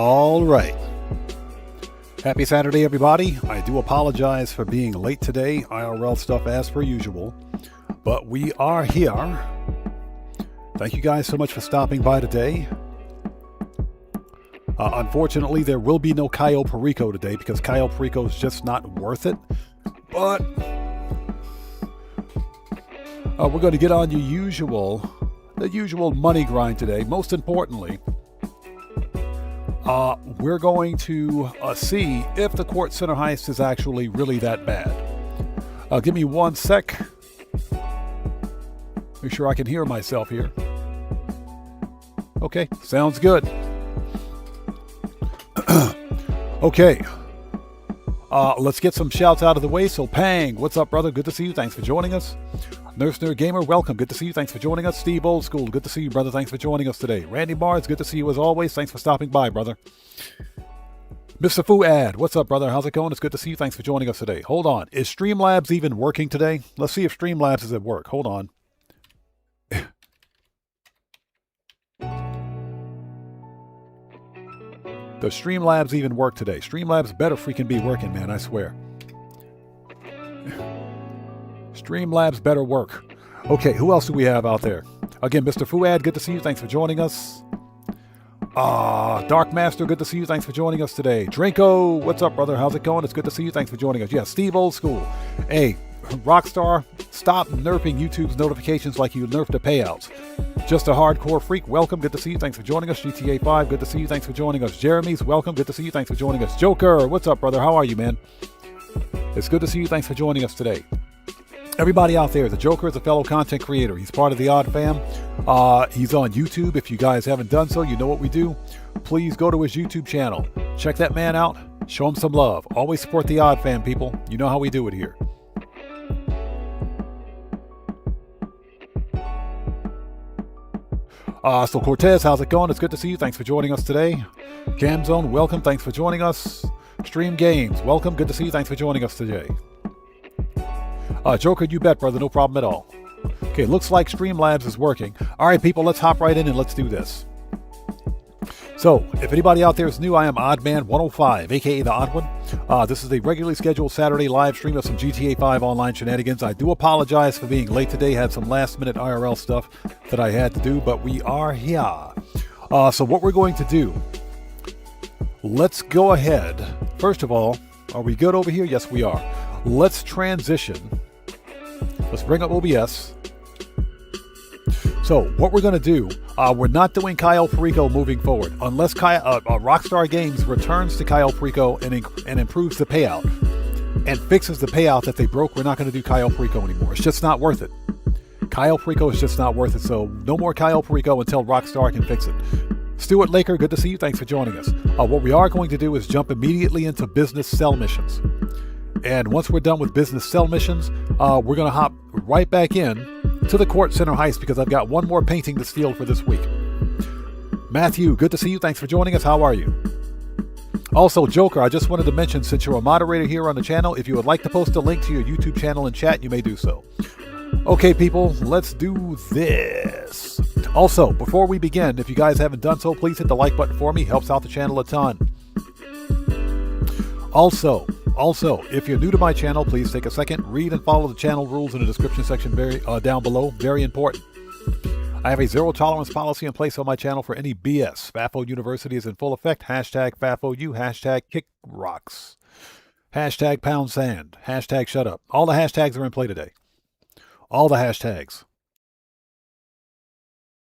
All right. Happy Saturday, everybody. I do apologize for being late today. IRL stuff as per usual. But we are here. Thank you guys so much for stopping by today. Unfortunately, there will be no Cayo Perico today because Cayo Perico is just not worth it. But we're going to get on the usual money grind today. Most importantly, we're going to see if the Kortz Center heist is actually really that bad. Give me one sec. Make sure I can hear myself here. Okay, sounds good. Okay. Let's get some shouts out of the way. So Pang, what's up, brother? Good to see you. Thanks for joining us. Nurse Nerd Gamer, welcome. Good to see you. Thanks for joining us. Steve Old School, good to see you, brother. Thanks for joining us today. Randy Barnes, good to see you as always. Thanks for stopping by, brother. Mr. Fuad, what's up, brother? How's it going? It's good to see you. Thanks for joining us today. Hold on. Is Streamlabs even working today? Let's see if Streamlabs is at work. Hold on. Does Streamlabs even work today? Streamlabs better freaking be working, man, I swear. Streamlabs better work. Okay, who else do we have out there? Again, Mr. Fuad, good to see you. Thanks for joining us. Dark Master, good to see you. Thanks for joining us today. Dranko, what's up, brother? How's it going? It's good to see you. Thanks for joining us. Yeah, Steve Old School. Hey, Rockstar, stop nerfing YouTube's notifications like you nerfed the payouts. Just a hardcore freak, welcome, good to see you, thanks for joining us. GTA 5, good to see you, thanks for joining us. Jeremy's, welcome, good to see you, thanks for joining us. Joker, what's up, brother? How are you, man? It's good to see you, thanks for joining us today. Everybody out there, the Joker is a fellow content creator. He's part of the Odd Fam. He's on YouTube. If you guys haven't done so, you know what we do. Please go to his YouTube channel. Check that man out. Show him some love. Always support the Odd Fam, people. You know how we do it here. So Cortez, how's it going? It's good to see you. Thanks for joining us today. Camzone, welcome. Thanks for joining us. Stream Games, welcome. Good to see you. Thanks for joining us today. Joker, you bet, brother. No problem at all. Okay, looks like Streamlabs is working. All right, people, let's hop right in and let's do this. So, if anybody out there is new, I am Oddman105, aka The Odd One. This is a regularly scheduled Saturday live stream of some GTA 5 online shenanigans. I do apologize for being late today. Had some last-minute IRL stuff that I had to do, but we are here. So what we're going to do, let's go ahead. First of all, are we good over here? Yes, we are. Let's transition. Let's bring up OBS. So what we're going to do, we're not doing Cayo Perico moving forward. Unless Rockstar Games returns to Cayo Perico and improves the payout and fixes the payout that they broke, we're not going to do Cayo Perico anymore. It's just not worth it. Cayo Perico is just not worth it. So no more Cayo Perico until Rockstar can fix it. Stuart Laker, good to see you. Thanks for joining us. What we are going to do is jump immediately into business sell missions. And once we're done with business sell missions, we're going to hop right back in to the Kortz Center heist because I've got one more painting to steal for this week. Matthew, good to see you. Thanks for joining us. How are you? Also, Joker, I just wanted to mention, since you're a moderator here on the channel, if you would like to post a link to your YouTube channel in chat, you may do so. Okay, people, let's do this. Also, before we begin, if you guys haven't done so, please hit the like button for me. Helps out the channel a ton. Also, if you're new to my channel, please take a second, read and follow the channel rules in the description section down below. Very important. I have a zero tolerance policy in place on my channel for any BS. FAFO University is in full effect. Hashtag FAFOU. Hashtag kick rocks. Hashtag pound sand. Hashtag shut up. All the hashtags are in play today. All the hashtags.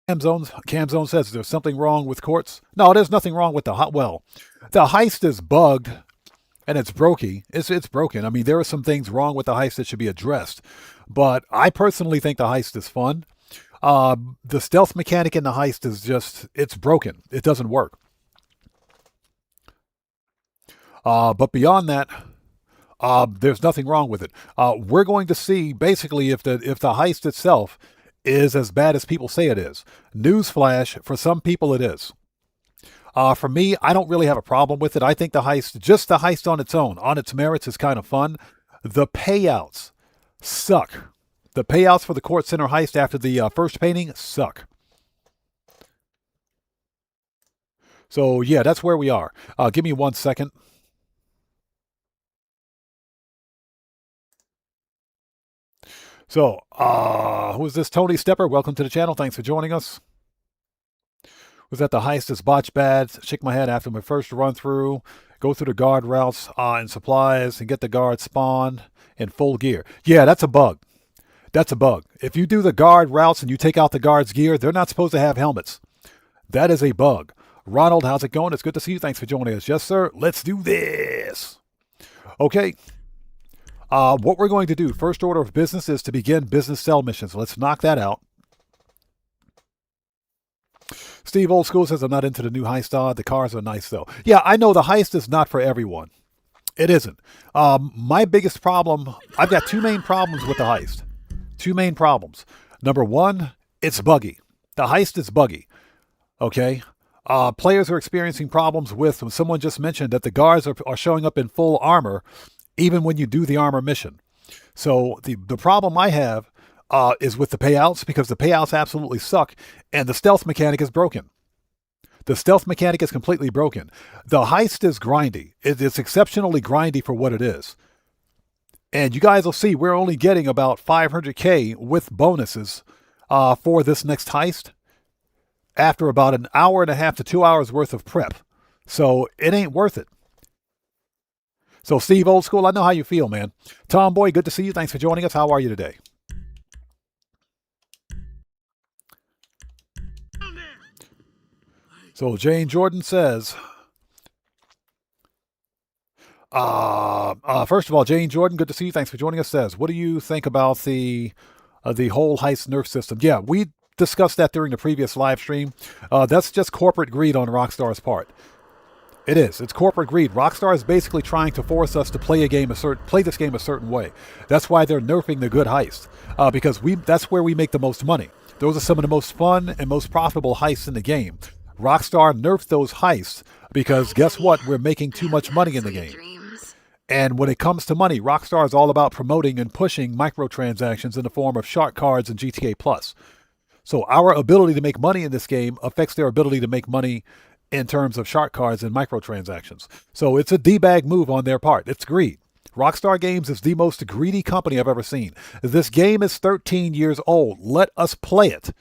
Camzone says there's something wrong with Kortz. No, there's nothing wrong with the the heist is bugged. And it's broken. It's broken. I mean, there are some things wrong with the heist that should be addressed. But I personally think the heist is fun. The stealth mechanic in the heist is just, it's broken. It doesn't work. But beyond that, there's nothing wrong with it. We're going to see basically if the heist itself is as bad as people say it is. Newsflash, for some people it is. For me, I don't really have a problem with it. I think the heist on its own, on its merits, is kind of fun. The payouts suck. The payouts for the Kortz Center heist after the first painting suck. So yeah, that's where we are. Give me 1 second. So, who is this? Tony Stepper. Welcome to the channel. Thanks for joining us. Was that the heist is botched bad? Shake my head after my first run through. Go through the guard routes and supplies and get the guard spawned in full gear. Yeah, that's a bug. That's a bug. If you do the guard routes and you take out the guard's gear, they're not supposed to have helmets. That is a bug. Ronald, how's it going? It's good to see you. Thanks for joining us. Yes, sir. Let's do this. Okay. What we're going to do, first order of business, is to begin business cell missions. Let's knock that out. Steve Old School says, I'm not into the new heist. The cars are nice, though. Yeah, I know the heist is not for everyone. It isn't. My biggest problem, I've got two main problems with the heist. Two main problems. Number one, it's buggy. The heist is buggy. Okay? Players are experiencing problems with, someone just mentioned that the guards are showing up in full armor even when you do the armor mission. So the problem I have is with the payouts, because the payouts absolutely suck, and the stealth mechanic is broken. The stealth mechanic is completely broken. The heist is grindy. It's exceptionally grindy for what it is. And you guys will see we're only getting about 500K with bonuses for this next heist after about an hour and a half to 2 hours worth of prep. So it ain't worth it. So Steve Old School, I know how you feel, man. Tomboy, good to see you. Thanks for joining us. How are you today? So Jane Jordan says, first of all, Jane Jordan, good to see you. Thanks for joining us. Says, what do you think about the whole heist nerf system? Yeah, we discussed that during the previous live stream. That's just corporate greed on Rockstar's part. It is. It's corporate greed. Rockstar is basically trying to force us to play this game a certain way. That's why they're nerfing the good heist, because that's where we make the most money. Those are some of the most fun and most profitable heists in the game. Rockstar nerfed those heists because guess what? We're making too much money in the game. And when it comes to money, Rockstar is all about promoting and pushing microtransactions in the form of shark cards and GTA+. So our ability to make money in this game affects their ability to make money in terms of shark cards and microtransactions. So it's a D-bag move on their part. It's greed. Rockstar Games is the most greedy company I've ever seen. This game is 13 years old. Let us play it.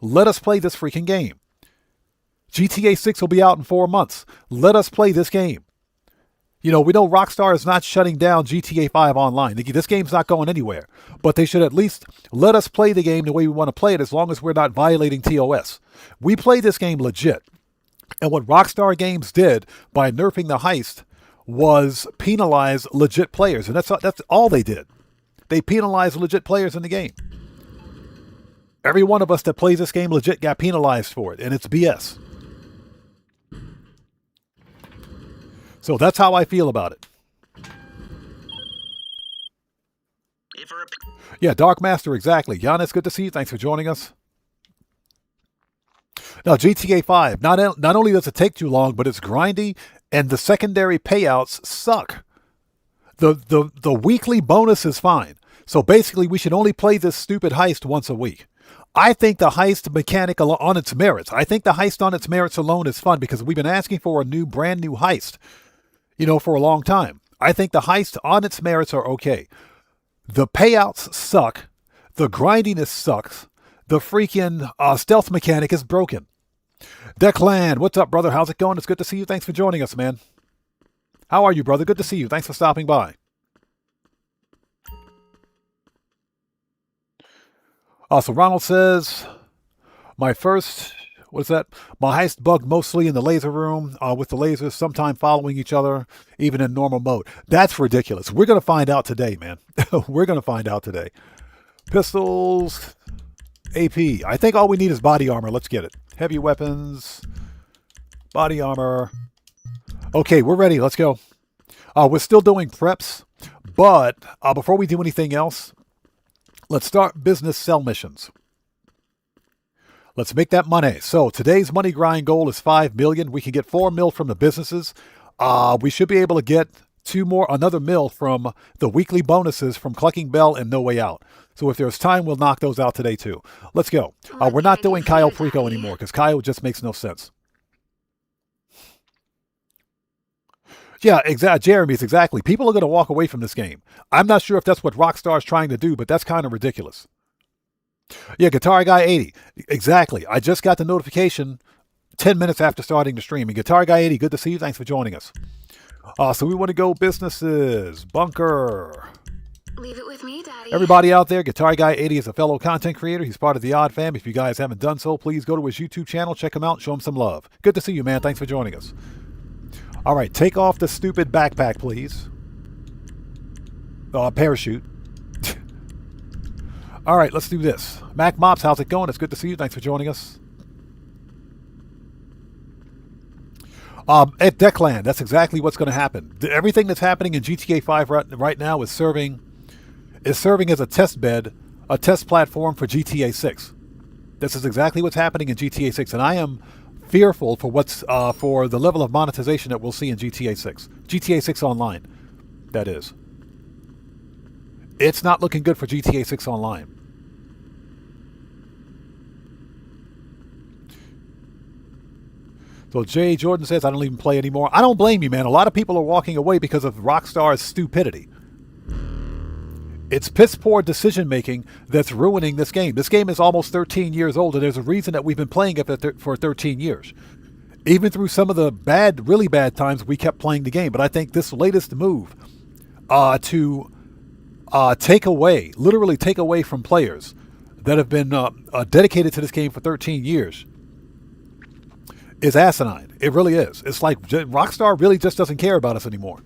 Let us play this freaking game. GTA 6 will be out in 4 months. Let us play this game. You know, we know Rockstar is not shutting down GTA 5 online. This game's not going anywhere. But they should at least let us play the game the way we want to play it, as long as we're not violating TOS. We play this game legit. And what Rockstar Games did by nerfing the heist was penalize legit players. And that's all they did. They penalized legit players in the game. Every one of us that plays this game legit got penalized for it. And it's BS. So that's how I feel about it. Yeah, Dark Master, exactly. Giannis, good to see you. Thanks for joining us. Now, GTA 5, not only does it take too long, but it's grindy, and the secondary payouts suck. The weekly bonus is fine. So basically, we should only play this stupid heist once a week. I think the heist mechanic on its merits. I think the heist on its merits alone is fun, because we've been asking for a brand new heist, for a long time. I think the heist on its merits are okay. The payouts suck. The grindiness sucks. The freaking stealth mechanic is broken. Declan, what's up, brother? How's it going? It's good to see you. Thanks for joining us, man. How are you, brother? Good to see you. Thanks for stopping by. So Ronald says, my heist bugged mostly in the laser room, with the lasers sometime following each other, even in normal mode. That's ridiculous. We're going to find out today, man. We're going to find out today. Pistols, AP. I think all we need is body armor. Let's get it. Heavy weapons, body armor. Okay, we're ready. Let's go. We're still doing preps, but before we do anything else, let's start business cell missions. Let's make that money. So today's money grind goal is 5 million. We can get 4 mil from the businesses. We should be able to get another mil from the weekly bonuses from Clucking Bell and No Way Out. So if there's time, we'll knock those out today too. Let's go. We're not doing Cayo Perico anymore because Cayo just makes no sense. Yeah, exactly. Jeremy's exactly. People are going to walk away from this game. I'm not sure if that's what Rockstar is trying to do, but that's kind of ridiculous. Yeah, Guitar Guy 80. Exactly. I just got the notification 10 minutes after starting the stream. And Guitar Guy 80, good to see you. Thanks for joining us. So we want to go businesses. Bunker. Leave it with me, Daddy. Everybody out there, Guitar Guy 80 is a fellow content creator. He's part of the Odd Fam. If you guys haven't done so, please go to his YouTube channel, check him out, show him some love. Good to see you, man. Thanks for joining us. All right, take off the stupid backpack, please. Parachute. All right, let's do this. Mac Mops, how's it going? It's good to see you. Thanks for joining us. At Declan, that's exactly what's going to happen. Everything that's happening in GTA 5 right now is serving as a test bed, a test platform for GTA 6. This is exactly what's happening in GTA 6, and I am fearful for for the level of monetization that we'll see in GTA 6. GTA 6 Online, that is. It's not looking good for GTA 6 Online. So Jay Jordan says, I don't even play anymore. I don't blame you, man. A lot of people are walking away because of Rockstar's stupidity. It's piss-poor decision-making that's ruining this game. This game is almost 13 years old, and there's a reason that we've been playing it for 13 years. Even through some of the bad, really bad times, we kept playing the game. But I think this latest move to literally take away from players that have been dedicated to this game for 13 years is asinine. It really is. It's like Rockstar really just doesn't care about us anymore.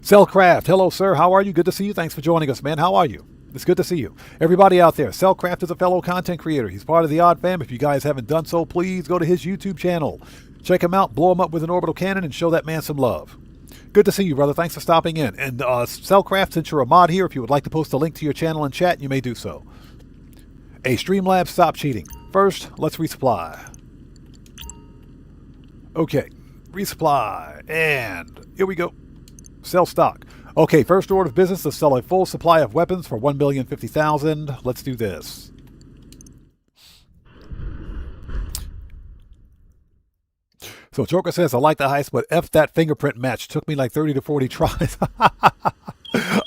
Cellcraft, hello sir, how are you? Good to see you. Thanks for joining us, man. How are you? It's good to see you. Everybody out there, Cellcraft is a fellow content creator. He's part of the Odd Fam. If you guys haven't done so, please go to his YouTube channel. Check him out, blow him up with an orbital cannon, and show that man some love. Good to see you, brother. Thanks for stopping in. And Cellcraft, since you're a mod here, if you would like to post a link to your channel in chat, you may do so. Hey, Streamlabs, stop cheating. First, let's resupply. Okay, resupply, and here we go. Sell stock. Okay, first order of business to sell a full supply of weapons for $1,050,000. Let's do this. So Joker says, I like the heist, but F that fingerprint match. Took me like 30 to 40 tries.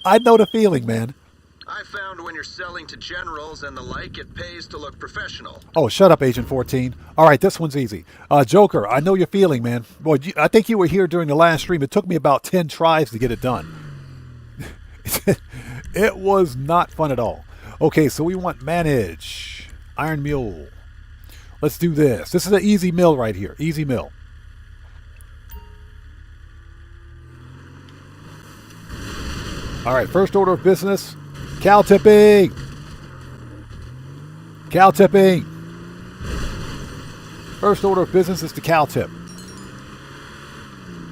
I know the feeling, man. I found when you're selling to generals and the like, it pays to look professional. Oh, shut up, Agent 14. All right, this one's easy. Joker, I know your feeling, man. Boy, I think you were here during the last stream. It took me about 10 tries to get it done. It was not fun at all. Okay, so we want manage. Iron Mule. Let's do this. This is an easy mill right here. Easy mill. All right, first order of business. Cow tipping. Cow tipping. First order of business is the cow tip.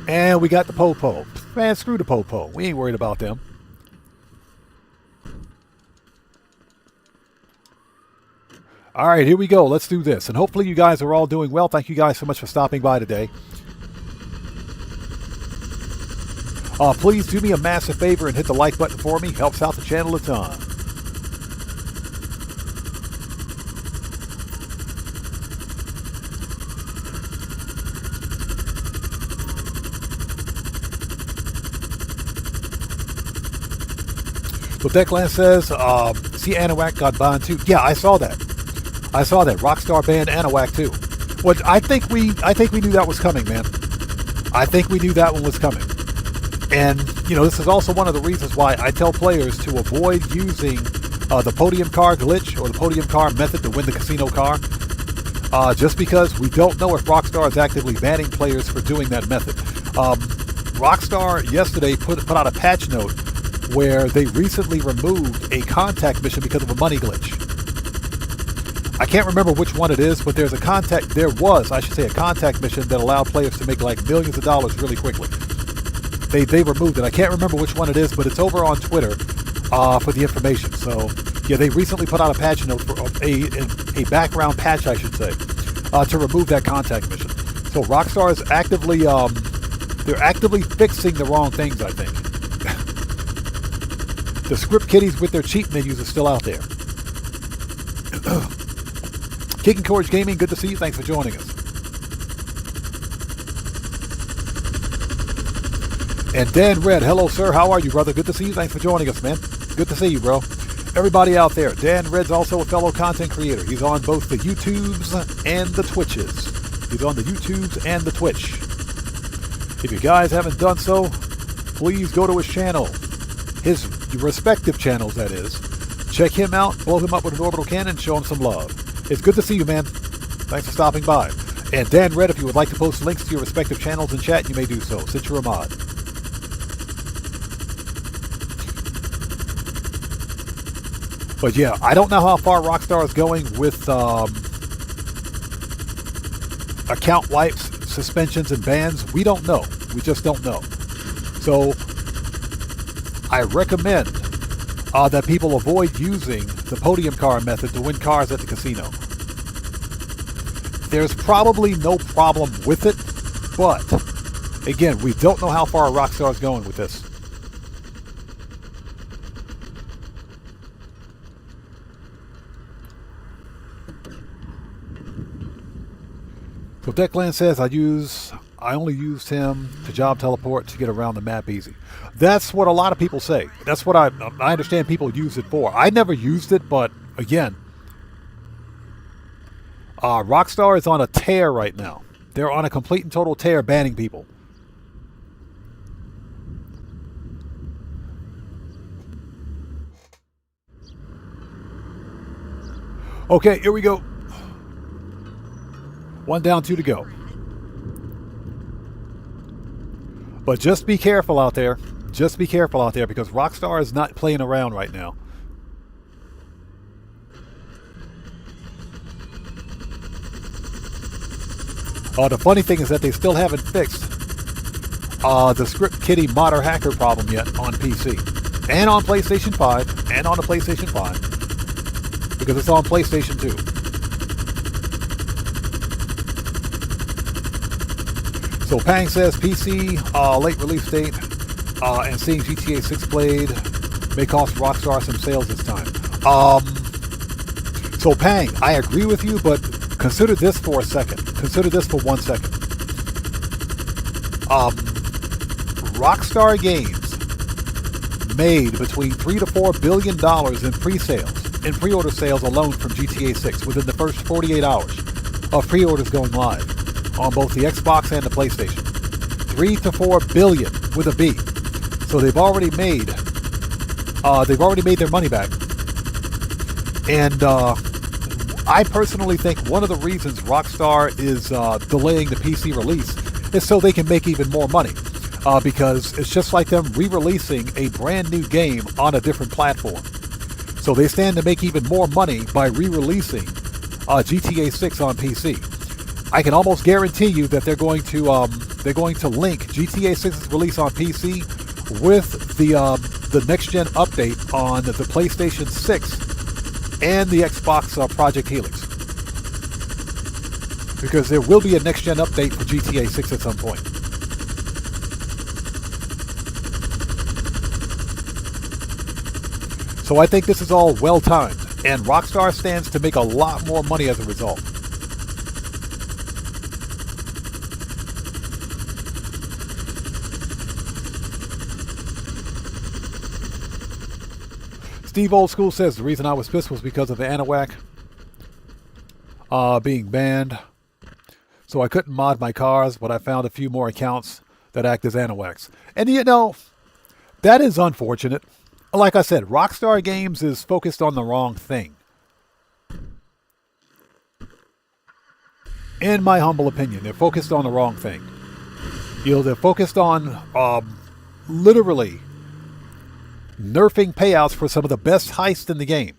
And we got the po-po. Man, screw the po-po. We ain't worried about them. All right, here we go. Let's do this. And hopefully you guys are all doing well. Thank you guys so much for stopping by today. Please do me a massive favor and hit the like button for me. Helps out the channel a ton. So Declan says, see Anuak got banned too. Yeah, I saw that. I saw that. Rockstar banned Anuak too. Well, I think we knew that was coming, man. I think we knew that one was coming. And, you know, this is also one of the reasons why I tell players to avoid using the podium car glitch or the podium car method to win the casino car. Just because we don't know if Rockstar is actively banning players for doing that method. Rockstar yesterday put out a patch note where they recently removed a contact mission because of a money glitch. I can't remember which one it is, but there was a contact mission that allowed players to make like millions of dollars really quickly. They removed it. I can't remember which one it is, but it's over on Twitter for the information. So, yeah, they recently put out a patch note for a background patch, I should say, to remove that contact mission. So Rockstar is they're actively fixing the wrong things, I think. The script kiddies with their cheat menus are still out there. Kick and Courage Gaming, good to see you. Thanks for joining us. And Dan Red, hello, sir. How are you, brother? Good to see you. Thanks for joining us, man. Good to see you, bro. Everybody out there, Dan Red's also a fellow content creator. He's on both the YouTubes and the Twitches. He's on the YouTubes and the Twitch. If you guys haven't done so, please go to his channel. His respective channels, that is. Check him out, blow him up with an orbital cannon, show him some love. It's good to see you, man. Thanks for stopping by. And Dan Red, if you would like to post links to your respective channels in chat, you may do so, since you're a mod. But yeah, I don't know how far Rockstar is going with account wipes, suspensions, and bans. We don't know. We just don't know. So I recommend that people avoid using the podium car method to win cars at the casino. There's probably no problem with it, but again, we don't know how far Rockstar is going with this. So Declan says, I only used him to job teleport to get around the map easy. That's what a lot of people say. That's what I understand people use it for. I never used it, but again, Rockstar is on a tear right now. They're on a complete and total tear, banning people. Okay, here we go. 1 down, 2 to go. But just be careful out there. Just be careful out there because Rockstar is not playing around right now. The funny thing is that they still haven't fixed the script kiddie modder hacker problem yet on PC. And on PlayStation 5. And on the PlayStation 5. Because it's on PlayStation 2. So Pang says PC late release date and seeing GTA 6 played may cost Rockstar some sales this time. So Pang, I agree with you, but consider this for a second. Consider this for 1 second. Rockstar Games made between $3 to $4 billion in pre-sales, in pre-order sales alone from GTA 6 within the first 48 hours of pre-orders going live on both the Xbox and the PlayStation. 3 to 4 billion with a B. So they've already made their money back. And I personally think one of the reasons Rockstar is delaying the PC release is so they can make even more money. Because it's just like them re-releasing a brand new game on a different platform. So they stand to make even more money by re-releasing GTA 6 on PC. I can almost guarantee you that they're going to link GTA 6's release on PC with the next gen update on the PlayStation 6 and the Xbox Project Helix, because there will be a next gen update for GTA 6 at some point. So I think this is all well timed, and Rockstar stands to make a lot more money as a result. Steve Old School says the reason I was pissed was because of the Anahuac being banned. So I couldn't mod my cars, but I found a few more accounts that act as Anahuacs. And you know, that is unfortunate. Like I said, Rockstar Games is focused on the wrong thing. In my humble opinion, they're focused on the wrong thing. You know, they're focused on literally nerfing payouts for some of the best heists in the game,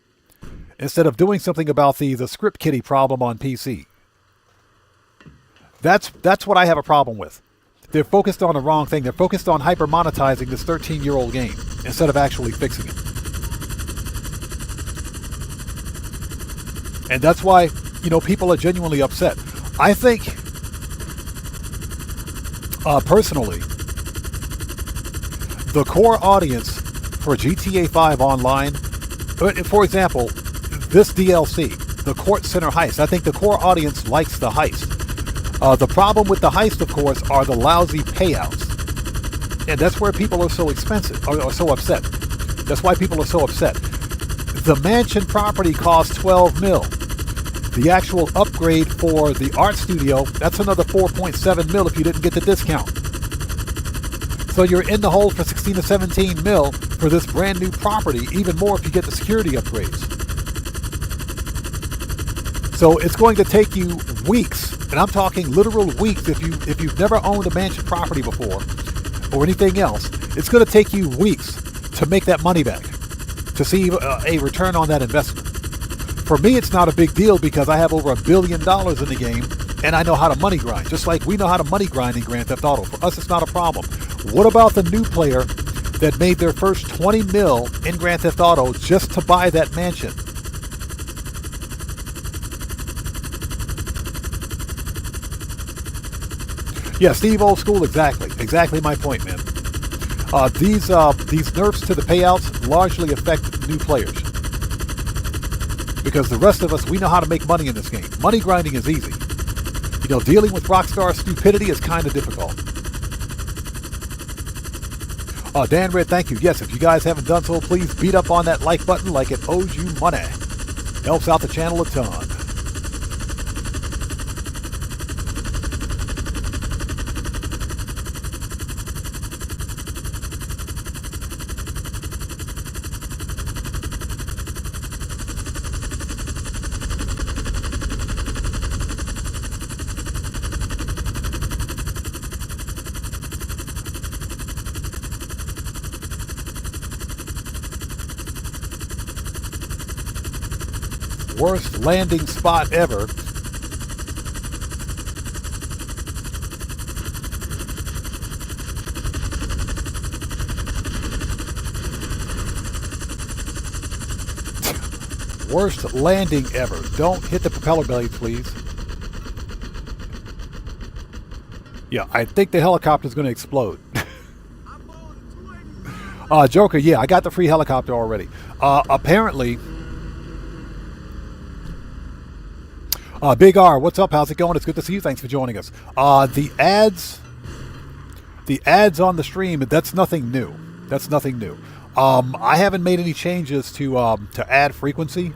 instead of doing something about the script kiddie problem on PC. That's what I have a problem with. They're focused on the wrong thing. They're focused on hyper monetizing this 13-year-old game instead of actually fixing it. And that's why, you know, people are genuinely upset. I think, personally, the core audience for GTA 5 Online, for example, this DLC, the Kortz Center Heist, I think the core audience likes the heist. The problem with the heist, of course, are the lousy payouts. And that's where people are so expensive, or so upset. That's why people are so upset. The mansion property costs 12 mil. The actual upgrade for the art studio, that's another 4.7 mil if you didn't get the discount. So you're in the hole for 16 to 17 mil for this brand new property, even more if you get the security upgrades. So it's going to take you weeks, and I'm talking literal weeks if you've never owned a mansion property before or anything else. It's going to take you weeks to make that money back, to see a return on that investment. For me, it's not a big deal because I have over $1 billion in the game, and I know how to money grind, just like we know how to money grind in Grand Theft Auto. For us, it's not a problem. What about the new player that made their first 20 mil in Grand Theft Auto just to buy that mansion? Yeah, Steve Old School, exactly my point, man. These nerfs to the payouts largely affect new players, because the rest of us, we know how to make money in this game. Money grinding is easy. You know, dealing with Rockstar stupidity is kind of difficult. Dan Red, thank you. Yes, if you guys haven't done so, please beat up on that like button like it owes you money. Helps out the channel a ton. Worst landing spot ever. Worst landing ever. Don't hit the propeller blades, please. Yeah, I think the helicopter's going to explode. Joker, yeah, I got the free helicopter already. Apparently... Big R, what's up? How's it going? It's good to see you. Thanks for joining us. The ads on the stream, that's nothing new. That's nothing new. I haven't made any changes to ad frequency.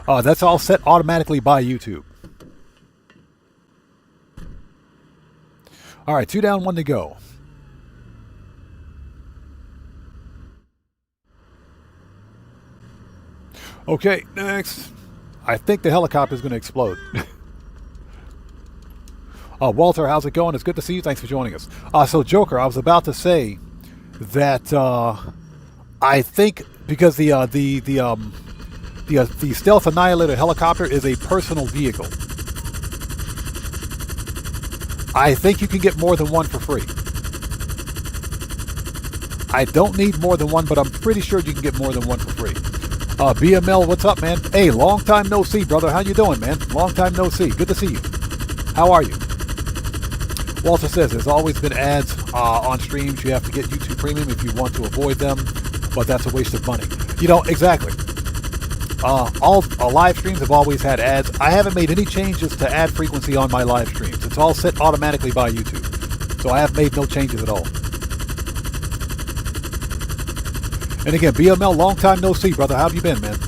That's all set automatically by YouTube. All right, 2 down, 1 to go. Okay, next. I think the helicopter is going to explode. Walter, how's it going? It's good to see you. Thanks for joining us. So, Joker, I was about to say that I think because the Stealth Annihilator helicopter is a personal vehicle, I think you can get more than one for free. I don't need more than one, but I'm pretty sure you can get more than one for free. BML, what's up, man? Hey, long time no see, brother. How you doing, man? Long time no see. Good to see you. How are you? Walter says there's always been ads on streams. You have to get YouTube Premium if you want to avoid them, but that's a waste of money. You know, exactly. All live streams have always had ads. I haven't made any changes to ad frequency on my live streams. It's all set automatically by YouTube. So I have made no changes at all. And again, BML, long time no see, brother. How have you been, man?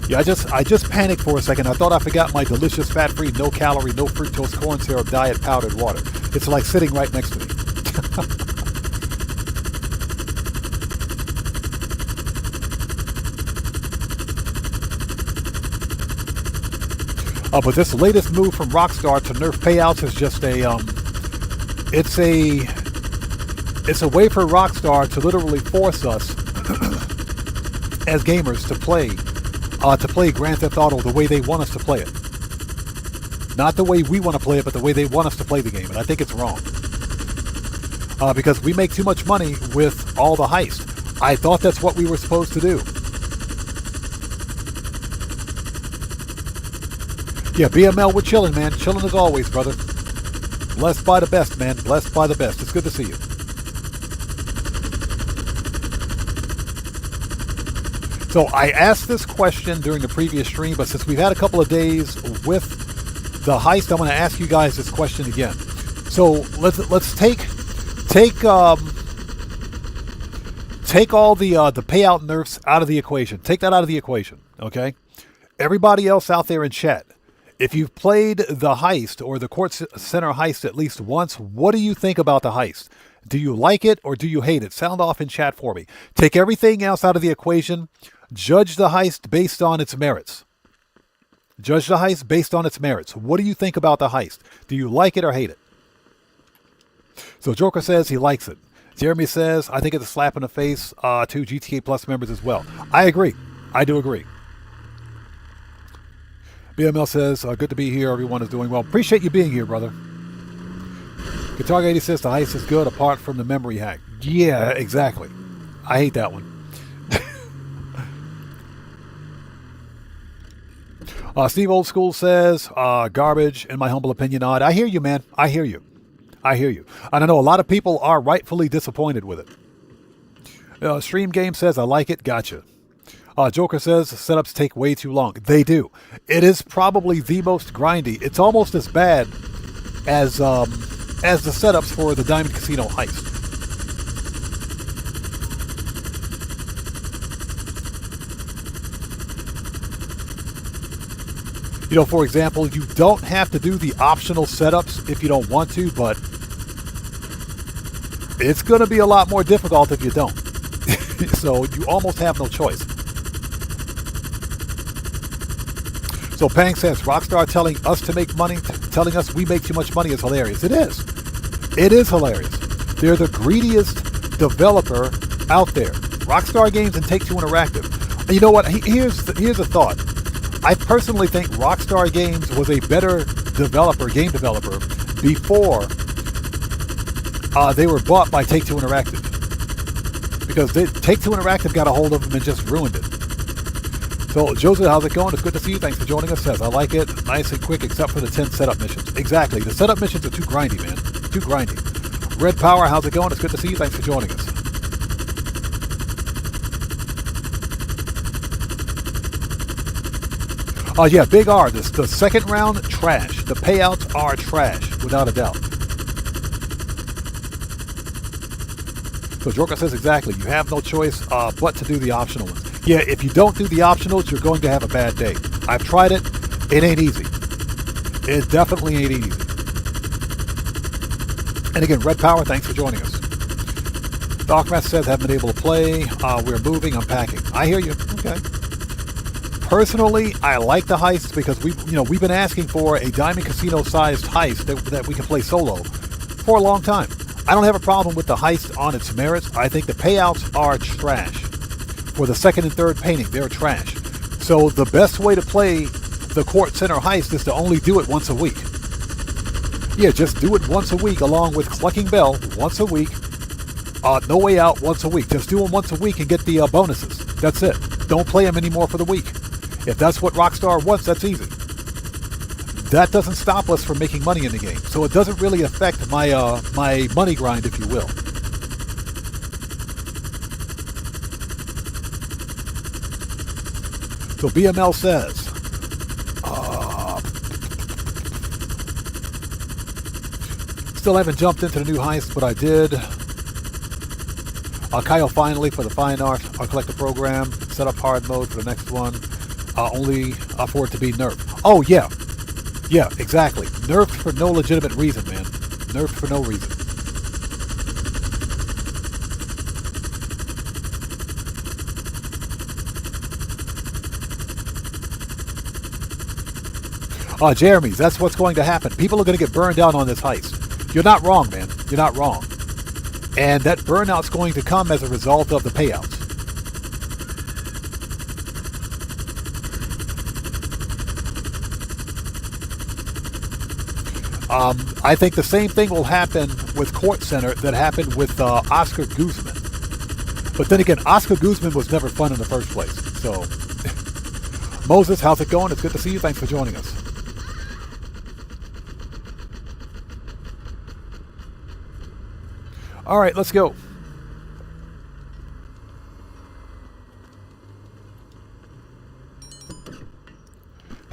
Yeah, I just panicked for a second. I thought I forgot my delicious, fat-free, no-calorie, no fructose corn syrup diet powdered water. It's like sitting right next to me. But this latest move from Rockstar to nerf payouts is just it's a way for Rockstar to literally force us as gamers to play Grand Theft Auto the way they want us to play it. Not the way we want to play it, but the way they want us to play the game. And I think it's wrong. Because we make too much money with all the heist. I thought that's what we were supposed to do. Yeah, BML, we're chilling, man. Chilling as always, brother. Blessed by the best, man. Blessed by the best. It's good to see you. So I asked this question during the previous stream, but since we've had a couple of days with the heist, I'm going to ask you guys this question again. So let's take all the payout nerfs out of the equation. Take that out of the equation, okay? Everybody else out there in chat, if you've played the heist or the Kortz Center heist at least once, what do you think about the heist? Do you like it or do you hate it? Sound off in chat for me. Take everything else out of the equation. Judge the heist based on its merits. Judge the heist based on its merits. What do you think about the heist? Do you like it or hate it? So Joker says he likes it. Jeremy says, I think it's a slap in the face to GTA Plus members as well. I agree. I do agree. BML says, good to be here. Everyone is doing well. Appreciate you being here, brother. Guitar 80 says the heist is good apart from the memory hack. Yeah, exactly. I hate that one. Steve Old School says, garbage, in my humble opinion. I hear you, man. I hear you. I hear you. And I know a lot of people are rightfully disappointed with it. Stream Game says, I like it. Gotcha. Joker says, setups take way too long. They do. It is probably the most grindy. It's almost as bad as the setups for the Diamond Casino heist. You know, for example, you don't have to do the optional setups if you don't want to, but it's going to be a lot more difficult if you don't. So you almost have no choice. So Pang says, Rockstar telling us to make money, telling us we make too much money is hilarious. It is. It is hilarious. They're the greediest developer out there. Rockstar Games and Take-Two Interactive. And you know what? Here's a thought. I personally think Rockstar Games was a better game developer, before they were bought by Take-Two Interactive. Because Take-Two Interactive got a hold of them and just ruined it. So, Joseph, how's it going? It's good to see you. Thanks for joining us. Says, I like it. Nice and quick, except for the 10 setup missions. Exactly. The setup missions are too grindy, man. Too grindy. Red Power, how's it going? It's good to see you. Thanks for joining us. Yeah, Big R. The second round, trash. The payouts are trash, without a doubt. So Joker says exactly. You have no choice but to do the optional ones. Yeah, if you don't do the optionals, you're going to have a bad day. I've tried it. It ain't easy. It definitely ain't easy. And again, Red Power, thanks for joining us. Darkmass says, haven't been able to play. We're moving, unpacking. I hear you. Okay. Personally, I like the heists because we've been asking for a Diamond Casino-sized heist that we can play solo for a long time. I don't have a problem with the heist on its merits. I think the payouts are trash. For the second and third painting, they're trash. So the best way to play the Kortz Center heist is to only do it once a week. Yeah, just do it once a week along with Clucking Bell once a week. No Way Out once a week. Just do them once a week and get the bonuses. That's it. Don't play them anymore for the week. If that's what Rockstar wants, that's easy. That doesn't stop us from making money in the game. So it doesn't really affect my my money grind, if you will. So BML says, still haven't jumped into the new heist, but I did. Kyle finally for the fine art. I'll collect the program, set up hard mode for the next one. Only for it to be nerfed. Oh, yeah. Yeah, exactly. Nerfed for no legitimate reason, man. Nerfed for no reason. Jeremy, that's what's going to happen. People are going to get burned out on this heist. You're not wrong, man. You're not wrong. And that burnout's going to come as a result of the payouts. I think the same thing will happen with Kortz Center that happened with Oscar Guzman. But then again, Oscar Guzman was never fun in the first place. So, Moses, how's it going? It's good to see you. Thanks for joining us. All right, let's go.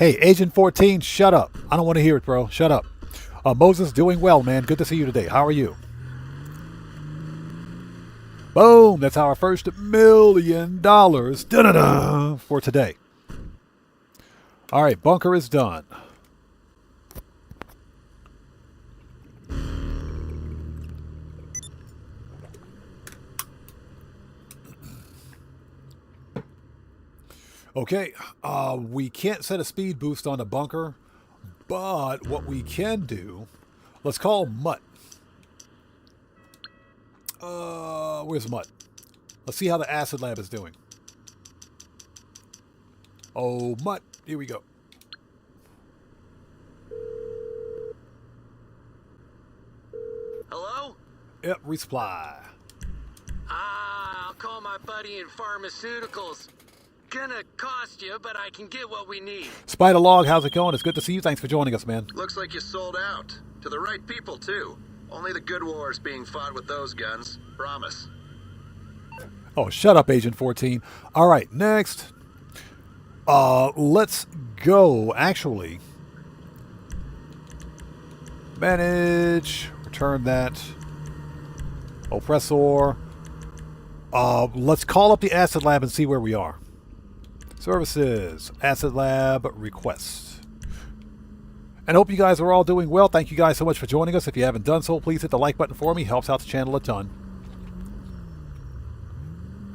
Hey, Agent 14, shut up. I don't want to hear it, bro. Shut up. Moses, doing well, man. Good to see you today. How are you? Boom. That's our first $1 million da-da-da, for today. All right, bunker is done. Okay, we can't set a speed boost on the bunker, but what we can do, let's call Mutt. Where's Mutt? Let's see how the acid lab is doing. Oh, Mutt, here we go. Hello? Yep, resupply. I'll call my buddy in pharmaceuticals. Gonna cost you, but I can get what we need. Spider Log, how's it going? It's good to see you. Thanks for joining us, man. Looks like you sold out. To the right people, too. Only the good war is being fought with those guns. Promise. Oh, shut up, Agent 14. All right, next. Let's go, actually. Manage. Return that. Oppressor. Let's call up the acid lab and see where we are. Services, Acid Lab, requests. And I hope you guys are all doing well. Thank you guys so much for joining us. If you haven't done so, please hit the like button for me. Helps out the channel a ton.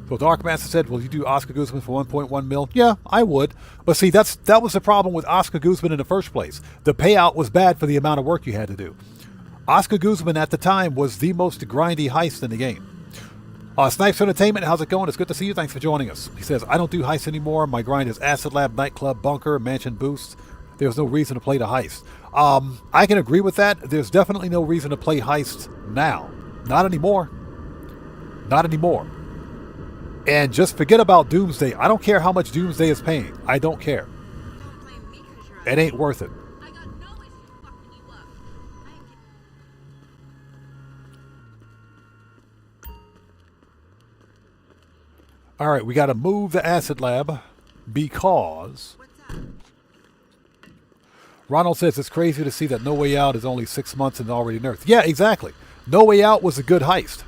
So Dark Master said, will you do Oscar Guzman for 1.1 mil? Yeah, I would. But see, that was the problem with Oscar Guzman in the first place. The payout was bad for the amount of work you had to do. Oscar Guzman at the time was the most grindy heist in the game. Snipes Entertainment, how's it going? It's good to see you. Thanks for joining us. He says, I don't do heists anymore. My grind is Acid Lab, Nightclub, Bunker, Mansion Boost. There's no reason to play the heist. I can agree with that. There's definitely no reason to play heists now. Not anymore. Not anymore. And just forget about Doomsday. I don't care how much Doomsday is paying. I don't care. It ain't worth it. All right, we got to move the acid lab because Ronald says it's crazy to see that No Way Out is only 6 months and already nerfed. Yeah, exactly. No Way Out was a good heist.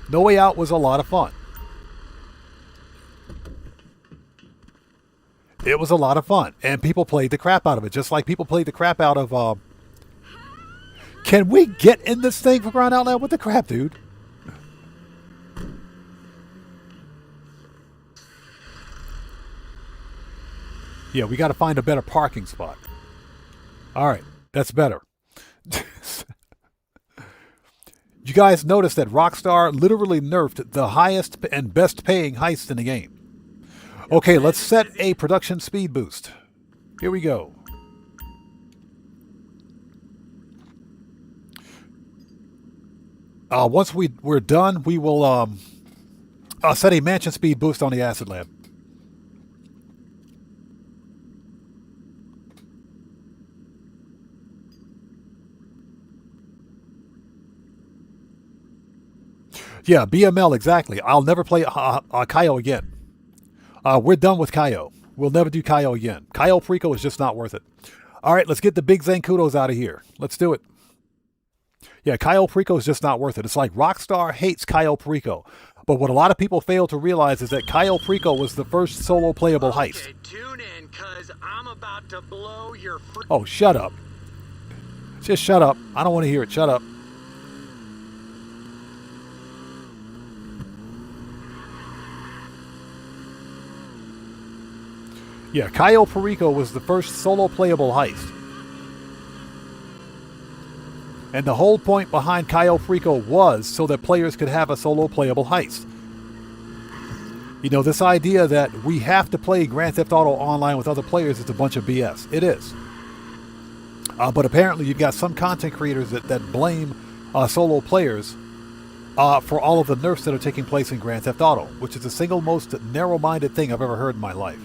No Way Out was a lot of fun. It was a lot of fun, and people played the crap out of it, just like people played the crap out of... Can we get in this thing for crying out loud? What the crap, dude? Yeah, we got to find a better parking spot. All right, that's better. You guys noticed that Rockstar literally nerfed the highest and best paying heist in the game. Okay, let's set a production speed boost. Here we go. Once we're done, we will set a mansion speed boost on the acid lab. Yeah, BML, exactly. I'll never play Kaio again. We're done with Kaio. We'll never do Kaio again. Kaio Perico is just not worth it. All right, let's get the big Zancudos out of here. Let's do it. Yeah, Kaio Perico is just not worth it. It's like Rockstar hates Kaio Perico. But what a lot of people fail to realize is that Kaio Perico was the first solo playable heist. Okay, tune in, cause I'm about to blow your Oh, shut up. Just shut up. I don't want to hear it. Shut up. Yeah, Kaio Perico was the first solo playable heist. And the whole point behind Kaio Perico was so that players could have a solo playable heist. You know, this idea that we have to play Grand Theft Auto online with other players is a bunch of BS. It is. But apparently you've got some content creators that blame solo players for all of the nerfs that are taking place in Grand Theft Auto, which is the single most narrow-minded thing I've ever heard in my life.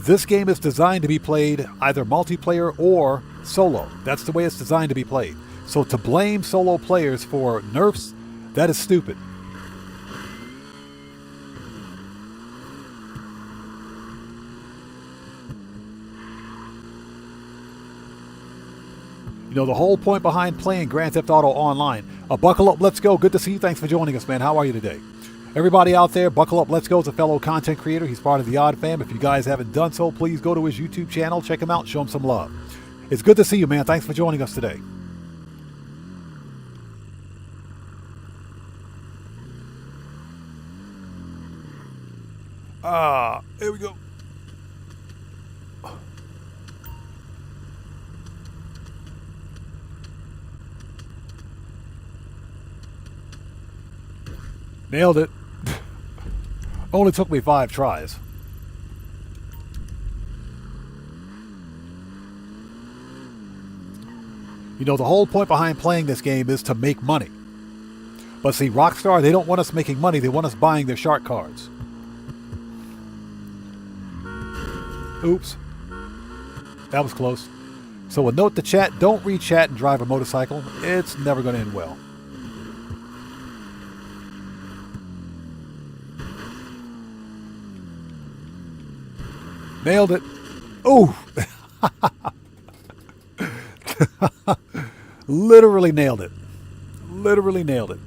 This game is designed to be played either multiplayer or solo. That's the way it's designed to be played. So to blame solo players for nerfs, that is stupid. You know, the whole point behind playing Grand Theft Auto Online. Buckle up, let's go. Good to see you. Thanks for joining us, man. How are you today? Everybody out there, Buckle Up, Let's Go is a fellow content creator. He's part of the Odd Fam. If you guys haven't done so, please go to his YouTube channel, check him out, show him some love. It's good to see you, man. Thanks for joining us today. Here we go. Nailed it. Only took me 5 tries. You know, the whole point behind playing this game is to make money. But see, Rockstar, they don't want us making money. They want us buying their shark cards. Oops. That was close. So a note to chat, don't read chat and drive a motorcycle. It's never going to end well. Nailed it. Ooh. Literally nailed it. Literally nailed it.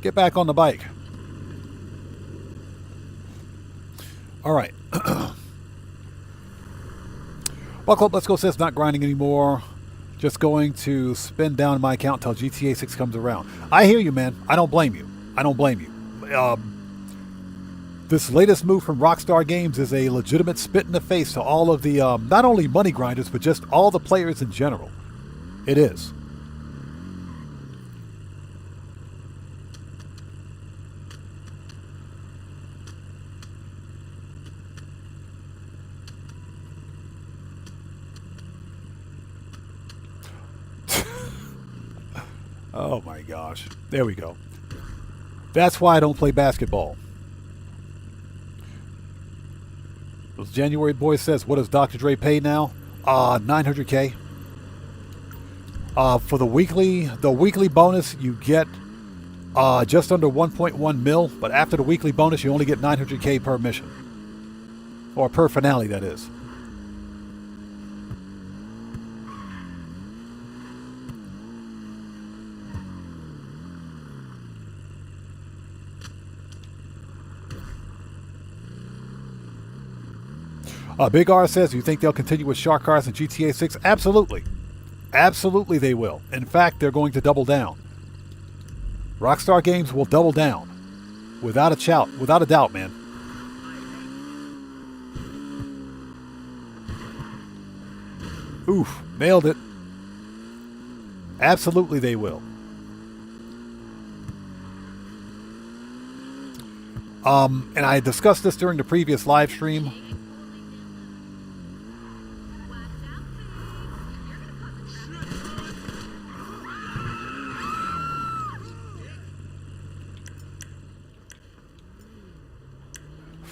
Get back on the bike. All right. Buckle up, let's go. Says not grinding anymore. Just going to spin down my account till GTA 6 comes around. I hear you, man. I don't blame you. I don't blame you. This latest move from Rockstar Games is a legitimate spit in the face to all of the, not only money grinders, but just all the players in general. It is. Oh my gosh. There we go. That's why I don't play basketball. Those January boy says, what does Dr. Dre pay now? $900K. For the weekly bonus, you get just under 1.1 mil, but after the weekly bonus, you only get 900K per mission. Or per finale, that is. Big R says, you think they'll continue with shark cars in GTA 6? Absolutely. Absolutely they will. In fact, they're going to double down. Rockstar Games will double down. Without a doubt, man. Oof. Nailed it. Absolutely they will. And I discussed this during the previous live stream.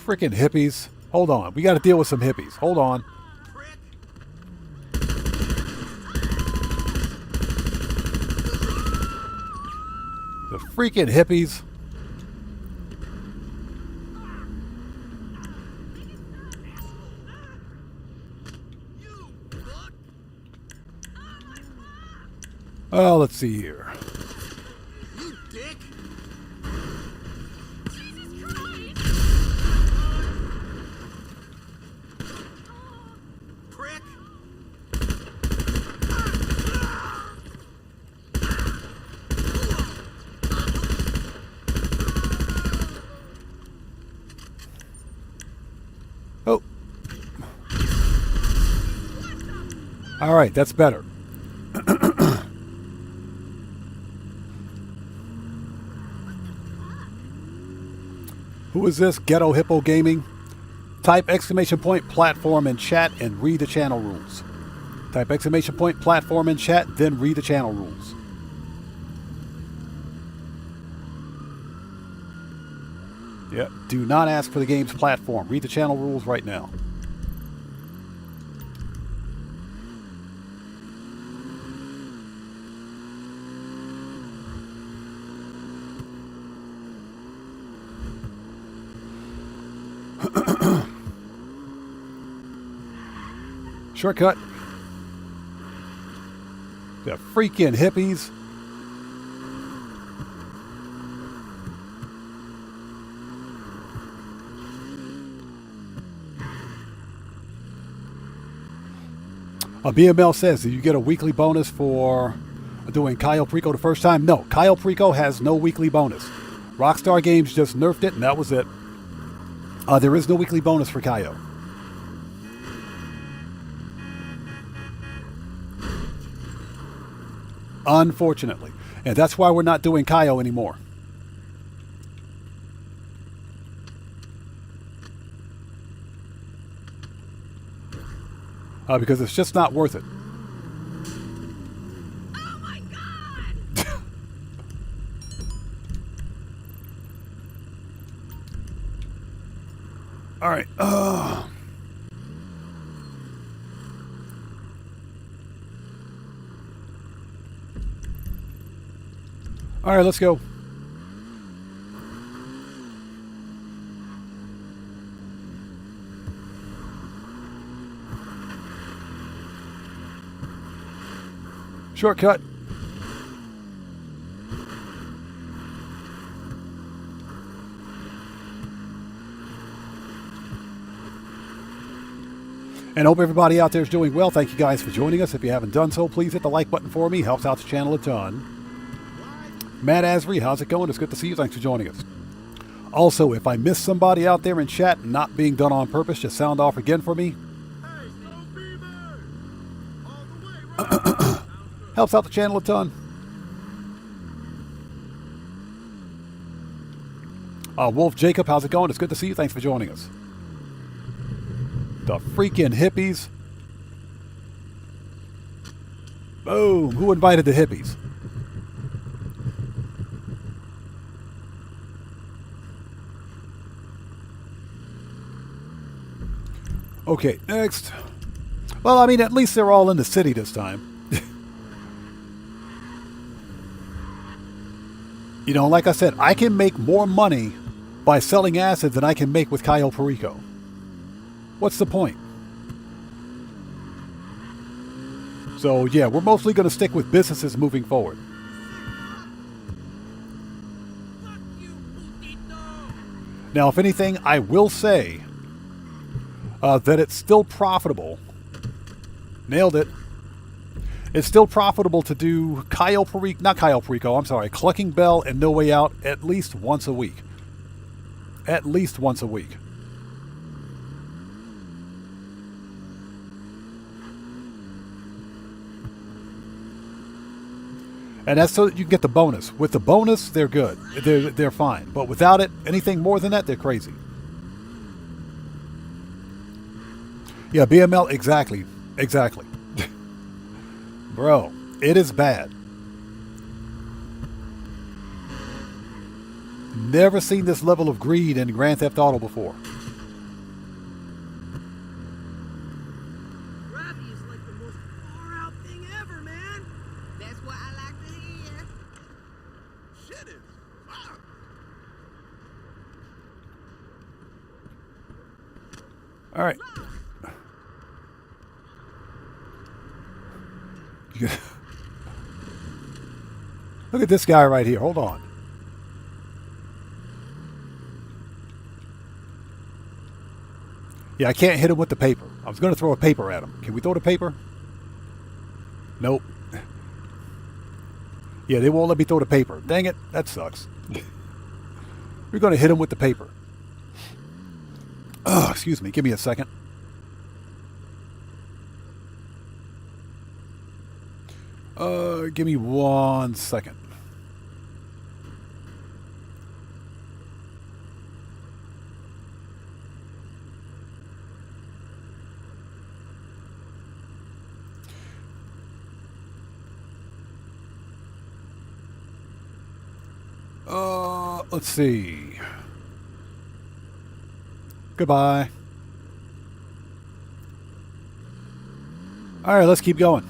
Freaking hippies. Hold on. We got to deal with some hippies. Hold on. The freaking hippies. Oh, let's see here. Oh. All right, that's better. Who is this? Ghetto Hippo Gaming? Type exclamation point platform in chat and read the channel rules. Type exclamation point platform in chat, then read the channel rules. Yep. Do not ask for the game's platform. Read the channel rules right now. Shortcut. The freaking hippies. BML says, do you get a weekly bonus for doing Cayo Perico the first time? No, Cayo Perico has no weekly bonus. Rockstar Games just nerfed it, and that was it. There is no weekly bonus for Cayo. Unfortunately. And that's why we're not doing Cayo anymore. Because it's just not worth it. Oh my god! All right. All right, let's go. Shortcut. And hope everybody out there is doing well. Thank you guys for joining us. If you haven't done so, please hit the like button for me. Helps out the channel a ton. Matt Asbury, how's it going? It's good to see you. Thanks for joining us. Also, if I missed somebody out there in chat not being done on purpose, just sound off again for me. Helps out the channel a ton. Wolf Jacob, how's it going? It's good to see you. Thanks for joining us. The freaking hippies. Boom. Who invited the hippies? Okay, next. Well, I mean, at least they're all in the city this time. You know, like I said, I can make more money by selling acid than I can make with Cayo Perico. What's the point? So, yeah, we're mostly going to stick with businesses moving forward. Now, if anything, I will say that it's still profitable. Nailed it. It's still profitable to do Cayo Perico, not Cayo Perico, I'm sorry, Clucking Bell and No Way Out at least once a week. At least once a week. And that's so that you can get the bonus. With the bonus, they're good. They're fine. But without it, anything more than that, they're crazy. Yeah, BML, exactly. Exactly. Bro, it is bad. Never seen this level of greed in Grand Theft Auto before. Robbie is like the most far out thing ever, man. That's what I like to hear. Shit is fun. All right. Look at this guy right here. Hold on. Yeah, I can't hit him with the paper. I was going to throw a paper at him. Can we throw the paper? Nope. Yeah, they won't let me throw the paper. Dang it. That sucks. We're going to hit him with the paper. Oh, excuse me. Give me a second. Give me 1 second. Let's see. Goodbye. All right, let's keep going.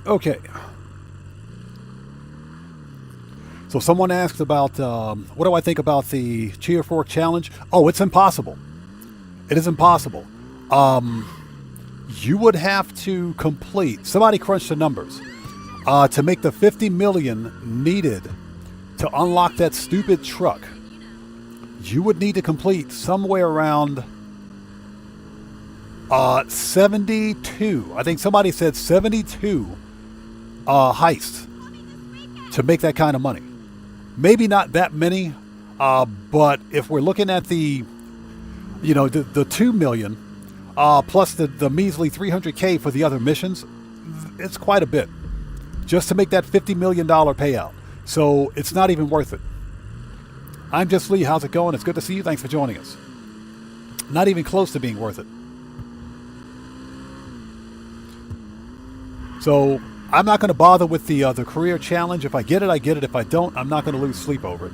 Okay. So someone asked about what do I think about the Chia Fork Challenge? Oh, it's impossible. It is impossible. You would have to complete, somebody crunched the numbers, to make the 50 million needed to unlock that stupid truck. You would need to complete somewhere around 72. I think somebody said 72 heists to make that kind of money. Maybe not that many, but if we're looking at the, you know, the 2 million plus the measly 300K for the other missions, it's quite a bit just to make that $50 million payout. So it's not even worth it. I'm just Lee. How's it going? It's good to see you. Thanks for joining us. Not even close to being worth it. So I'm not going to bother with the career challenge. If I get it, I get it. If I don't, I'm not going to lose sleep over it.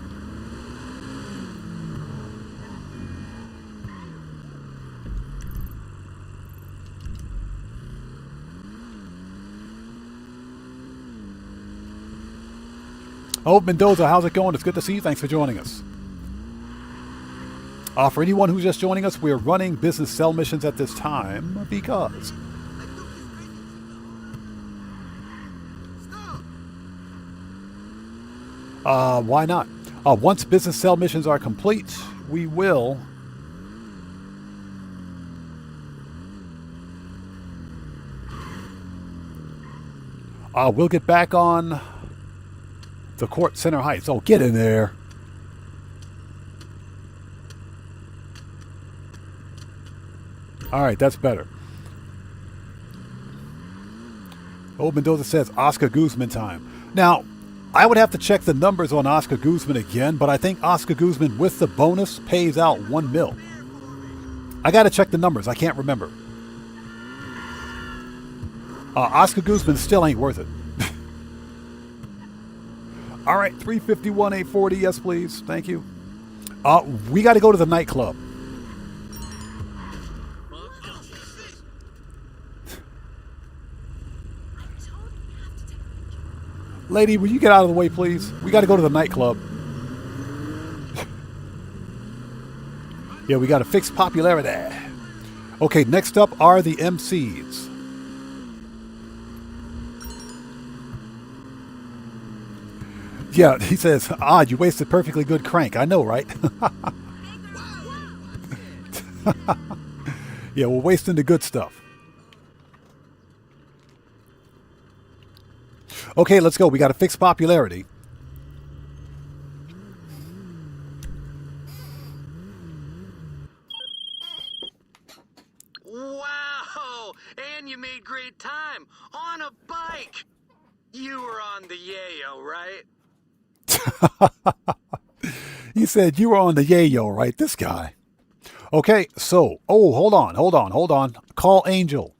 Oh, Mendoza, how's it going? It's good to see you. Thanks for joining us. For anyone who's just joining us, we're running business cell missions at this time because... why not? Once business cell missions are complete, we will... we'll get back on the Kortz Center Heights. Oh, get in there. All right, that's better. Old Mendoza says Oscar Guzman time. Now, I would have to check the numbers on Oscar Guzman again, but I think Oscar Guzman with the bonus pays out 1 mil. I got to check the numbers. I can't remember. Oscar Guzman still ain't worth it. All right, 351, 840. Yes, please. Thank you. We got to go to the nightclub. Lady, will you get out of the way, please? We got to go to the nightclub. Yeah, we got to fix popularity. Okay, next up are the MCs. Yeah, he says, you wasted perfectly good crank. I know, right? Yeah, we're wasting the good stuff. Okay, let's go. We got to fix popularity. Wow! And you made great time on a bike. You were on the yayo, right? He said you were on the yayo, right? This guy. Okay, so, hold on. Call Angel.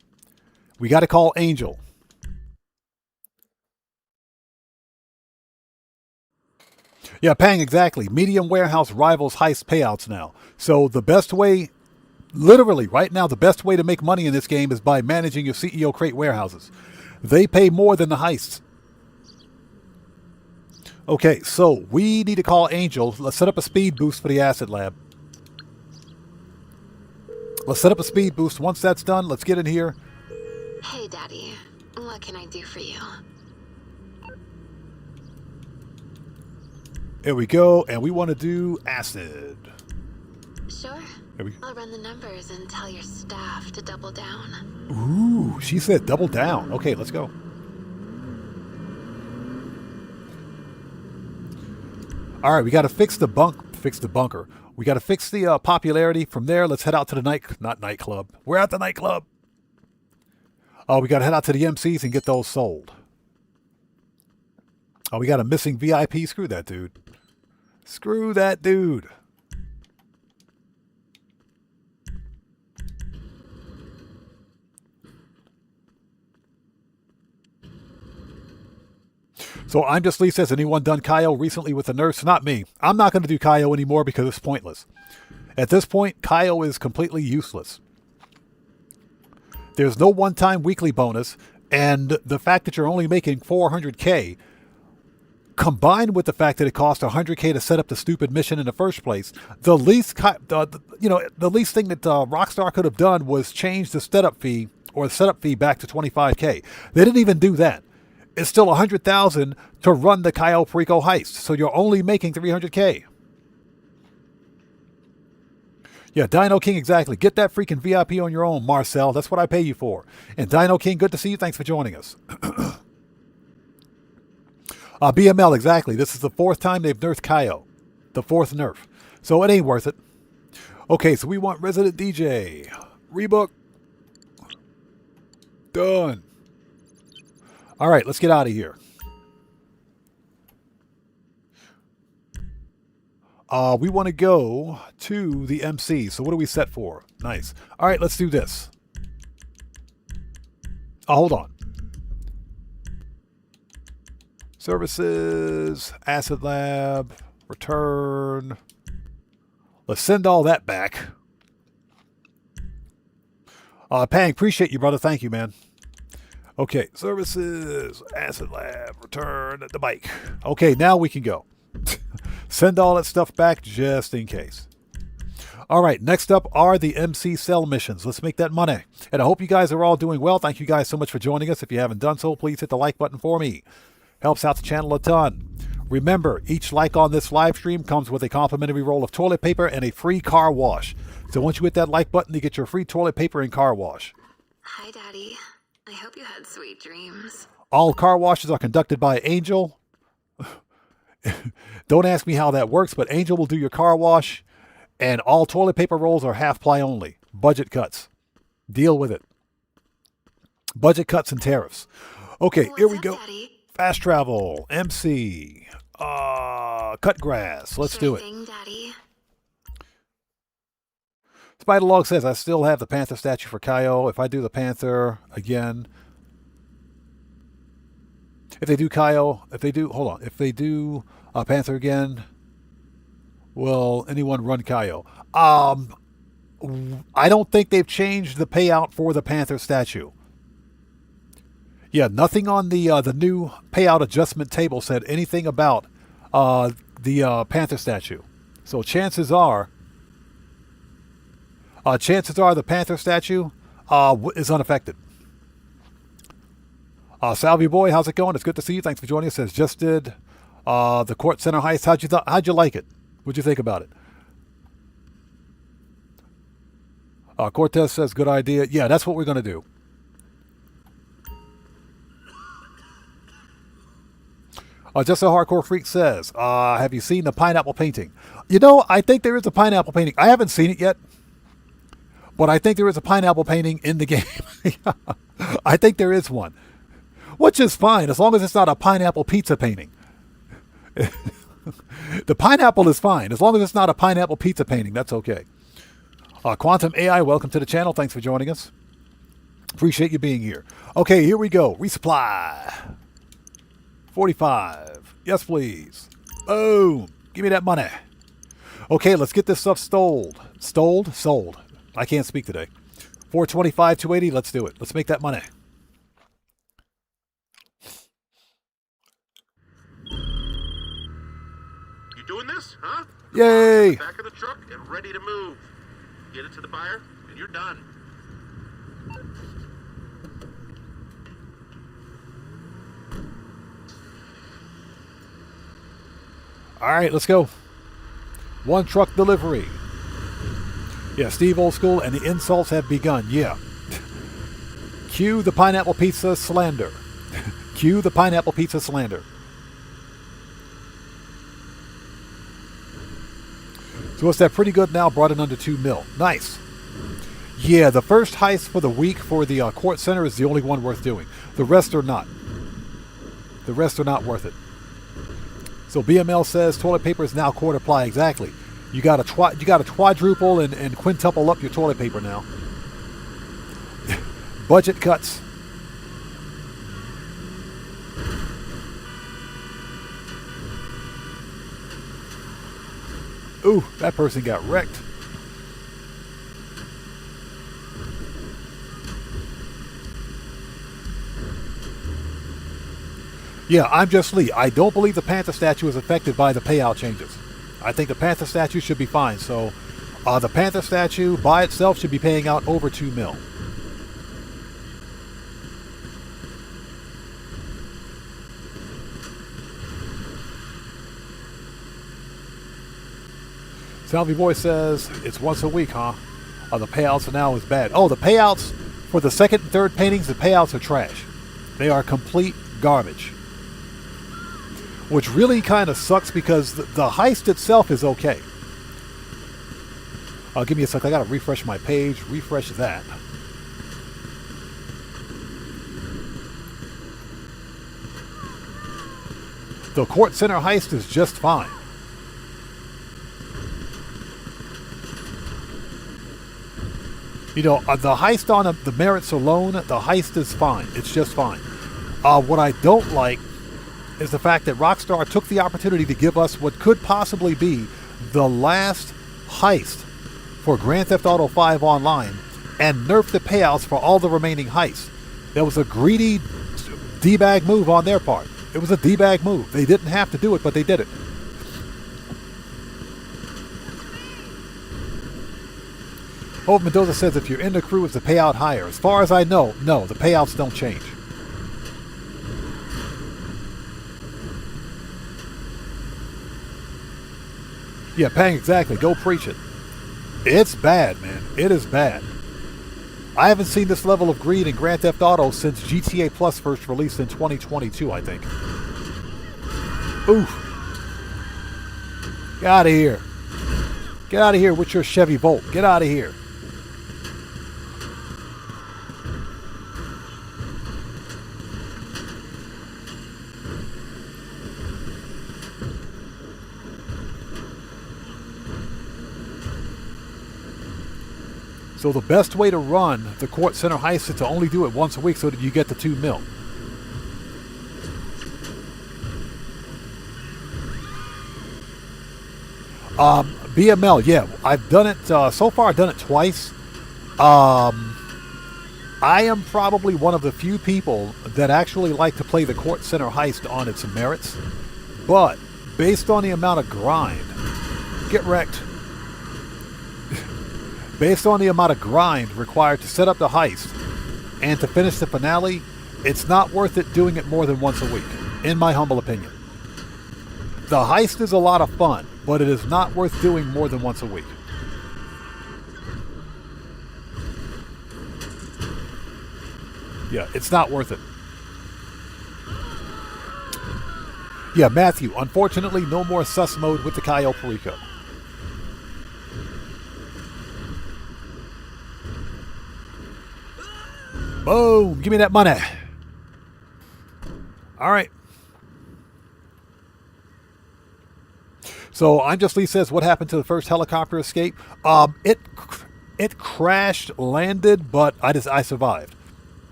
We got to call Angel. Yeah, Pang, exactly. Medium warehouse rivals heist payouts now. So the best way, literally right now, the best way to make money in this game is by managing your CEO crate warehouses. They pay more than the heists. Okay, so we need to call Angel. Let's set up a speed boost for the Acid Lab. Let's set up a speed boost. Once that's done, let's get in here. Hey, Daddy. What can I do for you? There we go, and we want to do acid. Sure. I'll run the numbers and tell your staff to double down. Ooh, she said double down. Okay, let's go. All right, we got to fix the bunker. We got to fix the popularity. From there, let's head out to the nightclub. We're at the nightclub. Oh, we got to head out to the MCs and get those sold. Oh, we got a missing VIP. Screw that dude. Screw that dude. So I'm just Lee says, anyone done Kaio recently with the nurse? Not me. I'm not going to do Kaio anymore because it's pointless. At this point, Kaio is completely useless. There's no one-time weekly bonus, And the fact that you're only making 400K, combined with the fact that it cost 100K to set up the stupid mission in the first place, the least thing that Rockstar could have done was change the setup fee back to 25K. They didn't even do that. It's still 100,000 to run the Cayo Perico heist, so you're only making 300K. Yeah, Dino King, exactly. Get that freaking VIP on your own, Marcel. That's what I pay you for. And Dino King, good to see you. Thanks for joining us. BML, exactly. This is the 4th time they've nerfed Cayo. The 4th nerf. So it ain't worth it. Okay, so we want Resident DJ. Rebook. Done. All right, let's get out of here. We want to go to the MC. So what are we set for? Nice. All right, let's do this. Oh, hold on. Services, Acid Lab, return. Let's send all that back. Pang, appreciate you, brother. Thank you, man. Okay, services, Acid Lab, return the bike. Okay, now we can go. Send all that stuff back just in case. All right, next up are the MC cell missions. Let's make that money. And I hope you guys are all doing well. Thank you guys so much for joining us. If you haven't done so, please hit the like button for me. Helps out the channel a ton. Remember, each like on this live stream comes with a complimentary roll of toilet paper and a free car wash. So once you hit that like button, you get your free toilet paper and car wash. Hi, Daddy. I hope you had sweet dreams. All car washes are conducted by Angel. Don't ask me how that works, but Angel will do your car wash, and all toilet paper rolls are half ply only. Budget cuts. Deal with it. Budget cuts and tariffs. Okay, here we go. Daddy? Fast travel, MC, cut grass. Let's do it. Daddy. Spider Log says, I still have the Panther statue for Cayo. If I do the Panther again, if they do Cayo, if they do Panther again, will anyone run Cayo? I don't think they've changed the payout for the Panther statue. Yeah, nothing on the new payout adjustment table said anything about the Panther statue. So chances are the Panther statue is unaffected. Salvi Boy, how's it going? It's good to see you. Thanks for joining us. Says just did the Kortz Center heist. How'd you like it? What'd you think about it? Cortez says good idea. Yeah, that's what we're gonna do. Just a Hardcore Freak says, have you seen the pineapple painting? You know, I think there is a pineapple painting. I haven't seen it yet, but I think there is a pineapple painting in the game. I think there is one, which is fine as long as it's not a pineapple pizza painting. The pineapple is fine as long as it's not a pineapple pizza painting. That's okay. Quantum AI, welcome to the channel. Thanks for joining us. Appreciate you being here. Okay, here we go. Resupply. 45. Yes, please. Boom. Give me that money. Okay, let's get this stuff sold. Sold. I can't speak today. 425, 280. Let's do it. Let's make that money. You doing this, huh? Yay. Back of the truck and ready to move. Get it to the buyer, and you're done. All right, let's go. One truck delivery. Yeah, Steve Old School, and the insults have begun. Yeah. Cue the pineapple pizza slander. Cue the pineapple pizza slander. So what's that? Pretty good now. Brought in under 2 mil. Nice. Yeah, the first heist for the week for the Kortz Center is the only one worth doing. The rest are not. The rest are not worth it. So BML says toilet paper is now quarter ply. Exactly. You got to quadruple and quintuple up your toilet paper now. Budget cuts. Ooh, that person got wrecked. Yeah, I'm just Lee. I don't believe the Panther statue is affected by the payout changes. I think the Panther statue should be fine. So the Panther statue by itself should be paying out over 2 mil. Salvi Boy says, it's once a week, huh? The payouts now is bad. Oh, the payouts for the second and third paintings, the payouts are trash. They are complete garbage. Which really kind of sucks because the heist itself is okay. Give me a sec. I got to refresh my page. Refresh that. The Kortz Center heist is just fine. You know, the heist on the merits alone, the heist is fine. It's just fine. What I don't like is the fact that Rockstar took the opportunity to give us what could possibly be the last heist for Grand Theft Auto 5 Online and nerfed the payouts for all the remaining heists. That was a greedy D-bag move on their part. It was a D-bag move. They didn't have to do it, but they did it. Hope Mendoza says if you're in the crew, is the payout higher? As far as I know, no, the payouts don't change. Yeah, Pang, exactly. Go preach it. It's bad, man. It is bad. I haven't seen this level of greed in Grand Theft Auto since GTA Plus first released in 2022, I think. Oof. Get out of here. Get out of here with your Chevy Volt. Get out of here. So the best way to run the Kortz Center heist is to only do it once a week so that you get the 2 mil. BML, yeah, I've done it, so far I've done it twice. I am probably one of the few people that actually like to play the Kortz Center heist on its merits. But based on the amount of grind, get wrecked. Based on the amount of grind required to set up the heist and to finish the finale, it's not worth it doing it more than once a week, in my humble opinion. The heist is a lot of fun, but it is not worth doing more than once a week. Yeah, it's not worth it. Yeah, Matthew, unfortunately, no more sus mode with the Cayo Perico. Boom! Give me that money. All right. So I'm just Lee says, what happened to the first helicopter escape? It crashed landed, but I survived.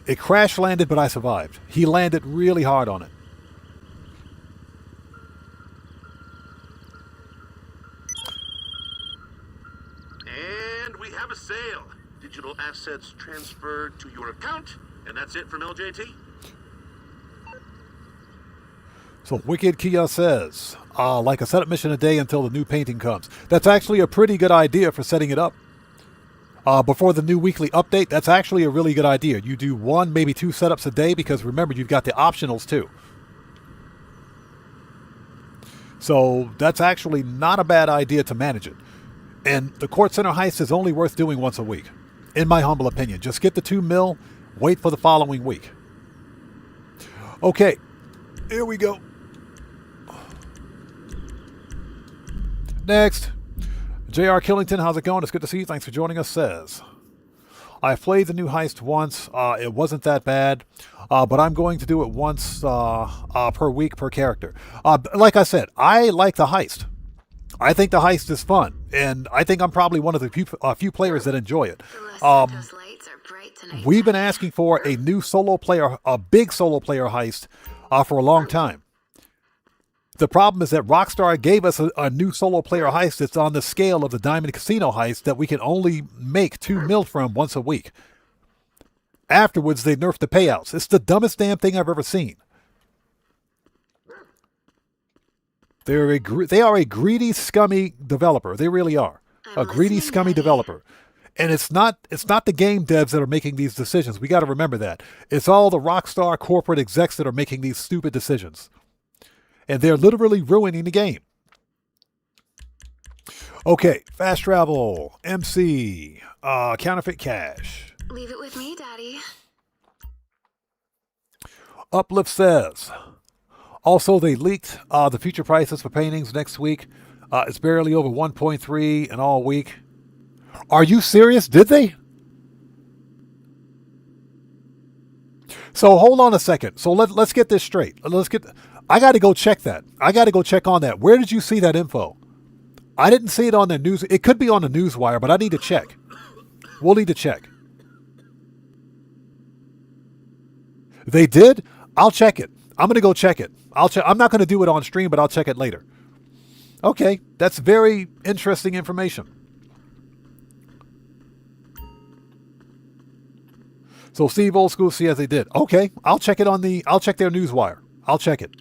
It crash landed, but I survived. He landed really hard on it. And we have a sale. Digital assets transferred to your account, and that's it from LJT. So Wicked Kia says, like a setup mission a day until the new painting comes. That's actually a pretty good idea for setting it up. Before the new weekly update, that's actually a really good idea. You do 1, maybe 2 setups a day, because remember, you've got the optionals too. So that's actually not a bad idea to manage it. And the Kortz Center heist is only worth doing once a week, in my humble opinion. Just get the 2 mil, wait for the following week. Okay, here we go. Next, J.R. Killington, how's it going? It's good to see you. Thanks for joining us, says, I played the new heist once. It wasn't that bad, but I'm going to do it once per week per character. Like I said, I like the heist. I think the heist is fun, and I think I'm probably one of the few players that enjoy it. We've been asking for a new solo player, a big solo player heist for a long time. The problem is that Rockstar gave us a new solo player heist that's on the scale of the Diamond Casino heist that we can only make 2 mil from once a week. Afterwards, they nerfed the payouts. It's the dumbest damn thing I've ever seen. They are a greedy, scummy developer. They really are. A I'm greedy, listening, scummy Daddy. developer. And it's not the game devs that are making these decisions. We got to remember that. It's all the Rockstar corporate execs that are making these stupid decisions. And they're literally ruining the game. Okay, fast travel, MC, counterfeit cash. Leave it with me, Daddy. Uplift says, also they leaked the future prices for paintings next week. It's barely over 1.3 in all week. Are you serious? Did they? So hold on a second. So let's get this straight. I got to go check that. I got to go check on that. Where did you see that info? I didn't see it on the news. It could be on the newswire, but I need to check. We'll need to check. They did? I'll check it. I'm going to go check it. I'm not going to do it on stream, but I'll check it later. Okay, that's very interesting information. So Steve Old School says they did. Okay, I'll check it I'll check their newswire. I'll check it.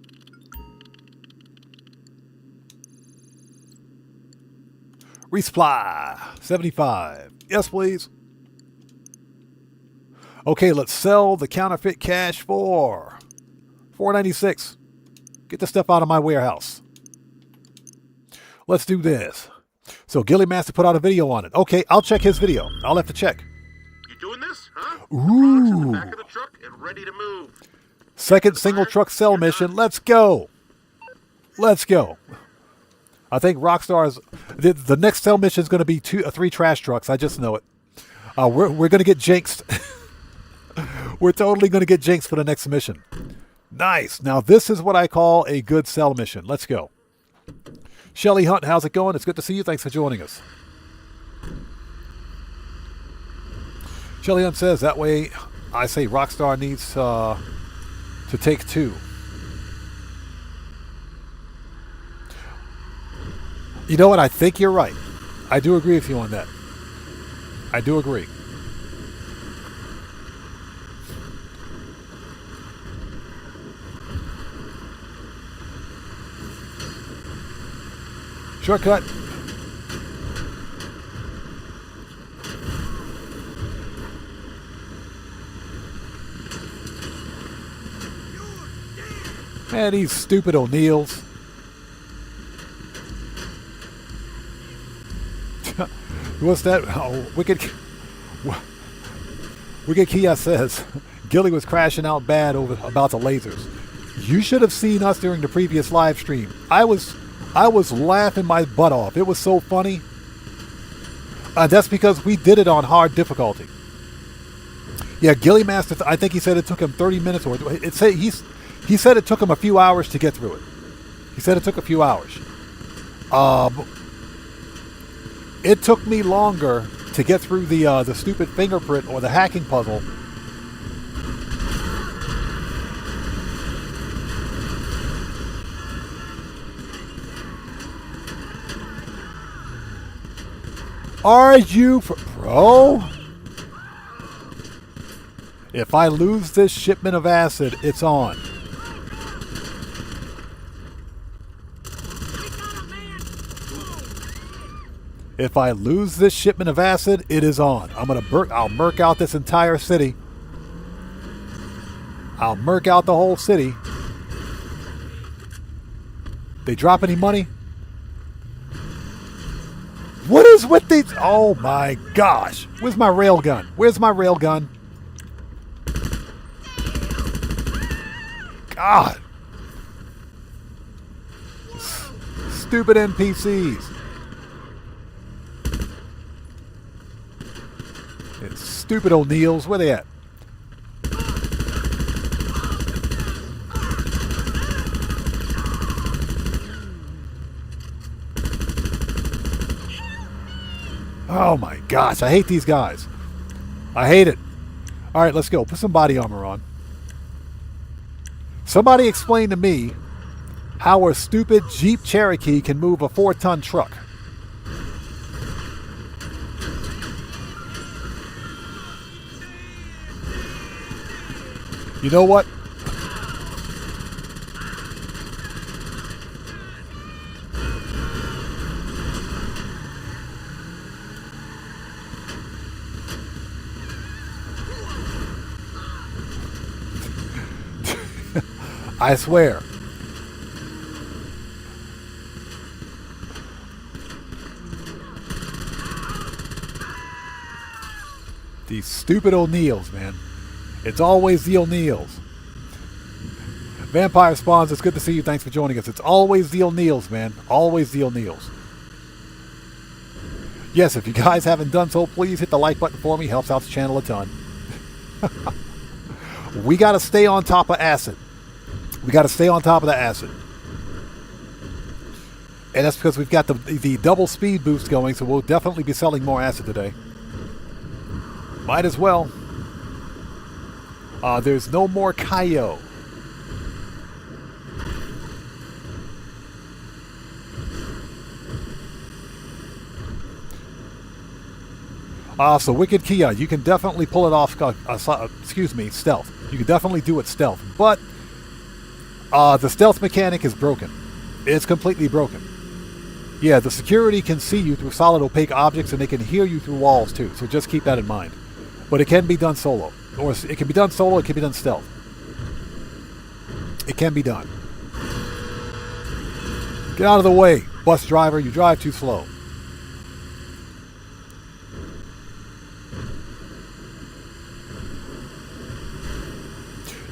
Resupply 75. Yes, please. Okay, let's sell the counterfeit cash for $4.96. Get the stuff out of my warehouse. Let's do this. So Gilly Master put out a video on it. Okay, I'll check his video. I'll have to check. You doing this, huh? Ooh. Products in the back of the truck and ready to move. Second single truck sell mission. Let's go. Let's go. I think Rockstar's the next sell mission is going to be 3 trash trucks. I just know it. We're going to get jinxed. We're totally going to get jinxed for the next mission. Nice. Now this is what I call a good sell mission. Let's go. Shelly Hunt, how's it going? It's good to see you. Thanks for joining us. Shelly Hunt says that way I say Rockstar needs to take 2. You know what? I think you're right. I do agree with you on that. I do agree. Shortcut. Man, these stupid O'Neills. What's that? Oh, Wicked Kia says Gilly was crashing out bad about the lasers. You should have seen us during the previous live stream. I was laughing my butt off. It was so funny. That's because we did it on hard difficulty. Yeah, Gilly Master. I think he said it took him 30 minutes, or he said it took him a few hours to get through it. He said it took a few hours. It took me longer to get through the stupid fingerprint or the hacking puzzle. Are you bro? If I lose this shipment of acid, it's on. If I lose this shipment of acid, it is on. I'll murk out this entire city. I'll murk out the whole city. They drop any money? What is with these? Oh my gosh. Where's my railgun? Where's my railgun? God. Stupid NPCs. It's stupid O'Neills. Where they at? Oh my gosh, I hate these guys. I hate it. All right, let's go. Put some body armor on. Somebody explain to me how a stupid Jeep Cherokee can move a 4-ton truck. You know what? I swear. These stupid O'Neills, man. It's always the O'Neills. Vampire Spawns, it's good to see you. Thanks for joining us. It's always the O'Neills, man. Always the O'Neills. Yes, if you guys haven't done so, please hit the like button for me. Helps out the channel a ton. We got to stay on top of acid. We got to stay on top of the acid. And that's because we've got the double speed boost going, so we'll definitely be selling more acid today. Might as well. There's no more Kaio. So Wicked Kia, you can definitely pull it off, stealth. You can definitely do it stealth, but the stealth mechanic is broken. It's completely broken. Yeah, the security can see you through solid opaque objects, and they can hear you through walls too, so just keep that in mind. But it can be done solo. Or it can be done solo, it can be done stealth. It can be done. Get out of the way, bus driver, you drive too slow.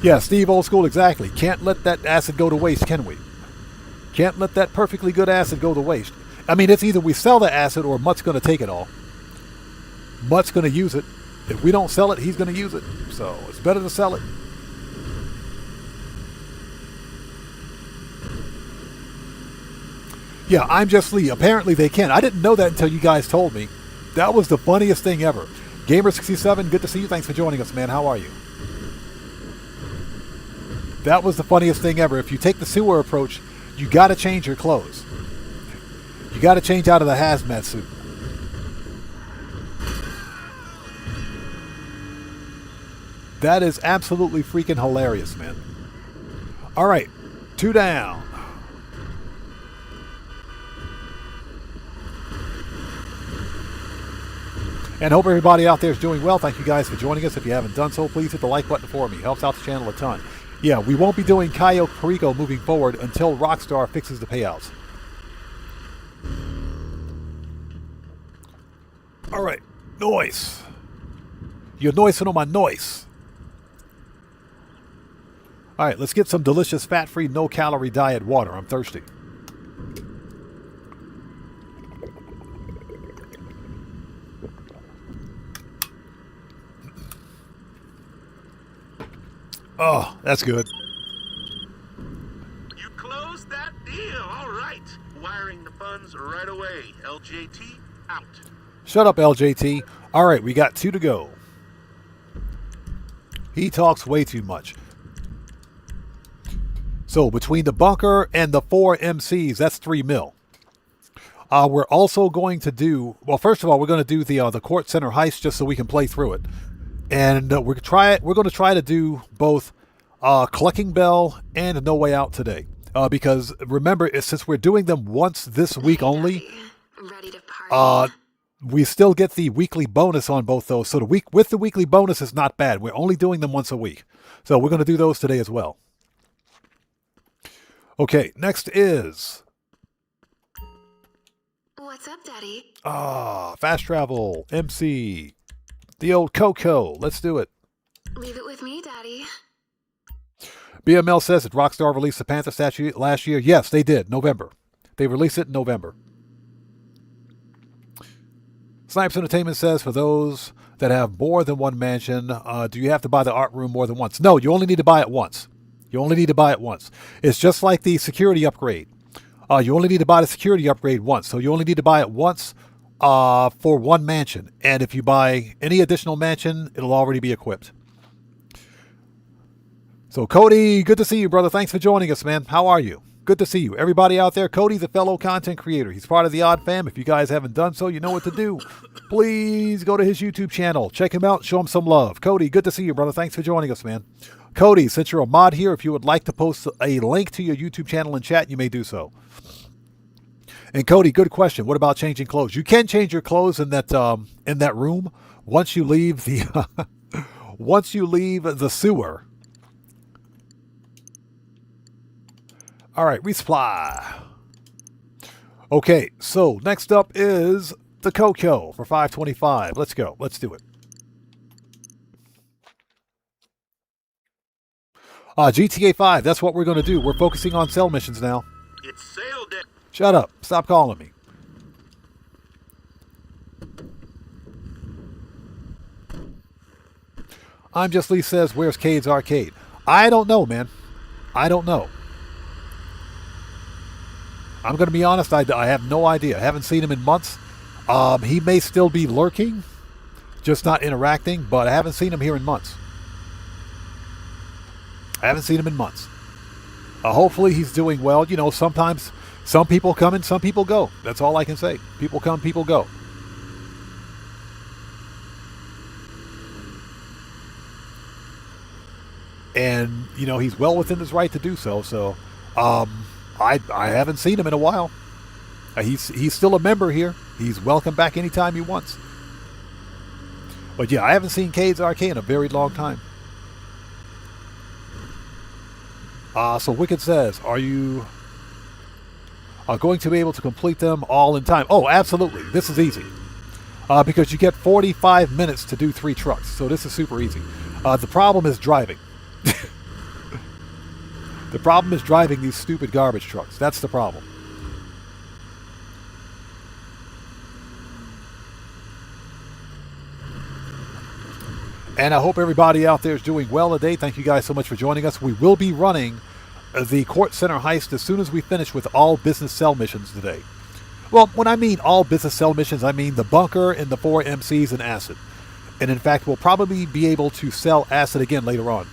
Yeah, Steve, old school, exactly. Can't let that acid go to waste, can we? Can't let that perfectly good acid go to waste. I mean, it's either we sell the acid or Mutt's going to take it all. Mutt's going to use it. If we don't sell it, he's going to use it. So it's better to sell it. Yeah, I'm just Lee. Apparently they can. I didn't know that until you guys told me. That was the funniest thing ever. Gamer67, good to see you. Thanks for joining us, man. How are you? That was the funniest thing ever. If you take the sewer approach, you got to change your clothes. You got to change out of the hazmat suit. That is absolutely freaking hilarious, man. All right, 2 down. And hope everybody out there is doing well. Thank you guys for joining us. If you haven't done so, please hit the like button for me. Helps out the channel a ton. Yeah, we won't be doing Cayo Perico moving forward until Rockstar fixes the payouts. All right, noise. You're noising on my noise. All right, let's get some delicious fat-free, no-calorie diet water. I'm thirsty. Oh, that's good. You closed that deal. All right. Wiring the funds right away. LJT out. Shut up, LJT. All right, we got 2 to go. He talks way too much. So between the bunker and the 4 MCs, that's 3 mil. We're also going to do, well, first of all, we're going to do the Kortz Center heist just so we can play through it. And we're going to try to do both Collecting Bell and No Way Out today. Because remember, since we're doing them once this week only, Ready to party. we still get the weekly bonus on both those. So the week with the weekly bonus is not bad. We're only doing them once a week. So we're going to do those today as well. Okay, next is... What's up, Daddy? Fast Travel, MC, the old Coco. Let's do it. Leave it with me, Daddy. BML says that Rockstar released the Panther statue last year. Yes, they did. November. They released it in November. Snipes Entertainment says, for those that have more than one mansion, do you have to buy the art room more than once? No, you only need to buy it once. You only need to buy it once. It's just like the security upgrade. You only need to buy the security upgrade once. So you only need to buy it once for one mansion. And if you buy any additional mansion, it'll already be equipped. So Cody, good to see you, brother. Thanks for joining us, man. How are you? Good to see you. Everybody out there, Cody's a fellow content creator. He's part of the Odd Fam. If you guys haven't done so, you know what to do. Please go to his YouTube channel. Check him out. Show him some love. Cody, good to see you, brother. Thanks for joining us, man. Cody, since you're a mod here, if you would like to post a link to your YouTube channel in chat, you may do so. And Cody, good question. What about changing clothes? You can change your clothes in that room once you leave the once you leave the sewer. All right, resupply. Okay, so next up is the Coco for 525. Let's go. Let's do it. GTA 5, that's what we're going to do. We're focusing on cell missions now. It's sale day. Shut up. Stop calling me. I'm Just Lee says, where's Cade's Arcade? I don't know, man. I don't know. I'm going to be honest, I have no idea. I haven't seen him in months. He may still be lurking, just not interacting, but I haven't seen him here in months. I haven't seen him in months. Hopefully he's doing well. You know, sometimes some people come and some people go. That's all I can say. People come, people go. And, you know, he's well within his right to do so. So, I haven't seen him in a while. He's still a member here. He's welcome back anytime he wants. But yeah, I haven't seen Cade's Arcade in a very long time. So Wicked says, are you going to be able to complete them all in time? Oh, absolutely. This is easy. Because you get 45 minutes to do 3 trucks. So this is super easy. The problem is driving. The problem is driving these stupid garbage trucks. That's the problem. And I hope everybody out there is doing well today. Thank you guys so much for joining us. We will be running the Kortz Center heist as soon as we finish with all business cell missions today. Well, when I mean all business cell missions, I mean the bunker and the 4 MCs and acid. And in fact, we'll probably be able to sell acid again later on.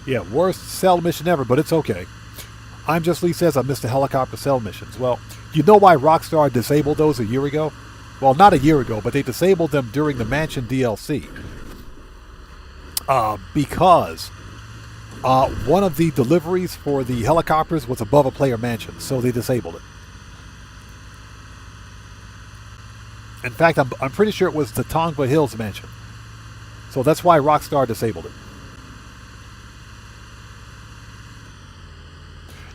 Yeah, worst cell mission ever, but it's okay. I'm Just Lee says I missed the helicopter cell missions. Well, you know why Rockstar disabled those a year ago? Well, not a year ago, but they disabled them during the Mansion DLC. Because one of the deliveries for the helicopters was above a player mansion, so they disabled it. In fact, I'm pretty sure it was the Tongva Hills mansion. So that's why Rockstar disabled it.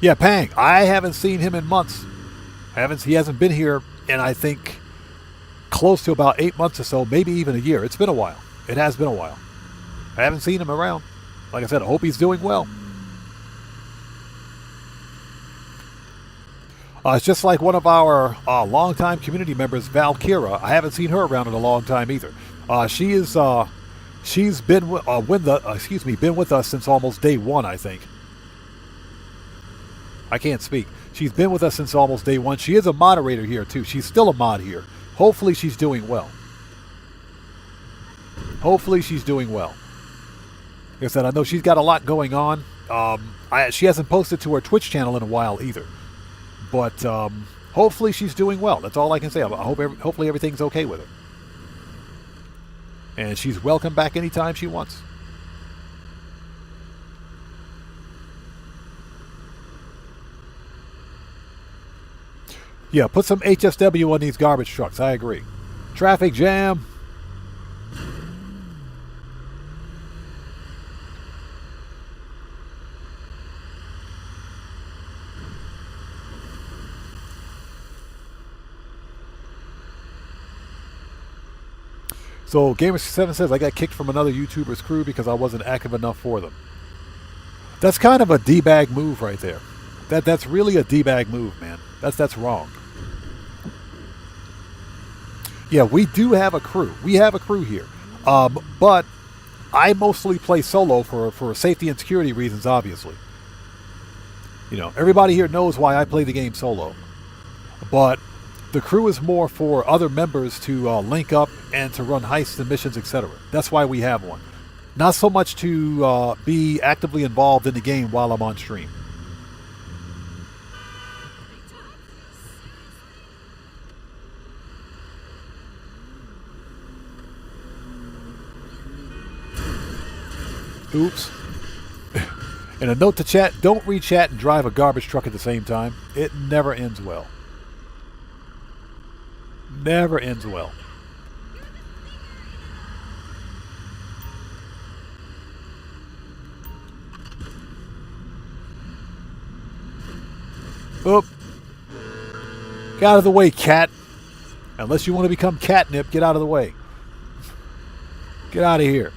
Yeah, Pang. I haven't seen him in months. He hasn't been here in, I think, close to about 8 months or so, maybe even a year. It's been a while. It has been a while. I haven't seen him around. Like I said, I hope he's doing well. It's just like one of our longtime community members, Valkyra. I haven't seen her around in a long time either. She's been with us since almost day one, I think. I can't speak. She's been with us since almost day one. She is a moderator here, too. She's still a mod here. Hopefully she's doing well. Hopefully she's doing well. Like I said, I know she's got a lot going on. She hasn't posted to her Twitch channel in a while either. But hopefully she's doing well. That's all I can say. Hopefully everything's okay with her. And she's welcome back anytime she wants. Yeah, put some HSW on these garbage trucks. I agree. Traffic jam. So Gamer7 says, I got kicked from another YouTuber's crew because I wasn't active enough for them. That's kind of a D-bag move right there. That's really a D-bag move, man. That's wrong. Yeah, we do have a crew. We have a crew here. But I mostly play solo for safety and security reasons, obviously. You know, everybody here knows why I play the game solo. But the crew is more for other members to link up and to run heists and missions, etc. That's why we have one. Not so much to be actively involved in the game while I'm on stream. Oops. And a note to chat, don't read chat and drive a garbage truck at the same time. It never ends well. Never ends well. Oop. Get out of the way, cat. Unless you want to become catnip, get out of the way. Get out of here.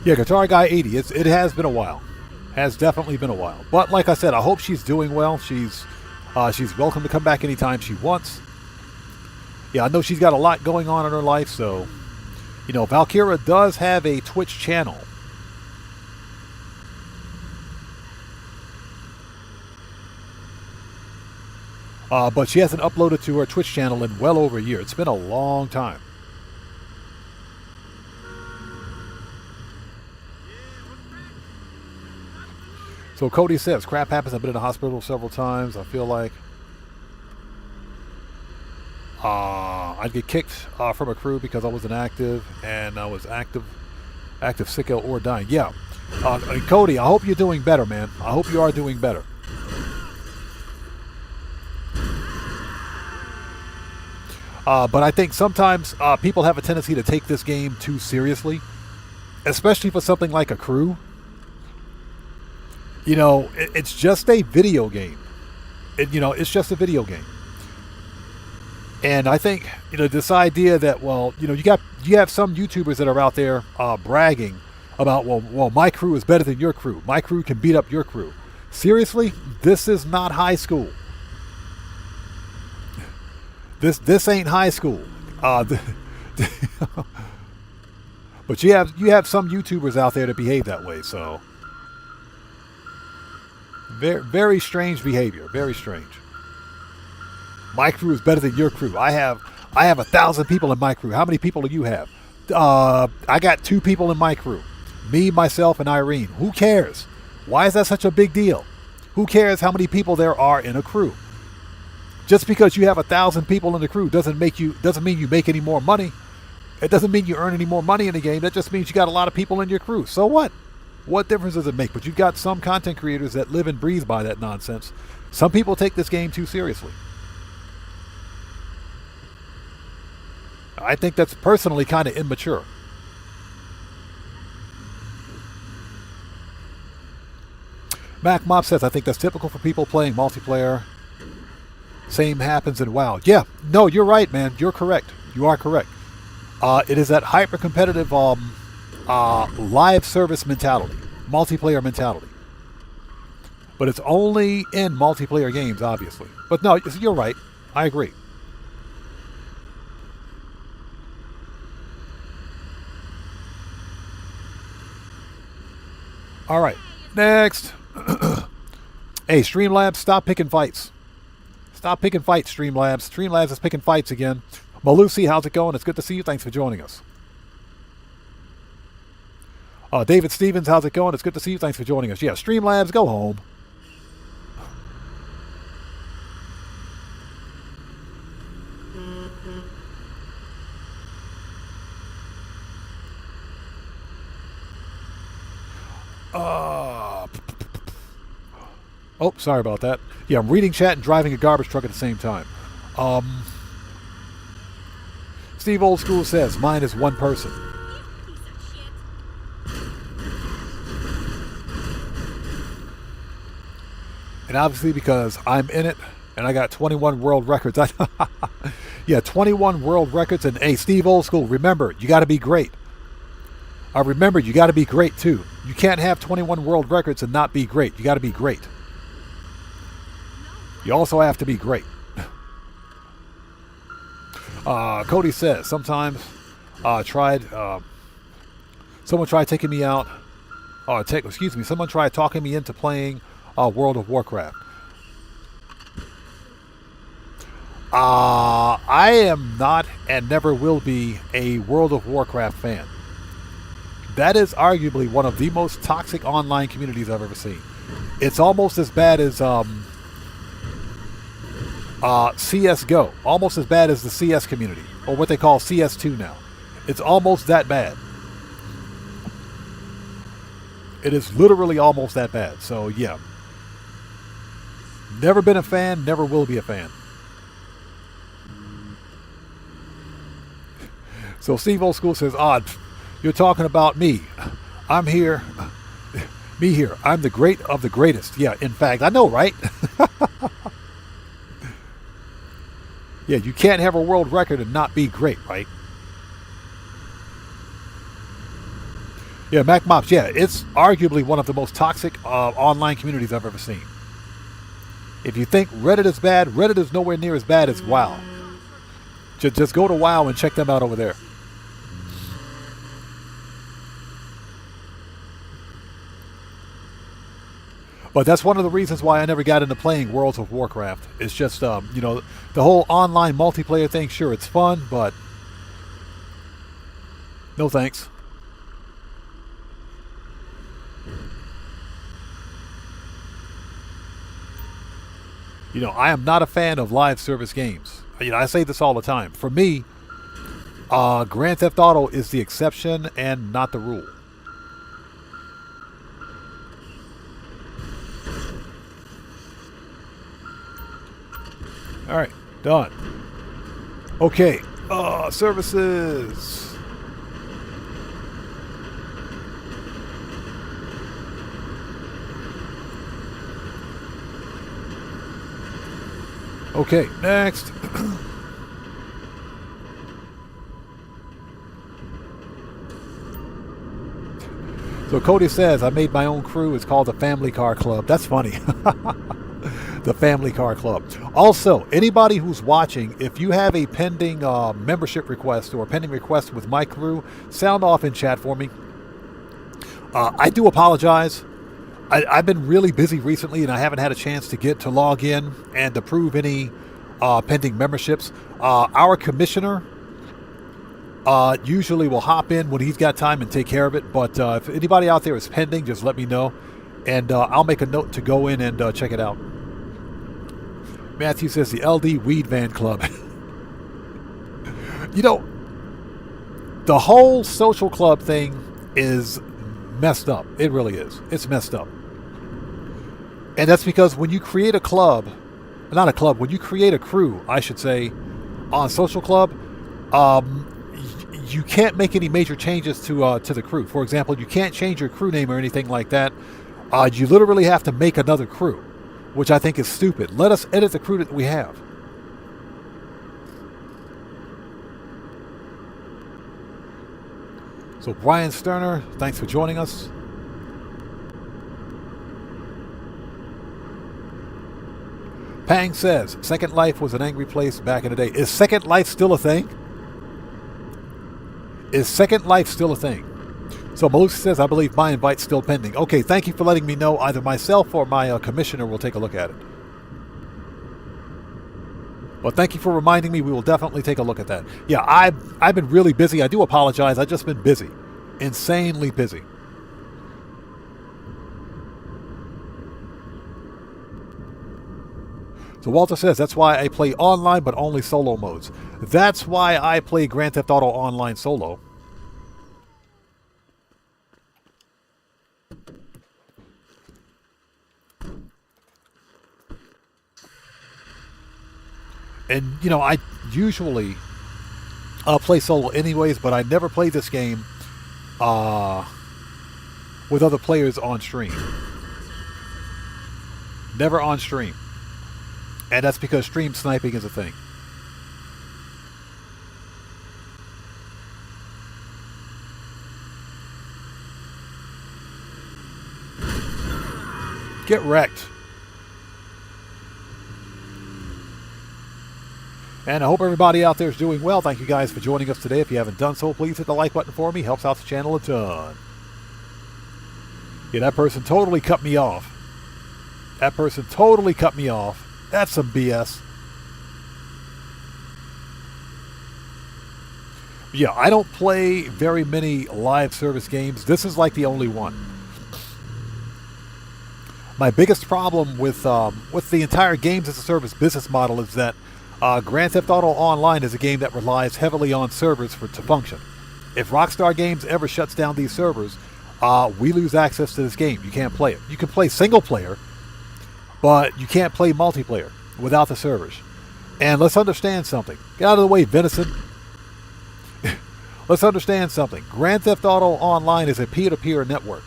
Yeah, Guitar Guy 80. It has been a while. Has definitely been a while. But like I said, I hope she's doing well. She's welcome to come back anytime she wants. Yeah, I know she's got a lot going on in her life, so you know, Valkyra does have a Twitch channel. But she hasn't uploaded to her Twitch channel in well over a year. It's been a long time. So Cody says, crap happens. I've been in the hospital several times. I feel like I'd get kicked from a crew because I wasn't active, and I was active sick or dying. Yeah. Cody, I hope you're doing better, man. I hope you are doing better. But I think sometimes people have a tendency to take this game too seriously, especially for something like a crew. You know, it's just a video game. It's just a video game. And I think, you know, this idea that, well, you know, you have some YouTubers that are out there bragging about, well, my crew is better than your crew. My crew can beat up your crew. Seriously, this is not high school. This ain't high school. But you have some YouTubers out there that behave that way. So very, very strange behavior. Very strange. My crew is better than your crew. I have 1,000 people in my crew. How many people do you have? I got 2 people in my crew. Me, myself, and Irene. Who cares? Why is that such a big deal? Who cares how many people there are in a crew? Just because you have 1,000 people in the crew doesn't mean you make any more money. It doesn't mean you earn any more money in the game. That just means you got a lot of people in your crew. So what? What difference does it make? But you've got some content creators that live and breathe by that nonsense. Some people take this game too seriously. I think that's personally kind of immature. Mac Mop says, I think that's typical for people playing multiplayer. Same happens in WoW. Yeah, no, you're right, man. You're correct. You are correct. It is that hyper-competitive live service mentality, multiplayer mentality. But it's only in multiplayer games, obviously. But no, you're right. I agree. All right, next. Hey, Streamlabs, stop picking fights. Stop picking fights, Streamlabs. Streamlabs is picking fights again. Malusi, how's it going? It's good to see you. Thanks for joining us. David Stevens, how's it going? It's good to see you. Thanks for joining us. Yeah, Streamlabs, go home. Oh, sorry about that. Yeah, I'm reading chat and driving a garbage truck at the same time. Steve Old School says, mine is one person. And obviously because I'm in it and I got 21 world records. Yeah, 21 world records. And hey, Steve Old School, remember, you got to be great. Remember, you got to be great too. You can't have 21 world records and not be great. You got to be great. You also have to be great. Cody says, sometimes someone tried taking me out. Someone tried talking me into playing World of Warcraft. I am not and never will be a World of Warcraft fan. That is arguably one of the most toxic online communities I've ever seen. It's almost as bad as CSGO, almost as bad as the CS community, or what they call CS2 now. It's almost that bad. It is literally almost that bad. So yeah, never been a fan, never will be a fan. So Steve Old School says, you're talking about me. I'm here. Me here. I'm the great of the greatest. Yeah, in fact, I know, right? Yeah, you can't have a world record and not be great, right? Yeah, Mac Mops, yeah, it's arguably one of the most toxic online communities I've ever seen. If you think Reddit is bad, Reddit is nowhere near as bad as WoW. Just go to WoW and check them out over there. But that's one of the reasons why I never got into playing Worlds of Warcraft. It's just, you know, the whole online multiplayer thing, sure, it's fun, but no thanks. You know, I am not a fan of live service games. You know, I say this all the time. For me, Grand Theft Auto is the exception and not the rule. All right, done. Okay, services. Okay, next. So Cody says, I made my own crew. It's called the Family Car Club. That's funny. The Family Car Club. Also, anybody who's watching, if you have a pending membership request or a pending request with my crew, sound off in chat for me. I do apologize. I've been really busy recently, and I haven't had a chance to get to log in and approve any pending memberships. Our commissioner usually will hop in when he's got time and take care of it. But if anybody out there is pending, just let me know, and I'll make a note to go in and check it out. Matthew says the LD Weed Van Club. You know, the whole social club thing is messed up. It really is. It's messed up. And that's because when you create a club, not a club, when you create a crew, I should say, on social club, you can't make any major changes to the crew. For example, you can't change your crew name or anything like that. You literally have to make another crew, which I think is stupid. Let us edit the crew that we have. So Brian Sterner, thanks for joining us. Pang says, Second Life was an angry place back in the day. Is Second Life still a thing? Is Second Life still a thing? So Malusi says, I believe my invite's still pending. Okay, thank you for letting me know. Either myself or my commissioner will take a look at it. But thank you for reminding me. We will definitely take a look at that. Yeah, I've been really busy. I do apologize. I've just been busy. Insanely busy. So Walter says, that's why I play online, but only solo modes. That's why I play Grand Theft Auto Online solo. And, you know, I usually play solo anyways, but I never play this game with other players on stream. Never on stream. And that's because stream sniping is a thing. Get wrecked. And I hope everybody out there is doing well. Thank you guys for joining us today. If you haven't done so, please hit the like button for me. Helps out the channel a ton. Yeah, that person totally cut me off. That person totally cut me off. That's some BS. Yeah, I don't play very many live service games. This is like the only one. My biggest problem with the entire games as a service business model is that Grand Theft Auto Online is a game that relies heavily on servers to function. If Rockstar Games ever shuts down these servers, we lose access to this game. You can't play it. You can play single player, but you can't play multiplayer without the servers. And let's understand something. Get out of the way, Venison. Let's understand something. Grand Theft Auto Online is a peer-to-peer network,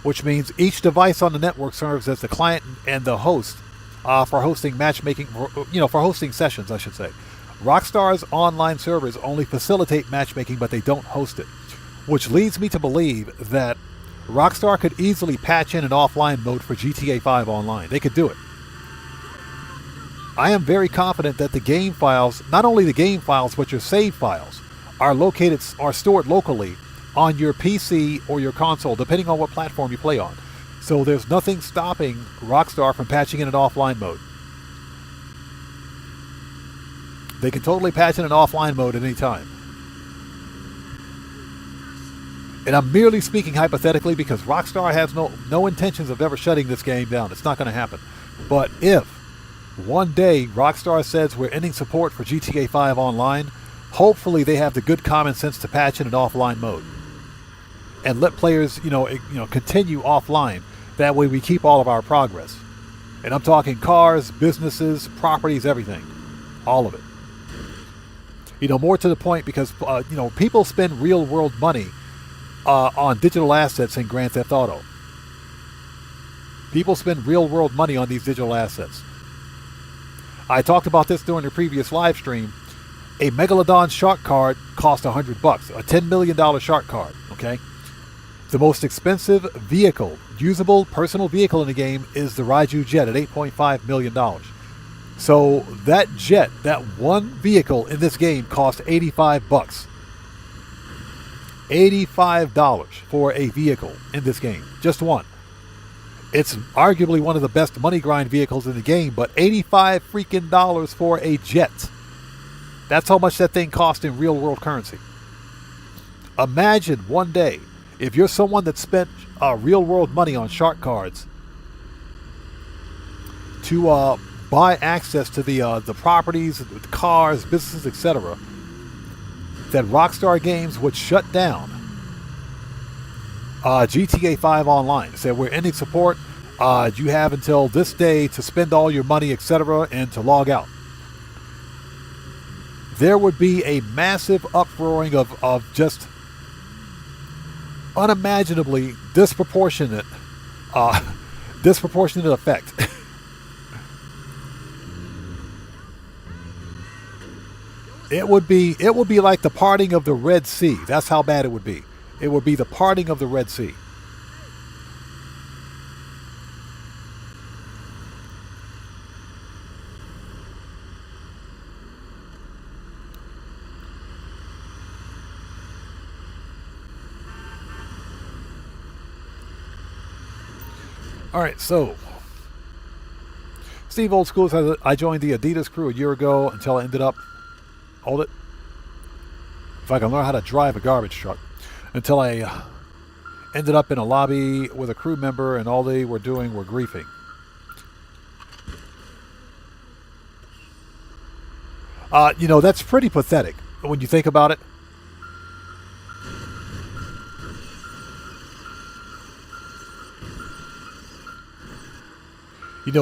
which means each device on the network serves as the client and the host for hosting matchmaking, for hosting sessions, I should say. Rockstar's online servers only facilitate matchmaking, but they don't host it, which leads me to believe that Rockstar could easily patch in an offline mode for GTA 5 Online. They could do it. I am very confident that the game files, not only the game files, but your save files, are stored locally on your PC or your console, depending on what platform you play on. So there's nothing stopping Rockstar from patching in an offline mode. They can totally patch in an offline mode at any time. And I'm merely speaking hypothetically because Rockstar has no intentions of ever shutting this game down. It's not going to happen. But if one day Rockstar says we're ending support for GTA 5 Online, hopefully they have the good common sense to patch in an offline mode and let players, continue offline. That way we keep all of our progress. And I'm talking cars, businesses, properties, everything. All of it. More to the point because, people spend real world money on digital assets in Grand Theft Auto. People spend real world money on these digital assets. I talked about this during the previous live stream. A Megalodon shark card cost $100, a $10 million shark card, okay? The most expensive vehicle, usable personal vehicle in the game is the Raiju jet at $8.5 million. So that jet, that one vehicle in this game cost $85. $85 for a vehicle in this game. Just one. It's arguably one of the best money grind vehicles in the game, but $85 freaking dollars for a jet. That's how much that thing cost in real world currency. Imagine one day, if you're someone that spent real world money on shark cards to buy access to the properties, the cars, businesses, etc., that Rockstar Games would shut down GTA 5 Online. Say, we're ending support. You have until this day to spend all your money, etc., and to log out. There would be a massive uproaring of just unimaginably disproportionate effect. It would be like the parting of the Red Sea. That's how bad it would be. It would be the parting of the Red Sea. All right, so Steve Old School says, I joined the Adidas crew a year ago until I ended up, hold it, if I can learn how to drive a garbage truck, until I ended up in a lobby with a crew member and all they were doing were griefing. That's pretty pathetic when you think about it.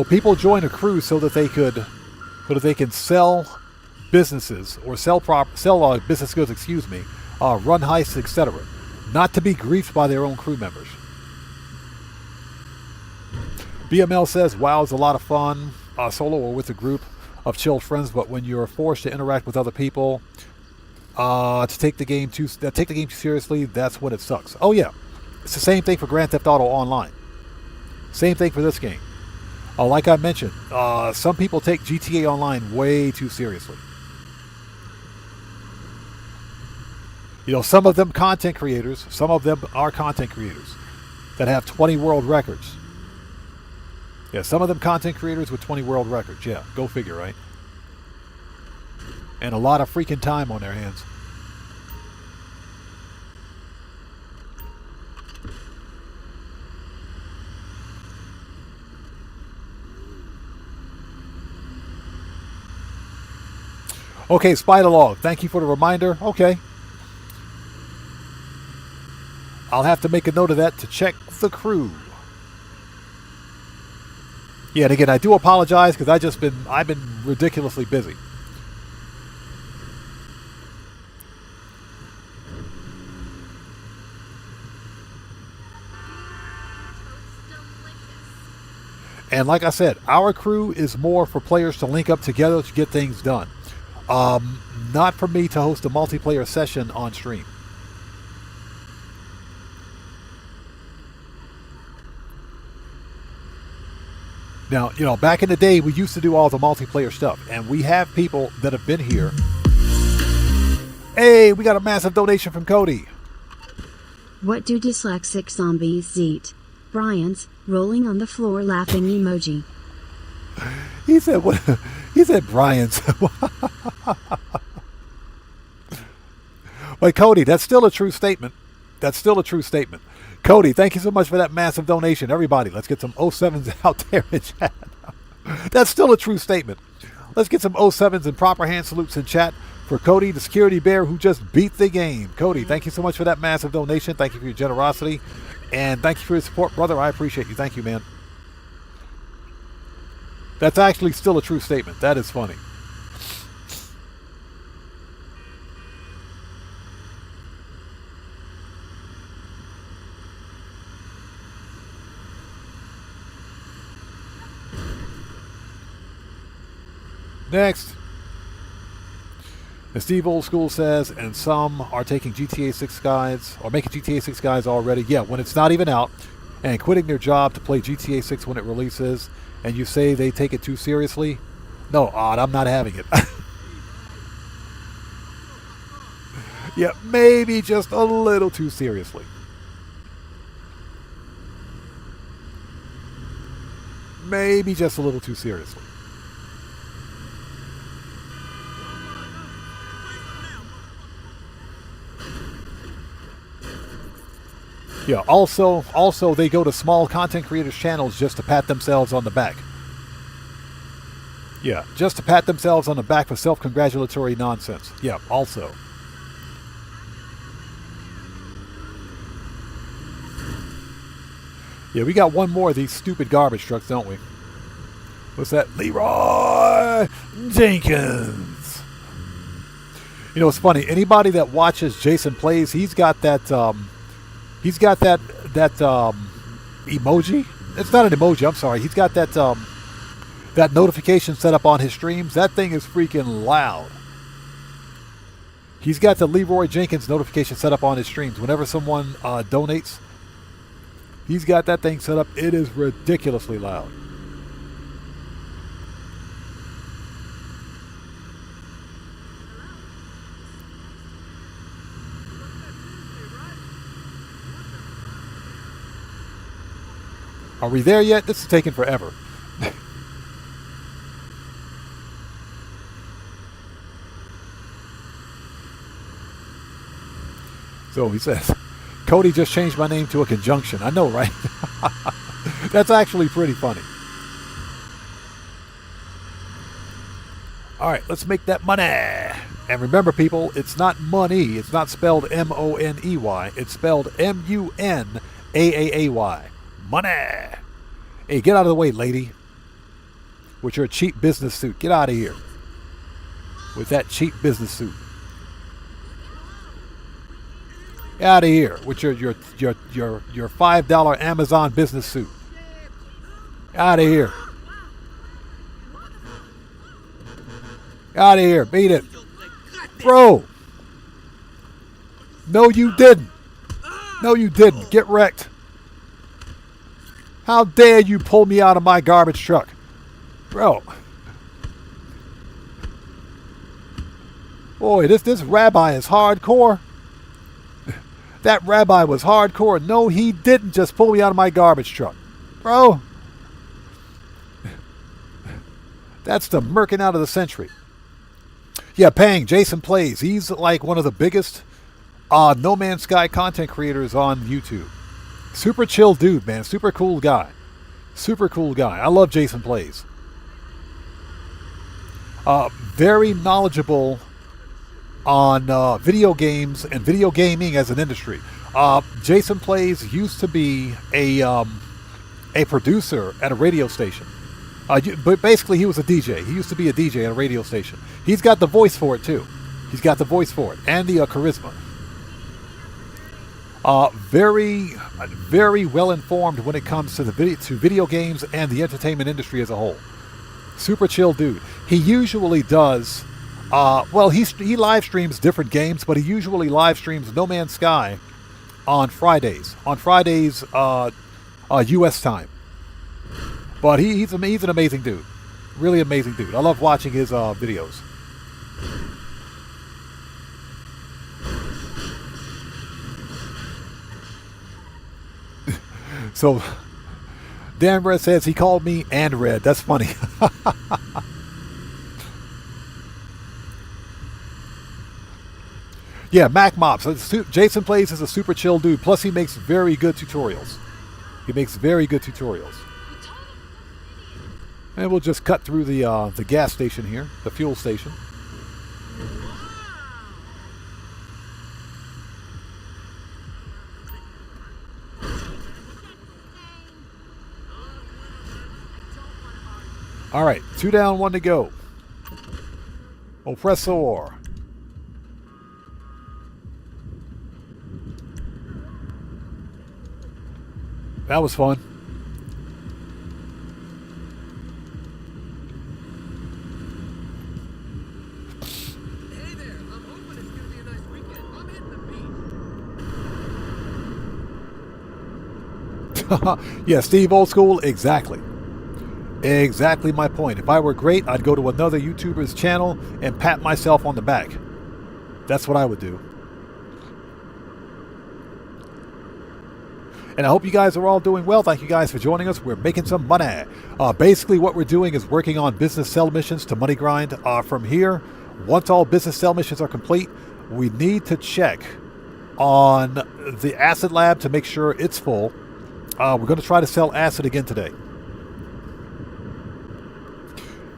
People join a crew so that they can sell businesses or sell business goods, run heists, etc., not to be griefed by their own crew members. BML says, WoW is a lot of fun, solo or with a group of chilled friends, but when you're forced to interact with other people, to take the game too seriously, that's when it sucks. Oh yeah, it's the same thing for Grand Theft Auto Online. Same thing for this game. Like I mentioned, some people take GTA Online way too seriously. Some of them content creators, some of them are content creators that have 20 world records. Yeah, some of them content creators with 20 world records. Yeah, go figure, right? And a lot of freaking time on their hands. Okay, Spider Log, thank you for the reminder. Okay. I'll have to make a note of that to check the crew. Yeah, and again, I do apologize because I've been ridiculously busy. And like I said, our crew is more for players to link up together to get things done. Not for me to host a multiplayer session on stream. Now, you know, back in the day, we used to do all the multiplayer stuff, and we have people that have been here. Hey, we got a massive donation from Cody. What do dyslexic zombies eat? Brian's rolling on the floor laughing emoji. He said what? He said Brian's. But Cody, that's still a true statement. That's still a true statement. Cody, thank you so much for that massive donation. Everybody, let's get some 07s out there in chat. That's still a true statement. Let's get some 07s and proper hand salutes in chat for Cody, the security bear who just beat the game. Cody, thank you so much for that massive donation. Thank you for your generosity. And thank you for your support, brother. I appreciate you. Thank you, man. That's actually still a true statement. That is funny. Next. And Steve Old School says, and some are taking GTA 6 guides, or making GTA 6 guides already. Yeah, when it's not even out, and quitting their job to play GTA 6 when it releases, and you say they take it too seriously. No, Odd, I'm not having it. Yeah, maybe just a little too seriously. Maybe just a little too seriously. Yeah, also they go to small content creators' channels just to pat themselves on the back. Yeah, just to pat themselves on the back for self-congratulatory nonsense. Yeah, also. Yeah, we got one more of these stupid garbage trucks, don't we? What's that? Leroy Jenkins. You know, it's funny. Anybody that watches Jason Plays, he's got that emoji. It's not an emoji, I'm sorry. He's got that that notification set up on his streams. That thing is freaking loud. He's got the Leroy Jenkins notification set up on his streams. Whenever someone donates, he's got that thing set up. It is ridiculously loud. Are we there yet? This is taking forever. So he says, Cody just changed my name to a conjunction. I know, right? That's actually pretty funny. All right, let's make that money. And remember, people, it's not money. It's not spelled M-O-N-E-Y. It's spelled M-U-N-A-A-A-Y. Money. Hey, get out of the way, lady. With your cheap business suit. Get out of here. With that cheap business suit. Get out of here with your $5 Amazon business suit. Out of here. Out of here. Beat it. Bro. No, you didn't. No, you didn't. Get wrecked. How dare you pull me out of my garbage truck? Bro. Boy, this rabbi is hardcore. That rabbi was hardcore. No, he didn't just pull me out of my garbage truck. Bro. That's the murking out of the century. Yeah, Pang, Jason Plays. He's like one of the biggest No Man's Sky content creators on YouTube. Super chill dude, man. Super cool guy. Super cool guy. I love Jason Plays. Very knowledgeable on video games and video gaming as an industry. Jason Plays used to be a producer at a radio station. But basically, he was a DJ. He used to be a DJ at a radio station. He's got the voice for it, too. He's got the voice for it and the charisma. Very, very well informed when it comes to video games and the entertainment industry as a whole. Super chill dude. He usually does. He live streams different games, but he usually live streams No Man's Sky on Fridays. On Fridays, U.S. time. But he's an amazing dude. Really amazing dude. I love watching his videos. So, Dan Red says he called me and Red. That's funny. Yeah, Mac Mops. Jason Plays is a super chill dude. Plus, he makes very good tutorials. And we'll just cut through the gas station here, the fuel station. All right, 2 down, 1 to go. Oppressor. That was fun. Hey there, I'm hoping it's gonna be a nice weekend. I'm hitting the beach. Yeah, Steve Old School, exactly. Exactly my point. If I were great, I'd go to another YouTuber's channel and pat myself on the back. That's what I would do. And I hope you guys are all doing well. Thank you guys for joining us. We're making some money. Basically, what we're doing is working on business sell missions to money grind. From here, once all business sell missions are complete, we need to check on the acid lab to make sure it's full. We're going to try to sell acid again today.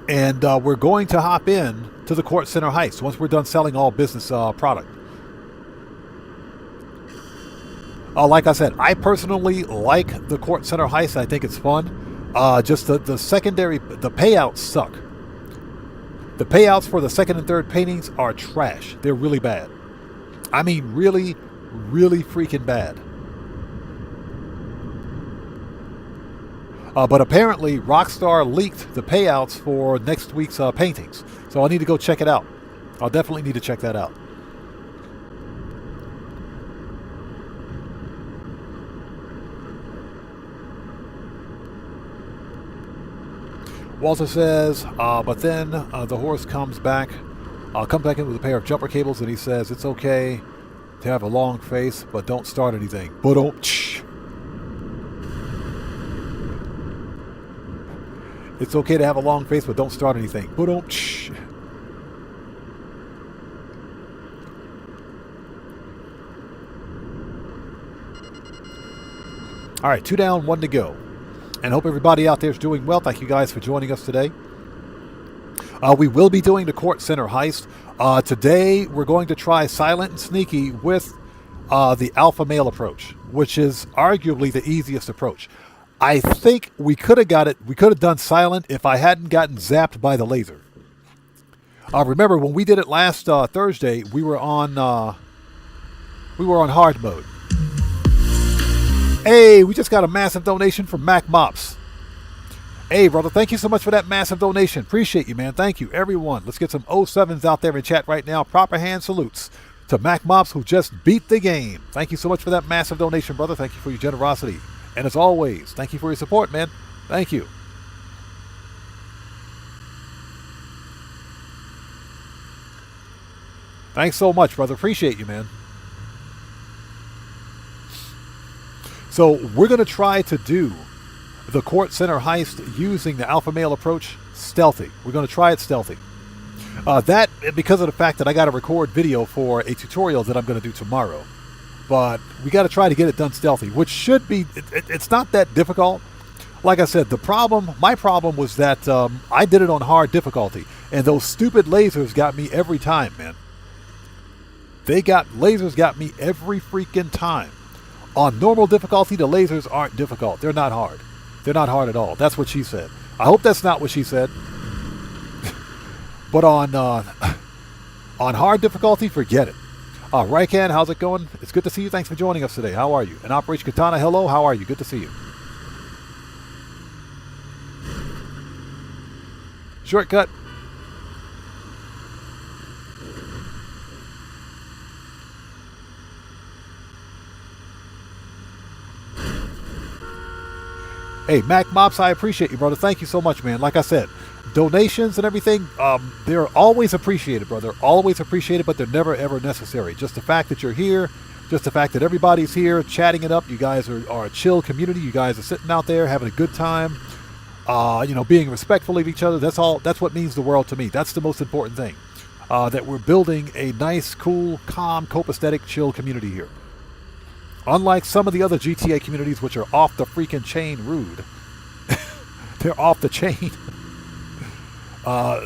And we're going to hop in to the Kortz Center Heist once we're done selling all business product. Like I said, I personally like the Kortz Center Heist. I think it's fun. Just the secondary, the payouts suck. The payouts for the second and third paintings are trash. They're really bad. I mean, really, really freaking bad. But apparently, Rockstar leaked the payouts for next week's paintings. So I need to go check it out. I'll definitely need to check that out. Walter says, but then the horse comes back. Come back in with a pair of jumper cables, and he says, it's okay to have a long face, but don't start anything. It's okay to have a long face, but don't start anything. All right, 2 down, 1 to go. And hope everybody out there is doing well. Thank you guys for joining us today. We will be doing the Kortz Center Heist. Today, we're going to try silent and sneaky with the alpha male approach, which is arguably the easiest approach. I think we could have got it. We could have done silent if I hadn't gotten zapped by the laser. Remember when we did it last Thursday? We were on hard mode. Hey, we just got a massive donation from Mac Mops. Hey, brother, thank you so much for that massive donation. Appreciate you, man. Thank you, everyone. Let's get some 07s out there in chat right now. Proper hand salutes to Mac Mops, who just beat the game. Thank you so much for that massive donation, brother. Thank you for your generosity. And as always, thank you for your support, man. Thank you. Thanks so much, brother. Appreciate you, man. So we're going to try to do the Kortz Center Heist using the alpha male approach stealthy. We're going to try it stealthy. That, because of the fact that I got to record video for a tutorial that I'm going to do tomorrow. But we got to try to get it done stealthy, which should be, it's not that difficult. Like I said, my problem was that I did it on hard difficulty. And those stupid lasers got me every time, man. Lasers got me every freaking time. On normal difficulty, the lasers aren't difficult. They're not hard. They're not hard at all. That's what she said. I hope that's not what she said. But on hard difficulty, forget it. Rycan, how's it going? It's good to see you. Thanks for joining us today. How are you? And Operation Katana, hello. How are you? Good to see you. Shortcut. Hey, Mac Mops, I appreciate you, brother. Thank you so much, man. Like I said, donations and everything, they're always appreciated, brother. Always appreciated, but they're never, ever necessary. Just the fact that you're here, just the fact that everybody's here chatting it up. You guys are a chill community. You guys are sitting out there having a good time, being respectful of each other. That's all. That's what means the world to me. That's the most important thing, that we're building a nice, cool, calm, copacetic, chill community here. Unlike some of the other GTA communities, which are off the freaking chain rude. They're off the chain.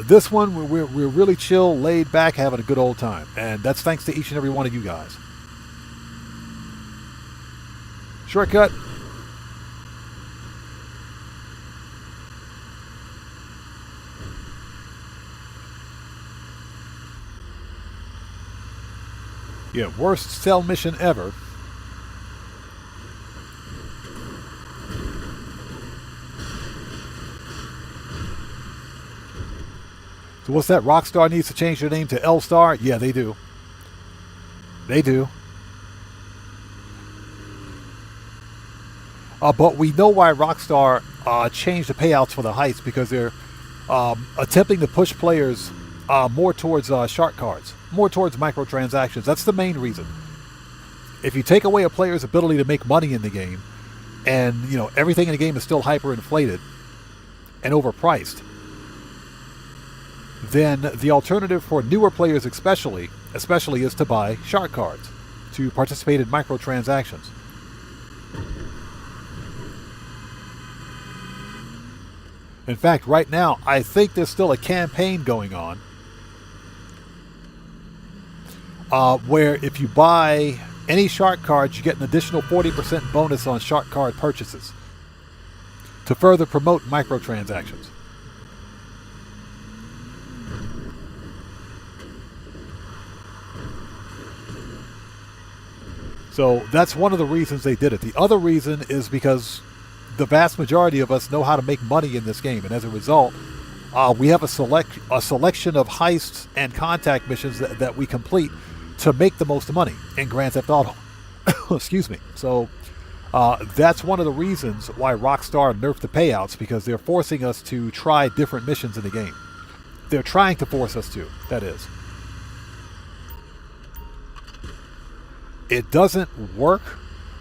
This one, we're really chill, laid back, having a good old time. And that's thanks to each and every one of you guys. Shortcut. Yeah, worst cell mission ever. So what's that? Rockstar needs to change their name to L-Star? Yeah, they do. They do. But we know why Rockstar changed the payouts for the Heist, because they're attempting to push players more towards shark cards, more towards microtransactions. That's the main reason. If you take away a player's ability to make money in the game, and everything in the game is still hyperinflated and overpriced, then the alternative for newer players especially is to buy shark cards, to participate in microtransactions. In fact, right now, I think there's still a campaign going on where if you buy any shark cards, you get an additional 40% bonus on shark card purchases to further promote microtransactions. So that's one of the reasons they did it. The other reason is because the vast majority of us know how to make money in this game, and as a result, we have a selection of heists and contact missions that we complete to make the most money in Grand Theft Auto. Excuse me. So that's one of the reasons why Rockstar nerfed the payouts, because they're forcing us to try different missions in the game. They're trying to force us to, that is. It doesn't work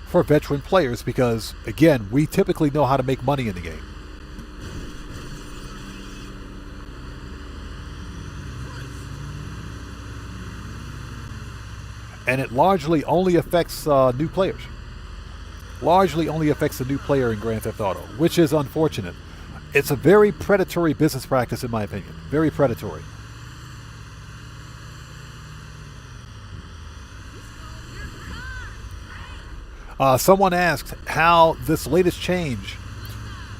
for veteran players because, again, we typically know how to make money in the game. And it largely only affects new players. Largely only affects the new player in Grand Theft Auto, which is unfortunate. It's a very predatory business practice, in my opinion. Very predatory. Someone asked how this latest change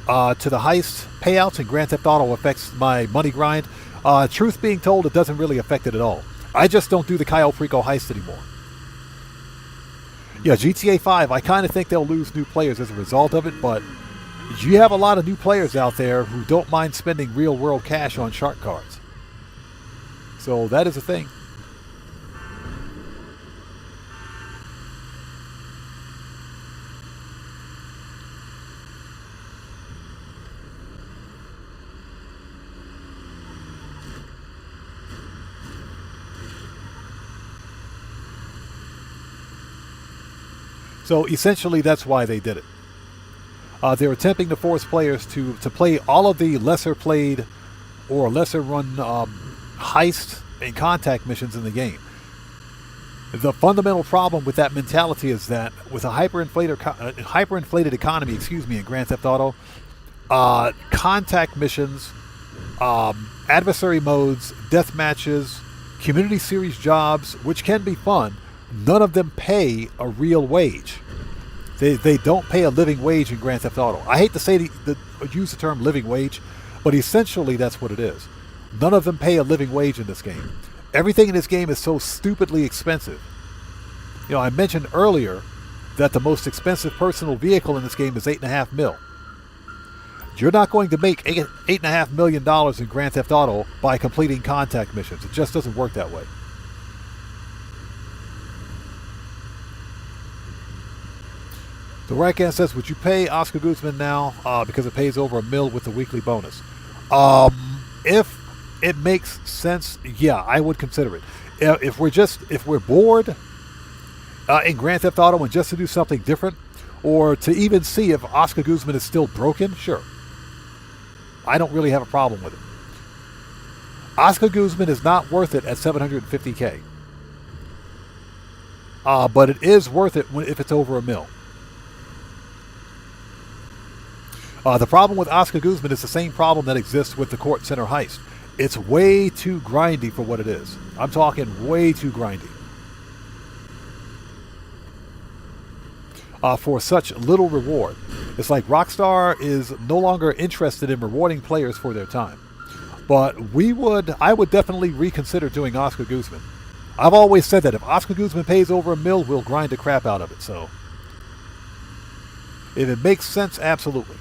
to the heist payouts in Grand Theft Auto affects my money grind. Truth being told, it doesn't really affect it at all. I just don't do the Cayo Perico heist anymore. Yeah, GTA 5, I kind of think they'll lose new players as a result of it, but you have a lot of new players out there who don't mind spending real-world cash on shark cards. So that is a thing. So essentially, that's why they did it. They're attempting to force players to play all of the lesser played or lesser run heist and contact missions in the game. The fundamental problem with that mentality is that with a hyperinflated economy, in Grand Theft Auto, contact missions adversary modes, death matches, community series jobs, which can be fun. None of them pay a real wage. They don't pay a living wage in Grand Theft Auto. I hate to say use the term living wage, but essentially that's what it is. None of them pay a living wage in this game. Everything in this game is so stupidly expensive. You know, I mentioned earlier that the most expensive personal vehicle in this game is $8.5 million. You're not going to make $8.5 million in Grand Theft Auto by completing contact missions. It just doesn't work that way. The Rakan says, would you pay Oscar Guzman now because it pays over $1 million with the weekly bonus? If it makes sense, yeah, I would consider it. If we're bored in Grand Theft Auto and just to do something different, or to even see if Oscar Guzman is still broken, sure. I don't really have a problem with it. Oscar Guzman is not worth it at $750K. But it is worth it if it's over $1 million. The problem with Oscar Guzman is the same problem that exists with the Kortz Center Heist. It's way too grindy for what it is. I'm talking way too grindy. For such little reward. It's like Rockstar is no longer interested in rewarding players for their time. But I would definitely reconsider doing Oscar Guzman. I've always said that if Oscar Guzman pays over $1 million, we'll grind the crap out of it. So, if it makes sense, absolutely.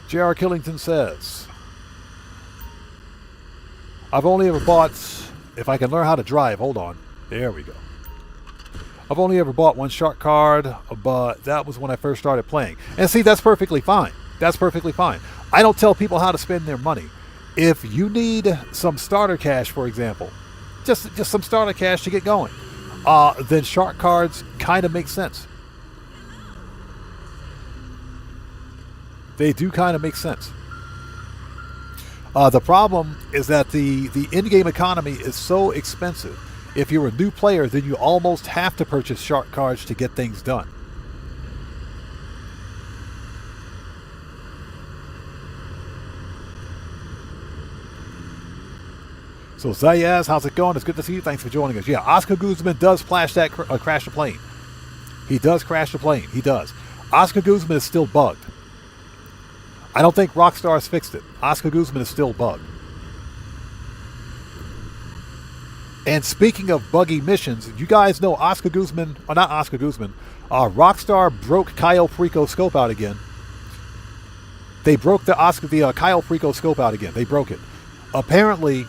J.R. Killington says, I've only ever bought, if I can learn how to drive, hold on, there we go. I've only ever bought one shark card, but that was when I first started playing. And see, that's perfectly fine. That's perfectly fine. I don't tell people how to spend their money. If you need some starter cash, for example, just some starter cash to get going, then shark cards kind of make sense. They do kind of make sense. The problem is that the in-game economy is so expensive. If you're a new player, then you almost have to purchase shark cards to get things done. So Zayaz, how's it going? It's good to see you. Thanks for joining us. Yeah, Oscar Guzman does crash the plane. He does crash the plane. He does. Oscar Guzman is still bugged. I don't think Rockstar's fixed it. Oscar Guzman is still bugged. And speaking of buggy missions, you guys know Oscar Guzman, or not Oscar Guzman, Rockstar broke Cayo Perico scope out again. They broke the Cayo Perico scope out again. They broke it. Apparently,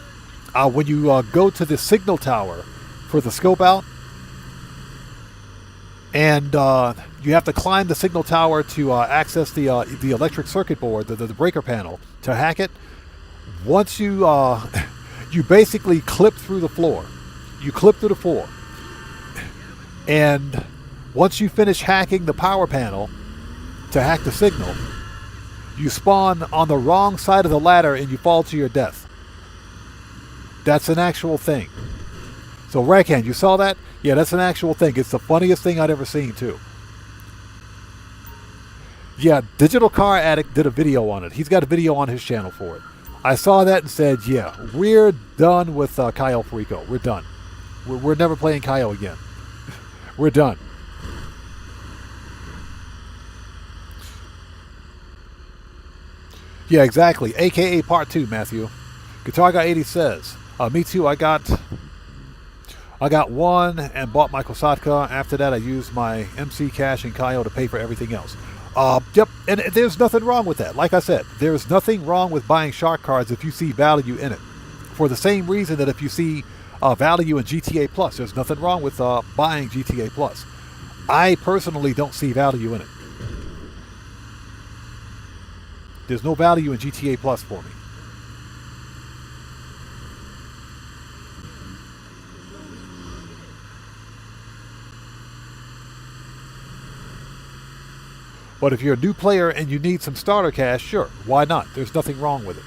when you go to the signal tower for the scope out, and you have to climb the signal tower to access the electric circuit board, the breaker panel, to hack it. Once you you basically clip through the floor. You clip through the floor. And once you finish hacking the power panel to hack the signal, you spawn on the wrong side of the ladder and you fall to your death. That's an actual thing. So Rackhand, you saw that? Yeah, that's an actual thing. It's the funniest thing I've ever seen, too. Yeah, Digital Car Addict did a video on it. He's got a video on his channel for it. I saw that and said, yeah, we're done with Cayo Perico. We're done. We're never playing Cayo again. We're done. Yeah, exactly. AKA Part 2, Matthew. Guitar Guy 80 says, me too, I got one and bought my Kosatka. After that, I used my MC cash and Cayo to pay for everything else. Yep, and there's nothing wrong with that. Like I said, there's nothing wrong with buying shark cards if you see value in it. For the same reason that if you see value in GTA Plus, there's nothing wrong with buying GTA Plus. I personally don't see value in it. There's no value in GTA Plus for me. But if you're a new player and you need some starter cash, sure, why not? There's nothing wrong with it.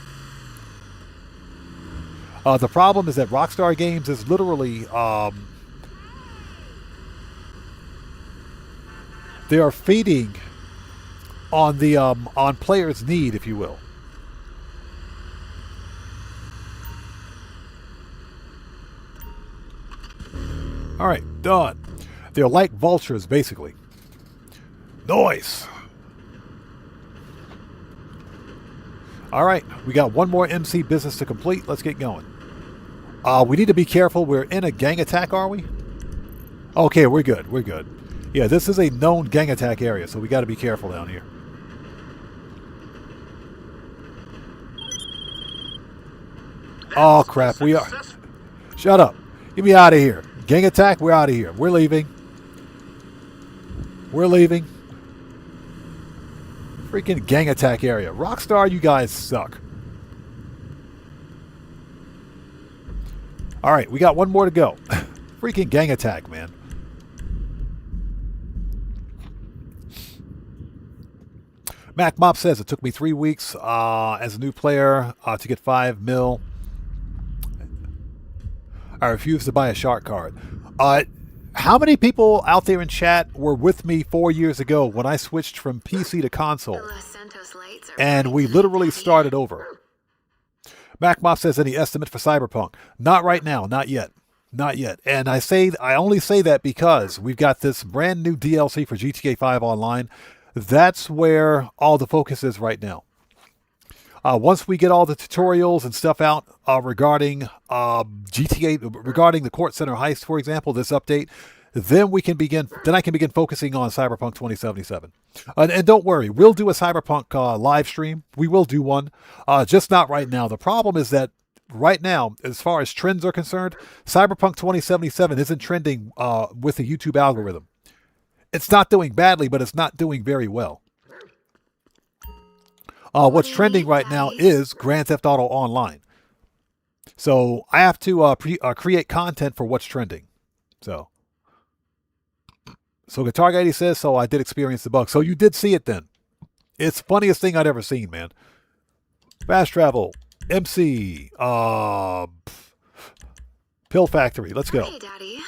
The problem is that Rockstar Games is literally... They are feeding on the on players' need, if you will. All right, done. They're like vultures, basically. Noise. All right, we got one more MC business to complete. Let's get going. We need to be careful. We're in a gang attack, are we? Okay, we're good. We're good. Yeah, this is a known gang attack area, so we got to be careful down here. Oh, crap. We are... Shut up. Get me out of here. Gang attack, we're out of here. We're leaving. We're leaving. Freaking gang attack area. Rockstar, you guys suck. All right, we got one more to go. Freaking gang attack, man. Mac Mop says it took me 3 weeks as a new player to get 5 mil. I refuse to buy a shark card. How many people out there in chat were with me 4 years ago when I switched from PC to console? And we literally started over. Mac Mop says, any estimate for Cyberpunk? Not right now, not yet. Not yet. And I only say that because we've got this brand new DLC for GTA 5 Online. That's where all the focus is right now. Once we get all the tutorials and stuff out regarding GTA, regarding the Kortz Center heist, for example, this update, then we can begin. Then I can begin focusing on Cyberpunk 2077. And don't worry, we'll do a Cyberpunk live stream. We will do one, just not right now. The problem is that right now, as far as trends are concerned, Cyberpunk 2077 isn't trending with the YouTube algorithm. It's not doing badly, but it's not doing very well. What's trending right now is Grand Theft Auto Online. So I have to create content for what's trending. So Guitar Guy says, so I did experience the bug. So you did see it then. It's the funniest thing I'd ever seen, man. Fast Travel, MC, Pill Factory. Let's go. Hey, Daddy.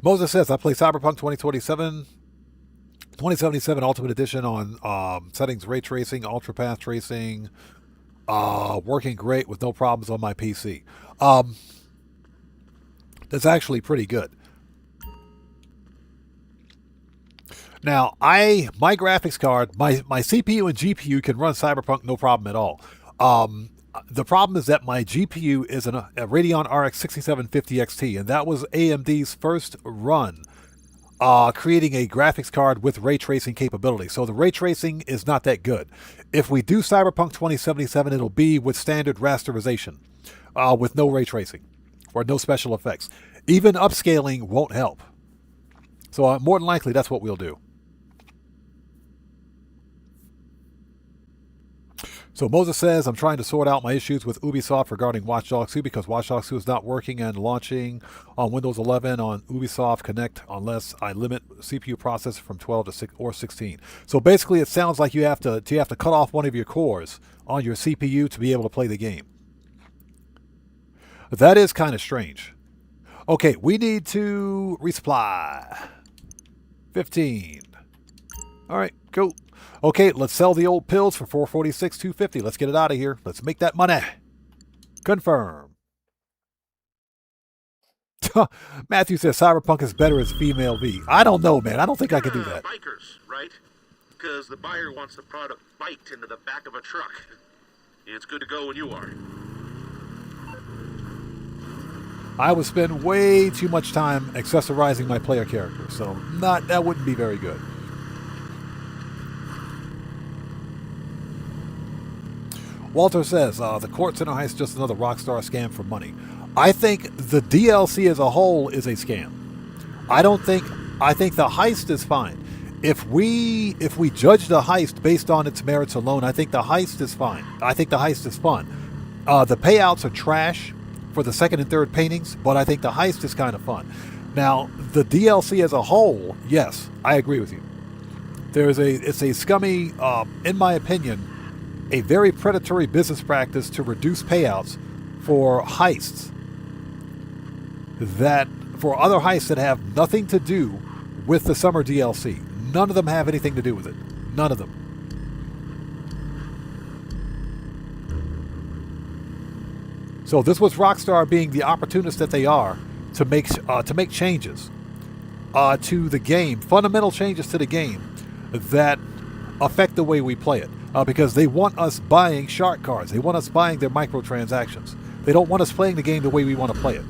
Moses says, I play Cyberpunk 2077 Ultimate Edition on settings, ray tracing, ultra path tracing, working great with no problems on my PC. That's actually pretty good. Now, my graphics card, my CPU and GPU can run Cyberpunk no problem at all. The problem is that my GPU is a Radeon RX 6750 XT, and that was AMD's first run creating a graphics card with ray tracing capability. So the ray tracing is not that good. If we do Cyberpunk 2077, it'll be with standard rasterization, with no ray tracing or no special effects. Even upscaling won't help. So more than likely, that's what we'll do. So Moses says, I'm trying to sort out my issues with Ubisoft regarding Watch Dogs 2 because Watch Dogs 2 is not working and launching on Windows 11 on Ubisoft Connect unless I limit CPU processor from 12 to 6 or 16. So basically, it sounds like you have to cut off one of your cores on your CPU to be able to play the game. That is kind of strange. Okay, we need to resupply. 15. All right, cool. Okay, let's sell the old pills for $446, $250. Let's get it out of here. Let's make that money. Confirm. Matthew says Cyberpunk is better as female V. I don't know, man. I don't think I can do that. Bikers, right? Because the buyer wants the product biked into the back of a truck. It's good to go when you are. I would spend way too much time accessorizing my player character, so that wouldn't be very good. Walter says, the Kortz Center heist is just another Rockstar scam for money. I think the DLC as a whole is a scam. I think the heist is fine. If we judge the heist based on its merits alone, I think the heist is fine. I think the heist is fun. The payouts are trash for the second and third paintings, but I think the heist is kind of fun. Now, the DLC as a whole, yes, I agree with you. It's a scummy, in my opinion, a very predatory business practice to reduce payouts for heists for other heists that have nothing to do with the summer DLC. None of them have anything to do with it. None of them. So this was Rockstar being the opportunists that they are to make changes to the game, fundamental changes to the game that affect the way we play it, because they want us buying shark cards. They want us buying their microtransactions. They don't want us playing the game the way we want to play it.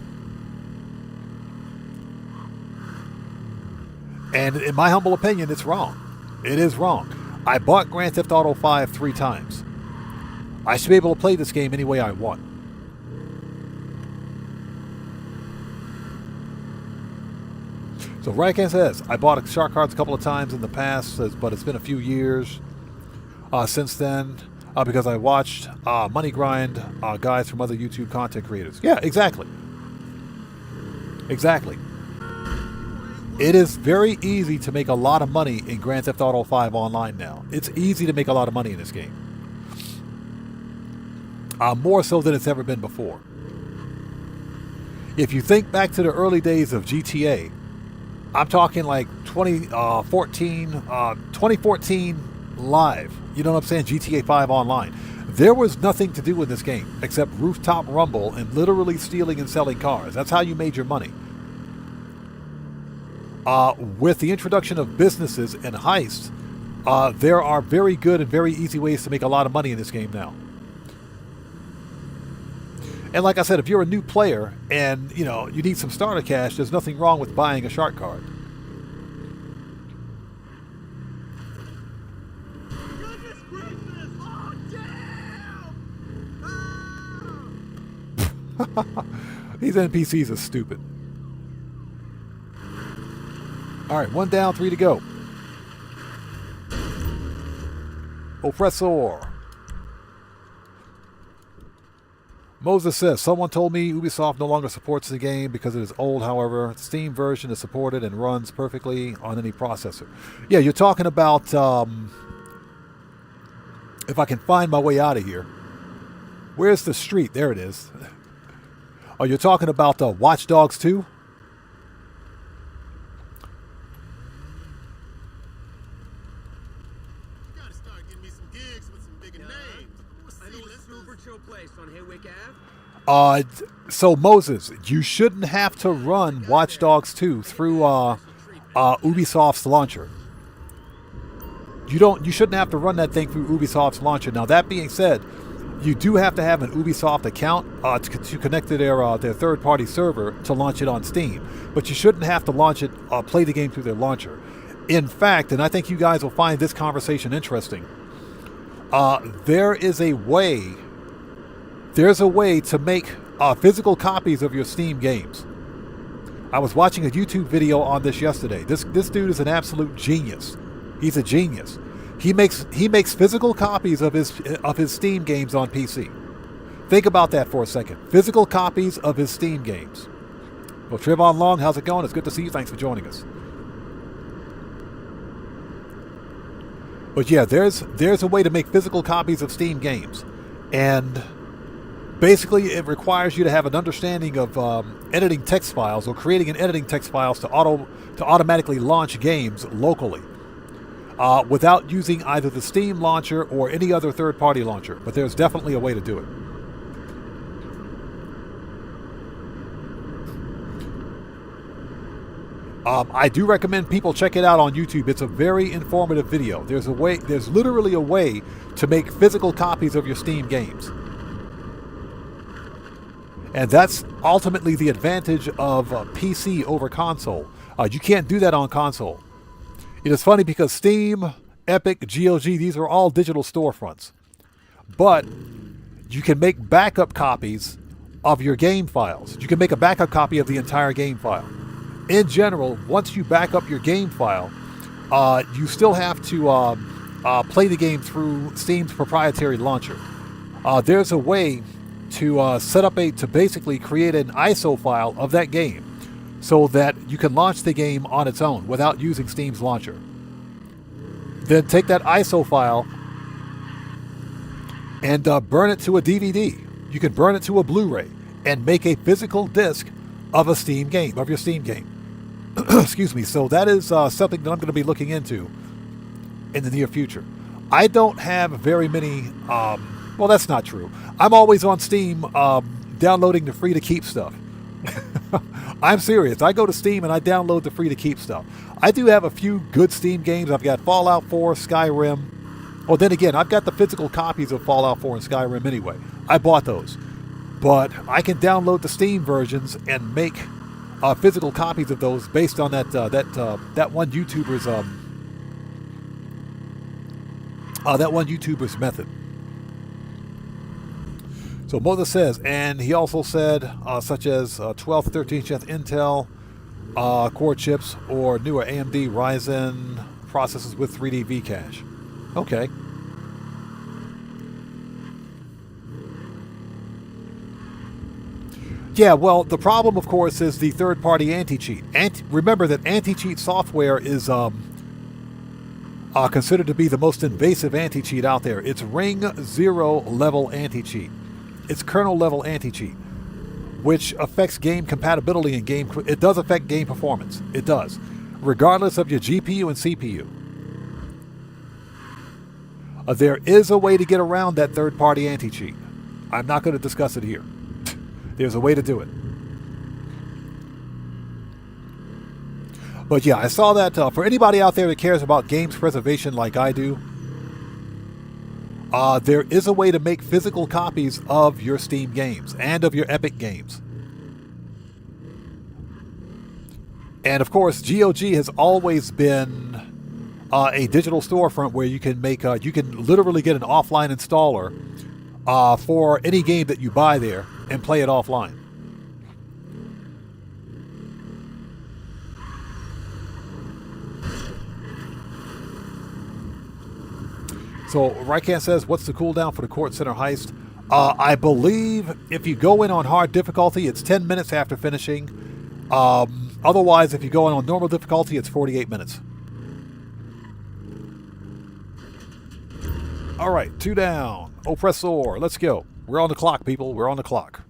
And in my humble opinion, it's wrong. It is wrong. I bought Grand Theft Auto 5 3 times. I should be able to play this game any way I want. So Ryken says, I bought shark cards a couple of times in the past, but it's been a few years since then because I watched Money Grind guys from other YouTube content creators. Yeah, exactly. Exactly. It is very easy to make a lot of money in Grand Theft Auto 5 Online now. It's easy to make a lot of money in this game. More so than it's ever been before. If you think back to the early days of GTA, I'm talking like 2014 live. You know what I'm saying? GTA 5 Online. There was nothing to do in this game except rooftop rumble and literally stealing and selling cars. That's how you made your money. With the introduction of businesses and heists, there are very good and very easy ways to make a lot of money in this game now. And like I said, if you're a new player and you need some starter cash, there's nothing wrong with buying a shark card. Goodness gracious! Oh, damn! These NPCs are stupid. All right, 1 down, 3 to go. Oppressor. Moses says, someone told me Ubisoft no longer supports the game because it is old. However, the Steam version is supported and runs perfectly on any processor. Yeah, you're talking about, if I can find my way out of here. Where's the street? There it is. Oh, you're talking about Watch Dogs 2? So Moses, you shouldn't have to run Watch Dogs 2 through Ubisoft's launcher. You shouldn't have to run that thing through Ubisoft's launcher. Now that being said, you do have to have an Ubisoft account to connect to their third-party server to launch it on Steam. But you shouldn't have to launch it, play the game through their launcher. In fact, and I think you guys will find this conversation interesting, there's a way to make physical copies of your Steam games. I was watching a YouTube video on this yesterday. This dude is an absolute genius. He's a genius. He makes physical copies of his Steam games on PC. Think about that for a second. Physical copies of his Steam games. Well, Trevon Long, how's it going? It's good to see you. Thanks for joining us. But yeah, there's a way to make physical copies of Steam games, and basically it requires you to have an understanding of editing text files or creating and editing text files to automatically launch games locally without using either the Steam launcher or any other third-party launcher. But there's definitely a way to do it. I do recommend people check it out on YouTube. It's a very informative video. There's literally a way to make physical copies of your Steam games. And that's ultimately the advantage of PC over console. You can't do that on console. It is funny because Steam, Epic, GOG, these are all digital storefronts. But you can make backup copies of your game files. You can make a backup copy of the entire game file. In general, once you back up your game file, you still have to play the game through Steam's proprietary launcher. There's a way to to basically create an ISO file of that game so that you can launch the game on its own without using Steam's launcher. Then take that ISO file and burn it to a DVD. You can burn it to a Blu-ray and make a physical disc of a Steam game, of your Steam game. Excuse me. So that is something that I'm going to be looking into in the near future. I don't have very many, well, that's not true. I'm always on Steam downloading the free-to-keep stuff. I'm serious. I go to Steam and I download the free-to-keep stuff. I do have a few good Steam games. I've got Fallout 4, Skyrim. Well, then again, I've got the physical copies of Fallout 4 and Skyrim anyway. I bought those. But I can download the Steam versions and make physical copies of those based on that one YouTuber's method. So Moses says, and he also said, such as 12th, 13th gen Intel core chips or newer AMD Ryzen processors with 3D V-cache. Okay. Yeah, well, the problem, of course, is the third-party anti-cheat. Remember that anti-cheat software is considered to be the most invasive anti-cheat out there. It's Ring 0 level anti-cheat. It's kernel level anti-cheat, which affects game compatibility and game. It does affect game performance. It does, regardless of your GPU and CPU. There is a way to get around that third-party anti-cheat. I'm not going to discuss it here. There's a way to do it. But yeah, I saw that for anybody out there that cares about games preservation like I do, there is a way to make physical copies of your Steam games and of your Epic games. And of course, GOG has always been a digital storefront where you can make, you can literally get an offline installer for any game that you buy there and play it offline. So Rycan says, what's the cooldown for the Kortz Center heist? I believe if you go in on hard difficulty, it's 10 minutes after finishing. Otherwise, if you go in on normal difficulty, it's 48 minutes. All right, 2 down. Oppressor, let's go. We're on the clock, people. We're on the clock.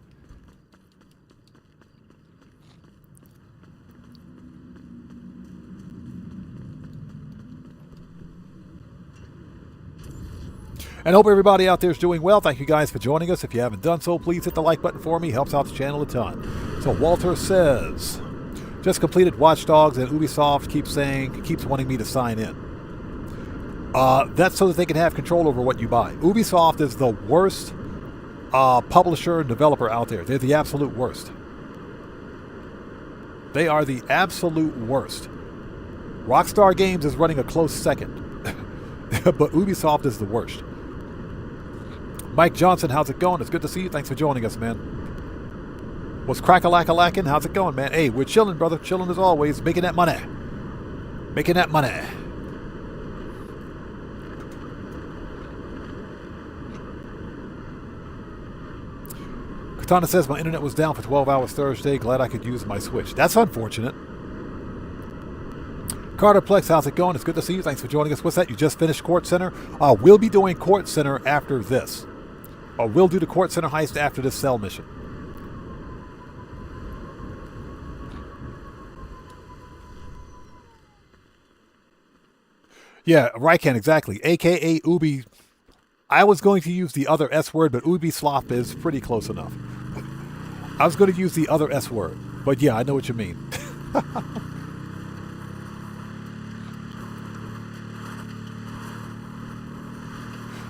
And I hope everybody out there is doing well. Thank you guys for joining us. If you haven't done so, please hit the like button for me. Helps out the channel a ton. So Walter says, just completed Watch Dogs and Ubisoft keeps wanting me to sign in. That's so that they can have control over what you buy. Ubisoft is the worst publisher and developer out there. They're the absolute worst. They are the absolute worst. Rockstar Games is running a close second. But Ubisoft is the worst. Mike Johnson, how's it going? It's good to see you. Thanks for joining us, man. What's crack-a-lack-a-lackin'? How's it going, man? Hey, we're chilling, brother. Chilling as always. Making that money. Making that money. Katana says, my internet was down for 12 hours Thursday. Glad I could use my Switch. That's unfortunate. Carter Plex, how's it going? It's good to see you. Thanks for joining us. What's that? You just finished Kortz Center? We'll be doing Kortz Center after this. We'll do the Kortz Center heist after this cell mission. Yeah, Rycan, exactly. AKA Ubi. I was going to use the other S word, but Ubisoft is pretty close enough. I was going to use the other S word. But yeah, I know what you mean.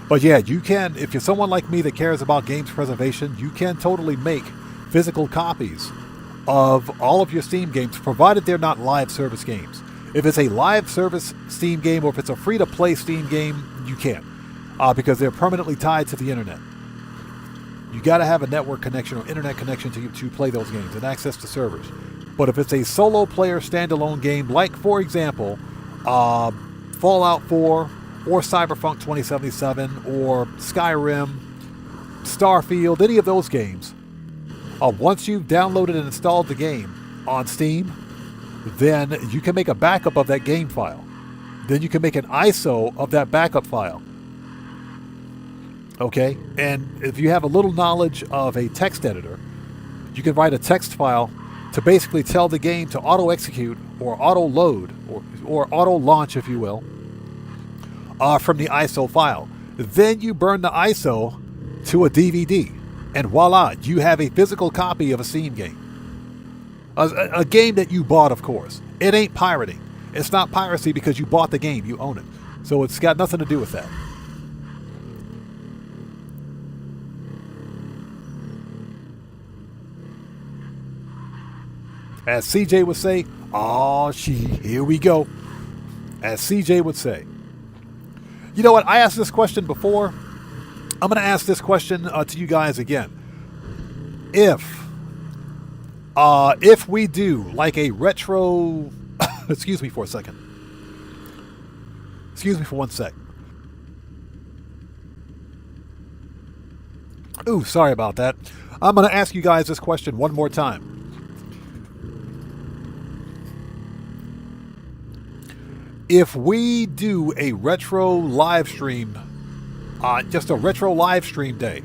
But yeah, you can, if you're someone like me that cares about games preservation, you can totally make physical copies of all of your Steam games, provided they're not live service games. If it's a live service Steam game or if it's a free-to-play Steam game, you can't, because they're permanently tied to the internet. You got to have a network connection or internet connection to play those games and access to servers. But if it's a solo player standalone game, like, for example, Fallout 4, or Cyberpunk 2077, or Skyrim, Starfield, any of those games, once you've downloaded and installed the game on Steam, then you can make a backup of that game file. Then you can make an ISO of that backup file. Okay? And if you have a little knowledge of a text editor, you can write a text file to basically tell the game to auto-execute or auto-load or auto-launch, if you will, from the ISO file. Then you burn the ISO to a DVD, and voila, you have a physical copy of a Steam game. A game that you bought, of course. It ain't pirating. It's not piracy because you bought the game. You own it. So it's got nothing to do with that. As CJ would say, "Aw, here we go." As CJ would say. You know what? I asked this question before. I'm going to ask this question to you guys again. If we do like a retro... Excuse me for a second. Excuse me for 1 sec. Ooh, sorry about that. I'm going to ask you guys this question one more time. If we do a retro live stream, just a retro live stream day,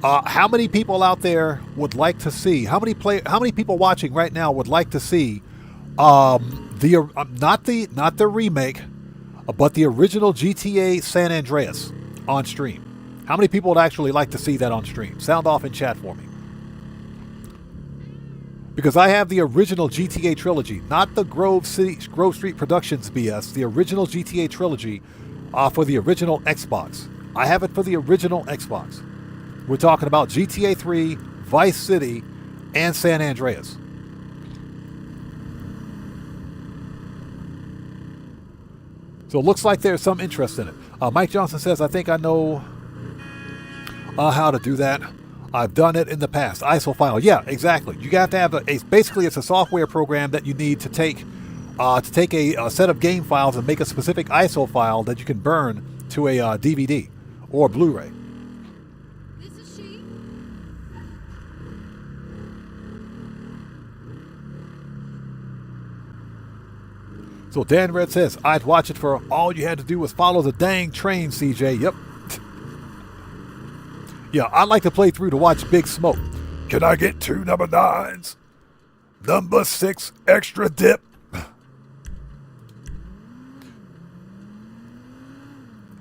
how many people out there would like to see? How many people watching right now would like to see not the remake, but the original GTA San Andreas on stream? How many people would actually like to see that on stream? Sound off in chat for me. Because I have the original GTA trilogy, not the Grove Street Productions BS, the original GTA trilogy for the original Xbox. I have it for the original Xbox. We're talking about GTA 3, Vice City, and San Andreas. So it looks like there's some interest in it. Mike Johnson says, I think I know how to do that. I've done it in the past. ISO file. Yeah, exactly. You have to have basically it's a software program that you need to take a set of game files and make a specific ISO file that you can burn to a DVD or Blu-ray. This is she. So Dan Red says, I'd watch it for all you had to do was follow the dang train, CJ. Yep. Yeah, I'd like to play through to watch Big Smoke. Can I get 2 number 9s? Number 6 extra dip.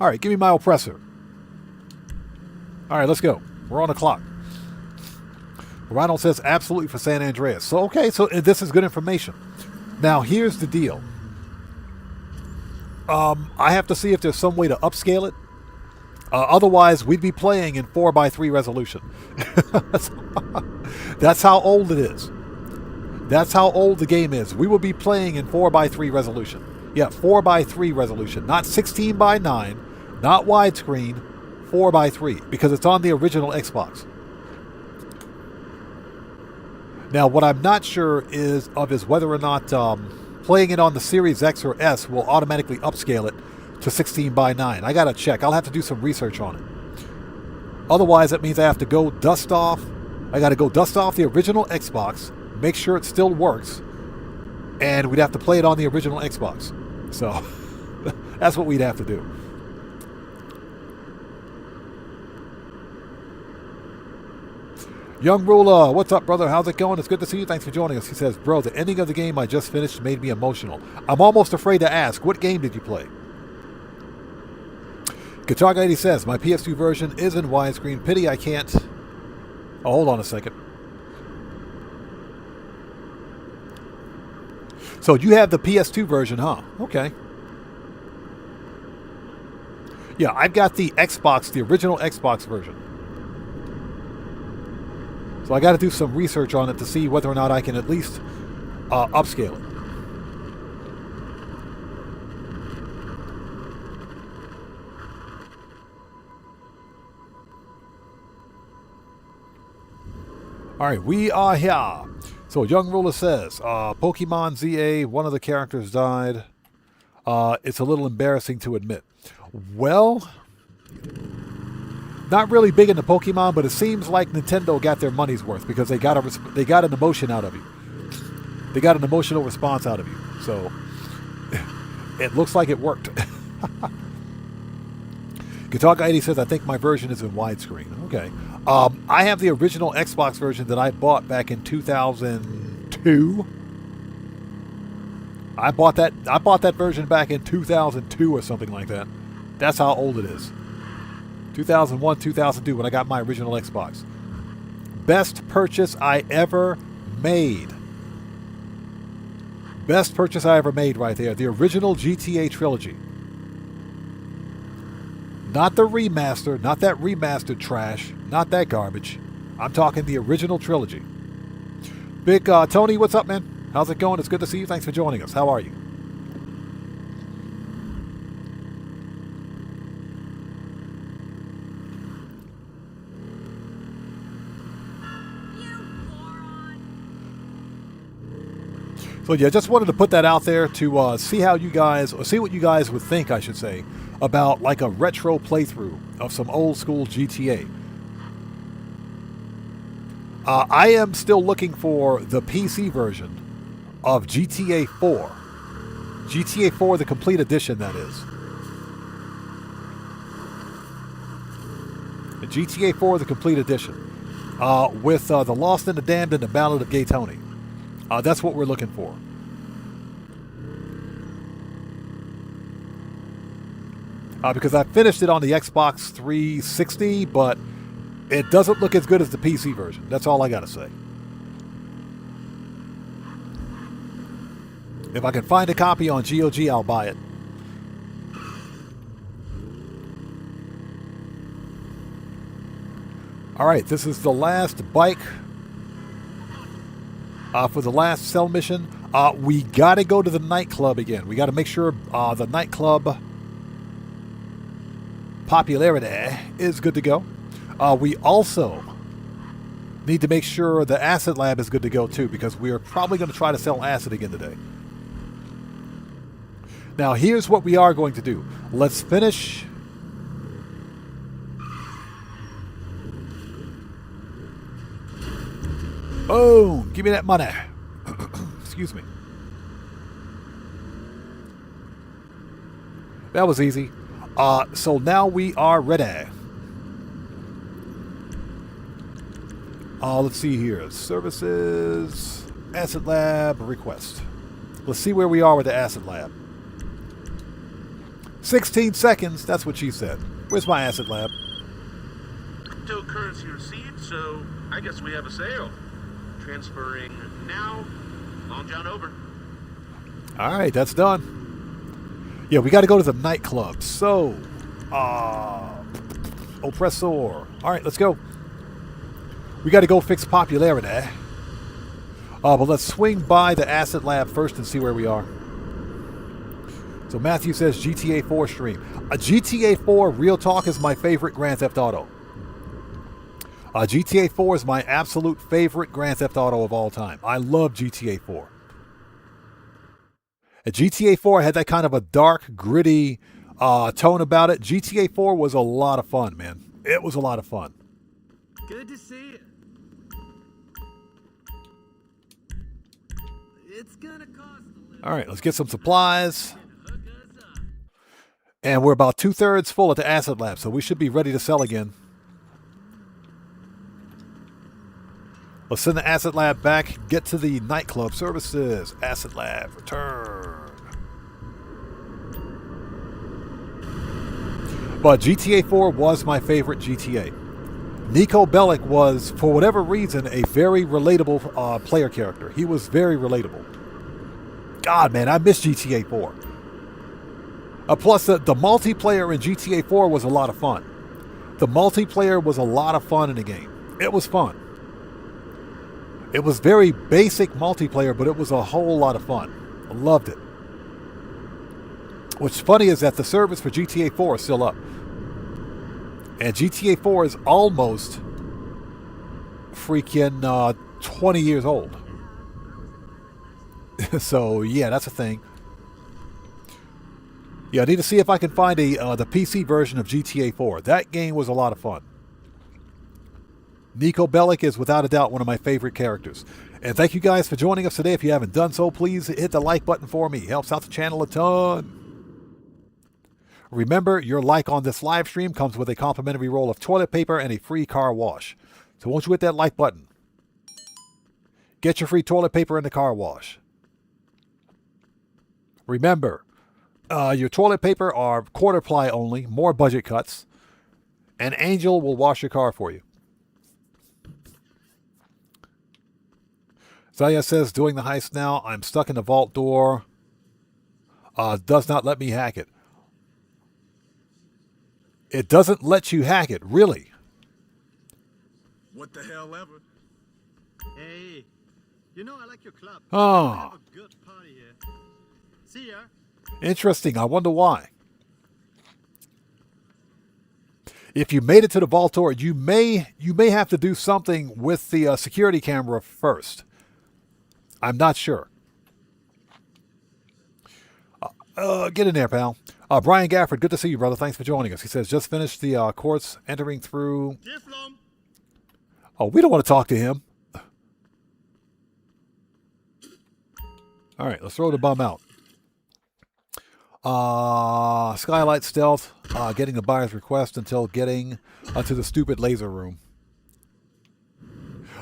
All right, give me my oppressor. All right, let's go. We're on the clock. Ronald says absolutely for San Andreas. So, okay, so this is good information. Now, here's the deal. I have to see if there's some way to upscale it. Otherwise, we'd be playing in 4:3 resolution. That's how old it is. That's how old the game is. We will be playing in 4:3 resolution. Yeah, 4:3 resolution. Not 16:9, not widescreen, 4:3, because it's on the original Xbox. Now, what I'm not sure is whether or not playing it on the Series X or S will automatically upscale it to 16:9. I gotta check. I'll have to do some research on it. Otherwise, that means I have to go dust off. I gotta go dust off the original Xbox, make sure it still works, and we'd have to play it on the original Xbox. So that's what we'd have to do. Young Ruler, what's up, brother? How's it going? It's good to see you. Thanks for joining us. He says, bro, the ending of the game I just finished made me emotional. I'm almost afraid to ask, what game did you play? Guitar Guy says, my PS2 version is in widescreen. Pity I can't... Oh, hold on a second. So you have the PS2 version, huh? Okay. Yeah, I've got the Xbox, the original Xbox version. So I got to do some research on it to see whether or not I can at least upscale it. All right, we are here. So Young Ruler says, Pokemon ZA, one of the characters died. It's a little embarrassing to admit. Well, not really big into Pokemon, but it seems like Nintendo got their money's worth because they got an emotion out of you. They got an emotional response out of you. So it looks like it worked. Guitar Guy 80 says, I think my version is in widescreen. Okay. I have the original Xbox version that I bought back in 2002. I bought that version back in 2002 or something like that. That's how old it is. 2001, 2002 when I got my original Xbox. Best purchase I ever made. Best purchase I ever made right there. The original GTA trilogy. Not the remaster, not that remastered trash, not that garbage. I'm talking the original trilogy. Big Tony, what's up, man? How's it going? It's good to see you. Thanks for joining us. How are you? So yeah, just wanted to put that out there to see how you guys, or see what you guys would think, I should say, about like a retro playthrough of some old school GTA. I am still looking for the PC version of GTA 4. GTA 4, the complete edition, that is. The GTA 4, the complete edition. With The Lost and the Damned and the Ballad of Gay Tony. That's what we're looking for. Because I finished it on the Xbox 360, but it doesn't look as good as the PC version. That's all I gotta say. If I can find a copy on GOG, I'll buy it. Alright, this is the last bike for the last cell mission. We gotta go to the nightclub again. We gotta make sure the nightclub popularity is good to go. We also need to make sure the acid lab is good to go too, because we are probably going to try to sell acid again today. Now here's what we are going to do. Let's finish. Boom! Give me that money. Excuse me. That was easy. So now we are ready. Let's see here. Services, Acid Lab, request. Let's see where we are with the Acid Lab. 16 seconds, that's what she said. Where's my Acid Lab? Cryptocurrency received, so I guess we have a sale. Transferring now. Long John over. Alright, that's done. Yeah, we got to go to the nightclub. So, Oppressor. Alright, let's go. We got to go fix popularity. But let's swing by the Acid Lab first and see where we are. So Matthew says GTA 4 stream. GTA 4, real talk, is my favorite Grand Theft Auto. GTA 4 is my absolute favorite Grand Theft Auto of all time. I love GTA 4. GTA 4 had that kind of a dark, gritty tone about it. GTA 4 was a lot of fun, man. It was a lot of fun. Good to see you. It's gonna cost a little. All right, let's get some supplies. And we're about 2/3 full at the Acid Lab, so we should be ready to sell again. Let's send the Acid Lab back, get to the nightclub. Services, Acid Lab, return. But GTA 4 was my favorite GTA. Nico Bellic was, for whatever reason, a very relatable player character. He was very relatable. God, man, I miss GTA 4. Plus, the multiplayer in GTA 4 was a lot of fun. The multiplayer was a lot of fun in the game. It was fun. It was very basic multiplayer, but it was a whole lot of fun. I loved it. What's funny is that the servers for GTA 4 are still up. And GTA 4 is almost freaking 20 years old. So, yeah, that's a thing. Yeah, I need to see if I can find the PC version of GTA 4. That game was a lot of fun. Nico Bellic is without a doubt one of my favorite characters. And thank you guys for joining us today. If you haven't done so, please hit the like button for me. It helps out the channel a ton. Remember, your like on this live stream comes with a complimentary roll of toilet paper and a free car wash. So won't you hit that like button? Get your free toilet paper and the car wash. Remember, your toilet paper are quarter ply only, more budget cuts. And Angel will wash your car for you. Zaya says, doing the heist now. I'm stuck in the vault door. Does not let me hack it. It doesn't let you hack it, really. What the hell ever? Hey, you know I like your club. Oh. Have a good party here. See ya. Interesting. I wonder why. If you made it to the vault door, you may have to do something with the security camera first. I'm not sure. Get in there, pal. Brian Gafford, good to see you, brother. Thanks for joining us. He says, just finished the Kortz entering through... Oh, we don't want to talk to him. All right, let's throw the bum out. Skylight Stealth, getting the buyer's request until getting to the stupid laser room.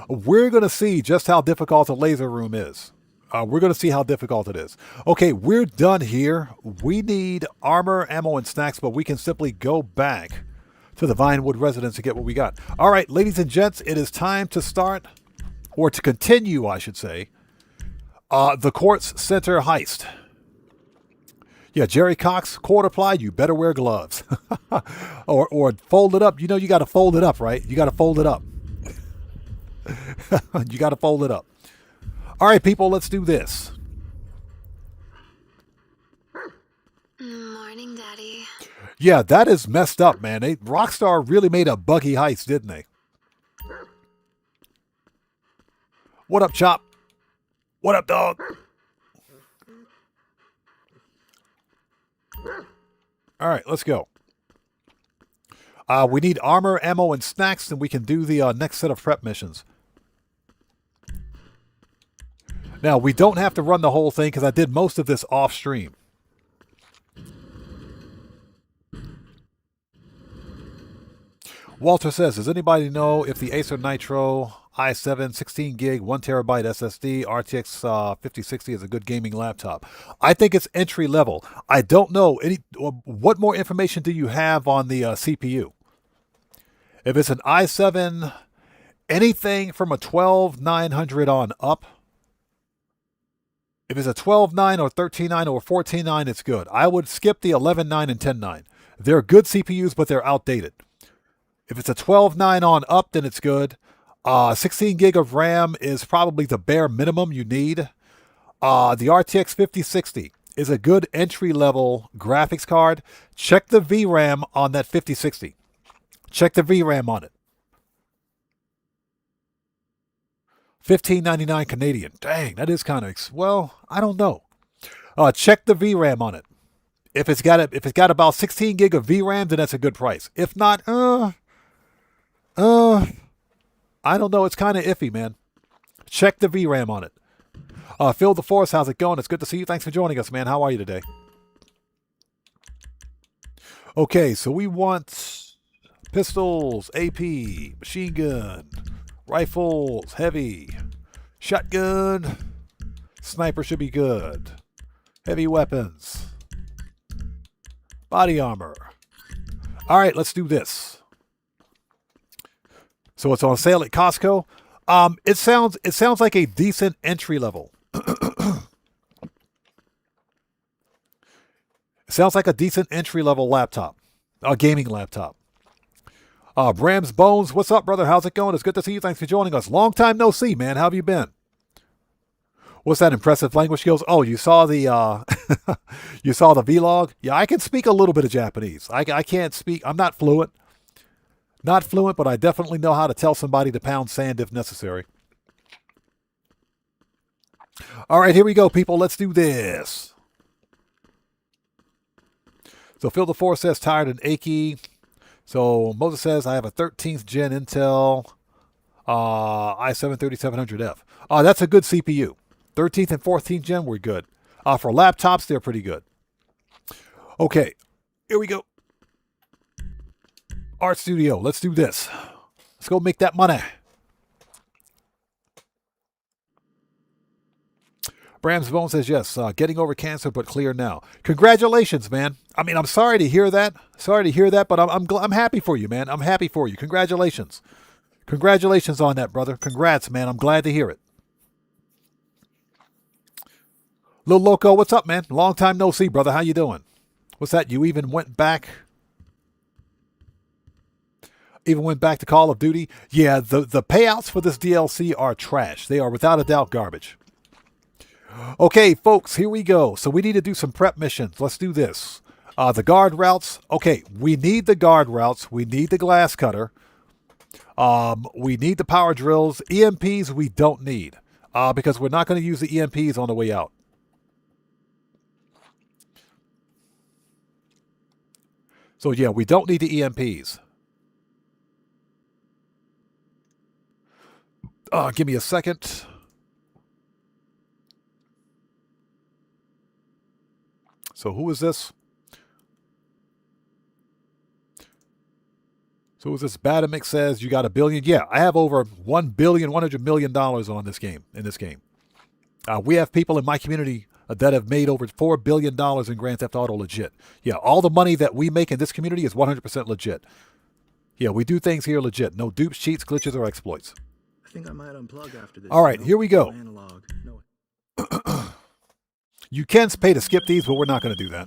We're going to see just how difficult the laser room is. We're going to see how difficult it is. Okay, we're done here. We need armor, ammo, and snacks, but we can simply go back to the Vinewood residence to get what we got. All right, ladies and gents, it is time to start, or to continue, I should say, the Kortz Center heist. Yeah, Jerry Cox, quarter ply, you better wear gloves. or fold it up. You know you got to fold it up, right? You got to fold it up. You got to fold it up. All right, people, let's do this. Morning, Daddy. Yeah, that is messed up, man. Rockstar really made a buggy heist, didn't they? What up, Chop? What up, dog? All right, let's go. We need armor, ammo, and snacks, and we can do the next set of prep missions. Now, we don't have to run the whole thing because I did most of this off stream. Walter says, does anybody know if the Acer Nitro i7 16 gig 1 terabyte SSD RTX 5060 is a good gaming laptop? I think it's entry level. I don't know what more information do you have on the CPU? If it's an i7, anything from a 12900 on up. If it's a 12.9 or 13.9 or 14.9, it's good. I would skip the 11.9 and 10.9. They're good CPUs, but they're outdated. If it's a 12.9 on up, then it's good. 16 gig of RAM is probably the bare minimum you need. The RTX 5060 is a good entry-level graphics card. Check the VRAM on that 5060. Check the VRAM on it. $15.99 Canadian. Dang, that is kind of, well, I don't know. Check the VRAM on it. If it's got about 16 gig of VRAM, then that's a good price. If not, I don't know. It's kind of iffy, man. Check the VRAM on it. Phil the Force, how's it going? It's good to see you. Thanks for joining us, man. How are you today? Okay, so we want pistols, AP, machine gun, rifles, heavy, shotgun, sniper should be good, heavy weapons, body armor. All right, let's do this. So it's on sale at Costco. It sounds like a decent entry level. It sounds like a decent entry level laptop, a gaming laptop. Bram's Bones, what's up, brother? How's it going? It's good to see you. Thanks for joining us. Long time no see, man. How have you been? What's that impressive language skills? Oh, you saw the you saw the vlog? Yeah, I can speak a little bit of Japanese. I can't speak. I'm not fluent. Not fluent, but I definitely know how to tell somebody to pound sand if necessary. All right, here we go, people. Let's do this. So Phil the Force says tired and achy. So Moses says I have a 13th gen Intel i7-3700F. That's a good CPU. 13th and 14th gen were good. For laptops, they're pretty good. Okay, here we go. Art Studio, let's do this. Let's go make that money. Bram's Bone says yes, getting over cancer but clear now. Congratulations, man. I mean, I'm sorry to hear that. But I'm happy for you, man. I'm happy for you. Congratulations. Congratulations on that, brother. Congrats, man. I'm glad to hear it. Lil Loco, what's up, man? Long time no see, brother. How you doing? What's that? You even went back to Call of Duty? Yeah, the payouts for this DLC are trash. They are without a doubt garbage. Okay, folks, here we go. So we need to do some prep missions. Let's do this. The guard routes. Okay, we need the guard routes. We need the glass cutter. We need the power drills. EMPs we don't need because we're not going to use the EMPs on the way out. So yeah, we don't need the EMPs. Give me a second. So who is this? So who is this? Badamic says you got $1 billion. Yeah, I have over $1 billion, $100 million on this game. In this game, we have people in my community that have made over $4 billion in Grand Theft Auto legit. Yeah, all the money that we make in this community is 100% legit. Yeah, we do things here legit. No dupes, cheats, glitches, or exploits. I think I might unplug after this. All right, here we go. Analog. No. You can pay to skip these, but we're not going to do that.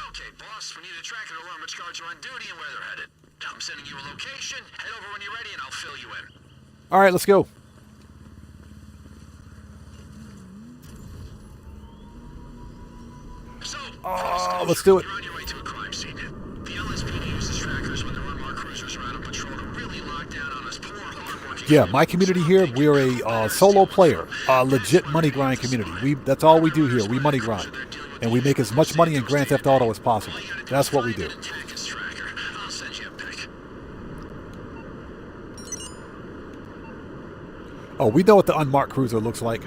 Okay, boss, we need a tracker to learn which guards are on duty and where they're headed. I'm sending you a location. Head over when you're ready and I'll fill you in. All right, let's go. So, let's do it. You're on your way to a crime scene. The LSPD uses trackers when there are unmarked cruisers around on patrol to really lock down on us poor, hard-working... Yeah, my community here, we're a solo player, legit money grind community. That's all we do here. We money grind. And we make as much money in Grand Theft Auto as possible. That's what we do. I'll send you a pic. Oh, we know what the unmarked cruiser looks like.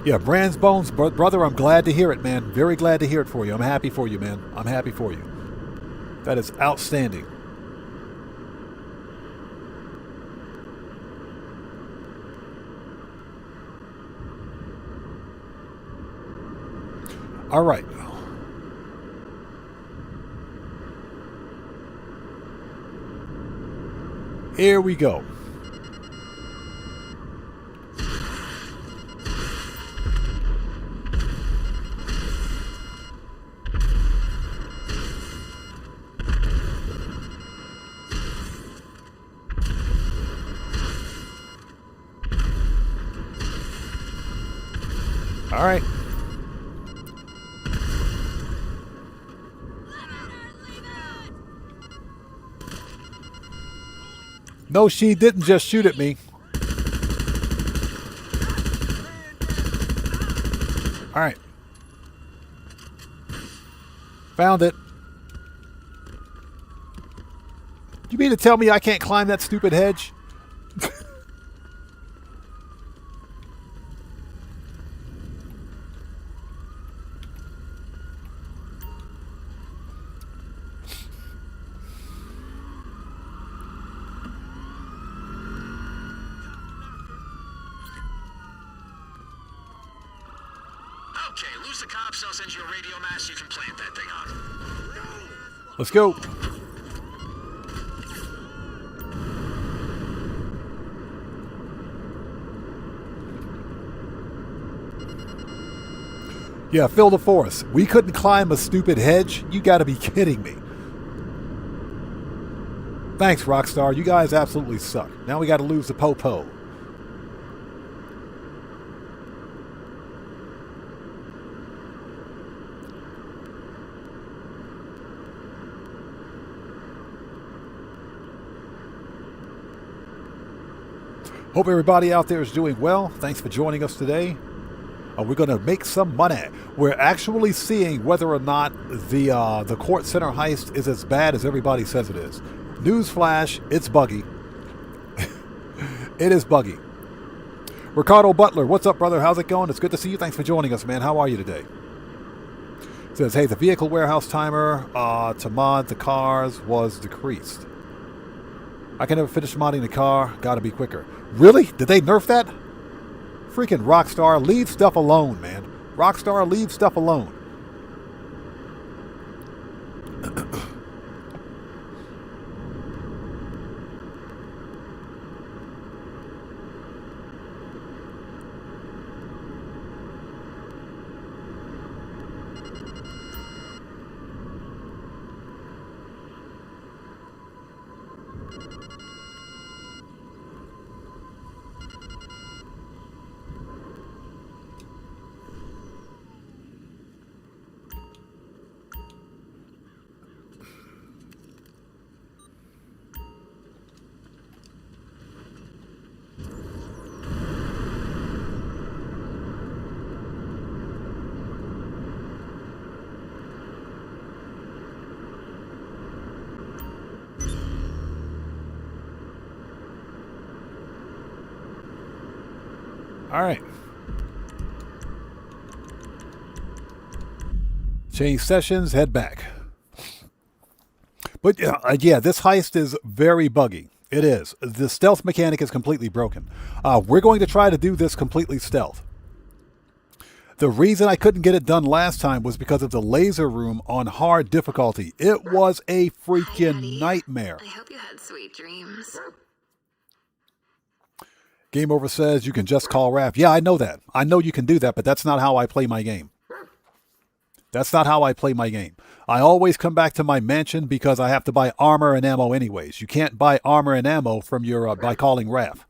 Yeah, Brand's Bones, brother, I'm glad to hear it, man. Very glad to hear it for you. I'm happy for you, man. I'm happy for you. That is outstanding. All right. Here we go. All right. No, she didn't just shoot at me. All right. Found it. You mean to tell me I can't climb that stupid hedge? Okay, lose the cops, I'll send you a radio mast you can plant that thing on. Let's go. Yeah, Phil the Force. We couldn't climb a stupid hedge? You gotta be kidding me. Thanks, Rockstar. You guys absolutely suck. Now we gotta lose the po-po. Hope everybody out there is doing well. Thanks for joining us today. We're going to make some money. We're actually seeing whether or not the Kortz Center heist is as bad as everybody says it is. Newsflash, it's buggy. It is buggy. Ricardo Butler, what's up, brother? How's it going? It's good to see you. Thanks for joining us, man. How are you today? It says, hey, the vehicle warehouse timer to mod the cars was decreased. I can never finish modding the car. Gotta be quicker. Really? Did they nerf that? Freaking Rockstar, leave stuff alone, man. Rockstar, leave stuff alone. All right. Change sessions, head back. But yeah, this heist is very buggy. It is. The stealth mechanic is completely broken. We're going to try to do this completely stealth. The reason I couldn't get it done last time was because of the laser room on hard difficulty. It was a freaking nightmare. I hope you had sweet dreams. Game Over says you can just call Raph. Yeah, I know that. I know you can do that, but that's not how I play my game. That's not how I play my game. I always come back to my mansion because I have to buy armor and ammo anyways. You can't buy armor and ammo from your by calling Raph.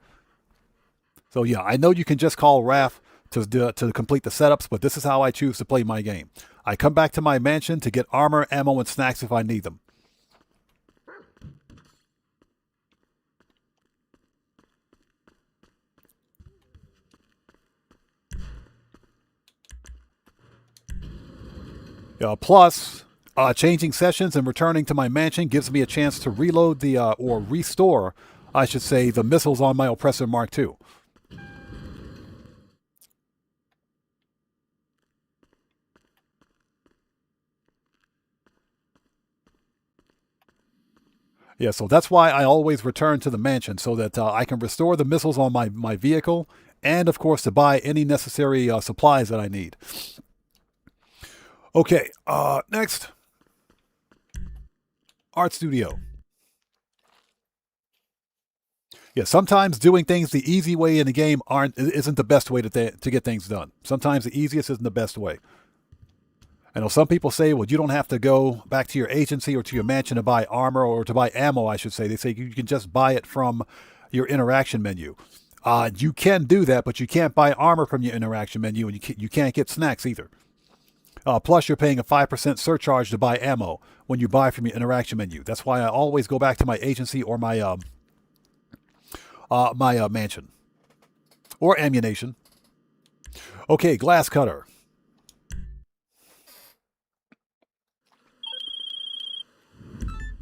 So yeah, I know you can just call Raph to complete the setups, but this is how I choose to play my game. I come back to my mansion to get armor, ammo, and snacks if I need them. Plus, changing sessions and returning to my mansion gives me a chance to reload the, or restore, I should say, the missiles on my Oppressor Mark II. Yeah, so that's why I always return to the mansion, so that I can restore the missiles on my vehicle, and of course to buy any necessary supplies that I need. Okay, next. Art Studio. Yeah, sometimes doing things the easy way in the game isn't the best way to get things done. Sometimes the easiest isn't the best way. I know some people say, well, you don't have to go back to your agency or to your mansion to buy armor, or to buy ammo, I should say. They say you can just buy it from your interaction menu. You can do that, but you can't buy armor from your interaction menu, and you can't get snacks either. Plus, you're paying a 5% surcharge to buy ammo when you buy from your interaction menu. That's why I always go back to my agency or my mansion. Or ammunition. Okay, glass cutter.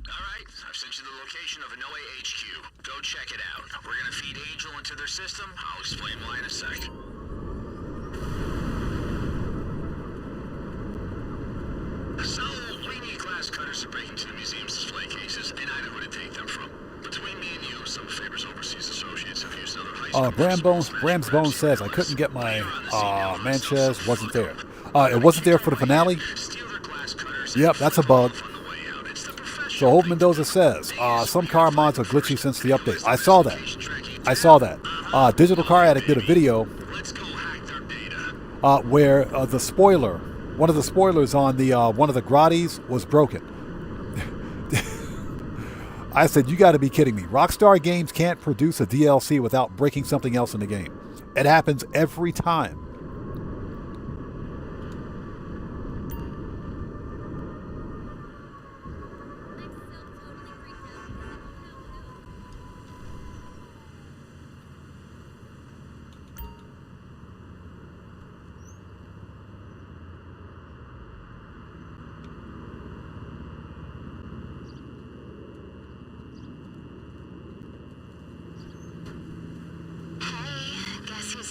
Alright, I've sent you the location of Anoa HQ. Go check it out. We're gonna feed Angel into their system. I'll explain why in a sec. So, we need glass cutters to break into the museum's display cases, and I know who to take them from. Between me and you, some of Faber's overseas associates have used other heist. Bram's Bones says I couldn't get my Manches, wasn't there. It wasn't there for the finale? Yep, that's a bug. So Old Mendoza says, some car mods are glitchy since the update. I saw that. Digital Car Addict did a video where the spoiler, one of the spoilers on the one of the Grotties was broken. I said, you got to be kidding me. Rockstar Games can't produce a DLC without breaking something else in the game. It happens every time.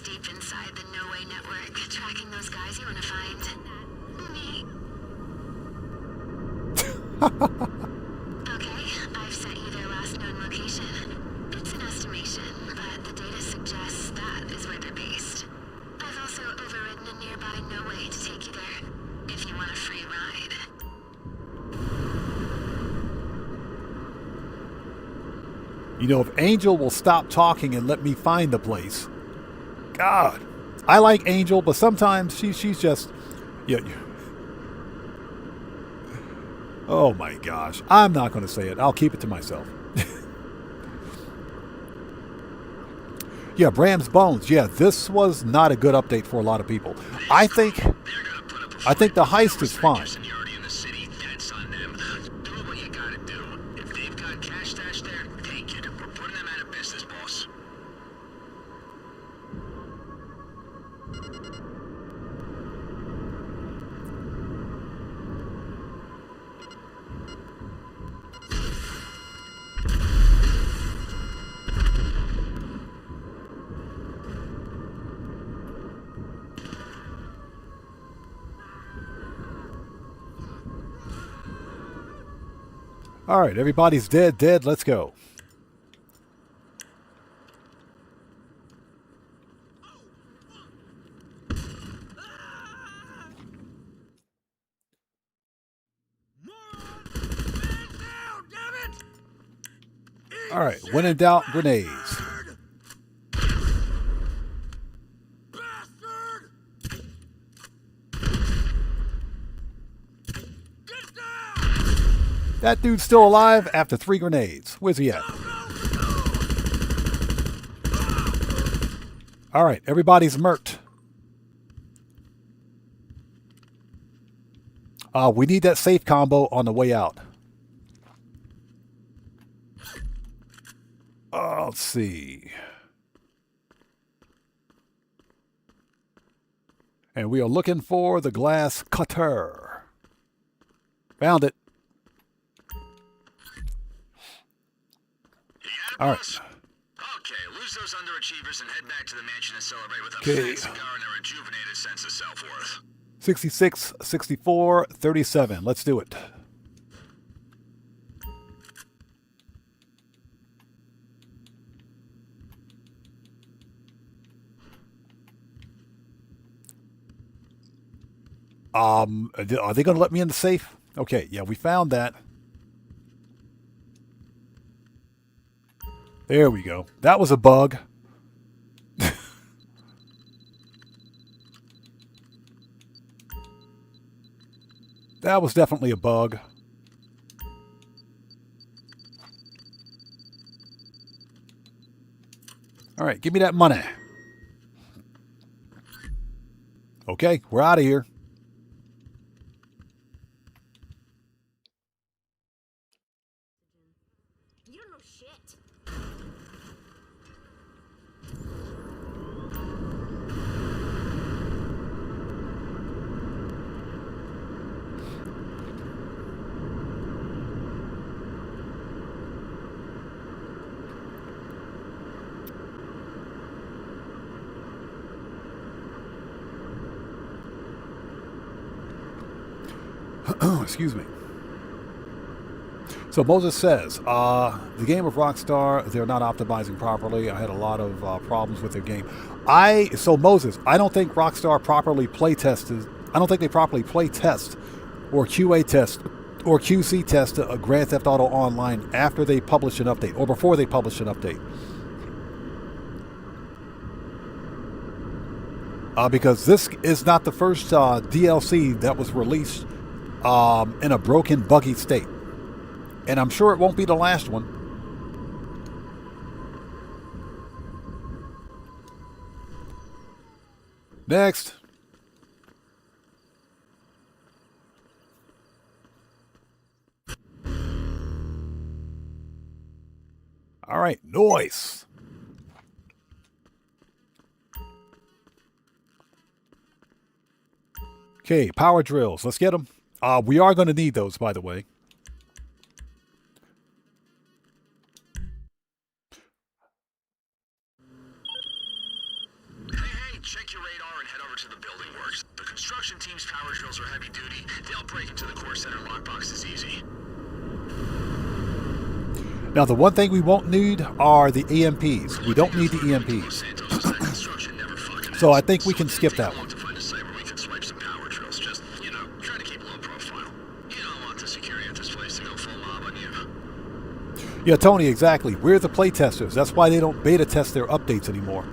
He's deep inside the No Way network, tracking those guys you want to find. Me. Okay, I've sent you their last known location. It's an estimation, but the data suggests that is where they're based. I've also overridden a nearby No Way to take you there, if you want a free ride. You know, if Angel will stop talking and let me find the place. God, I like Angel, but sometimes she's just, yeah. Oh my gosh, I'm not going to say it. I'll keep it to myself. Yeah, Bram's Bones. Yeah, this was not a good update for a lot of people. I think the heist is fine. All right, everybody's dead. Let's go. All right, when in doubt, grenades. That dude's still alive after 3 grenades. Where's he at? All right, everybody's murked. We need that safe combo on the way out. Let's see. And we are looking for the glass cutter. Found it. All right. Okay, lose those underachievers and head back to the mansion and celebrate with a fat cigar and a rejuvenated sense of self-worth. 66, 64, 37. Let's do it. Are they going to let me in the safe? Okay, yeah, we found that. There we go. That was a bug. That was definitely a bug. All right, give me that money. Okay, we're out of here. You don't know shit. Excuse me. So Moses says, the game of Rockstar, they're not optimizing properly. I had a lot of problems with their game. So Moses, I don't think Rockstar properly play tested. I don't think they properly play test or QA test or QC test a Grand Theft Auto Online after they publish an update or before they publish an update. Because this is not the first DLC that was released in a broken, buggy state. And I'm sure it won't be the last one. Next. All right, noise. Okay, power drills. Let's get them. We are going to need those, by the way. Hey, and head over to the building works. The construction team's power drills are heavy duty. They'll break into the core center lockboxes easy. Now, the one thing we won't need are the EMPs. We don't need the EMPs. So I think we can skip that one. Yeah, Tony, exactly. We're the playtesters. That's why they don't beta test their updates anymore.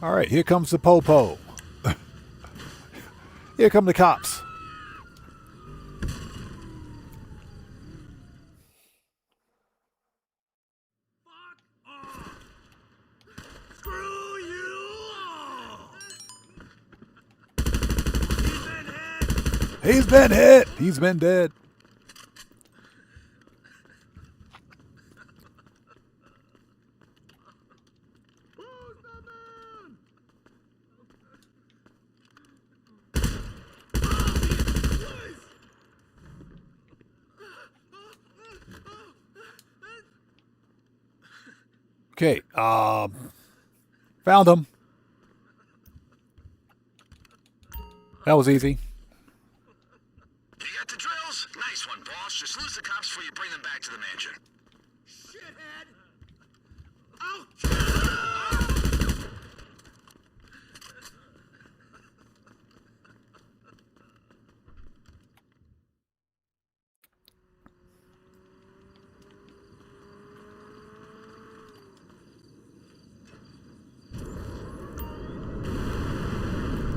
All right, here comes the po-po. Here come the cops. Screw you all! He's been hit. He's been dead. Okay, found him. That was easy. You got the drills? Nice one, boss. Just lose the cops before you bring them back to the mansion. Shithead!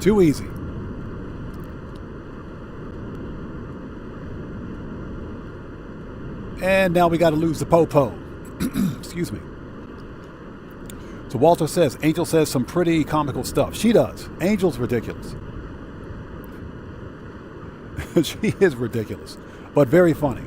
Too easy. And now we got to lose the po-po. Excuse me. So Walter says, Angel says some pretty comical stuff. She does. Angel's ridiculous. She is ridiculous, but very funny.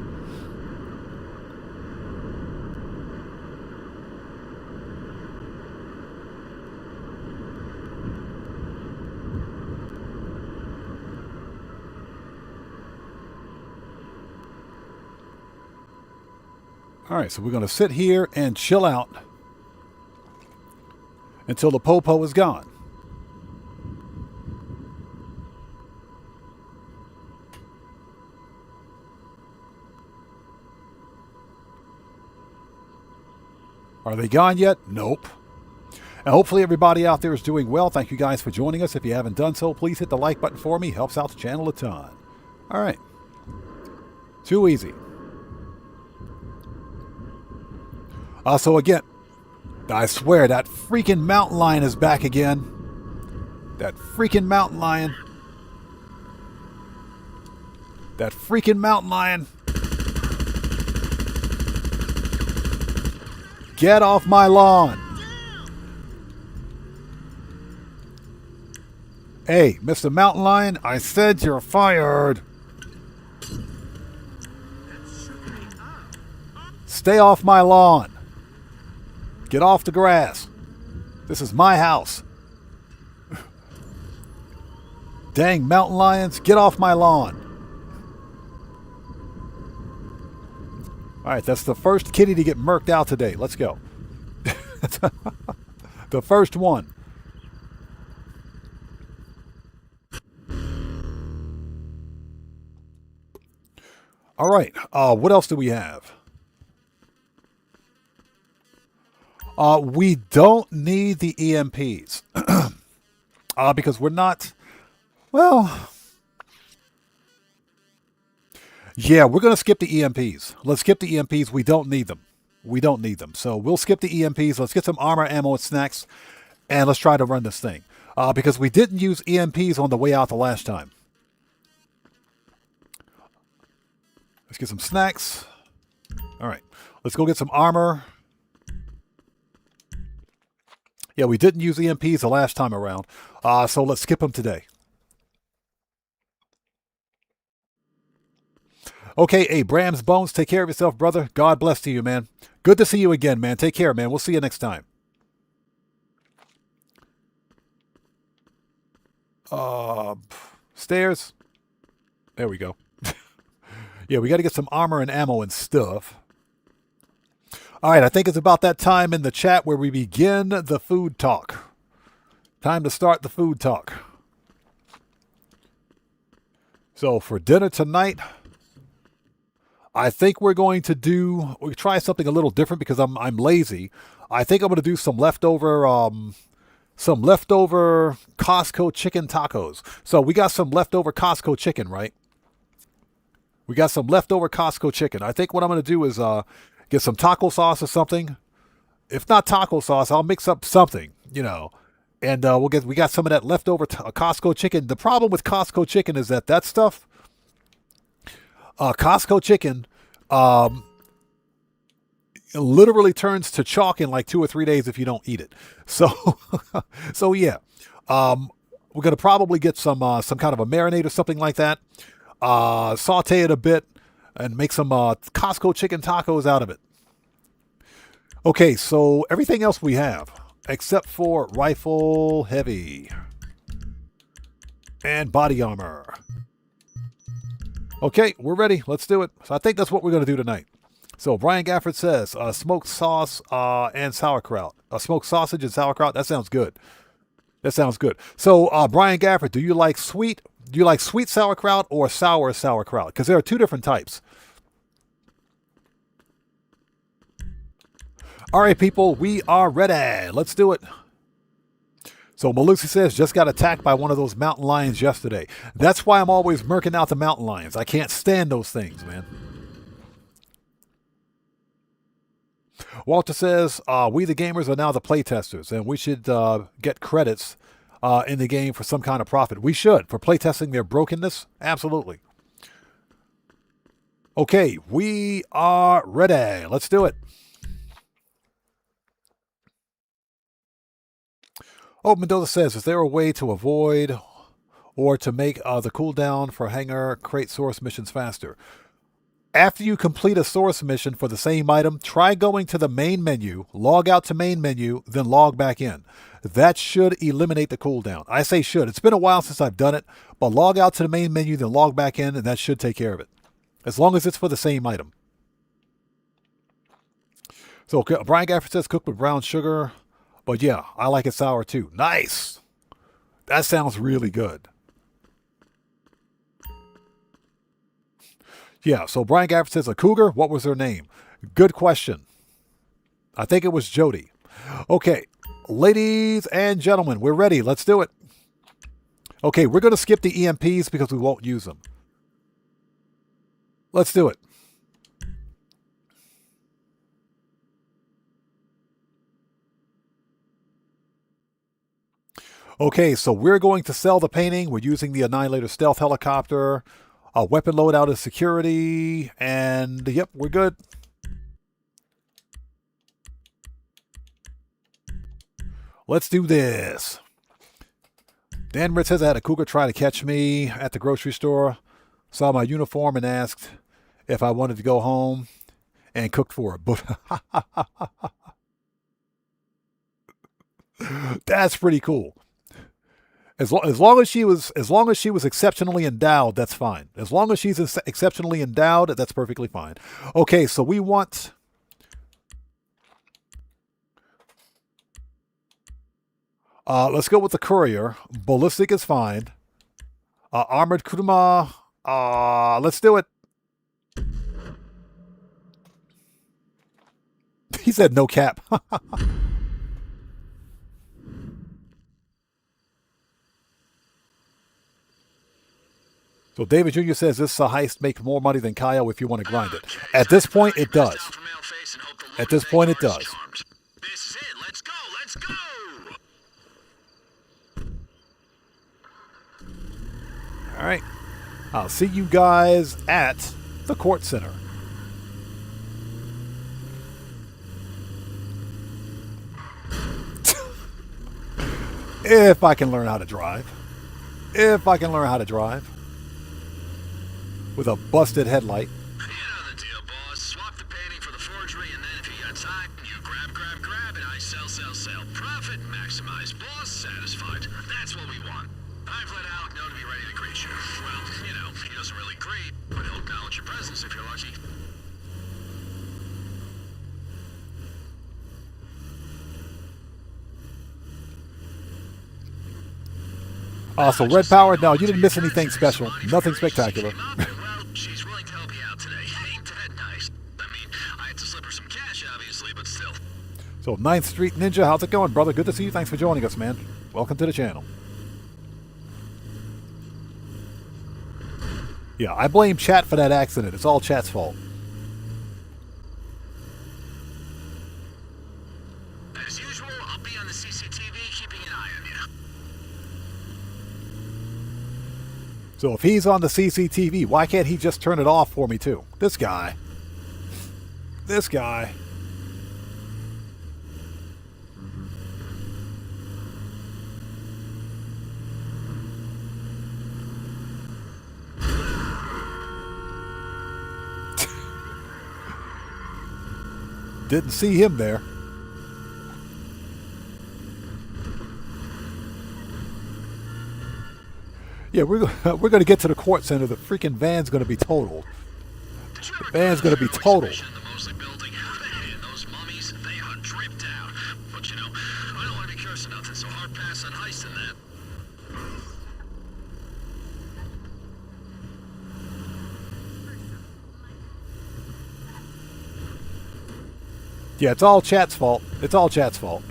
All right, so we're going to sit here and chill out until the po-po is gone. Are they gone yet? Nope. And hopefully everybody out there is doing well. Thank you guys for joining us. If you haven't done so, please hit the like button for me. Helps out the channel a ton. All right. Too easy. So again, I swear that freaking mountain lion is back again. That freaking mountain lion. That freaking mountain lion. Get off my lawn. Hey, Mr. Mountain Lion, I said you're fired. Stay off my lawn. Get off the grass. This is my house. Dang mountain lions, get off my lawn. All right, that's the first kitty to get murked out today. Let's go. The first one. All right, what else do we have? We don't need the EMPs because we're not, well, yeah, we're going to skip the EMPs. Let's skip the EMPs. We don't need them. We don't need them. So we'll skip the EMPs. Let's get some armor, ammo, and snacks, and let's try to run this thing because we didn't use EMPs on the way out the last time. Let's get some snacks. All right. Let's go get some armor. Yeah, we didn't use EMPs the last time around. So let's skip them today. Okay, hey, Bram's Bones, take care of yourself, brother. God bless to you, man. Good to see you again, man. Take care, man. We'll see you next time. Stairs. There we go. Yeah, we got to get some armor and ammo and stuff. All right, I think it's about that time in the chat where we begin the food talk. Time to start the food talk. So for dinner tonight, I think we're going to try something a little different because I'm lazy. I think I'm going to do some leftover Costco chicken tacos. So we got some leftover Costco chicken, right? We got some leftover Costco chicken. I think what I'm going to do is get some taco sauce or something. If not taco sauce, I'll mix up something, you know. And we got some of that leftover Costco chicken. The problem with Costco chicken is that stuff, Costco chicken, literally turns to chalk in like 2 or 3 days if you don't eat it. So, so yeah, we're gonna probably get some kind of a marinade or something like that. Saute it a bit and make some Costco chicken tacos out of it. Okay, so everything else we have except for rifle heavy and body armor. Okay, we're ready. Let's do it. So I think that's what we're going to do tonight. So Brian Gafford says smoked sauce and sauerkraut. Smoked sausage and sauerkraut. That sounds good. That sounds good. So Brian Gafford, do you like sweet sauerkraut or sour sauerkraut? Because there are two different types. All right, people, we are ready. Let's do it. So Malusi says, just got attacked by one of those mountain lions yesterday. That's why I'm always murking out the mountain lions. I can't stand those things, man. Walter says, we the gamers are now the playtesters, and we should get credits in the game for some kind of profit. We should, for playtesting their brokenness. Absolutely. Okay, we are ready. Let's do it. Oh, Mendoza says, is there a way to avoid or to make the cooldown for hangar crate source missions faster? After you complete a source mission for the same item, try going to the main menu, log out to main menu, then log back in. That should eliminate the cooldown. I say should. It's been a while since I've done it, but log out to the main menu, then log back in, and that should take care of it. As long as it's for the same item. So Brian Gafford says, cook with brown sugar. But yeah, I like it sour too. Nice. That sounds really good. Yeah, so Brian Gafford says, a cougar? What was her name? Good question. I think it was Jody. Okay, ladies and gentlemen, we're ready. Let's do it. Okay, we're going to skip the EMPs because we won't use them. Let's do it. Okay, so we're going to sell the painting. We're using the Annihilator stealth helicopter. A weapon loadout is security. And yep, we're good. Let's do this. Dan Ritz says I had a cougar try to catch me at the grocery store. Saw my uniform and asked if I wanted to go home and cooked for it. But that's pretty cool. As long as she was exceptionally endowed, that's fine. As long as she's exceptionally endowed, that's perfectly fine. Okay, so we want. Let's go with the courier. Ballistic is fine. Armored Kuruma. Let's do it. He said no cap. So David Jr. says this heist makes more money than Kyle if you want to grind it. At this point, it does. At this point, it does. This is it. Let's go. Let's go. All right. I'll see you guys at the Kortz Center. If I can learn how to drive. If I can learn how to drive. With a busted headlight. You know the deal, boss. Swap the painting for the forgery, and then if you got time, you grab, and I sell. Profit maximize, boss satisfied. That's what we want. I've let Alec know to be ready to greet you. Well, you know, he doesn't really greet, but he'll acknowledge your presence if you're lucky. So Red Power, no, you didn't miss anything special. Nothing spectacular. Well, she's willing to help you out today. Ain't that nice? I mean, I had to slip her some cash, obviously, but still. So 9th Street Ninja, how's it going, brother? Good to see you. Thanks for joining us, man. Welcome to the channel. Yeah, I blame chat for that accident. It's all chat's fault. As usual, I'll be on the CCTV keeping an eye on you. So if he's on the CCTV, why can't he just turn it off for me too? This guy. This guy. Didn't see him there. Yeah, we're going to get to the Kortz Center. The freaking van's going to be totaled. The van's going to be totaled. Those mummies, they are dripped out. But you know, I don't want to be cursing nothing, so hard pass on Heist and that. Yeah, it's all chat's fault. It's all chat's fault.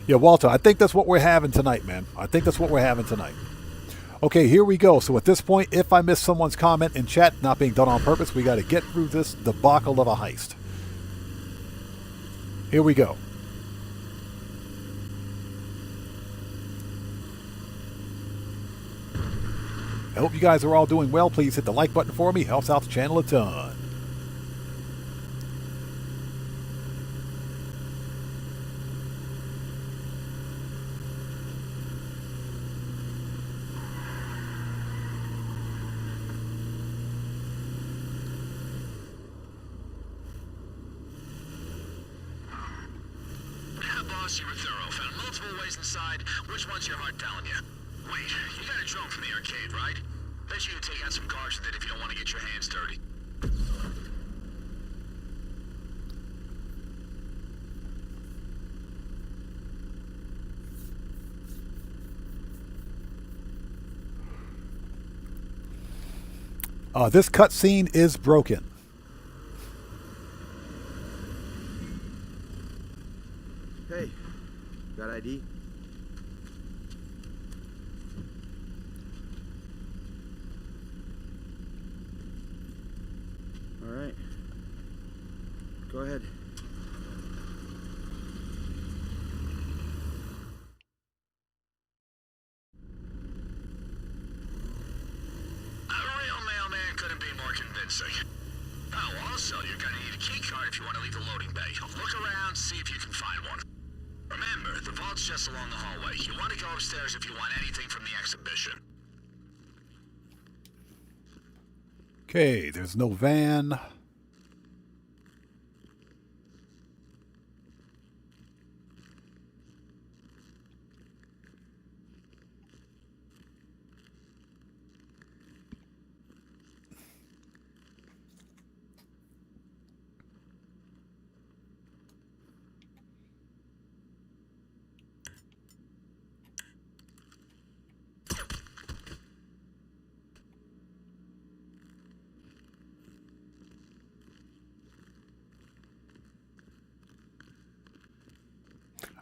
Yeah, Walter, I think that's what we're having tonight, man. I think that's what we're having tonight. Okay, here we go. So at this point, if I miss someone's comment in chat, not being done on purpose, we got to get through this debacle of a heist. Here we go. I hope you guys are all doing well. Please hit the like button for me. Helps out the channel a ton. Boss, you were thorough. Found multiple ways inside. Which one's your heart telling you? Wait, you got a drone from the arcade, right? Bet you can take out some cars with it if you don't want to get your hands dirty. This cutscene is broken. Hey, got ID? All right. Go ahead. Couldn't be more convincing. Oh, also, you're gonna need a key card if you want to leave the loading bay. Look around, see if you can find one. Remember, the vault's just along the hallway. You want to go upstairs if you want anything from the exhibition. Okay, there's no van.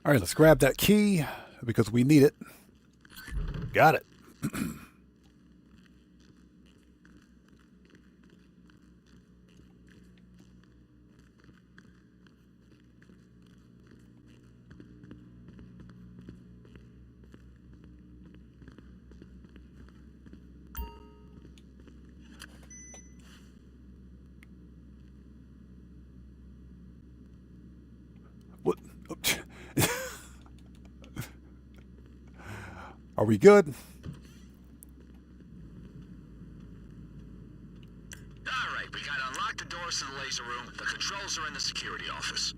All right, let's grab that key because we need it. Got it. Are we good? All right, we gotta unlock the doors to the laser room. The controls are in the security office.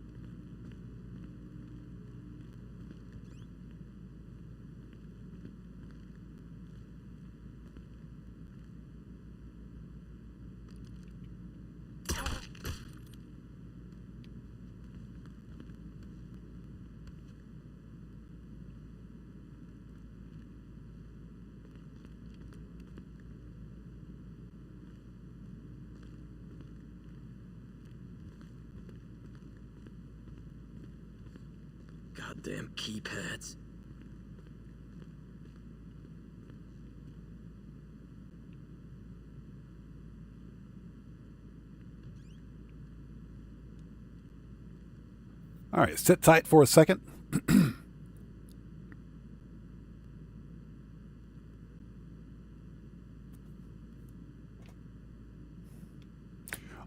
Goddamn keypads. All right, sit tight for a second.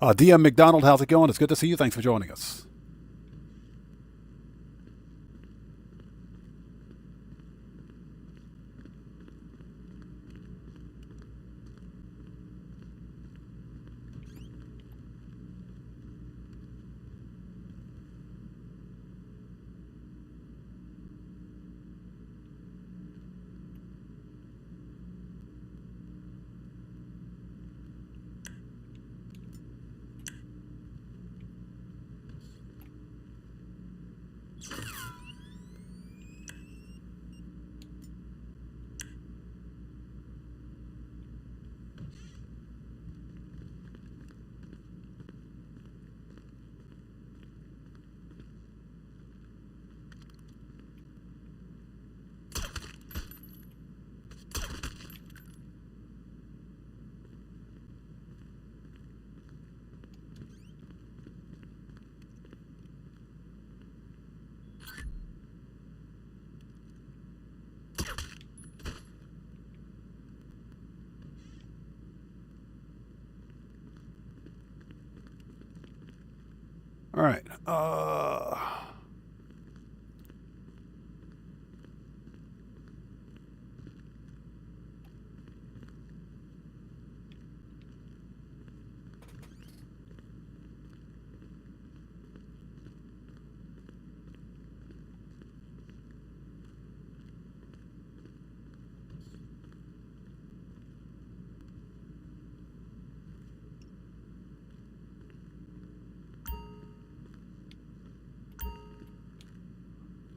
DM McDonald, how's it going? It's good to see you. Thanks for joining us. All right.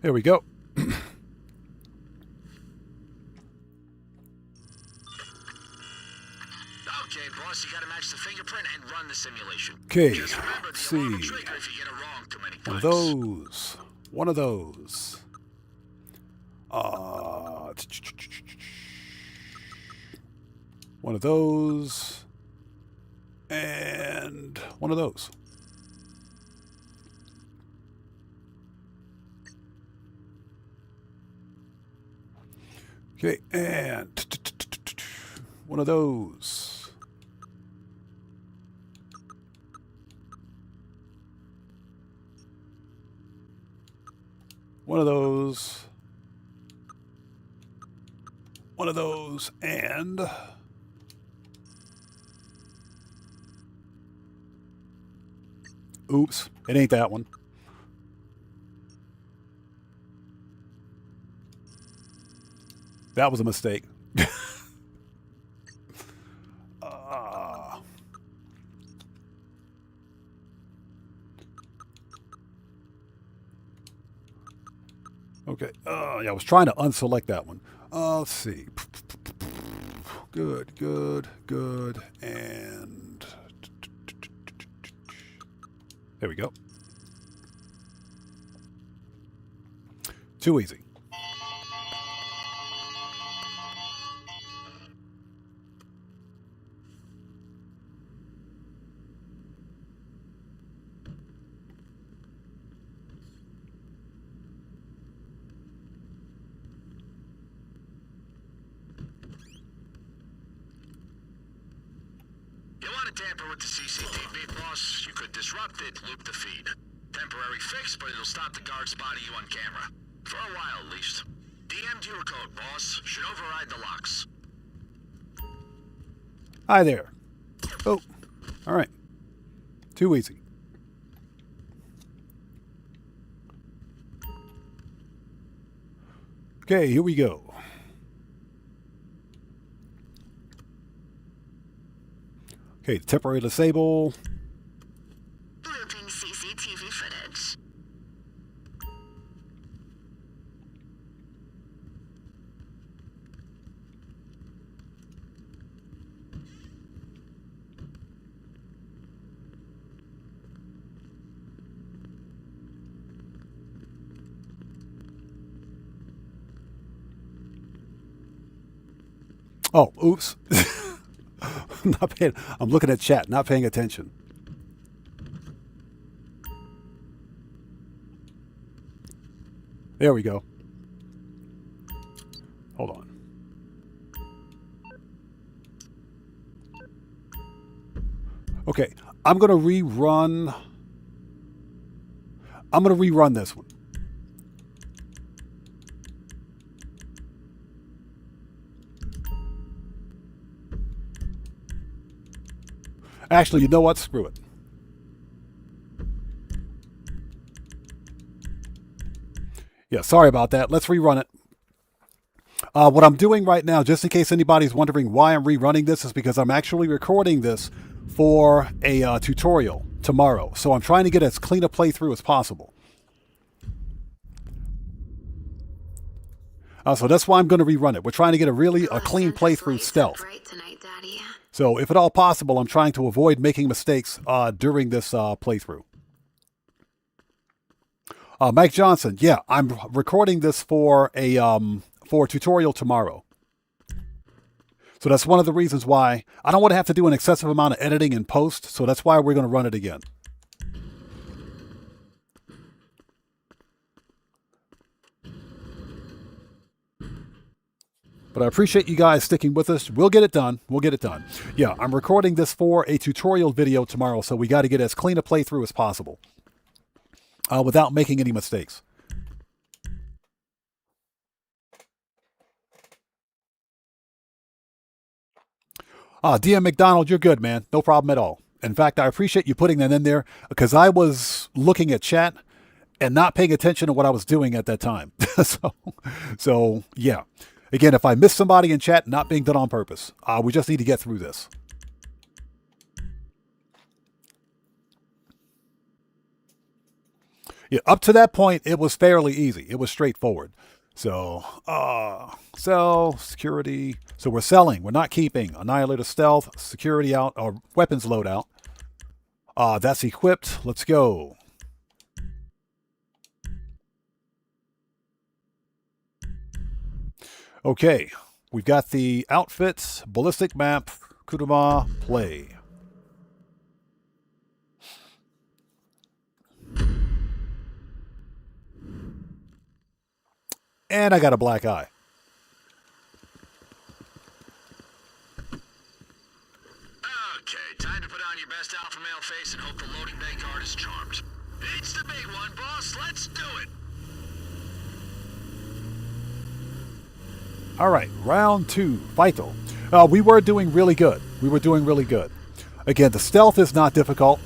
Here we go. Okay, boss, you gotta match the fingerprint and run the simulation. Okay, Just remember, let's the alarm will see. trigger if you get it wrong too many One of times. those. One of those. One of those. And one of those. Okay, and one of those. One of those. One of those, and oops, it ain't that one. That was a mistake. Okay. Yeah, I was trying to unselect that one. Let's see. Good, good, good, and there we go. Too easy. Tamper with the CCTV, boss. You could disrupt it, loop the feed. Temporary fix, but it'll stop the guard spotting you on camera. For a while, at least. The DM'd your code, boss. Should override the locks. Hi there. Oh, all right. Too easy. Okay, here we go. Okay, temporary disable. Looping CCTV footage. Oh, oops. I'm looking at chat, not paying attention. There we go. Hold on. Okay, I'm going to rerun this one. Actually, you know what? Screw it. Yeah, sorry about that. Let's rerun it. What I'm doing right now, just in case anybody's wondering why I'm rerunning this, is because I'm actually recording this for a tutorial tomorrow. So I'm trying to get as clean a playthrough as possible. So that's why I'm going to rerun it. We're trying to get a clean playthrough stealth. So if at all possible, I'm trying to avoid making mistakes during this playthrough. Mike Johnson, yeah, I'm recording this for a tutorial tomorrow. So that's one of the reasons why I don't want to have to do an excessive amount of editing in post. So that's why we're going to run it again. But I appreciate you guys sticking with us. We'll get it done. We'll get it done. Yeah, I'm recording this for a tutorial video tomorrow, so we got to get as clean a playthrough as possible without making any mistakes. DM McDonald, you're good, man. No problem at all. In fact, I appreciate you putting that in there because I was looking at chat and not paying attention to what I was doing at that time. so yeah. Again, if I miss somebody in chat, not being done on purpose. We just need to get through this. Yeah, up to that point, it was fairly easy. It was straightforward. So, sell, security. So we're selling. We're not keeping. Annihilator stealth, security out, or weapons loadout. That's equipped. Let's go. Okay, we've got the outfits, ballistic map, Kuduma, play. And I got a black eye. Okay, time to put on your best alpha male face and hope the loading bay guard is charmed. It's the big one, boss. Let's do it. All right, round 2, Vital. We were doing really good. We were doing really good. Again, the stealth is not difficult.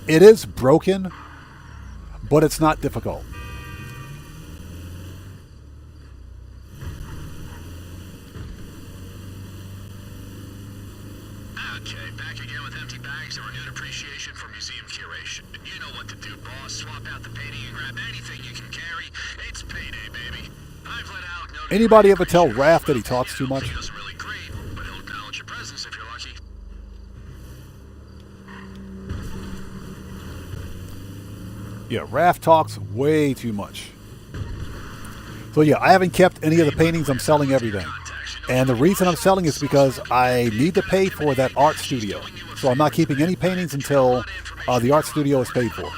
It is broken, but it's not difficult. Okay, back again with empty bags and renewed appreciation for museum curation. You know what to do, boss. Swap out the painting and grab anything you can carry. It's payday, baby. I've let out no. Anybody ever tell Raph that he talks too much? He doesn't really agree, but he'll acknowledge your presence if you're lucky. Yeah, Raph talks way too much. So yeah, I haven't kept any of the paintings. I'm selling everything. And the reason I'm selling is because I need to pay for that art studio. So I'm not keeping any paintings until the art studio is paid for.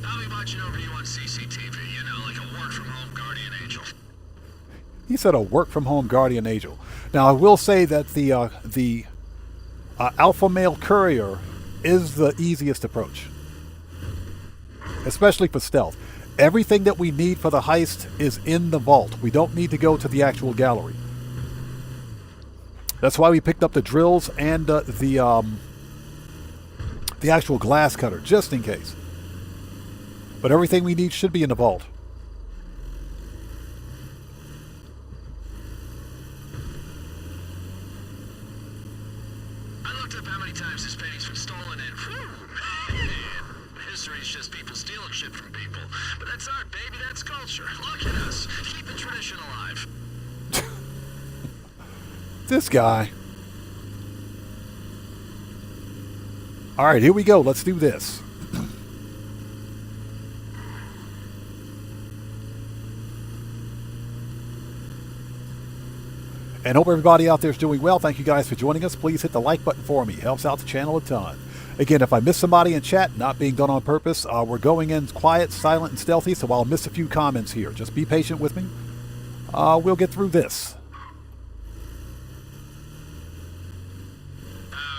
I'll be watching over you on CCTV, you know, like a work-from-home guardian angel. He said a work-from-home guardian angel. Now, I will say that the alpha male courier is the easiest approach, especially for stealth. Everything that we need for the heist is in the vault. We don't need to go to the actual gallery. That's why we picked up the drills and the actual glass cutter, just in case. But everything we need should be in the vault. I looked up how many times this painting's been stolen and whew, history is just people stealing shit from people. But that's art, baby, that's culture. Look at us, keeping tradition alive. This guy. All right, here we go. Let's do this. And hope everybody out there is doing well. Thank you guys for joining us. Please hit the like button for me. It helps out the channel a ton. Again, if I miss somebody in chat, not being done on purpose, we're going in quiet, silent, and stealthy, so I'll miss a few comments here. Just be patient with me. We'll get through this.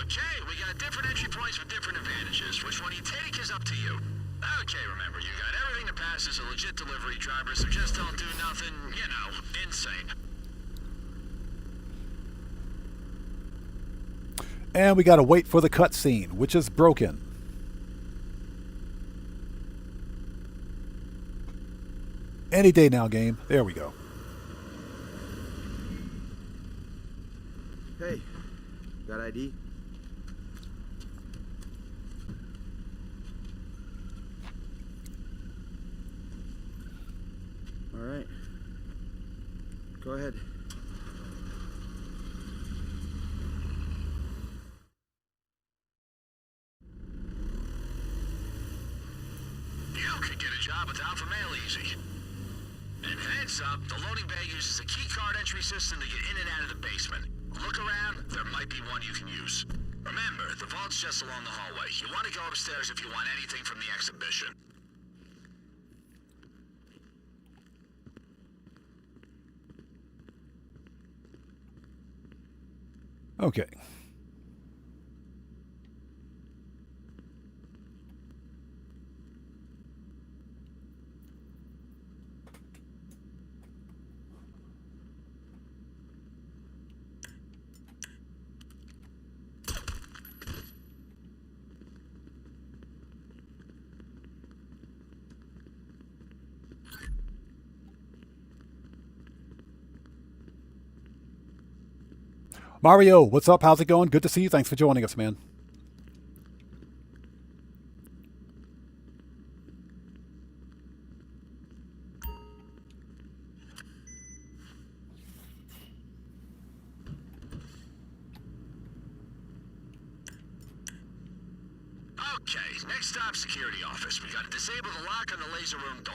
Okay, we got different entry points with different advantages. Which one you take is up to you. Okay, remember, you got everything to pass as a legit delivery driver, so just don't do nothing, you know, insane. And we got to wait for the cutscene, which is broken. Any day now, game. There we go. Hey, got ID? All right. Go ahead. You could get a job with Alpha Male easy. And heads up, the loading bay uses a key card entry system to get in and out of the basement. Look around, there might be one you can use. Remember, the vault's just along the hallway. You want to go upstairs if you want anything from the exhibition. Okay. Mario, what's up? How's it going? Good to see you. Thanks for joining us, man. Okay, next stop, security office. We gotta disable the lock on the laser room door.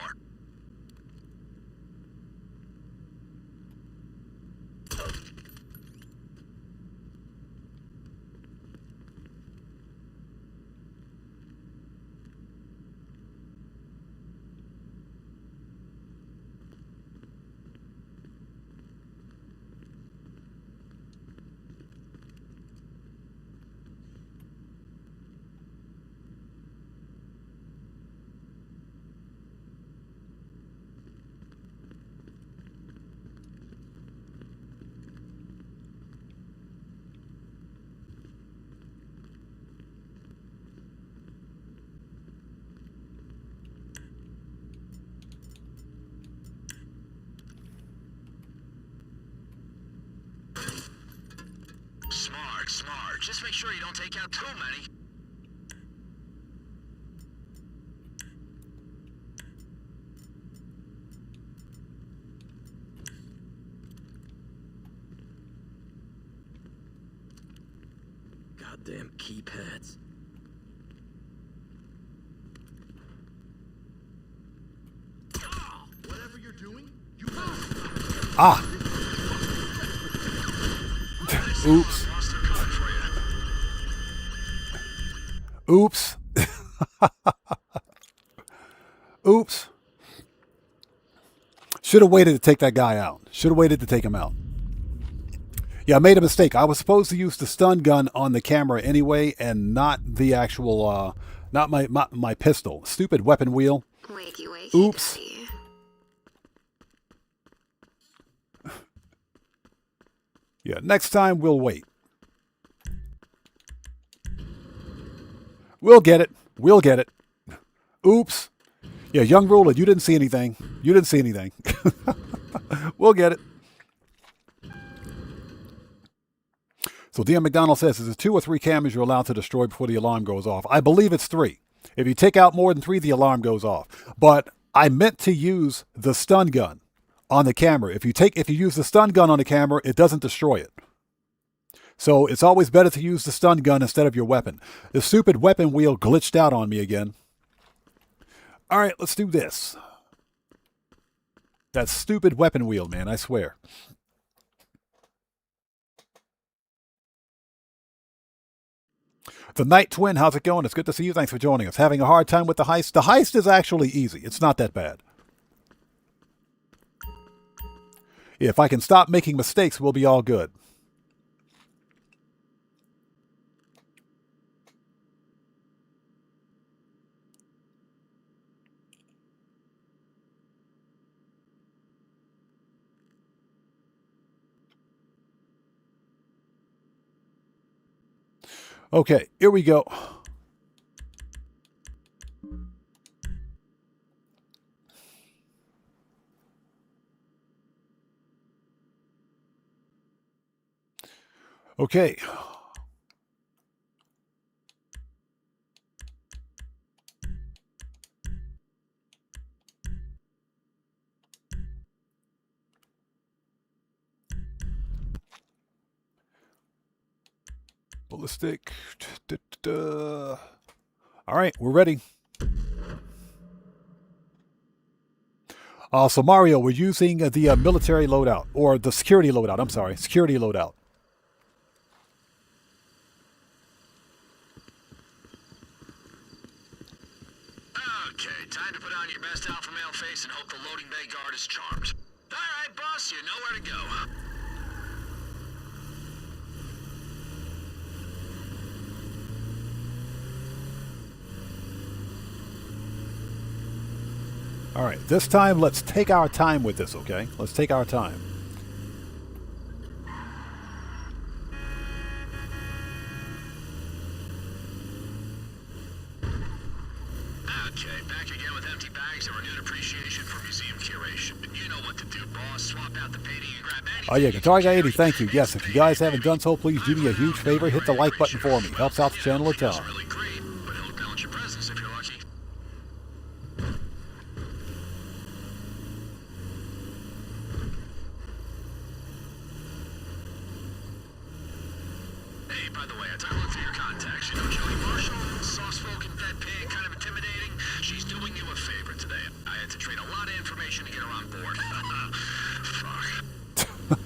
Smart. Just make sure you don't take out too many. Goddamn keypads. Whatever you're doing, you Ah! Oops. Oops. Oops. Should have waited to take that guy out. Should have waited to take him out. Yeah, I made a mistake. I was supposed to use the stun gun on the camera anyway, and not the actual, not my pistol. Stupid weapon wheel. Wakey, wakey, Oops. daddy. Yeah, next time we'll wait. We'll get it. We'll get it. Oops. Yeah, young ruler, you didn't see anything. You didn't see anything. We'll get it. So DM McDonald says, is it 2 or 3 cameras you're allowed to destroy before the alarm goes off? I believe it's 3. If you take out more than 3, the alarm goes off. But I meant to use the stun gun on the camera. If you use the stun gun on the camera, it doesn't destroy it. So it's always better to use the stun gun instead of your weapon. The stupid weapon wheel glitched out on me again. All right, let's do this. That stupid weapon wheel, man, I swear. The Night Twin, how's it going? It's good to see you. Thanks for joining us. Having a hard time with the heist? The heist is actually easy. It's not that bad. If I can stop making mistakes, we'll be all good. Okay, here we go. Okay. Ballistic. All right, we're ready. So Mario, we're using the military loadout, or the security loadout. I'm sorry, security loadout. Okay, time to put on your best alpha male face and hope the loading bay guard is charmed. All right, boss, you know where to go. All right, this time let's take our time with this, okay? Let's take our time. Okay, back again with empty bags and renewed appreciation for museum curation. You know what to do, boss. Swap out the painting and grab anything. Oh yeah, Guitar Guy 80, thank you. Yes, if you guys haven't done so, please do me a huge favor. Hit the like button for me. Helps out the channel a ton. Really great, but it'll balance your presence if you're lucky. Hey, by the way, I took a look through your contacts. You know Kelly Marshall, soft-spoken, deadpan, kind of intimidating. She's doing you a favor today. I had to trade a lot of information to get her on board.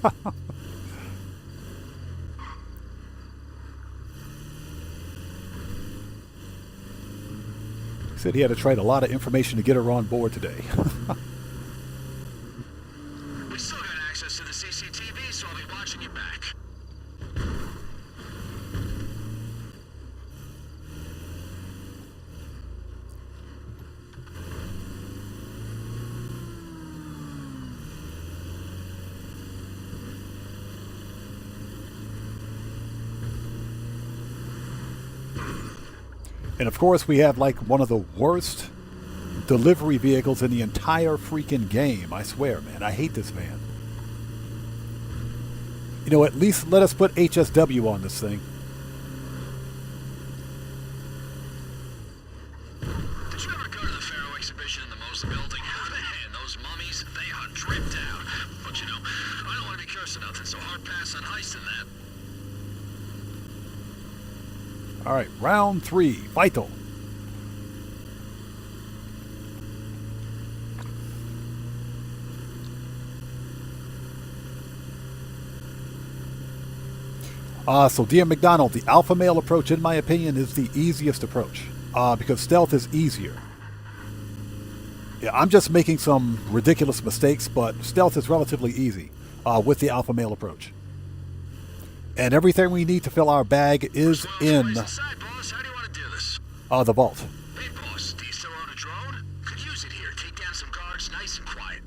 Fuck. He said he had to trade a lot of information to get her on board today. We still got access to the CCTV, so I'll be watching you back. And of course, we have like one of the worst delivery vehicles in the entire freaking game. I swear, man. I hate this van. You know, at least let us put HSW on this thing. Did you ever go to the Pharaoh exhibition in the Mosa building? Man, those mummies, they are dripped out. But you know, I don't want to be cursing nothing, so hard pass on heist in that. All right, round 3, vital. So DM McDonald, the alpha male approach, in my opinion, is the easiest approach because stealth is easier. Yeah, I'm just making some ridiculous mistakes, but stealth is relatively easy with the alpha male approach. And everything we need to fill our bag is in Inside, boss. How do you want to do this? the vault. Hey, boss, do you still own a drone? Could use it here. Take down some guards nice and quiet.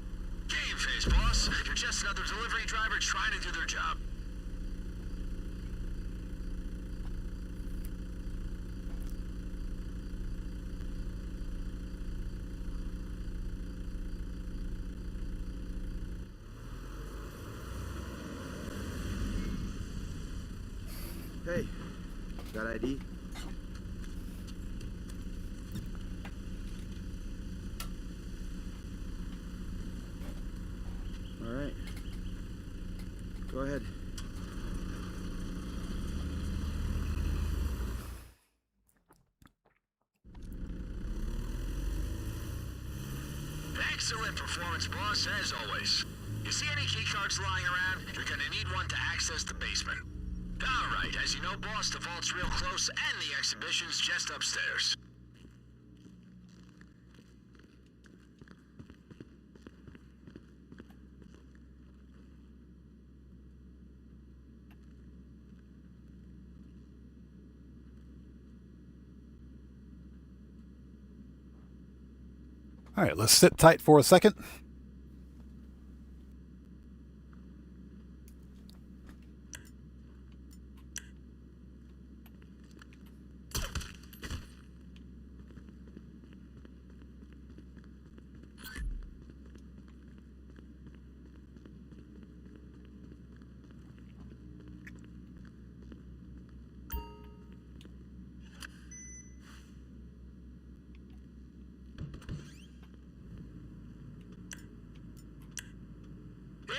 Game face, boss. You're just another delivery driver trying to do their job. Hey, got ID? All right. Go ahead. Excellent performance, boss, as always. You see any keycards lying around? You're gonna need one to access the basement. Alright, as you know, boss, the vault's real close, and the exhibition's just upstairs. All right, let's sit tight for a second.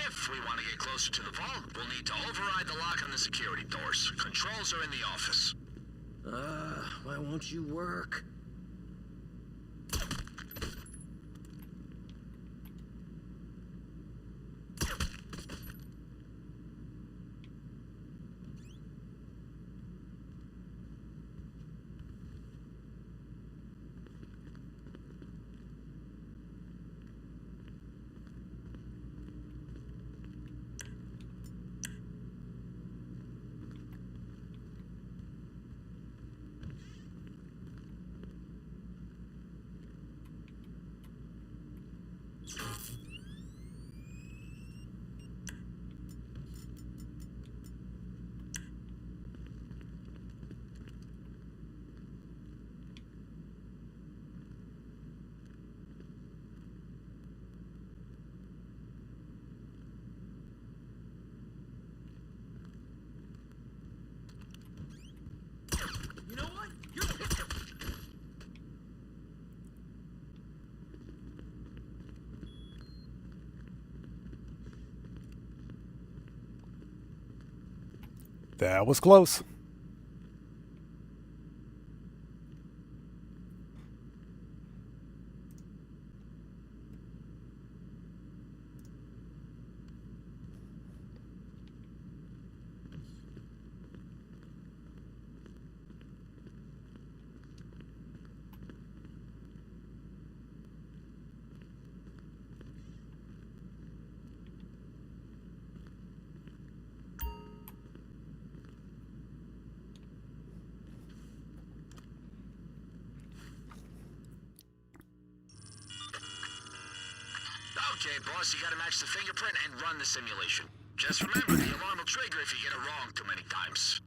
If we want to get closer to the vault, we'll need to override the lock on the security doors. Controls are in the office. Why won't you work? You know what? That was close. Okay, boss, you gotta match the fingerprint and run the simulation. Just remember, the alarm will trigger if you get it wrong too many times.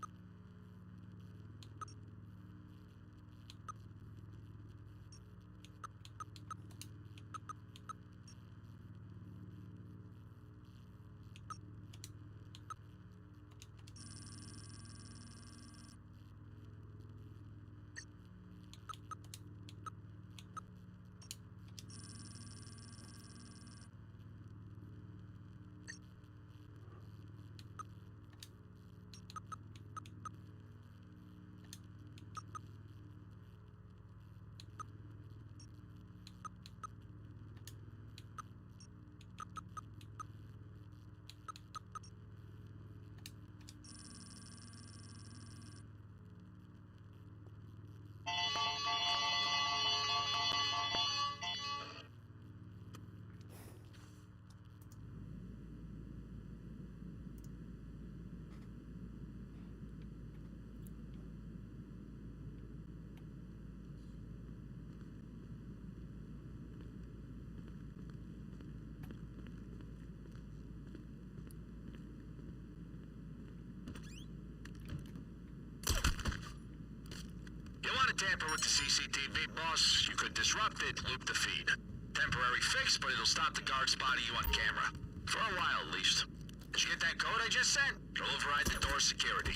tamper with the CCTV, boss. You could disrupt it, loop the feed. Temporary fix, but it'll stop the guard spotting you on camera. For a while, at least. Did you get that code I just sent? It'll override the door security.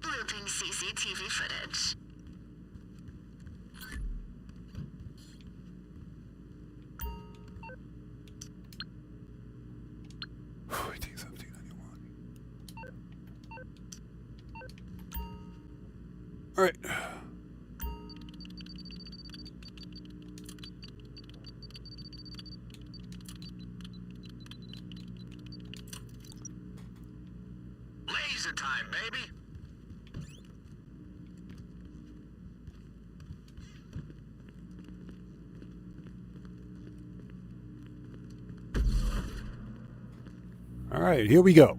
Looping CCTV footage. All right. Laser time, baby. All right, here we go.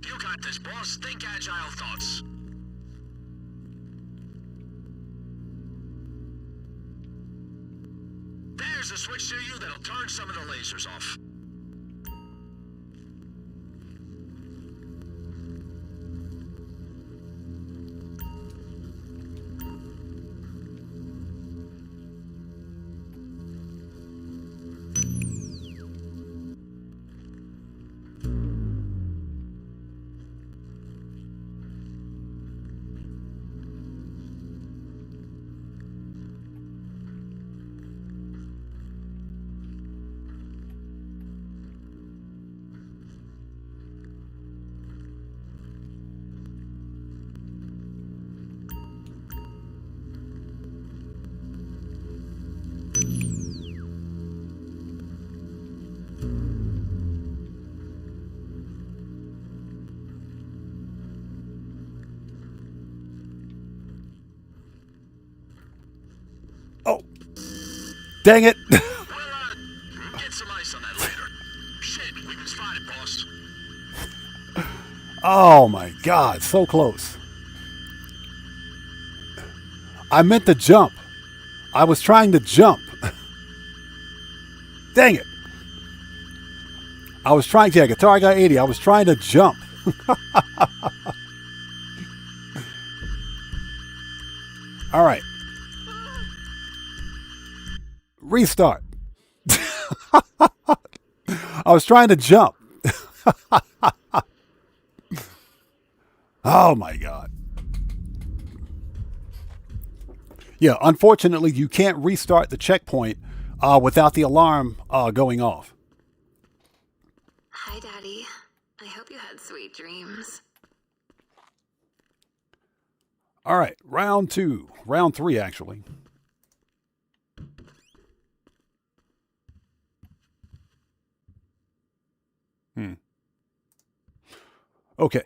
You got this, boss. Think agile thoughts. There's a switch to you that'll turn some of the lasers off. Oh, dang it. We'll, get some ice on that later. Shit, we've been spotted, boss. Oh my God, so close. I meant to jump. I was trying to jump. Dang it. I was trying to, yeah, Guitar Guy 80. I was trying to jump. All right. Restart. I was trying to jump. Oh my God. Yeah, unfortunately, you can't restart the checkpoint without the alarm going off. Hi, Daddy. I hope you had sweet dreams. All right, round 2. Round 3, actually. Okay.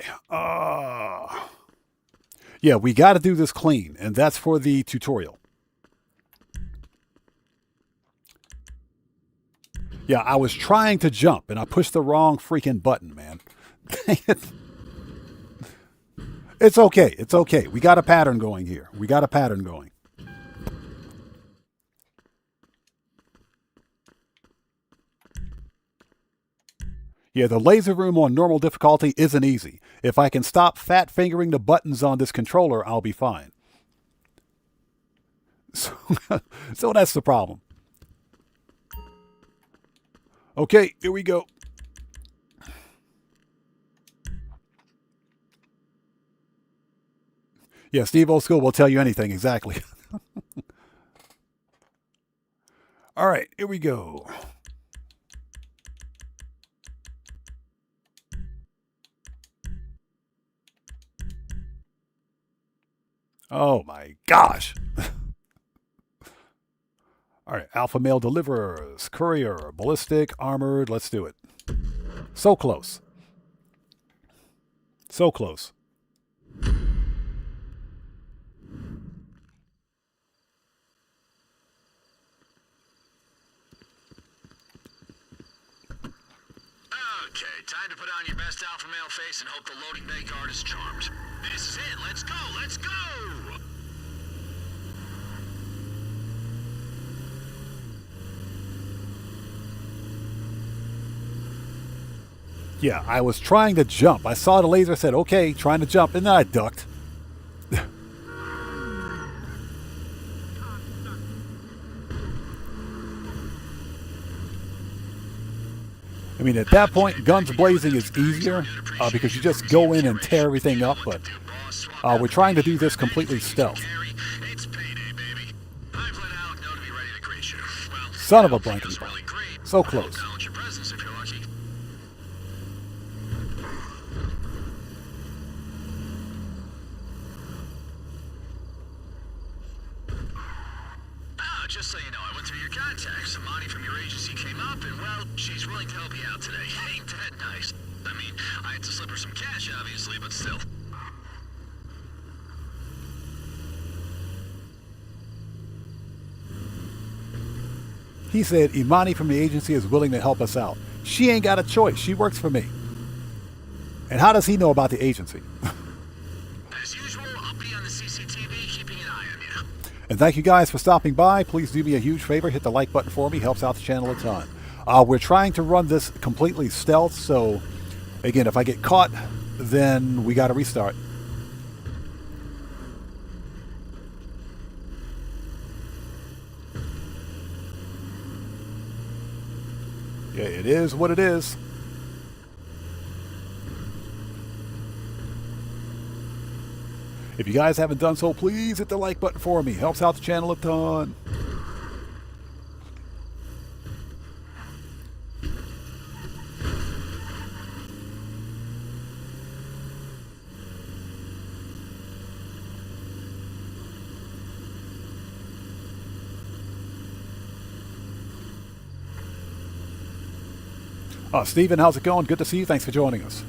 Yeah, we got to do this clean, and that's for the tutorial. Yeah, I was trying to jump, and I pushed the wrong freaking button, man. It's okay. It's okay. We got a pattern going here. We got a pattern going. Yeah, the laser room on normal difficulty isn't easy. If I can stop fat fingering the buttons on this controller, I'll be fine. So that's the problem. Okay, here we go. Yeah, Steve Old School will tell you anything, exactly. All right, here we go. Oh my gosh. All right, alpha male deliverers, courier, ballistic, armored, let's do it. So close. So close. Okay, time to put on your best alpha male face and hope the loading bay guard is charmed. This is it. Let's go. Let's go. Yeah, I was trying to jump. I saw the laser, said, okay, trying to jump, and then I ducked. I mean, at that point, guns blazing is easier because you just go in and tear everything up, but we're trying to do this completely stealth. It's payday, baby. I've let Alec know to be ready to greet you. Well, Son of a I don't think blankety it's really great. So close. I'll acknowledge your presence if you're lucky. Just so you know, I went through your contacts. Amani from your agency came up, and, well, she's willing to help you out today. Ain't that nice? I mean, I had to slip her some cash, obviously, but still. He said, Imani from the agency is willing to help us out. She ain't got a choice. She works for me. And how does he know about the agency? As usual, I'll be on the CCTV, keeping an eye on you. And thank you guys for stopping by. Please do me a huge favor. Hit the like button for me. Helps out the channel a ton. We're trying to run this completely stealth. So, again, if I get caught, then we got to restart. Yeah, it is what it is. If you guys haven't done so, please hit the like button for me. Helps out the channel a ton. Steven, how's it going? Good to see you. Thanks for joining us.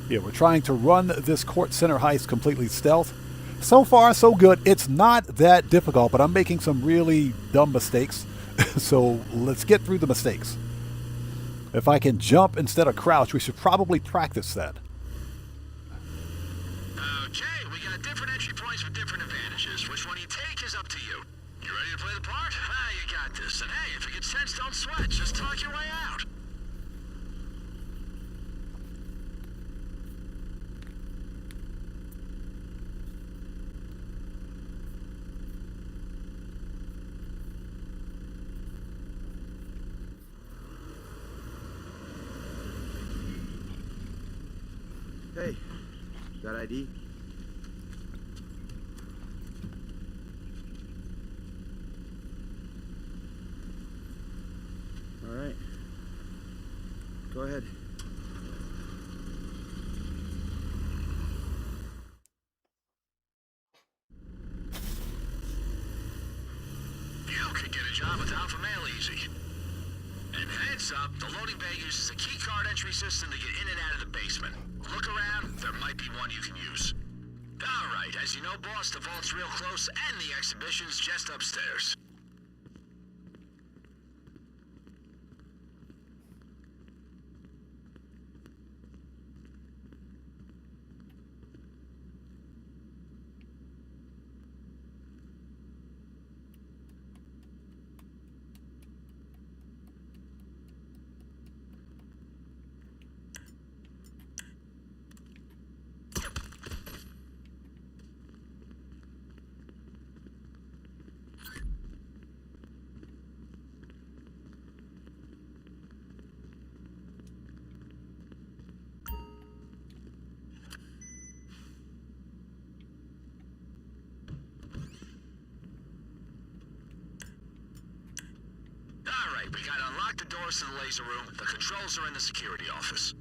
Yeah, we're trying to run this Kortz Center heist completely stealth. So far, so good. It's not that difficult, but I'm making some really dumb mistakes. So let's get through the mistakes. If I can jump instead of crouch, we should probably practice that. Okay, we got different entry points with different advantages. Which one you take is up to you. You ready to play the part? Ah, you got this. And hey, if it gets tense, don't sweat. Just talk your way out. Hey, got ID? All right. Go ahead. You could get a job with Alpha Male easy. And heads up, the loading bay uses a key card entry system to get in and out of the basement. Look around, there might be one you can use. Alright, as you know, boss, the vault's real close and the exhibition's just upstairs. Alright, we gotta unlock the doors to the laser room. The controls are in the security office.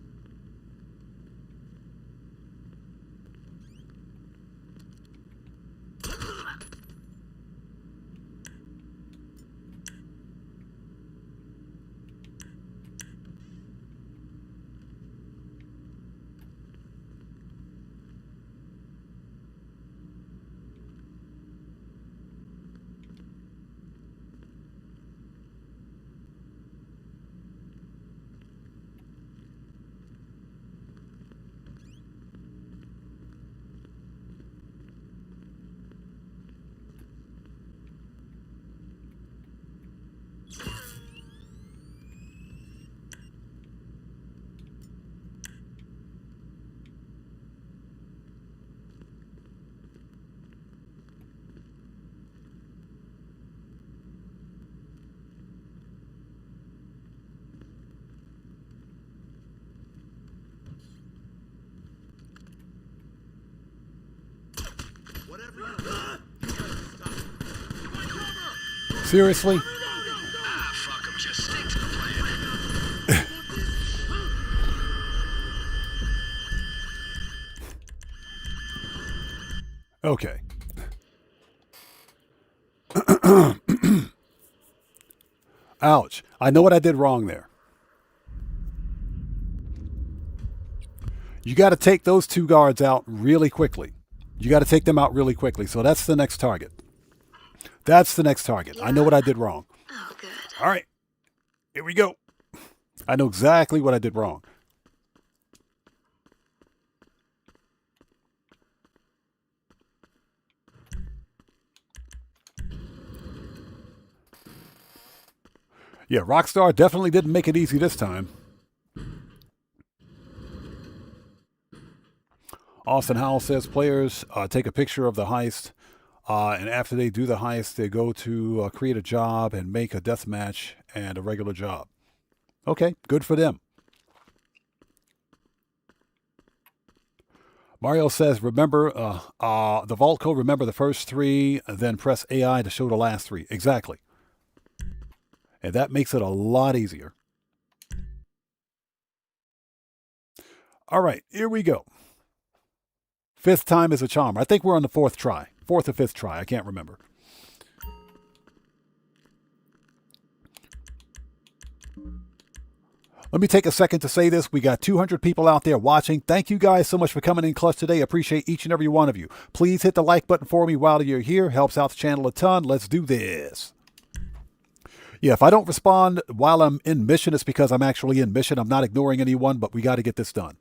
Seriously? Ah, fuck 'em. Just stick to the plan. Okay. Ouch. I know what I did wrong there. You got to take those two guards out really quickly. You got to take them out really quickly. So that's the next target. That's the next target. I know what I did wrong. Oh, good. All right. Here we go. I know exactly what I did wrong. Yeah, Rockstar definitely didn't make it easy this time. Austin Howell says players take a picture of the heist, and after they do the heist, they go to create a job and make a death match and a regular job. Okay, good for them. Mario says, remember the vault code, remember the first three, then press AI to show the last three. Exactly. And that makes it a lot easier. All right, here we go. Fifth time is a charm. I think we're on the fourth try. Fourth or fifth try. I can't remember. Let me take a second to say this. We got 200 people out there watching. Thank you guys so much for coming in clutch today. Appreciate each and every one of you. Please hit the like button for me while you're here. Helps out the channel a ton. Let's do this. Yeah, if I don't respond while I'm in mission, it's because I'm actually in mission. I'm not ignoring anyone, but we got to get this done.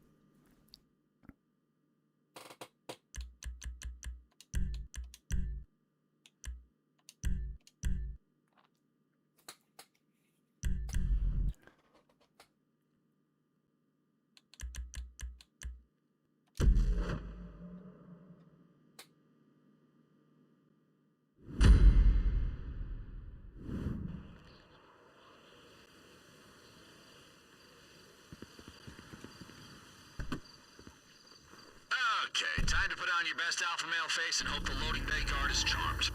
Okay, time to put on your best alpha male face and hope the loading bay guard is charmed.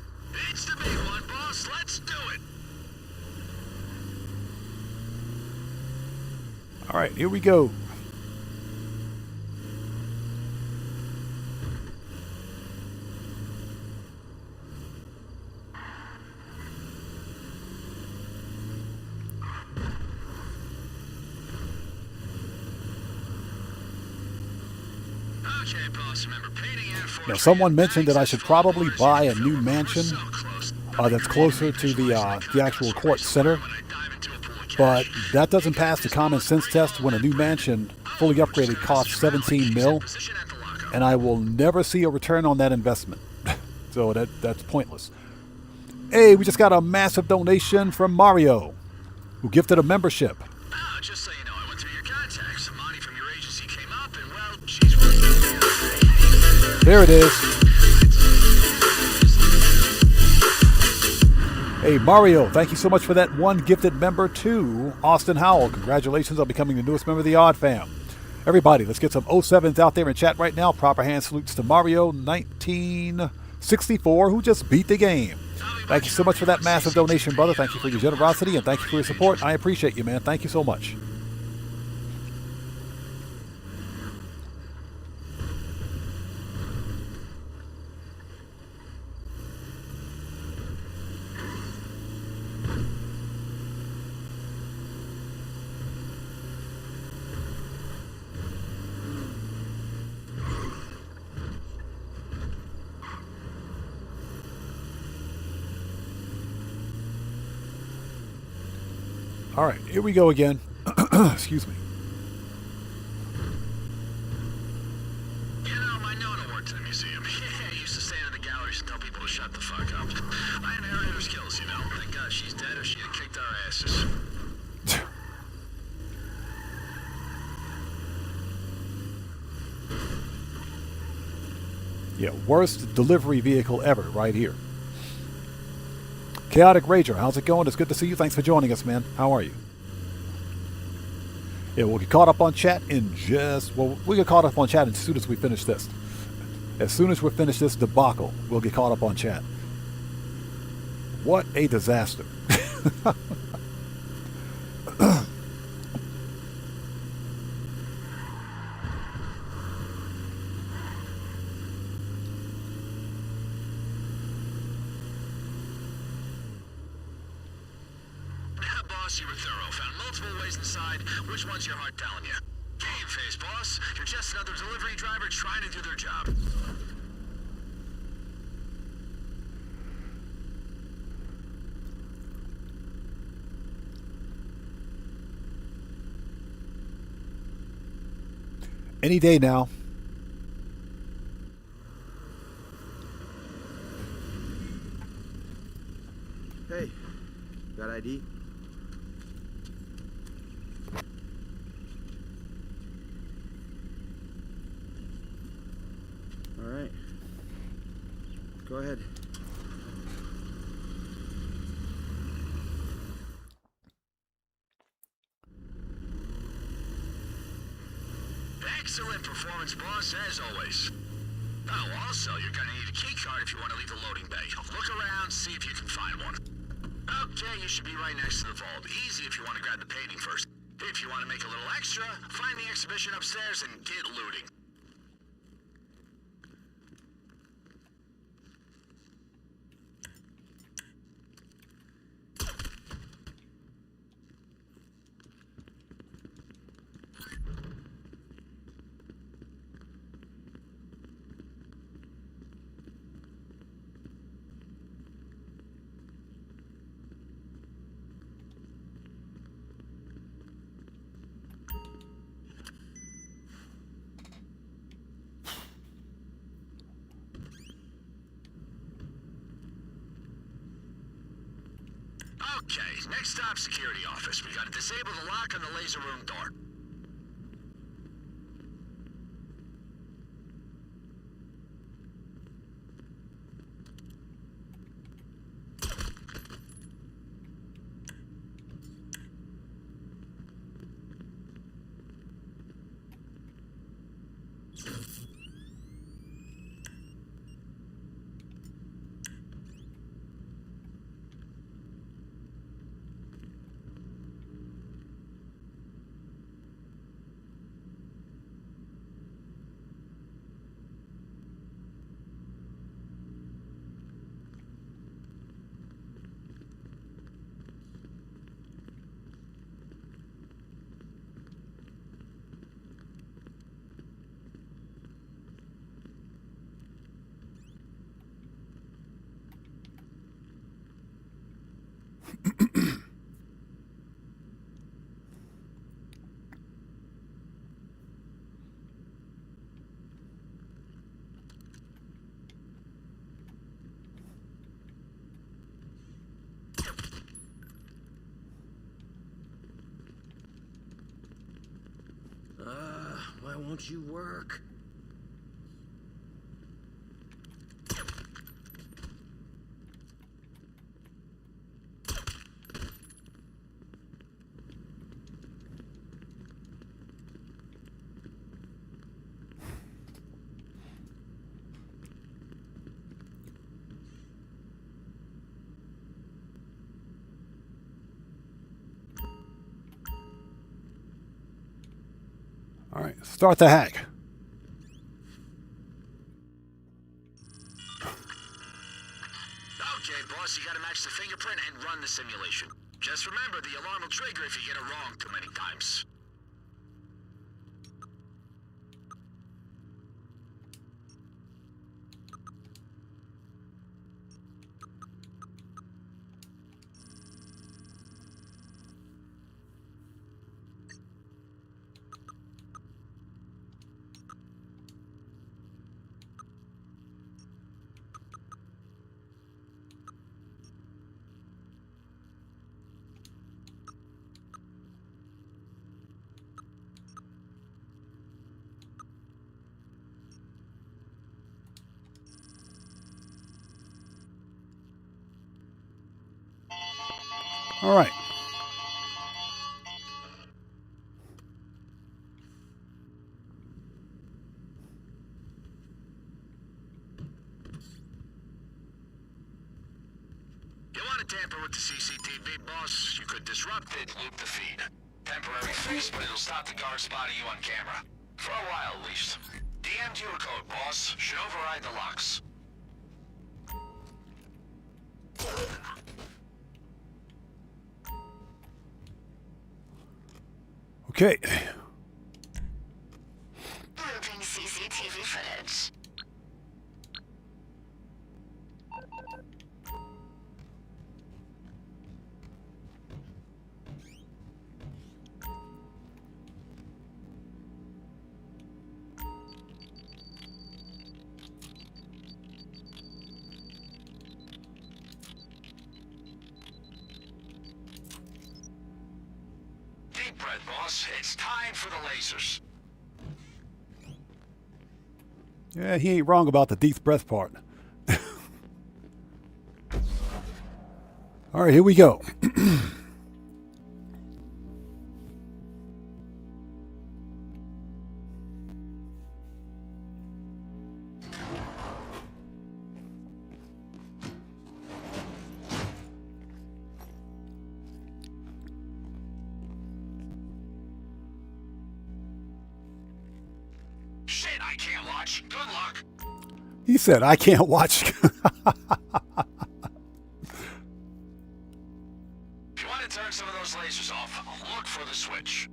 It's the big one, boss. Let's do it. All right, here we go. Okay, boss, remember painting and forging. Now, someone mentioned that I should probably buy a new mansion that's closer to the actual Kortz Center, but that doesn't pass the common sense test when a new mansion, fully upgraded, costs 17 mil, and I will never see a return on that investment. So that's pointless. Hey, we just got a massive donation from Mario, who gifted a membership. Oh, just so you know, I went through your contacts. Money from your agency came up, and well, she's working. There it is. Hey, Mario, thank you so much for that one gifted member to Austin Howell. Congratulations on becoming the newest member of the Odd Fam. Everybody, let's get some 07s out there in chat right now. Proper hand salutes to Mario 1964, who just beat the game. Thank you so much for that massive donation, brother. Thank you for your generosity, and thank you for your support. I appreciate you, man. Thank you so much. All right, here we go again. Excuse me. You know, my Nona worked in the museum. Yeah, I used to stand in the galleries and tell people to shut the fuck up. I inherited her skills, you know. Thank God she's dead or she'd have kicked our Yeah, worst delivery vehicle ever, right here. Chaotic Rager, how's it going? It's good to see you. Thanks for joining us, man. How are you? Yeah, we'll get caught up on chat in we'll get caught up on chat as soon as we finish this. As soon as we finish this debacle, we'll get caught up on chat. What a disaster. Boss, you were thorough. Found multiple ways inside. Which one's your heart telling you? Game face, boss. You're just another delivery driver trying to do their job. Any day now. Hey, got ID? All right. Go ahead. Excellent performance, boss, as always. Oh, also, you're gonna need a key card if you want to leave the loading bay. Look around, see if you can find one. Okay, you should be right next to the vault. Easy if you want to grab the painting first. If you want to make a little extra, find the exhibition upstairs and get looting. Okay, next stop, security office. We gotta disable the lock on the laser room door. Why won't you work? All right, start the hack. Okay, boss, you gotta match the fingerprint and run the simulation. Just remember, the alarm will trigger if you get it wrong too many times. All right. You want to tamper with the CCTV, boss? You could disrupt it, loop the feed. Temporary fix, but it'll stop the guard spotting you on camera. For a while, at least. DM'd you a code, boss. Should override the locks. Okay. Looping CCTV footage. Deep breath, boss. It's time for the lasers. Yeah, he ain't wrong about the deep breath part. All right, here we go. Shit, I can't watch. Good luck. He said, I can't watch. If you want to turn some of those lasers off, look for the switch.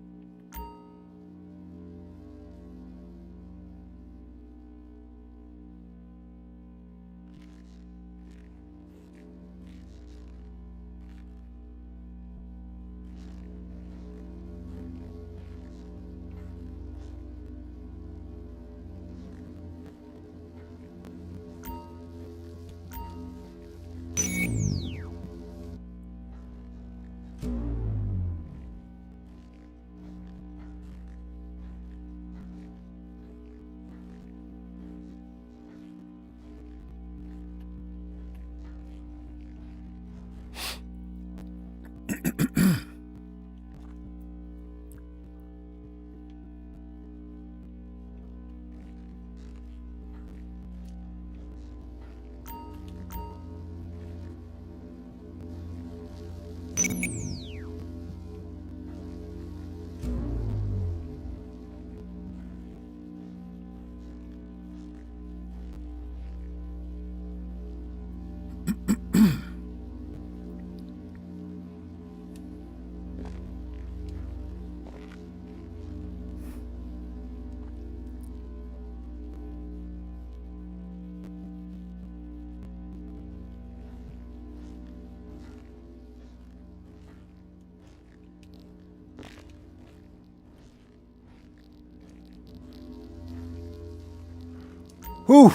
Whew.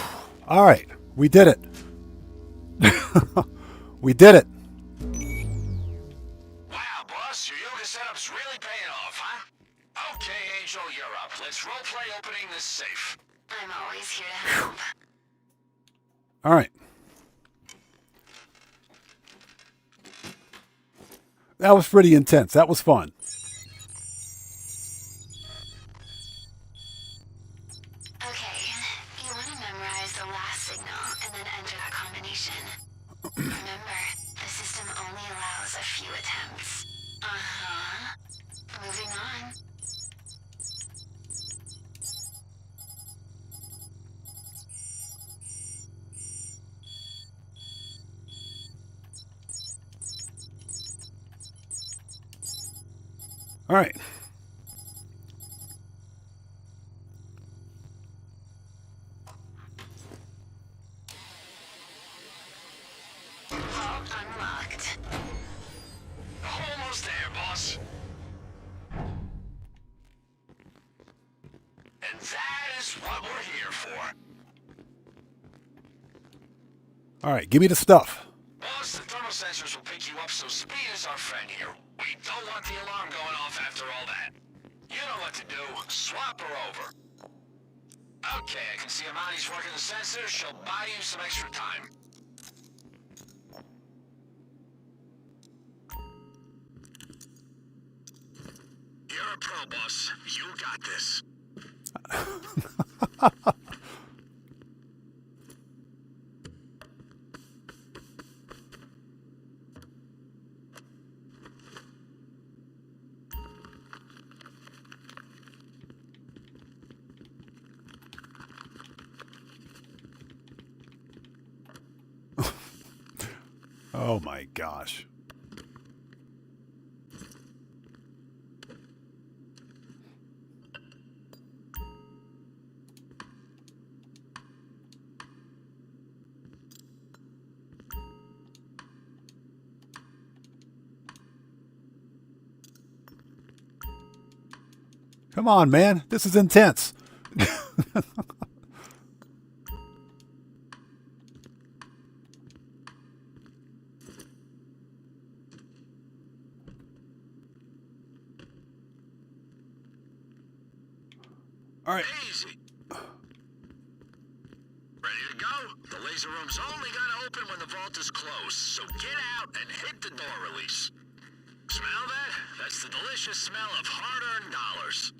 All right. We did it. We did it. Wow, boss, your yoga setup's really paying off, huh? Okay, Angel, you're up. Let's roleplay opening this safe. I'm always here to help. All right. That was pretty intense. That was fun. Okay, you want to memorize the last signal and then enter that combination. Remember, the system only allows a few attempts. Uh-huh. Moving on. All right. Vault unlocked. Almost there, boss. And that is what we're here for. All right. Give me the stuff. Boss, the thermal sensors will pick you up, so speed is our friend here. We don't want the alarm going off after all that. You know what to do. Swap her over. Okay, I can see Amani's working the sensors. She'll buy you some extra time. a pro, boss. You got this. Oh my gosh. Come on, man. This is intense. All right. Easy. Ready to go? The laser room's only gonna open when the vault is closed, so get out and hit the door release. Smell that? That's the delicious smell of hard-earned dollars.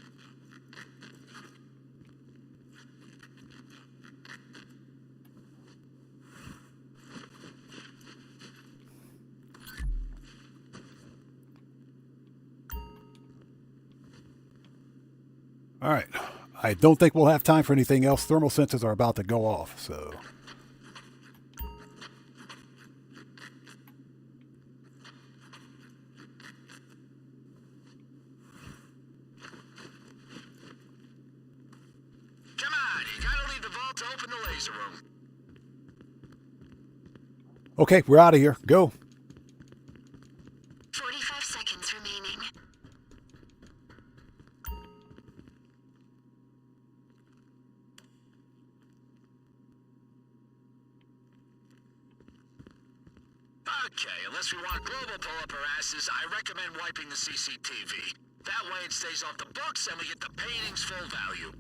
All right. I don't think we'll have time for anything else. Thermal sensors are about to go off, so. Come on, you gotta leave the vault to open the laser room. Okay, we're out of here. Go. 45 seconds remaining. Okay, unless we want global pull-up our asses, I recommend wiping the CCTV. That way it stays off the books and we get the painting's full value.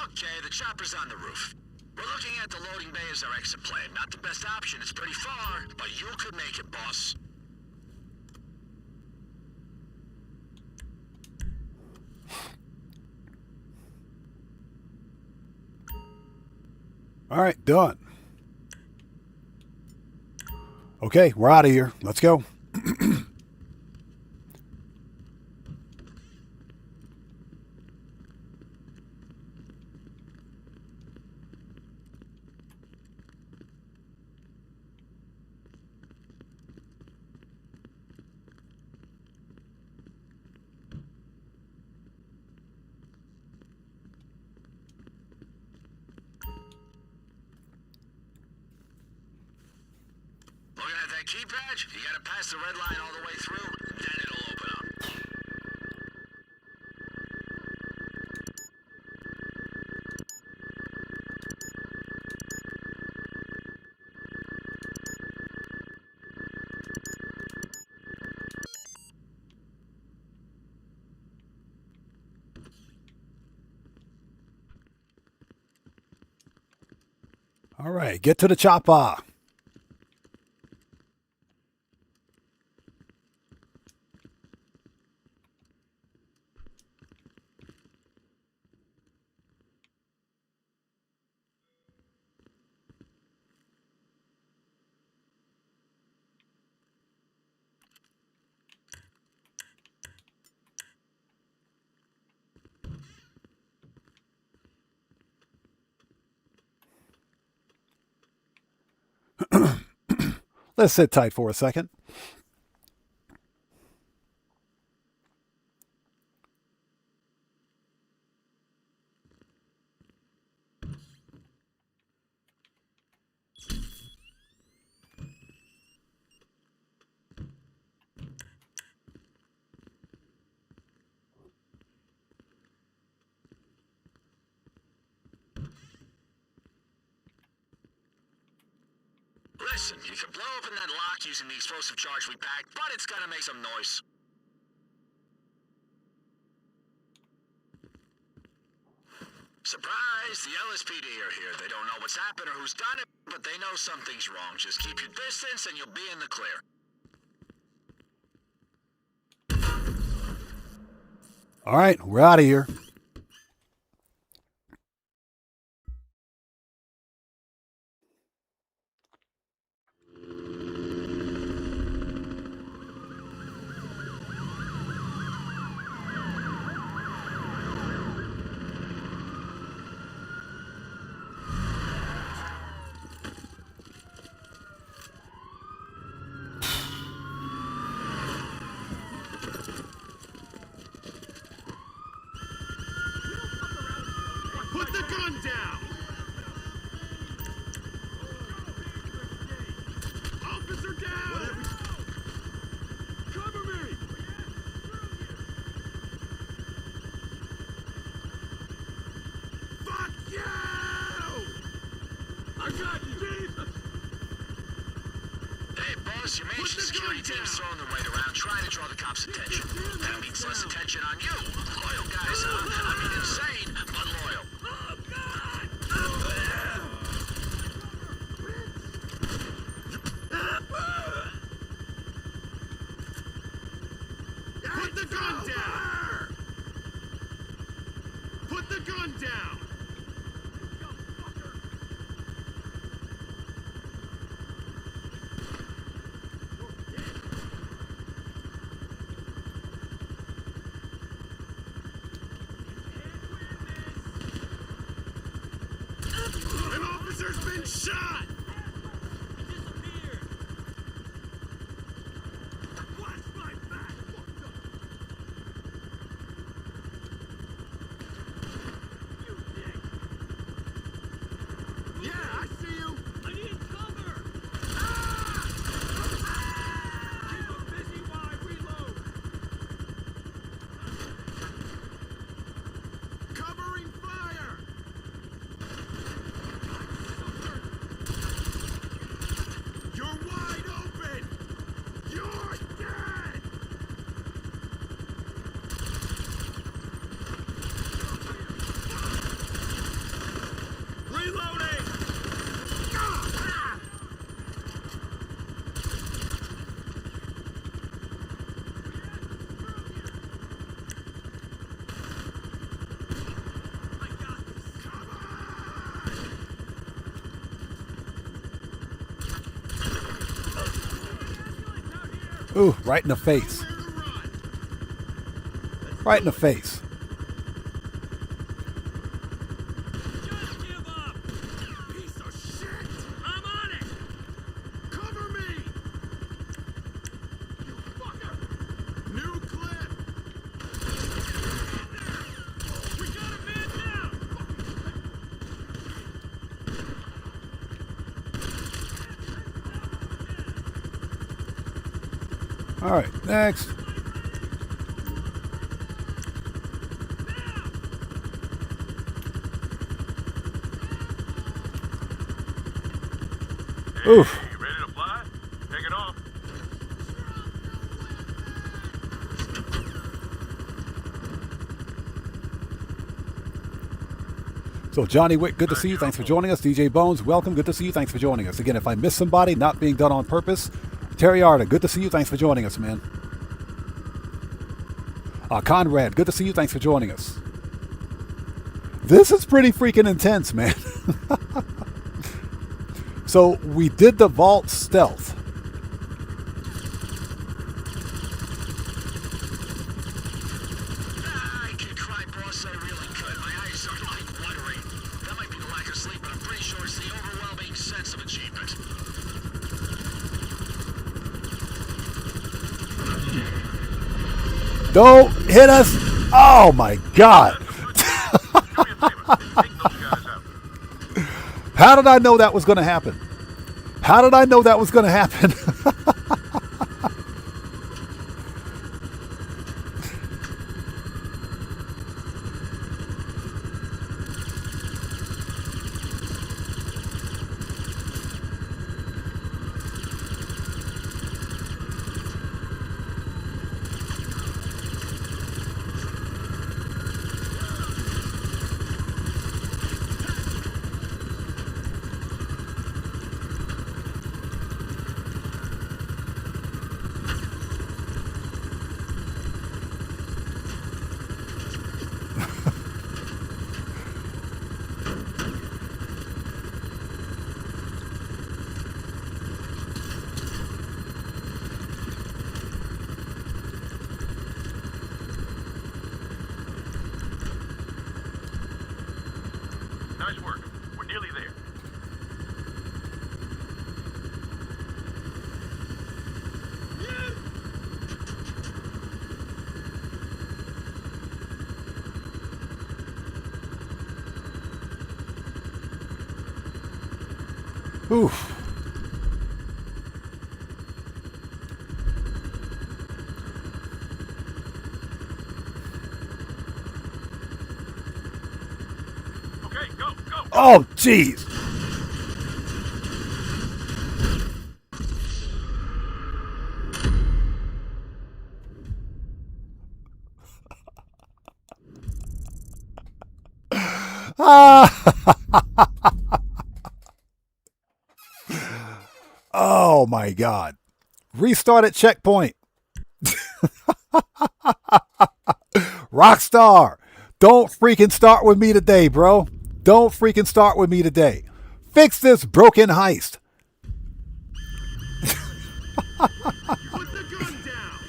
Okay, the chopper's on the roof. We're looking at the loading bay as our exit plan. Not the best option, it's pretty far, but you could make it, boss. All right, done. Okay, we're out of here. Let's go. Looking at that key badge? You gotta pass the red line all the way through, then it'll open up. All right, get to the chopper. Let's sit tight for a second. Listen, you can blow open that lock using the explosive charge we packed, but it's gonna make some noise. Surprise! The LSPD are here. They don't know what's happened or who's done it, but they know something's wrong. Just keep your distance and you'll be in the clear. All right, we're out of here. Put the gun down! Officer down! Cover me! Fuck you! I got you! Jesus! Hey, boss, your mansion security team's throwing their weight around, trying to draw the cops' attention. That means less attention on you. Loyal guys, huh? I mean, insane, but loyal. Oh, God! Put the gun down! Put the gun down! An officer's been shot! Watch my back! You dick! Yeah, I see you! I need cover! Keep him busy while I reload! Covering fire! You're wide open! You're dead! Reloading! Ah! I got this. Come on! Ooh, right in the face. Right in the face. Just give up! Piece of shit! I'm on it! Cover me! You fucker! New clip! We got a man down! All right, next. Oof. You ready to fly? Take it off. So Johnny Wick, good to see you. Thanks for joining us. DJ Bones, welcome. Good to see you. Thanks for joining us. Again, if I miss somebody, not being done on purpose. Terry Arda, good to see you. Thanks for joining us, man. Conrad, good to see you. Thanks for joining us. This is pretty freaking intense, man. So we did the vault stealth. I could cry, boss, I really could. My eyes are like watering. That might be the lack of sleep, but I'm pretty sure it's the overwhelming sense of achievement. Don't hit us. Oh my God. How did I know that was going to happen? How did I know that was going to happen? Nice work. We're nearly there. Oof. Okay, go, go. Oh, jeez. Oh my God. Restart at checkpoint. Rockstar, don't freaking start with me today, bro. Don't freaking start with me today. Fix this broken heist. Put the gun down.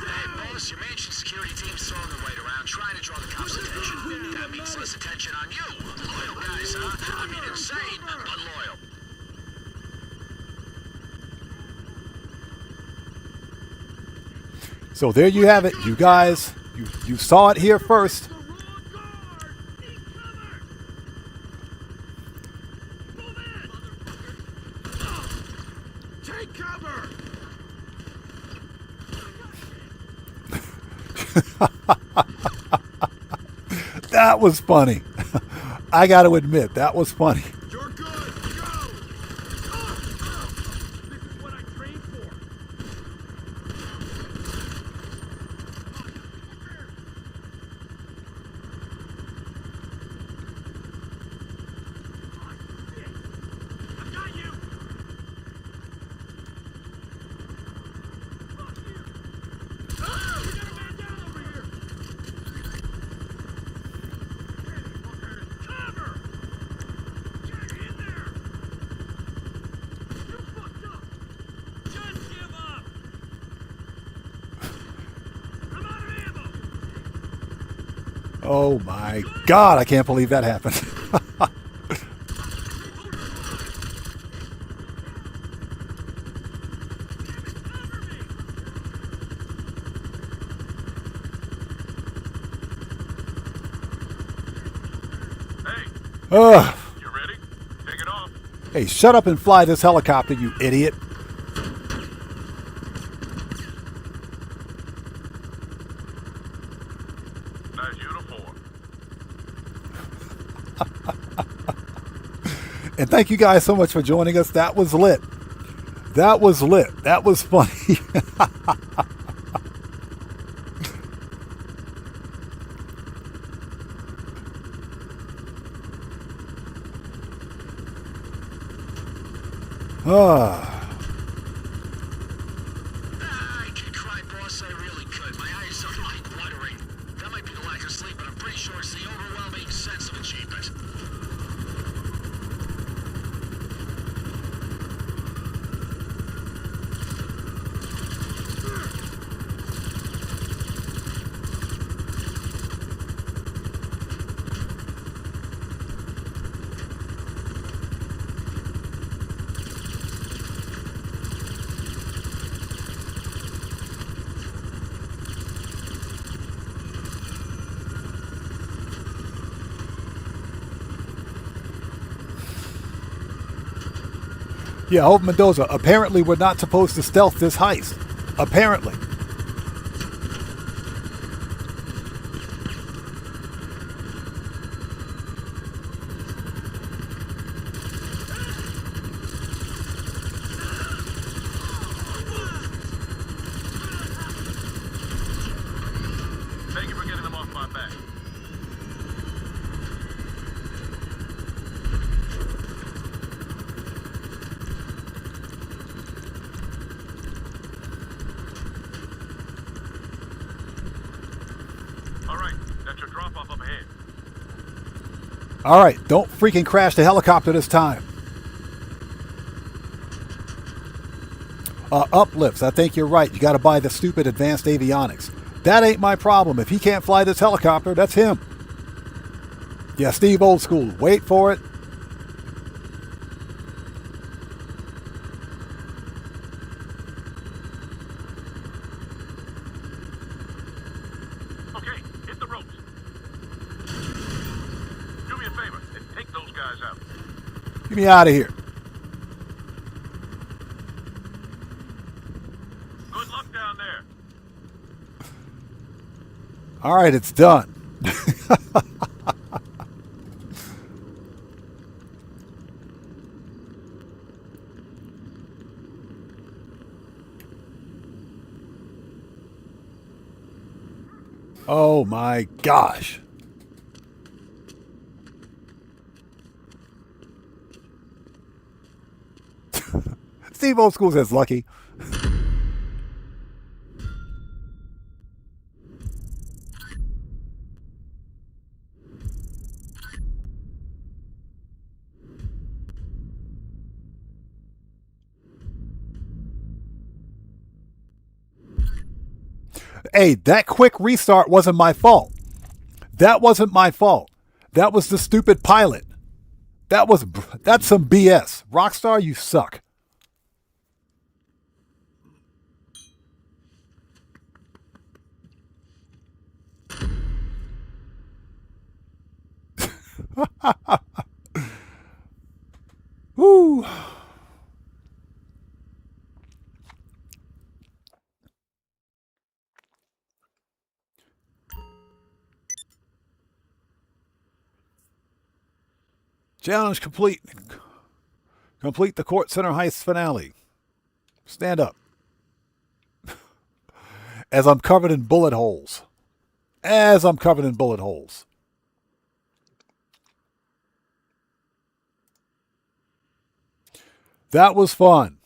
Hey, boss, your mansion security team's throwing their weight around, trying to draw the cops' attention. That means less attention on you. Loyal guys, huh? I mean, insane, but loyal. So there you have it, you guys. You saw it here first. Take cover. That was funny. I got to admit, that was funny. You're good. Go. This is what I trained for. I got you. We got a man down over here. Cover! Get in there! You fucked up! Just give up! I'm out of ammo! Oh my God, I can't believe that happened. Hey, Ugh. you ready? Take it off. Hey, shut up and fly this helicopter, you idiot. Nice uniform. And thank you guys so much for joining us. That was lit. That was lit. That was funny. I could cry, boss, I really could. My eyes are like watering. That might be the lack of sleep, but I'm pretty sure it's the overwhelming sense of achievement. Yeah, Hope Mendoza. Apparently, we're not supposed to stealth this heist. Apparently. Thank you for getting them off my back. All right, that's your drop-off up ahead. All right, don't freaking crash the helicopter this time. Uplifts, I think you're right. You got to buy the stupid advanced avionics. That ain't my problem. If he can't fly this helicopter, that's him. Yeah, Steve old school. Wait for it. Okay, hit the ropes. Do me a favor and take those guys out. Get me out of here. Good luck down there. All right, it's done. Oh my gosh. Steve Old School says lucky. Hey, that quick restart wasn't my fault. That wasn't my fault. That was the stupid pilot. That's some BS. Rockstar, you suck. Woo. Challenge complete. Complete the Kortz Center Heist finale. Stand up. As I'm covered in bullet holes. As I'm covered in bullet holes. That was fun.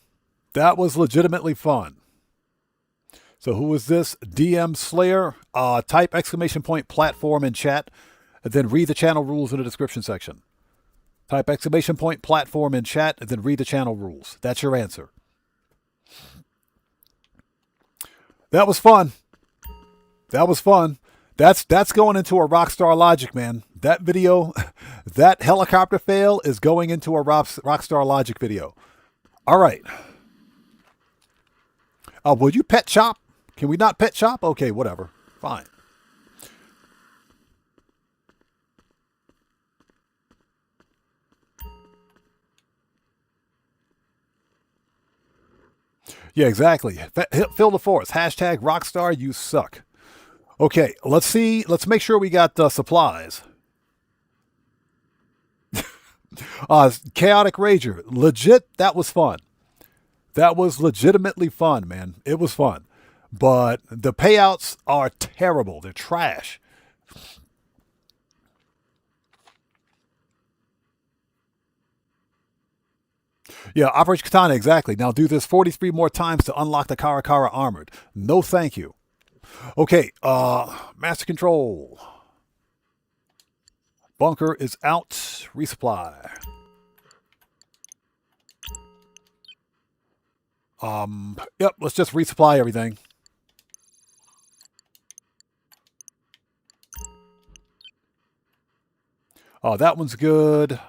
That was legitimately fun. So who is this? DM Slayer. Type ! platform in chat. And then read the channel rules in the description section. Type ! platform in chat and then read the channel rules. That's your answer. That was fun. That was fun. That's going into a Rockstar Logic, man. That video, that helicopter fail is going into a Rockstar Logic video. All right. Would you pet shop? Can we not pet shop? Okay, whatever. Fine. Yeah, exactly. Fill the force. Hashtag Rockstar, you suck. Okay, let's see. Let's make sure we got supplies. Chaotic Rager. Legit, that was fun. That was legitimately fun, man. It was fun. But the payouts are terrible. They're trash. Yeah, Operation Katana, exactly. Now do this 43 more times to unlock the Karakara Armored. No thank you. Okay, Master Control. Bunker is out. Resupply. Yep, let's just resupply everything. Oh, that one's good.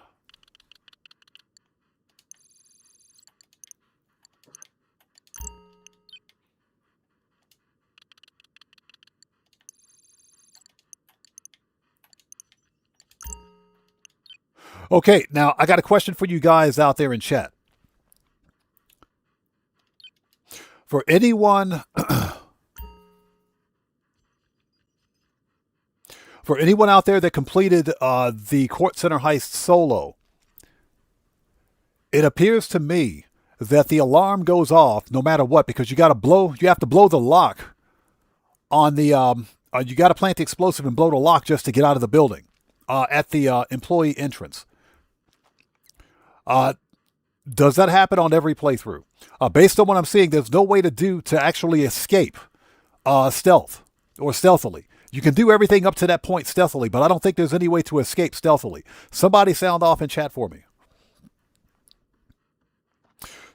Okay, now I got a question for you guys out there in chat. For anyone for anyone out there that completed the Kortz Center Heist solo, it appears to me that the alarm goes off no matter what, because you have to blow the lock on the you got to plant the explosive and blow the lock just to get out of the building at the employee entrance. Does that happen on every playthrough? Based on what I'm seeing, there's no way to actually escape stealthily. You can do everything up to that point stealthily, but I don't think there's any way to escape stealthily. Somebody sound off in chat for me.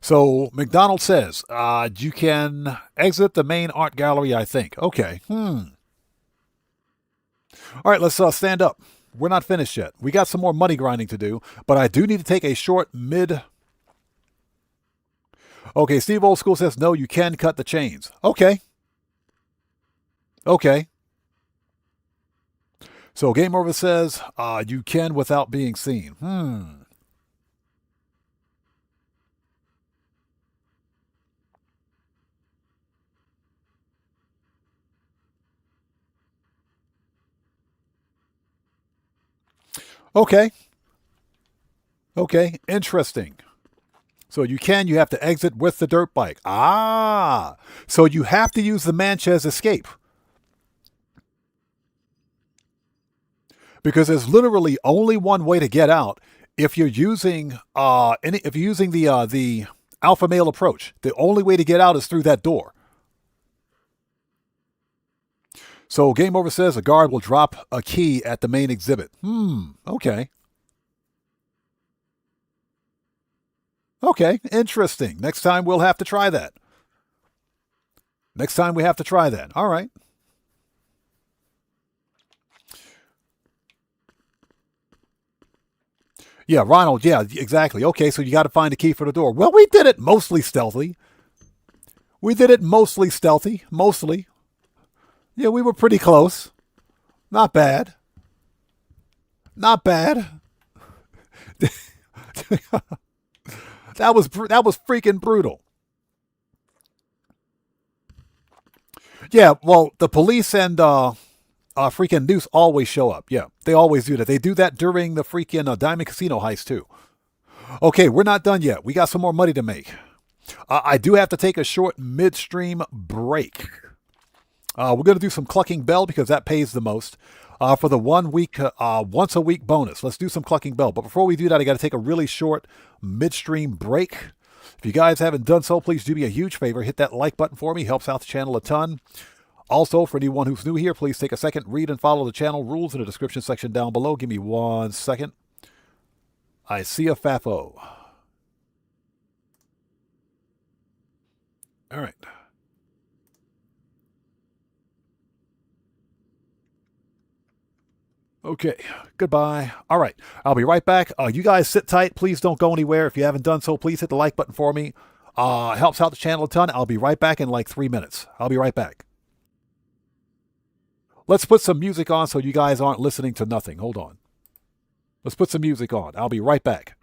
So McDonald says, you can exit the main art gallery, I think. Okay. All right, let's stand up. We're not finished yet. We got some more money grinding to do, but I do need to take a short mid... Okay, Steve Old School says, no, you can cut the chains. Okay. Okay. So Game Over says, you can without being seen. Okay. Okay, interesting. So you have to exit with the dirt bike. Ah, so you have to use the Manchez escape. Because there's literally only one way to get out if you're using the alpha male approach. The only way to get out is through that door. So Game Over says a guard will drop a key at the main exhibit. Okay. Okay, interesting. Next time we'll have to try that. Next time we have to try that. All right. Yeah, Ronald, yeah, exactly. Okay, so you got to find a key for the door. Well, we did it mostly stealthy. Mostly. Yeah, we were pretty close. Not bad. That was freaking brutal. Yeah, well, the police and freaking Deuce always show up. Yeah, they always do that. They do that during the freaking Diamond Casino heist too. Okay, we're not done yet. We got some more money to make. I do have to take a short midstream break. We're going to do some Clucking Bell because that pays the most. For the 1 week, once a week bonus. Let's do some Clucking Bell. But before we do that, I got to take a really short midstream break. If you guys haven't done so, please do me a huge favor. Hit that like button for me. Helps out the channel a ton. Also, for anyone who's new here, please take a second, read and follow the channel rules in the description section down below. Give me 1 second. I see a FAFO. All right. Okay, goodbye. All right, I'll be right back. You guys sit tight. Please don't go anywhere. If you haven't done so, please hit the like button for me. Helps out the channel a ton. I'll be right back in like 3 minutes. I'll be right back. Let's put some music on so you guys aren't listening to nothing. Hold on. Let's put some music on. I'll be right back.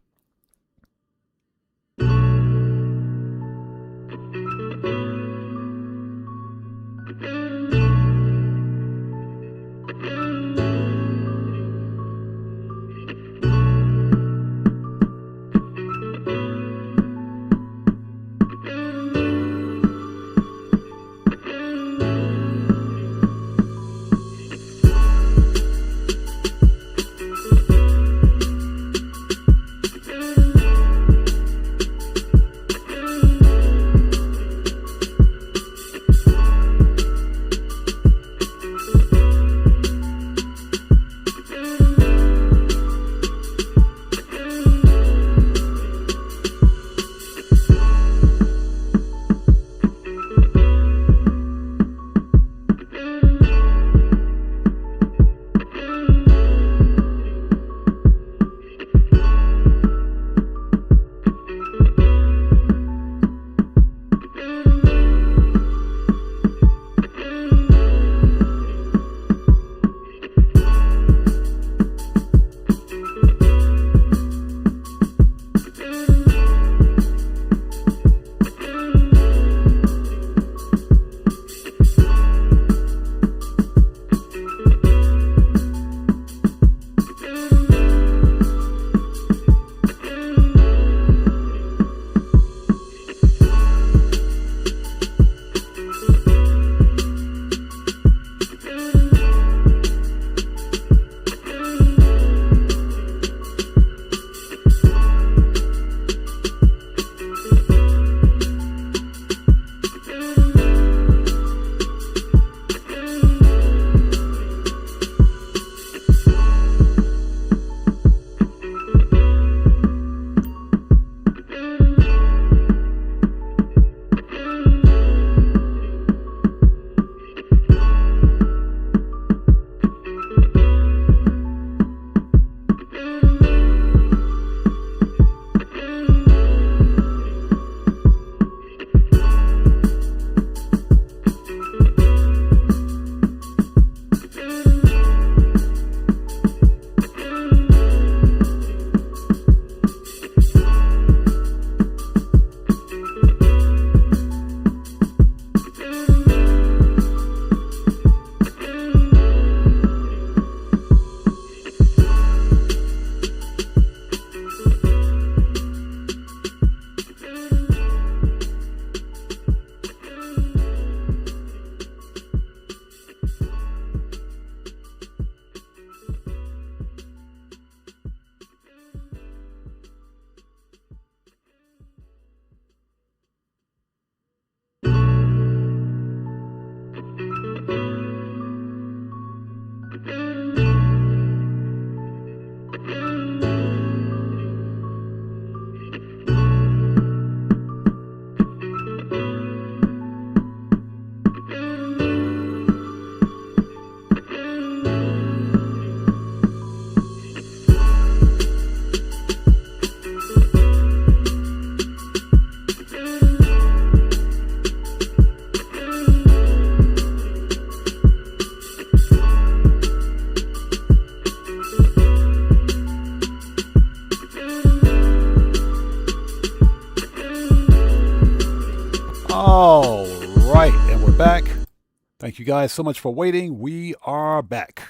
Thank you guys so much for waiting. We are back.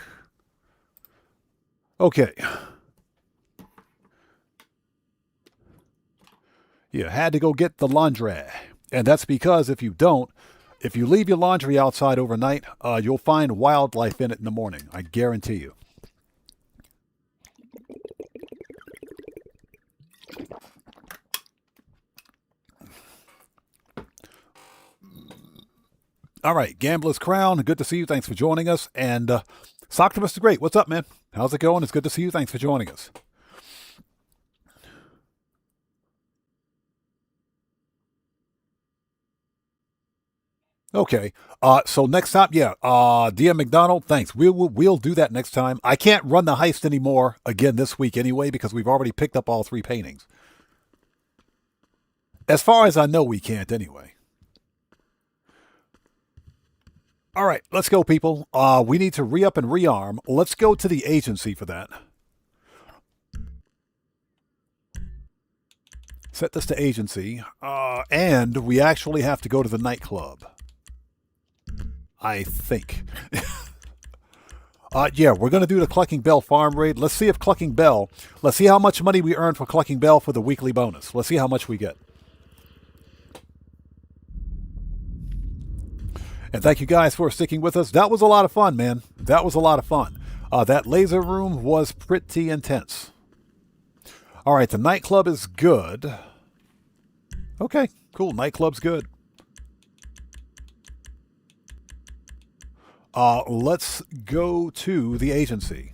Okay. You had to go get the laundry. And that's because if you leave your laundry outside overnight, you'll find wildlife in it in the morning. I guarantee you. All right, Gambler's Crown, good to see you. Thanks for joining us. And Soctimus the Great, what's up, man? How's it going? It's good to see you. Thanks for joining us. Okay, so next time, yeah, DM McDonald, thanks. We'll do that next time. I can't run the heist anymore again this week anyway because we've already picked up all 3 paintings. As far as I know, we can't anyway. All right, let's go, people. We need to re-up and rearm. Let's go to the agency for that. Set this to agency. And we actually have to go to the nightclub. I think. Yeah, we're going to do the Clucking Bell farm raid. Let's see if Clucking Bell... Let's see how much money we earn for Clucking Bell for the weekly bonus. Let's see how much we get. And thank you guys for sticking with us. That was a lot of fun, man. That was a lot of fun. That laser room was pretty intense. All right, the nightclub is good. Okay, cool. Nightclub's good. Let's go to the agency.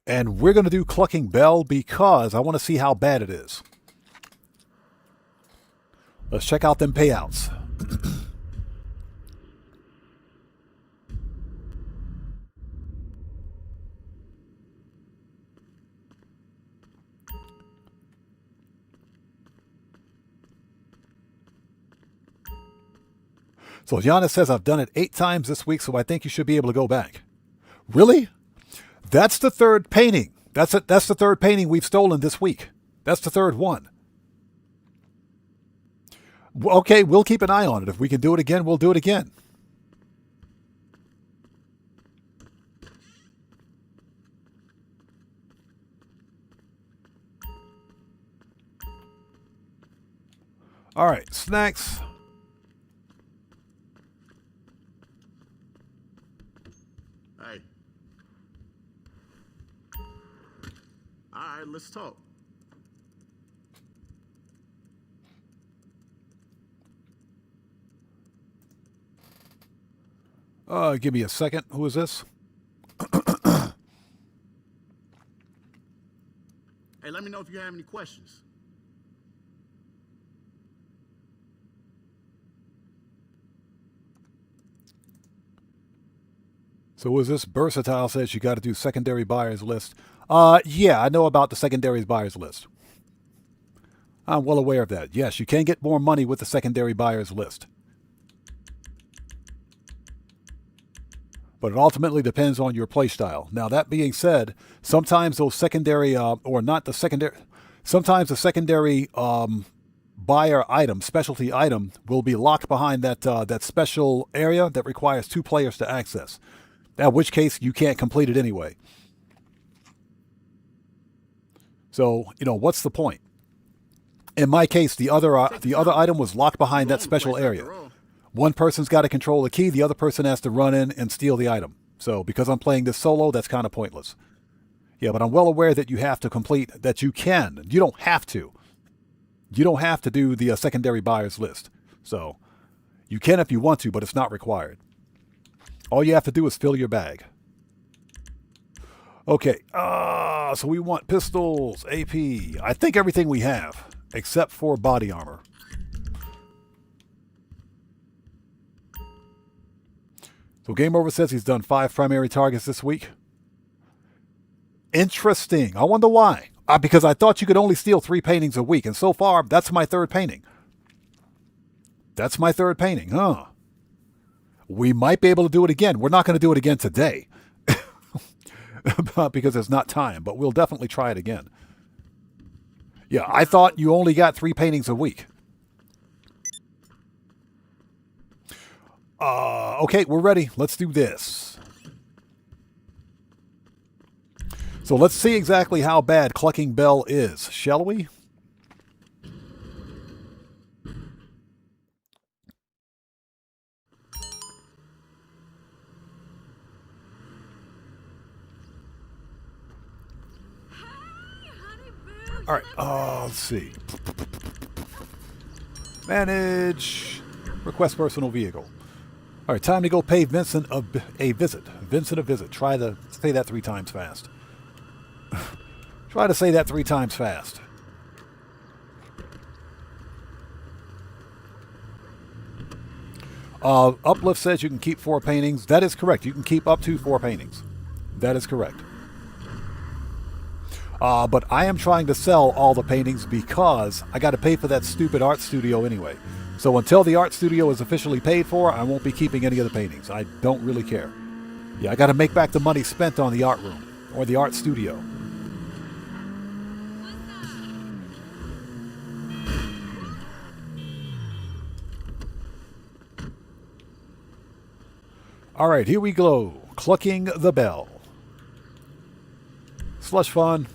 And we're going to do Clucking Bell because I want to see how bad it is. Let's check out them payouts. So Giannis says, I've done it 8 times this week, so I think you should be able to go back. Really? That's the 3rd painting. That's the 3rd painting we've stolen this week. That's the 3rd one. Okay, we'll keep an eye on it. If we can do it again, we'll do it again. All right, snacks. Hey. All right, let's talk. Give me a second. Who is this? Hey, let me know if you have any questions. So was this Versatile says you got to do secondary buyers list. Yeah, I know about the secondary buyers list. I'm well aware of that. Yes, you can get more money with the secondary buyers list. But it ultimately depends on your play style. Now, that being said, sometimes those secondary, sometimes the secondary buyer item, specialty item, will be locked behind that special area that requires 2 players to access. In which case, you can't complete it anyway. So, what's the point? In my case, the other item was locked behind that special area. One person's got to control the key. The other person has to run in and steal the item. So because I'm playing this solo, that's kind of pointless. Yeah, but I'm well aware that you have to complete, that you can. You don't have to. You don't have to do the secondary buyers list. So you can if you want to, but it's not required. All you have to do is fill your bag. Okay, so we want pistols, AP. I think everything we have, except for body armor. So Game Over says he's done 5 primary targets this week. Interesting. I wonder why. Because I thought you could only steal 3 paintings a week, and so far, that's my 3rd painting. That's my 3rd painting, huh? We might be able to do it again. We're not going to do it again today. because it's not time, but we'll definitely try it again. Yeah, I thought you only got 3 paintings a week. Okay, we're ready. Let's do this. So let's see exactly how bad Clucking Bell is, shall we? All right, let's see. Manage. Request personal vehicle. All right, time to go pay Vincent a visit. Vincent a visit. Try to say that 3 times fast. Try to say that 3 times fast. Uplift says you can keep 4 paintings. That is correct. You can keep up to 4 paintings. That is correct. But I am trying to sell all the paintings because I got to pay for that stupid art studio anyway. So until the art studio is officially paid for, I won't be keeping any of the paintings. I don't really care. Yeah, I got to make back the money spent on the art room or the art studio. All right, here we go. Clucking the Bell. Slush fun.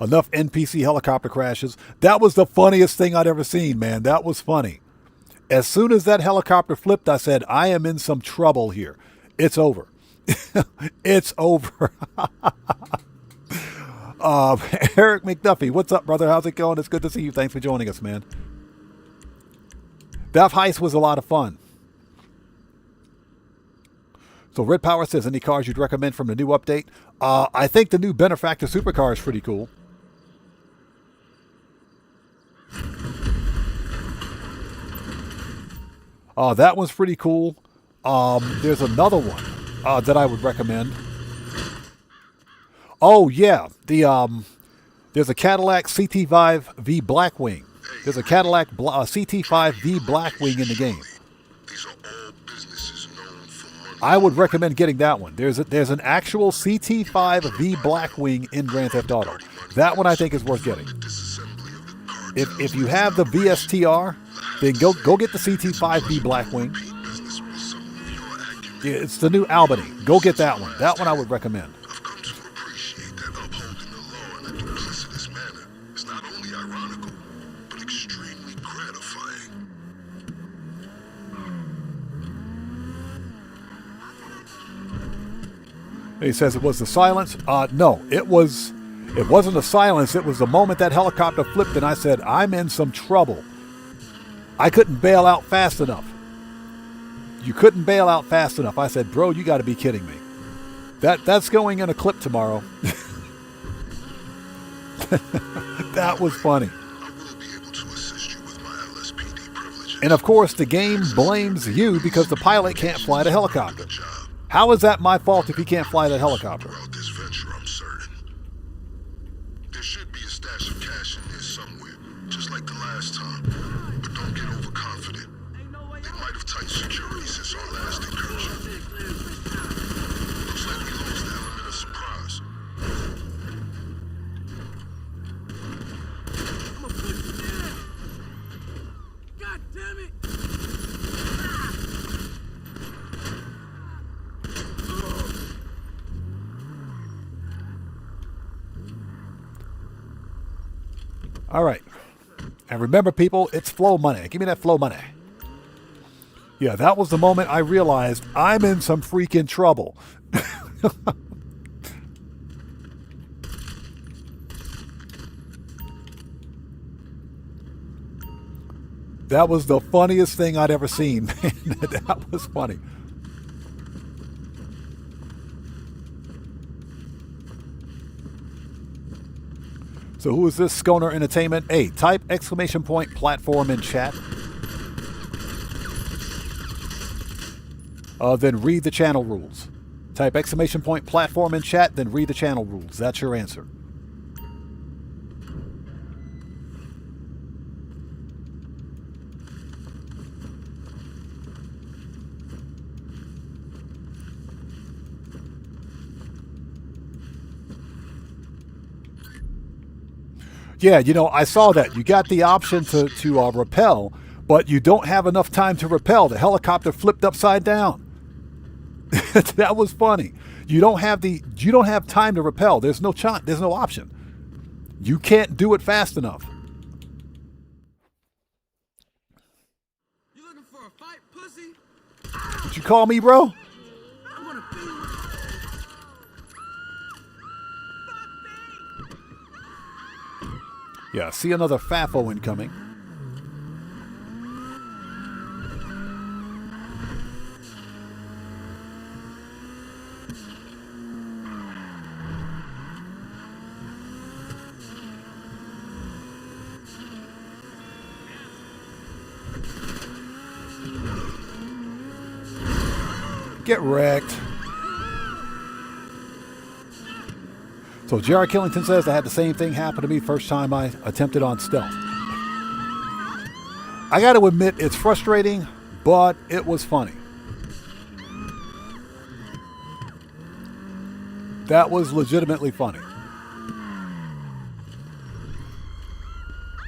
Enough NPC helicopter crashes. That was the funniest thing I'd ever seen, man. That was funny. As soon as that helicopter flipped, I said, I am in some trouble here. It's over. It's over. Eric McDuffie, what's up, brother? How's it going? It's good to see you. Thanks for joining us, man. That heist was a lot of fun. So Red Power says, any cars you'd recommend from the new update? I think the new Benefactor Supercar is pretty cool. That one's pretty cool. There's another one that I would recommend. Oh, yeah. There's a Cadillac CT5 V Blackwing. There's a Cadillac CT5 V Blackwing in the game. I would recommend getting that one. There's an actual CT5 V Blackwing in Grand Theft Auto. That one I think is worth getting. If you have the VSTR, then go get the CT5 V Blackwing. Yeah, it's the new Albany. Go get that one. That one I would recommend. He says it was the silence. No, it wasn't the silence. It was the moment that helicopter flipped and I said, I'm in some trouble. I couldn't bail out fast enough. You couldn't bail out fast enough. I said, bro, you got to be kidding me. That's going in a clip tomorrow. That was funny. And of course, the game blames you because the pilot can't fly the helicopter. How is that my fault if he can't fly that helicopter? There should be a stash of cash in there somewhere, just like the last time. But don't get overconfident. They might have tightened security since our last incursion. Looks like we lost the element of surprise. God damn it! All right. And remember, people, it's flow money. Give me that flow money. Yeah, that was the moment I realized I'm in some freaking trouble. That was the funniest thing I'd ever seen. That was funny. So who is this? Sconer Entertainment. Hey, type exclamation point platform in chat. Then read the channel rules. Type exclamation point platform in chat, then read the channel rules. That's your answer. Yeah, you know, I saw that. You got the option to rappel, but you don't have enough time to rappel. The helicopter flipped upside down. That was funny. You don't have time to rappel. There's no option. You can't do it fast enough. You looking for a fight, pussy? Did you call me, bro? I wanna be with Yeah, see another FAFO incoming. Get wrecked. So Jared Killington says, I had the same thing happen to me first time I attempted on stealth. I got to admit, it's frustrating, but it was funny. That was legitimately funny.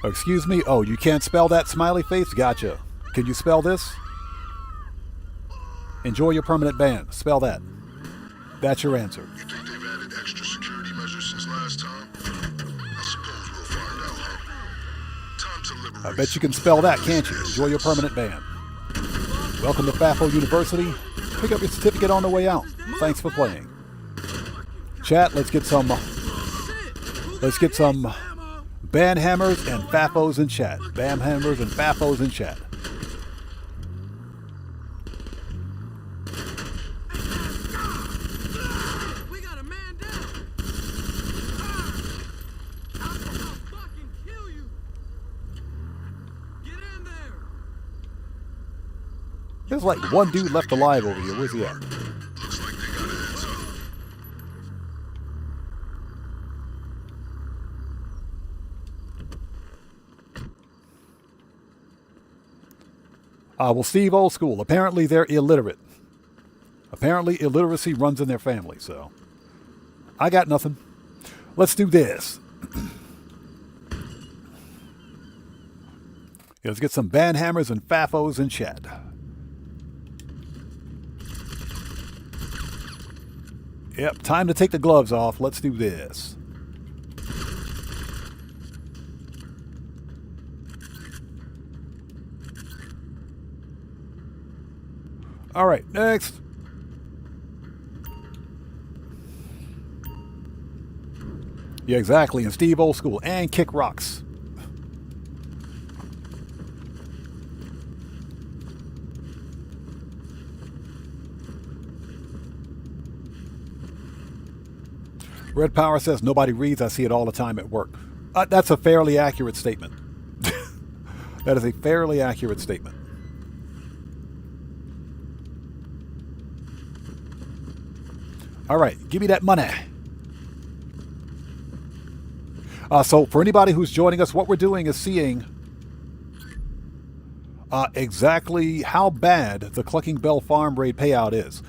Excuse me? Oh, you can't spell that smiley face? Gotcha. Can you spell this? Enjoy your permanent ban. Spell that. That's your answer. You think they've added extra security measures since last time? I suppose we'll find out, huh? Time to liberate. I bet you can spell that, can't you? Enjoy your permanent ban. Welcome to FAFO University. Pick up your certificate on the way out. Thanks for playing. Chat, let's get some ban hammers and FAFOs in chat. Bam hammers and FAFOs in chat. There's like one dude left alive over here. Where's he at? Looks like they got a heads up. Well, Steve, old school. Apparently they're illiterate. Apparently illiteracy runs in their family, so I got nothing. Let's do this. Let's get some ban hammers and FAFOs in chat. Yep, time to take the gloves off. Let's do this. All right, next. Yeah, exactly. And Steve old school and kick rocks. Red Power says nobody reads. I see it all the time at work. That's a fairly accurate statement. That is a fairly accurate statement. All right, give me that money. So for anybody who's joining us, what we're doing is seeing exactly how bad the Clucking Bell Farm Raid payout is.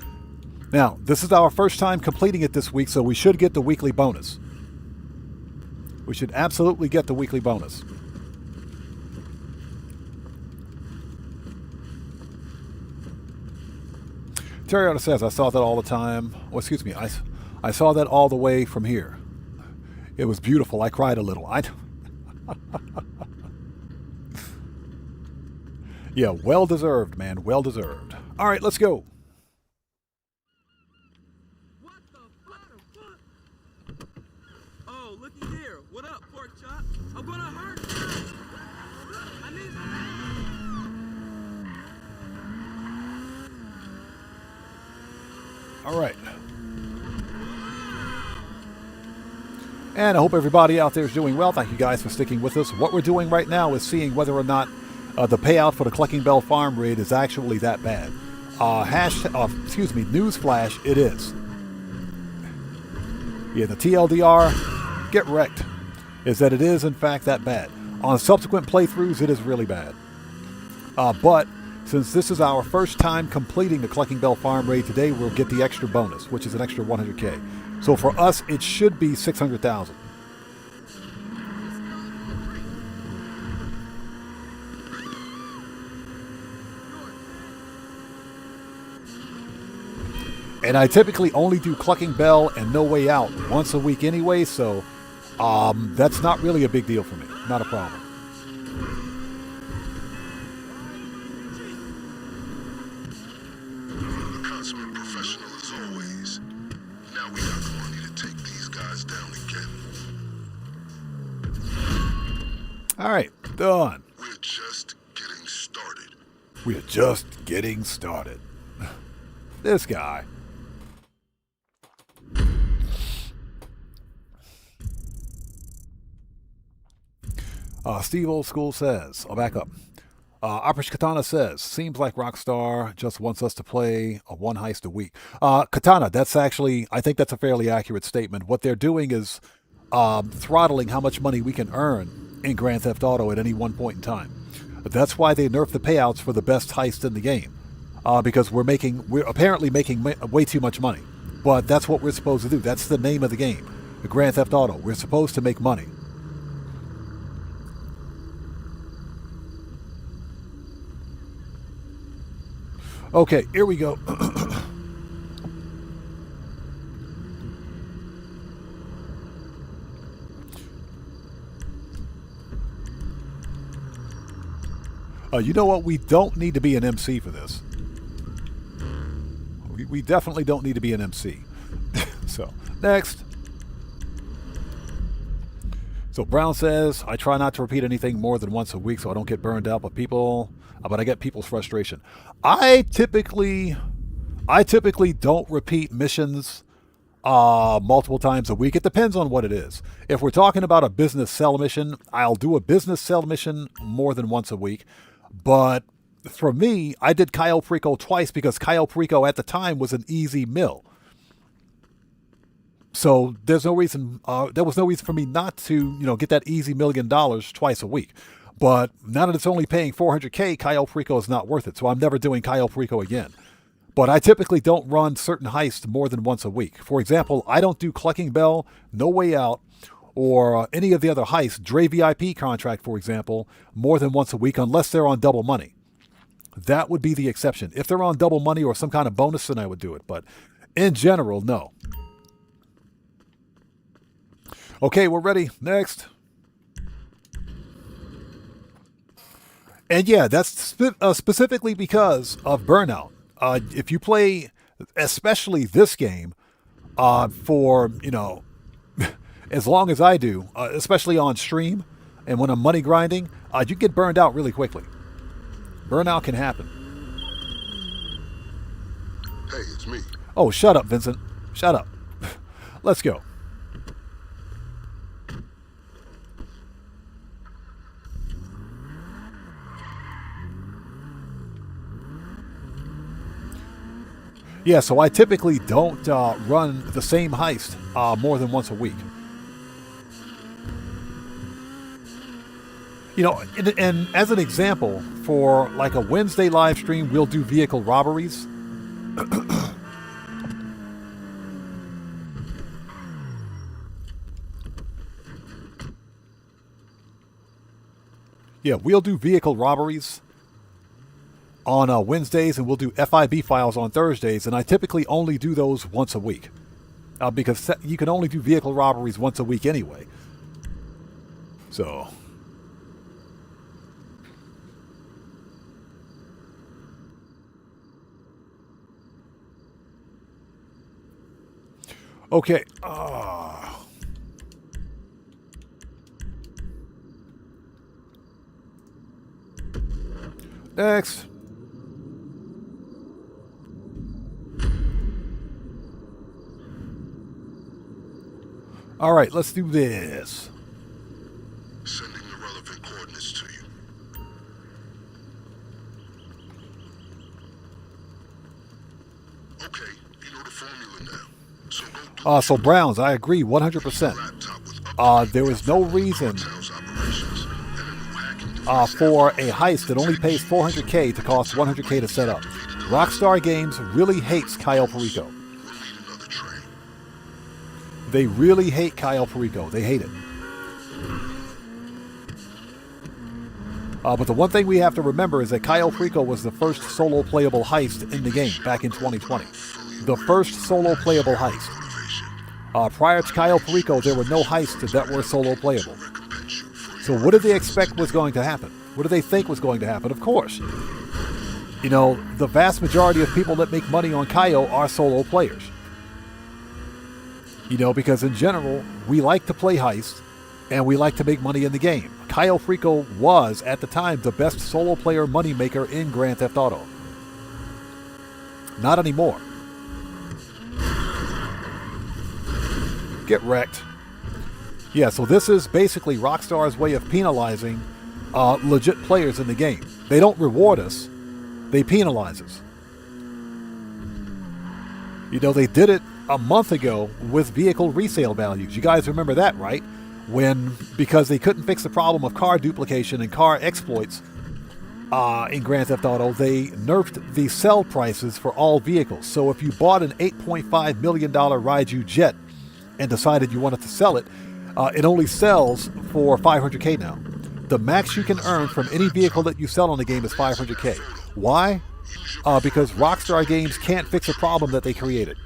Now, this is our first time completing it this week, so we should get the weekly bonus. We should absolutely get the weekly bonus. Terry says, I saw that all the time. Well, excuse me, I saw that all the way from here. It was beautiful. I cried a little. Yeah, well deserved, man. Well deserved. All right, let's go. Oh, looky here. What up, pork chop? I'm gonna hurt you. I need All right. And I hope everybody out there is doing well. Thank you guys for sticking with us. What we're doing right now is seeing whether or not the payout for the Clucking Bell Farm Raid is actually that bad. Newsflash, it is. Yeah, the TLDR, get wrecked, is that it is in fact that bad. On subsequent playthroughs, it is really bad. But since this is our first time completing the Clucking Bell Farm Raid today, we'll get the extra bonus, which is an extra 100K. So for us, it should be 600,000. And I typically only do Clucking Bell and No Way Out once a week anyway, so that's not really a big deal for me. Not a problem. A consummate professional as always. Now we got the money to take these guys down again. All right, done. We're just getting started. We're just getting started. This guy. Steve Old School says, I'll back up. Operish Katana says, seems like Rockstar just wants us to play one heist a week. Katana, that's actually, I think that's a fairly accurate statement. What they're doing is throttling how much money we can earn in Grand Theft Auto at any one point in time. That's why they nerfed the payouts for the best heist in the game. Because we're apparently making way too much money. But that's what we're supposed to do. That's the name of the game. The Grand Theft Auto. We're supposed to make money. Okay, here we go. You know what? We don't need to be an MC for this. We definitely don't need to be an MC. So, next. So Brown says, I try not to repeat anything more than once a week so I don't get burned out, but I get people's frustration. I typically don't repeat missions multiple times a week. It depends on what it is. If we're talking about a business sell mission, I'll do a business sell mission more than once a week. But for me, I did Cayo Perico twice because Cayo Perico at the time was an easy mill. So there's no reason, there was no reason for me not to, get that easy $1 million twice a week. But now that it's only paying $400K, Cayo Perico is not worth it. So I'm never doing Cayo Perico again. But I typically don't run certain heists more than once a week. For example, I don't do Clucking Bell, No Way Out, or any of the other heists, Dre VIP contract, for example, more than once a week unless they're on double money. That would be the exception. If they're on double money or some kind of bonus, then I would do it. But in general, no. Okay, we're ready. Next. And yeah, that's specifically because of burnout. If you play, especially this game, for, as long as I do, especially on stream and when I'm money grinding, you get burned out really quickly. Burnout can happen. Hey, it's me. Oh, shut up, Vincent. Shut up. Let's go. Yeah, so I typically don't run the same heist more than once a week. And as an example, for like a Wednesday live stream, we'll do vehicle robberies. Yeah, we'll do vehicle robberies on Wednesdays, and we'll do FIB files on Thursdays, and I typically only do those once a week because you can only do vehicle robberies once a week anyway. So, okay. Next. All right, let's do this. Sending the relevant coordinates to you. Okay, you know the formula now. So go do So Browns, I agree 100%. There is no reason for a heist that only pays $400K to cost $100K to set up. Rockstar Games really hates Cayo Perico. They really hate Cayo Perico. They hate it. But the one thing we have to remember is that Cayo Perico was the first solo playable heist in the game back in 2020. the first solo playable heist. Prior to Cayo Perico, there were no heists that were solo playable. So what did they expect was going to happen? What did they think was going to happen? Of course, you know, the vast majority of people that make money on Cayo are solo players. You know, because in general, we like to play heists and we like to make money in the game. Cayo Perico was, at the time, the best solo player moneymaker in Grand Theft Auto. Not anymore. Get wrecked. Yeah, so this is basically Rockstar's way of penalizing legit players in the game. They don't reward us, they penalize us. You know, they did it a month ago with vehicle resale values. You guys remember that, right? When, because they couldn't fix the problem of car duplication and car exploits in Grand Theft Auto, they nerfed the sell prices for all vehicles. So if you bought an $8.5 million Raiju jet and decided you wanted to sell it, it only sells for $500K now. The max you can earn from any vehicle that you sell on the game is $500K. Why? Because Rockstar Games can't fix a problem that they created.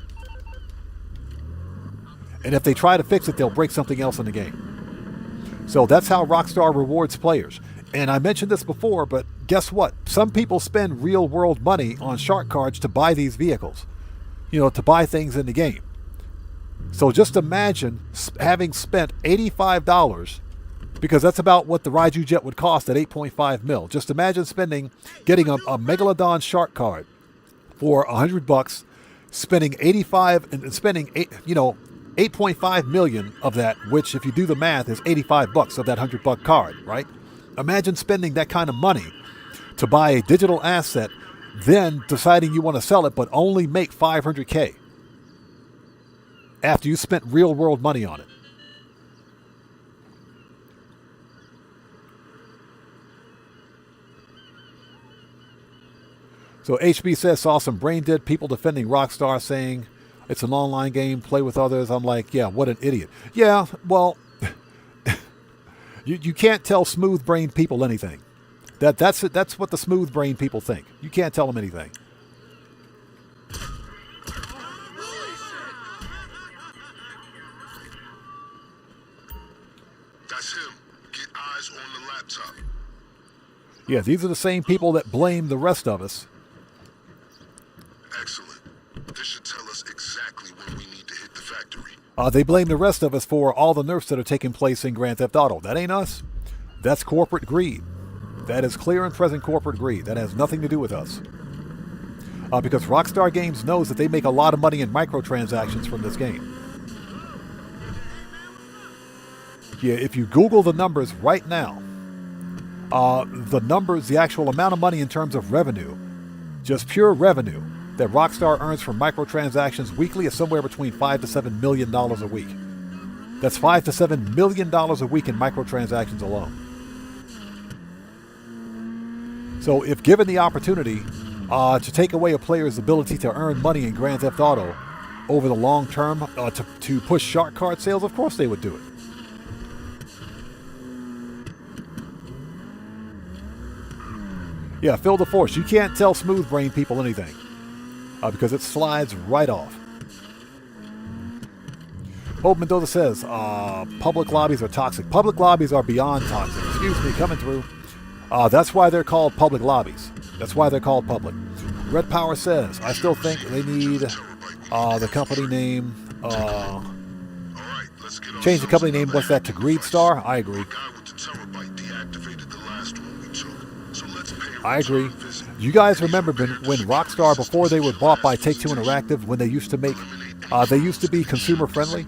And if they try to fix it, they'll break something else in the game. So that's how Rockstar rewards players. And I mentioned this before, but guess what? Some people spend real-world money on shark cards to buy these vehicles. You know, to buy things in the game. So just imagine having spent $85, because that's about what the Raiju jet would cost at 8.5 mil. Just imagine getting a Megalodon shark card for $100, spending 85 and spending 8.5 million of that, which if you do the math is $85 of that $100 card, right? Imagine spending that kind of money to buy a digital asset, then deciding you want to sell it but only make $500K after you spent real world money on it. So HB says, saw some brain dead people defending Rockstar, saying it's an online game, play with others. I'm like, yeah, what an idiot. Yeah, well, you can't tell smooth-brained people anything. That's what the smooth-brained people think. You can't tell them anything. That's him. Get eyes on the laptop. Yeah, these are the same people that blame the rest of us. Excellent. This should tell us exactly when we need to hit the factory. They blame the rest of us for all the nerfs that are taking place in Grand Theft Auto. That ain't us. That's corporate greed. That is clear and present corporate greed. That has nothing to do with us. Because Rockstar Games knows that they make a lot of money in microtransactions from this game. Yeah, if you Google the numbers right now, the actual amount of money in terms of revenue, just pure revenue, that Rockstar earns from microtransactions weekly is somewhere between $5 to $7 million a week. That's $5 to $7 million a week in microtransactions alone. So if given the opportunity to take away a player's ability to earn money in Grand Theft Auto over the long term to push shark card sales, of course they would do it. Yeah, Phil the Force, you can't tell smooth-brained people anything. Because it slides right off. Hope Mendoza says, public lobbies are toxic. Public lobbies are beyond toxic. Excuse me, coming through. That's why they're called public lobbies. That's why they're called public. Red Power says, I still think they need the company name. Change the company name, what's that, to Greed Star? I agree. I agree. You guys remember when Rockstar, before they were bought by Take-Two Interactive, when they used to make, they used to be consumer friendly?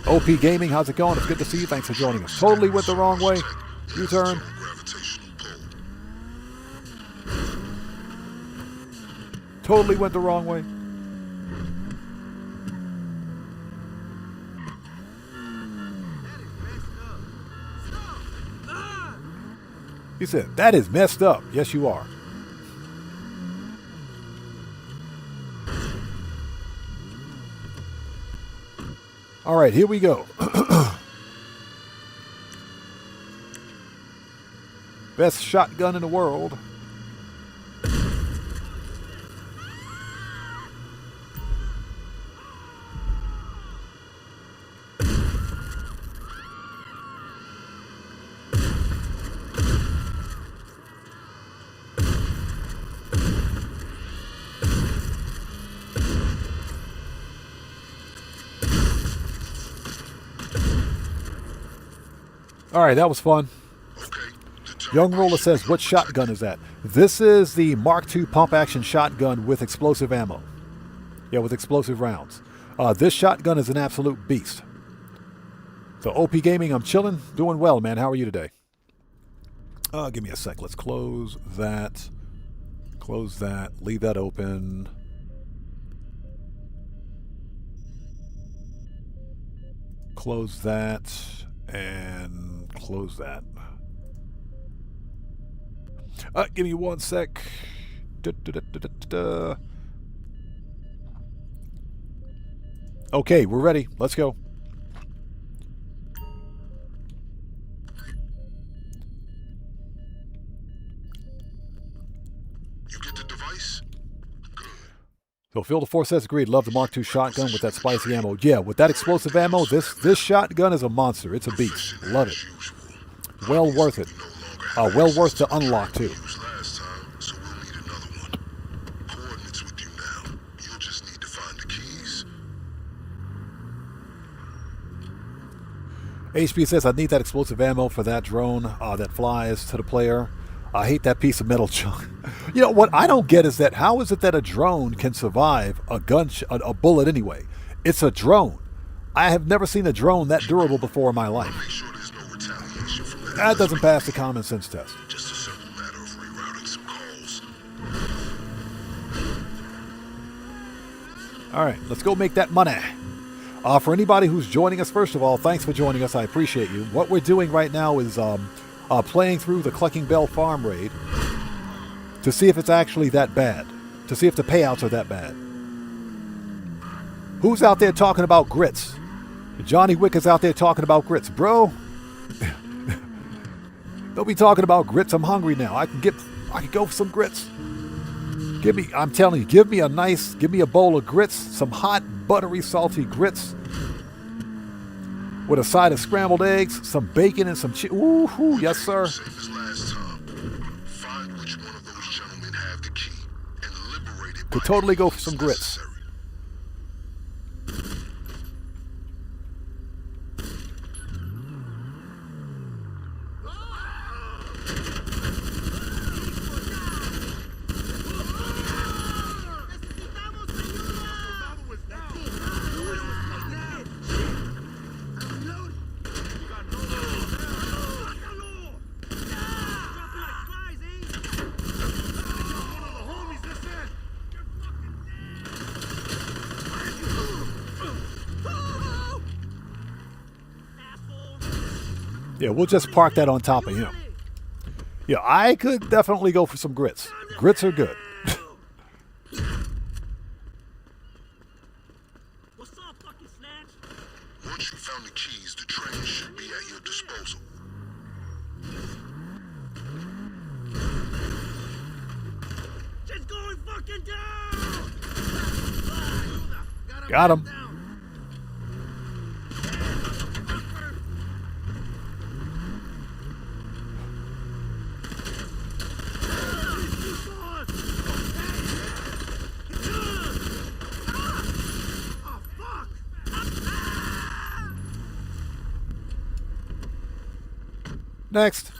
OP Gaming, how's it going? It's good to see you. Thanks for joining us. Totally went the wrong way. U-turn. Totally went the wrong way. He said, that is messed up. Yes, you are. All right, here we go. Best shotgun in the world. All right, that was fun. Young Roller says, what shotgun is that? This is the Mark II pump-action shotgun with explosive ammo. Yeah, with explosive rounds. This shotgun is an absolute beast. So, OP Gaming, I'm chilling, doing well, man. How are you today? Give me a sec. Let's close that. Close that. Leave that open. Close that. And close that. Give me one sec. Okay, we're ready. Let's go. You get the device? So Phil the Force says agreed. Love the Mark II shotgun with that spicy ammo. Yeah, with that explosive ammo, this shotgun is a monster. It's a beast. Love it. Well worth it. Well worth to unlock too. Last time, so we'll need another one. Coordinates with you now. You'll just need to find the keys. HP says I need that explosive ammo for that drone that flies to the player. I hate that piece of metal chunk. You know what I don't get is that how is it that a drone can survive a a bullet anyway? It's a drone. I have never seen a drone that durable before in my life. Make sure there's no retaliation from that. That doesn't pass the common sense test. Just a simple matter of rerouting some calls. All right, let's go make that money. For anybody who's joining us, first of all, thanks for joining us. I appreciate you. What we're doing right now is playing through the Clucking Bell Farm raid to see if it's actually that bad, to see if the payouts are that bad. Who's out there talking about grits? Johnny Wick is out there talking about grits. Bro, don't be talking about grits. I'm hungry now. I can go for some grits. I'm telling you, give me a bowl of grits, some hot, buttery, salty grits with a side of scrambled eggs, some bacon, and some cheese. Ooh, yes, sir. Same as last time. Find which one of those gentlemen have the key and liberate it. Could totally go for some grits. Yeah, we'll just park that on top of him. Yeah, I could definitely go for some grits. Grits are good. What's up, fucking snatch? Once you found the keys, the train should be at your disposal. Just going fucking down! Got him. Next.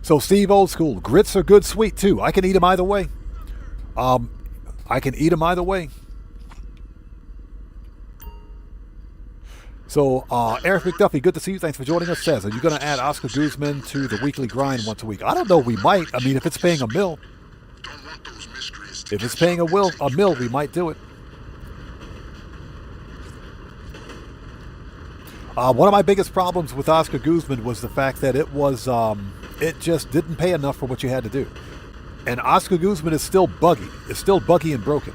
So Steve Old School, grits are good sweet too. I can eat them either way. So Eric McDuffie, good to see you. Thanks for joining us. Says, are you going to add Oscar Guzman to the weekly grind once a week? I don't know. We might. I mean, if it's paying a mill. If it's paying a mill, we might do it. One of my biggest problems with Oscar Guzman was the fact that it just didn't pay enough for what you had to do. And Oscar Guzman is still buggy. It's still buggy and broken.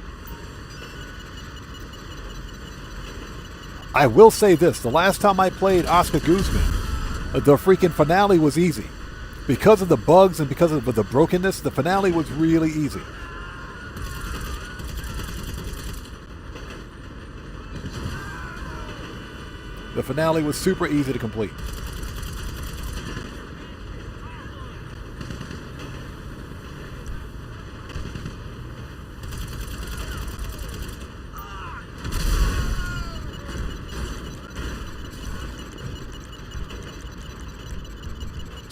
I will say this. The last time I played Oscar Guzman, the freaking finale was easy. Because of the bugs and because of the brokenness, the finale was really easy. The finale was super easy to complete.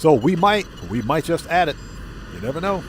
So we might just add it. You never know.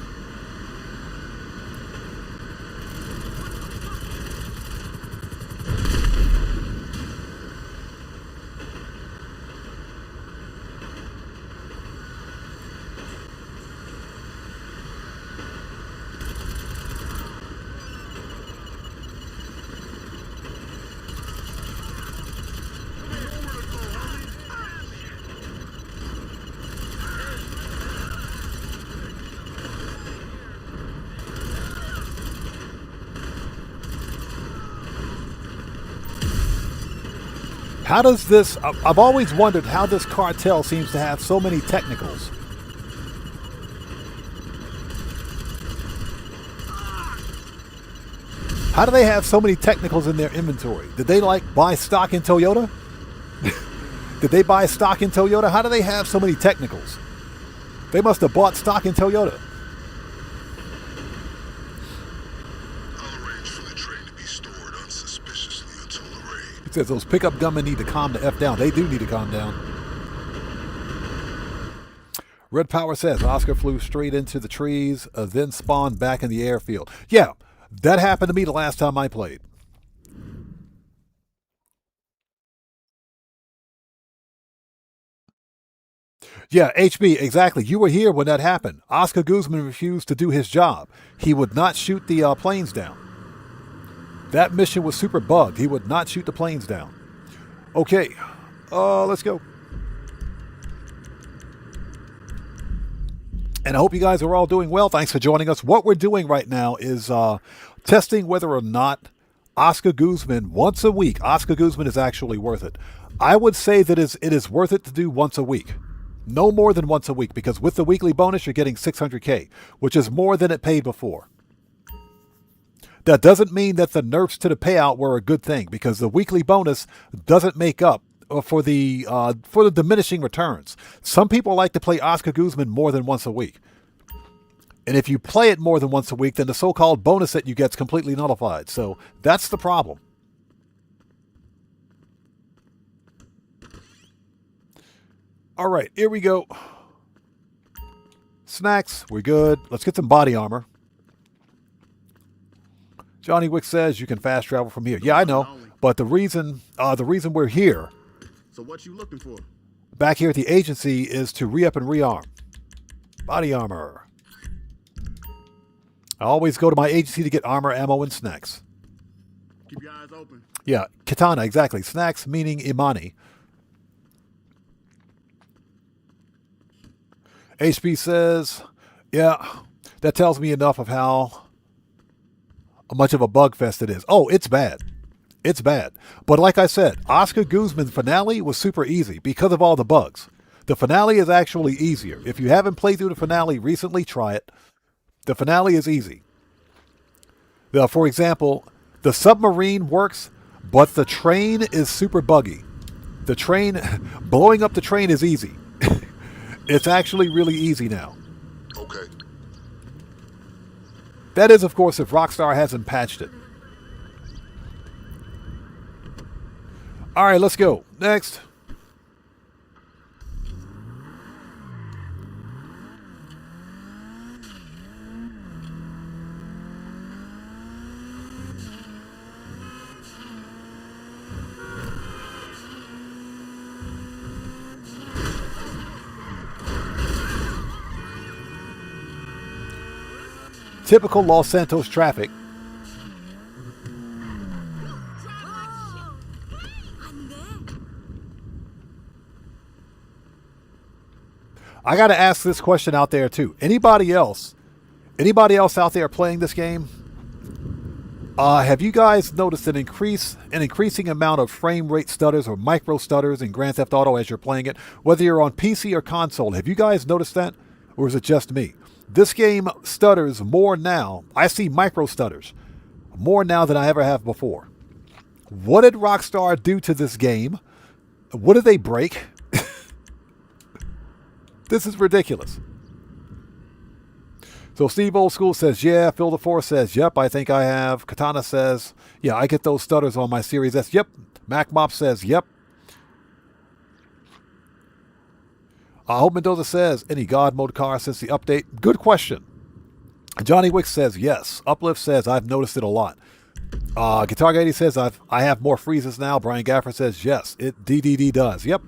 How does this... I've always wondered how this cartel seems to have so many technicals. How do they have so many technicals in their inventory? Did they, like, buy stock in Toyota? Did they buy stock in Toyota? How do they have so many technicals? They must have bought stock in Toyota. Says those pickup gunmen need to calm the F down. They do need to calm down. Red Power says Oscar flew straight into the trees, then spawned back in the airfield. Yeah, that happened to me the last time I played. Yeah, HB, exactly. You were here when that happened. Oscar Guzman refused to do his job. He would not shoot the planes down. That mission was super bugged. He would not shoot the planes down. Okay, let's go. And I hope you guys are all doing well. Thanks for joining us. What we're doing right now is testing whether or not Oscar Guzman, once a week, Oscar Guzman is actually worth it. I would say that it is worth it to do once a week. No more than once a week, because with the weekly bonus, you're getting 600K, which is more than it paid before. That doesn't mean that the nerfs to the payout were a good thing, because the weekly bonus doesn't make up for the diminishing returns. Some people like to play Oscar Guzman more than once a week. And if you play it more than once a week, then the so-called bonus that you get is completely nullified. So that's the problem. All right, here we go. Snacks, we're good. Let's get some body armor. Johnny Wick says you can fast travel from here. Yeah, I know, but the reason we're here, so what you looking for? Back here at the agency, is to re-up and rearm. Body armor. I always go to my agency to get armor, ammo, and snacks. Keep your eyes open. Yeah, katana, exactly. Snacks meaning Imani. HB says, yeah, that tells me enough of how much of a bug fest it is. Oh, it's bad. It's bad. But like I said, Oscar Guzman's finale was super easy because of all the bugs. The finale is actually easier. If you haven't played through the finale recently, try it. The finale is easy. For example, the submarine works, but the train is super buggy. The train, blowing up the train is easy. It's actually really easy now. Okay. That is, of course, if Rockstar hasn't patched it. All right, let's go. Next. Typical Los Santos traffic. I got to ask this question out there too. Anybody else out there playing this game? Have you guys noticed an increasing amount of frame rate stutters or micro stutters in Grand Theft Auto as you're playing it, whether you're on PC or console? Have you guys noticed that, or is it just me? This game stutters more now. I see micro stutters more now than I ever have before. What did Rockstar do to this game? What did they break? This is ridiculous. So Steve Old School says, yeah. Phil the Force says, yep, I think I have. Katana says, yeah, I get those stutters on my Series S. Yep. Mac Mop says, yep. Hope Mendoza says, any God mode car since the update? Good question. Johnny Wick says yes. Uplift says I've noticed it a lot. Guitar Gady says I have more freezes now. Brian Gaffer says yes, it DDD does. Yep.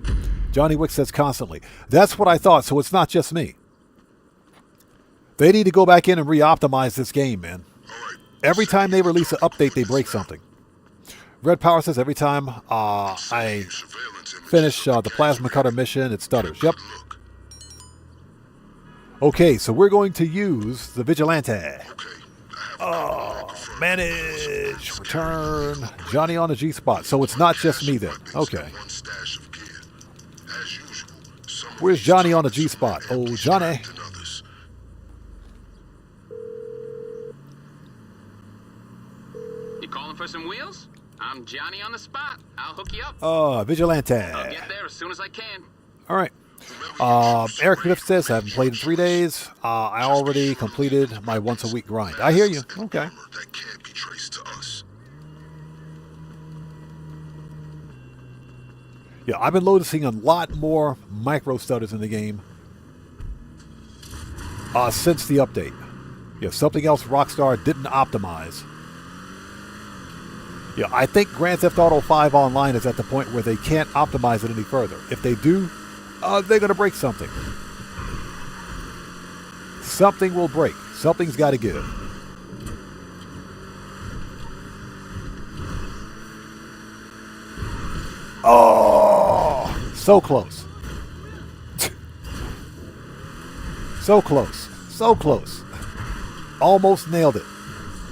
Johnny Wick says constantly. That's what I thought, so it's not just me. They need to go back in and re-optimize this game, man. Every time they release an update, they break something. Red Power says every time I finish the plasma cutter mission, it stutters. Yep. Okay, so we're going to use the Vigilante. Manage, return, Johnny on the G-spot. So it's not just me then. Okay. Where's Johnny on the G-spot? Oh, Johnny. You calling for some wheels? I'm Johnny on the spot. I'll hook you up. Vigilante. I'll get there as soon as I can. All right. Eric Griff says, I haven't played in 3 days. I already completed my once-a-week grind. I hear you. Okay. Yeah, I've been noticing a lot more micro stutters in the game since the update. Yeah, something else Rockstar didn't optimize. Yeah, I think Grand Theft Auto 5 Online is at the point where they can't optimize it any further. If they do, they're going to break something. Something will break. Something's got to give. Oh, so close. So close. So close. Almost nailed it.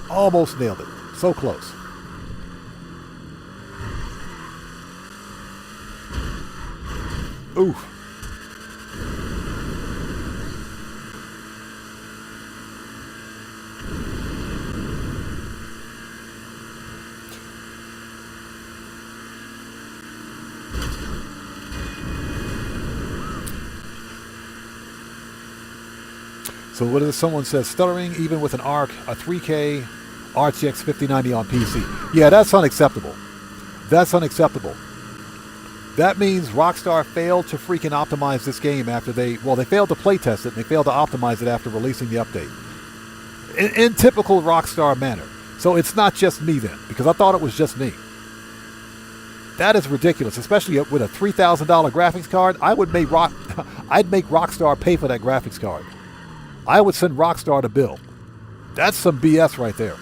Almost nailed it. So close. Oof. So what is someone says, stuttering even with an ARC, a 3K RTX 5090 on PC. Yeah, that's unacceptable. That's unacceptable. That means Rockstar failed to freaking optimize this game after they failed to playtest it and they failed to optimize it after releasing the update. In typical Rockstar manner. So it's not just me then, because I thought it was just me. That is ridiculous, especially with a $3,000 graphics card. I'd make Rockstar pay for that graphics card. I would send Rockstar the bill. That's some BS right there.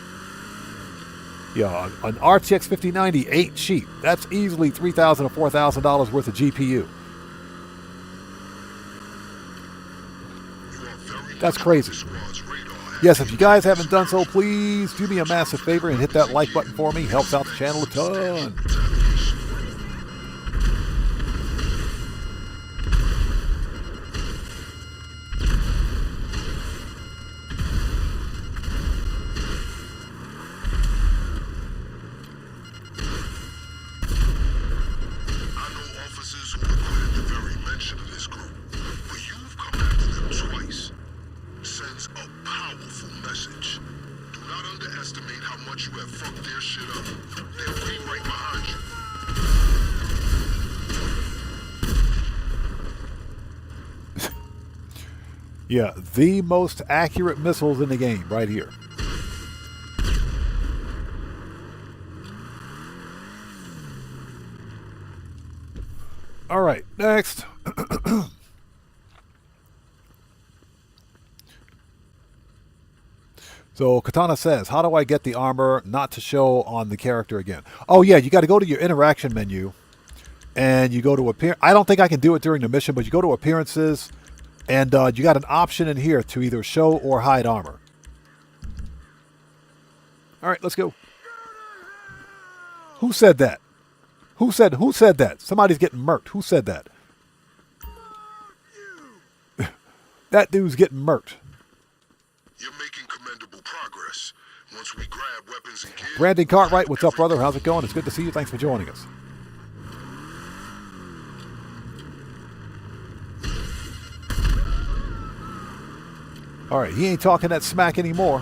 Yeah, an RTX 5090 ain't cheap. That's easily $3,000 or $4,000 worth of GPU. That's crazy. Yes, if you guys haven't done so, please do me a massive favor and hit that like button for me. Helps out the channel a ton. Yeah, the most accurate missiles in the game right here. All right, next. So Katana says, how do I get the armor not to show on the character again? Oh yeah, you got to go to your interaction menu and you go to appear. I don't think I can do it during the mission, but you go to appearances and you got an option in here to either show or hide armor. All right, let's go. Who said that? Who said that? Somebody's getting murked. Who said that? That dude's getting murked. You're making commendable progress. Once we grab weapons and gear. Brandon Cartwright, what's up, brother? How's it going? It's good to see you. Thanks for joining us. All right, he ain't talking that smack anymore.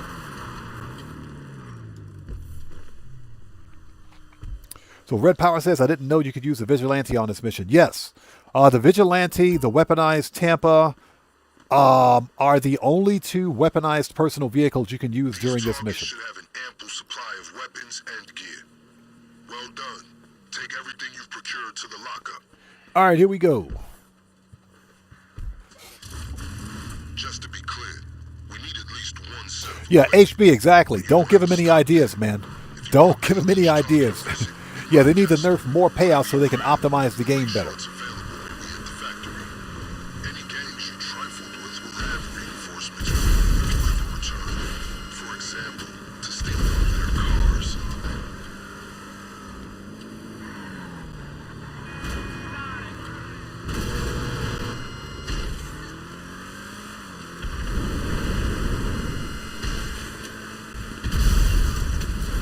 So Red Power says, I didn't know you could use a vigilante on this mission. Yes. The Vigilante, the weaponized Tampa, are the only two weaponized personal vehicles you can use during this mission. Should have an ample supply of weapons and gear. Well done. Take everything you've procured to the lockup. All right, here we go. Just to be clear, we need at least one set of Yeah, HB, exactly. Don't give him any ideas, man. Don't give him any ideas. Yeah, they need to nerf more payouts so they can optimize the game better. Any gangs you trifled with will have reinforcements if you ever return. For example, to steal one of their cars.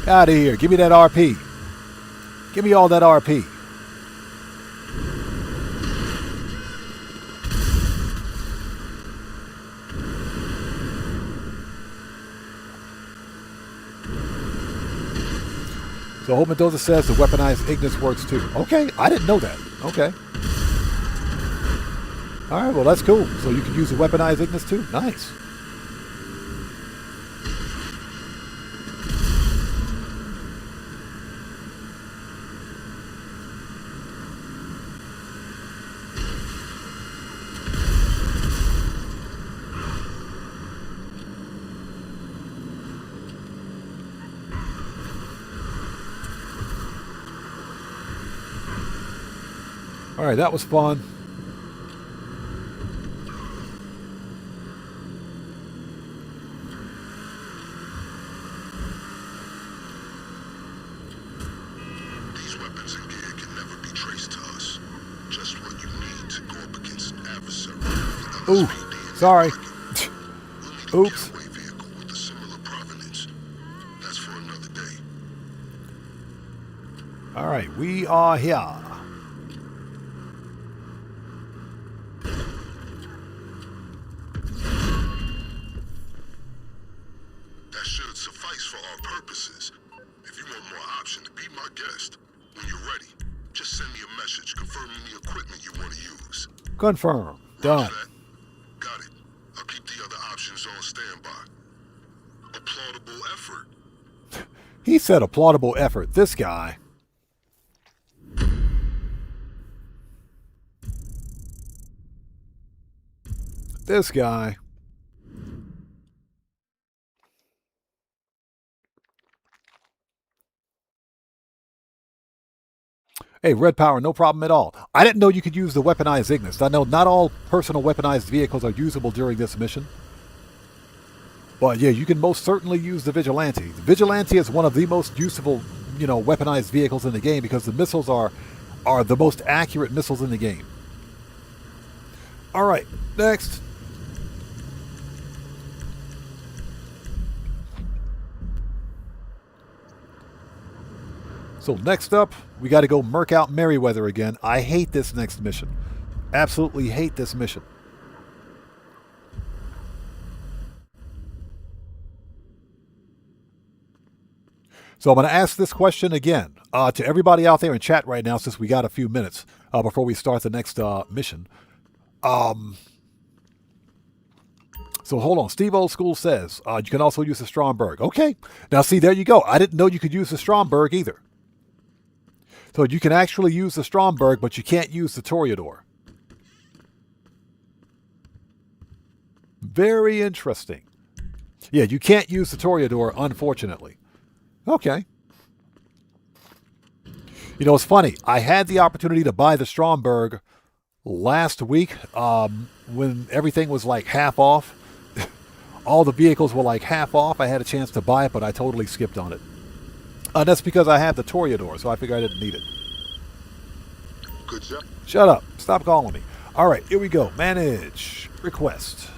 Out of here. Give me that RP. Give me all that RP. So Hope Mendoza says the weaponized Ignis works too. Okay, I didn't know that. Okay. All right, well, that's cool. So you can use the weaponized Ignis too? Nice. All right, that was fun. These weapons and gear can never be traced to us. Just what you need to go up against an adversary. Ooh, sorry. Oops. Vehicle with a similar provenance. That's for another day. All right, we are here. That should suffice for our purposes. If you want more options, be my guest. When you're ready, just send me a message confirming the equipment you want to use. Confirm. Done. Got it. I'll keep the other options on standby. Applaudable effort. He said applaudable effort. This guy. This guy. Hey, Red Power, no problem at all. I didn't know you could use the weaponized Ignis. I know not all personal weaponized vehicles are usable during this mission. But yeah, you can most certainly use the Vigilante. The Vigilante is one of the most usable, weaponized vehicles in the game because the missiles are the most accurate missiles in the game. All right, next. So next up, we got to go murk out Merryweather again. I hate this next mission. Absolutely hate this mission. So I'm going to ask this question again to everybody out there in chat right now, since we got a few minutes before we start the next mission. So hold on. Steve Old School says you can also use the Stromberg. Okay. Now see, there you go. I didn't know you could use the Stromberg either. So you can actually use the Stromberg, but you can't use the Toreador. Very interesting. Yeah, you can't use the Toreador, unfortunately. Okay. It's funny. I had the opportunity to buy the Stromberg last week when everything was like half off. All the vehicles were like half off. I had a chance to buy it, but I totally skipped on it. That's because I have the Toreador, so I figured I didn't need it. Good job. Shut up. Stop calling me. All right, here we go. Manage. Request.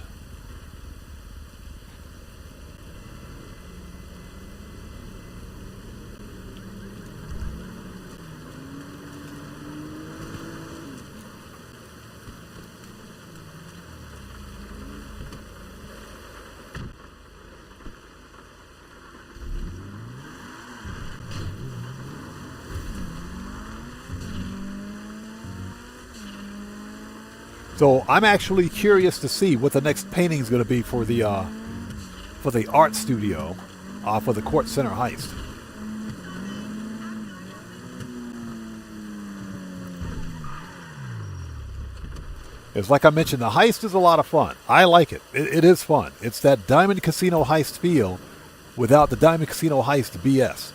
So I'm actually curious to see what the next painting is going to be for the art studio for the Kortz Center heist. It's like I mentioned, the heist is a lot of fun. I like it. It is fun. It's that Diamond Casino heist feel without the Diamond Casino heist BS.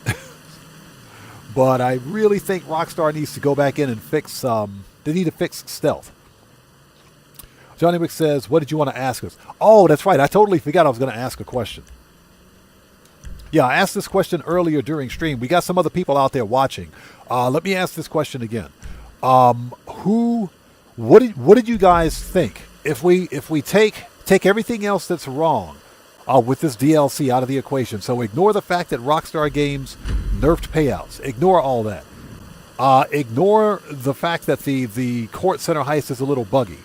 But I really think Rockstar needs to go back in and fix, they need to fix stealth. Johnny Wick says, what did you want to ask us? Oh, that's right. I totally forgot I was going to ask a question. Yeah, I asked this question earlier during stream. We got some other people out there watching. Let me ask this question again. What did you guys think if we take everything else that's wrong with this DLC out of the equation? So ignore the fact that Rockstar Games nerfed payouts. Ignore all that. Ignore the fact that the Kortz Center heist is a little buggy.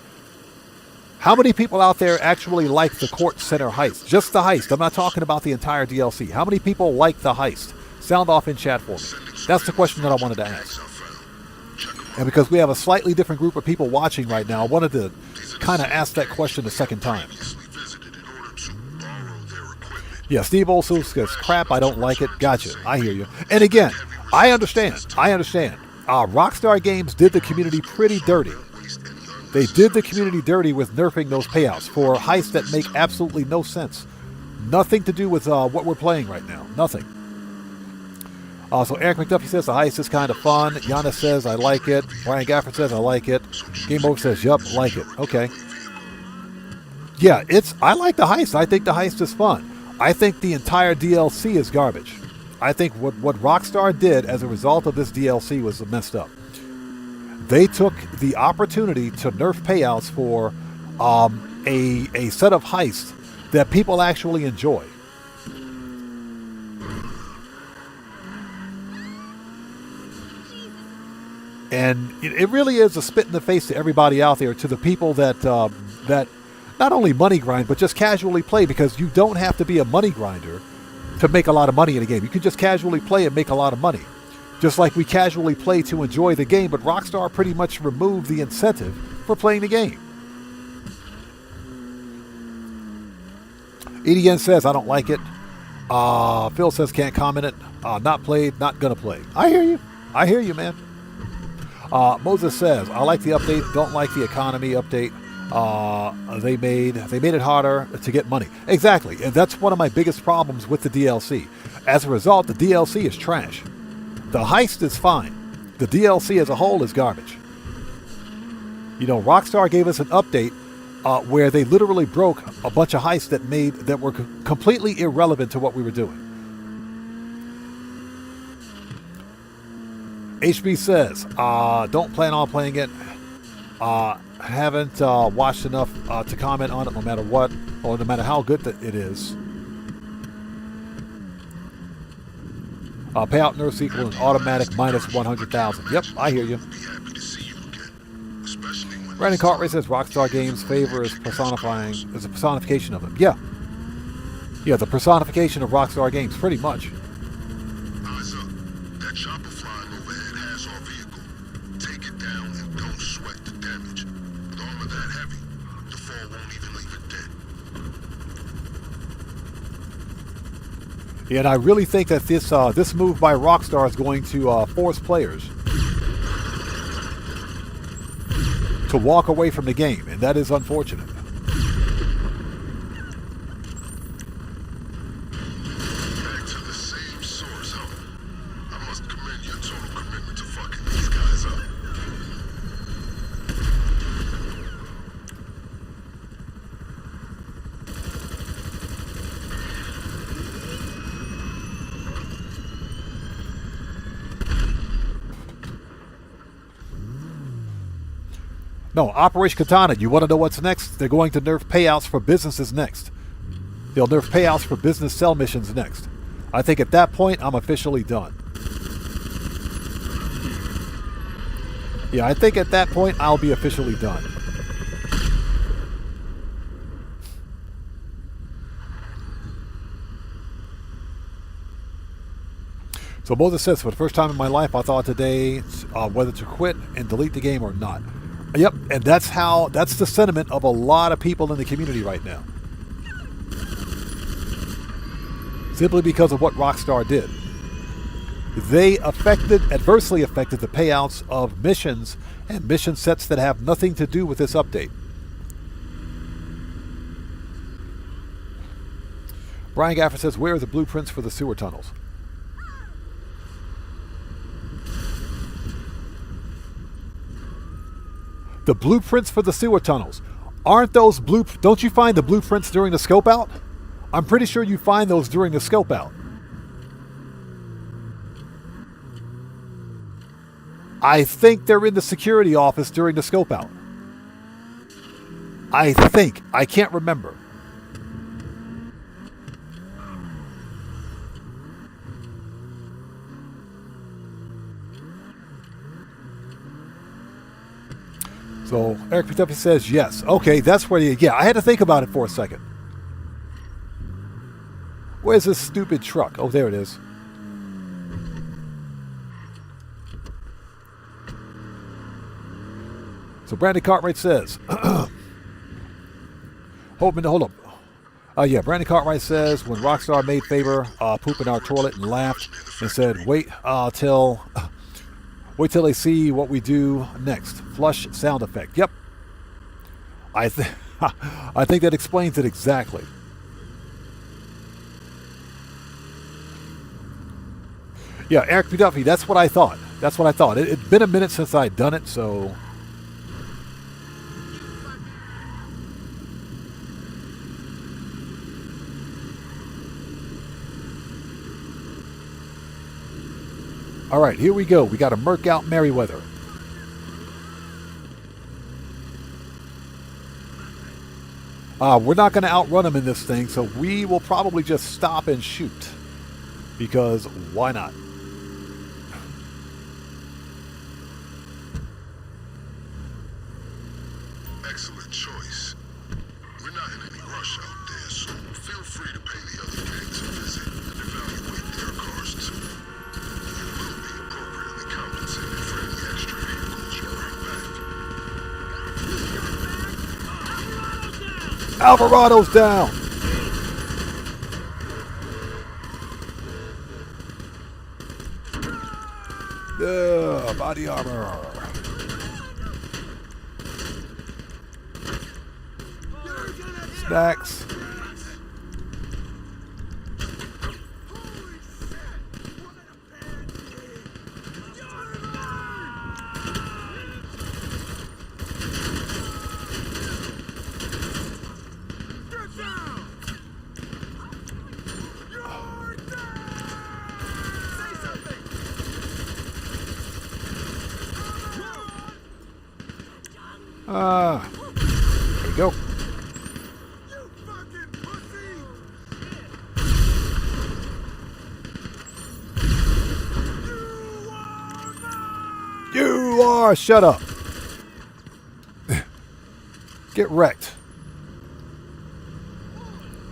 How many people out there actually like the Kortz Center heist? Just the heist. I'm not talking about the entire DLC. How many people like the heist? Sound off in chat for me. That's the question that I wanted to ask. And because we have a slightly different group of people watching right now, I wanted to kind of ask that question a second time. Yeah, Steve also says, crap, I don't like it. Gotcha. I hear you. And again, I understand. Rockstar Games did the community pretty dirty. They did the community dirty with nerfing those payouts for heists that make absolutely no sense. Nothing to do with what we're playing right now. Nothing. So Eric McDuffie says the heist is kind of fun. Giannis says I like it. Brian Gafford says I like it. Game Over says yup, like it. Okay. Yeah, I like the heist. I think the heist is fun. I think the entire DLC is garbage. I think what Rockstar did as a result of this DLC was messed up. They took the opportunity to nerf payouts for a set of heists that people actually enjoy. And it really is a spit in the face to everybody out there, to the people that that not only money grind, but just casually play, because you don't have to be a money grinder to make a lot of money in a game. You can just casually play and make a lot of money. Just like we casually play to enjoy the game, but Rockstar pretty much removed the incentive for playing the game. EDN says, I don't like it. Phil says, can't comment it. Not played, not gonna play. I hear you. I hear you, man. Moses says, I like the update, don't like the economy update. They made it harder to get money. Exactly, and that's one of my biggest problems with the DLC. As a result, the DLC is trash. The heist is fine. The DLC as a whole is garbage. You know, Rockstar gave us an update where they literally broke a bunch of heists that were completely irrelevant to what we were doing. HB says, don't plan on playing it. Haven't watched enough to comment on it no matter what, or no matter how good it is. Payout nerfs equal an automatic minus 100,000. Yep, I hear you. Brandon Cartwright says Rockstar Games' favor is a personification of them. Yeah. Yeah, the personification of Rockstar Games, pretty much. That chopper flying overhead has our vehicle. Take it down and don't sweat the damage. With armor that heavy, the fall won't even leave it dead. Yeah, and I really think that this move by Rockstar is going to force players to walk away from the game, and that is unfortunate. Back to the same source, huh? I must commend your total commitment to fucking these guys up. No, Operation Katana, you want to know what's next? They're going to nerf payouts for businesses next. They'll nerf payouts for business sell missions next. I think at that point, I'm officially done. Yeah, I think at that point, I'll be officially done. So Moses says, for the first time in my life, I thought today whether to quit and delete the game or not. Yep, and that's the sentiment of a lot of people in the community right now. Simply because of what Rockstar did. They adversely affected the payouts of missions and mission sets that have nothing to do with this update. Brian Gaffer says, where are the blueprints for the sewer tunnels? The blueprints for the sewer tunnels. Aren't those don't you find the blueprints during the scope out? I'm pretty sure you find those during the scope out. I think they're in the security office during the scope out. I think. I can't remember. So Eric Pituffy says yes. Okay, that's where yeah, I had to think about it for a second. Where's this stupid truck? Oh, there it is. So Brandon Cartwright says, hold up. Yeah, Brandon Cartwright says, when Rockstar made Faber poop in our toilet and laughed and said, wait till they see what we do next. Flush sound effect. Yep. I think that explains it exactly. Yeah, Eric P. Duffy, that's what I thought. It'd been a minute since I'd done it, so... All right, here we go. We got to murk out Merriweather. We're not going to outrun him in this thing, so we will probably just stop and shoot. Because why not? Excellent choice. We're not in any rush out there, so feel free to pay the other gangs a visit and evaluate their cars too. You will be appropriately compensated for any extra vehicles you bring back. Alvarado's down! Body armor. Snacks. There we go. You are, shut up. Get wrecked.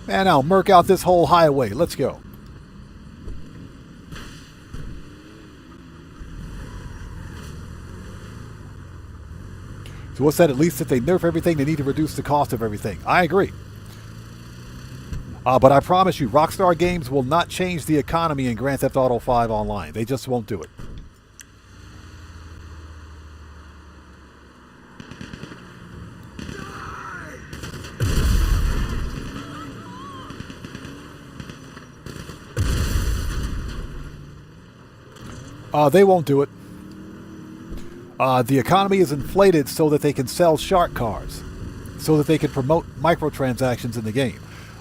And I'll murk out this whole highway. Let's go. So what's that? At least if they nerf everything, they need to reduce the cost of everything. I agree. But I promise you, Rockstar Games will not change the economy in Grand Theft Auto 5 Online. They just won't do it. They won't do it. The economy is inflated so that they can sell shark cars, so that they can promote microtransactions in the game.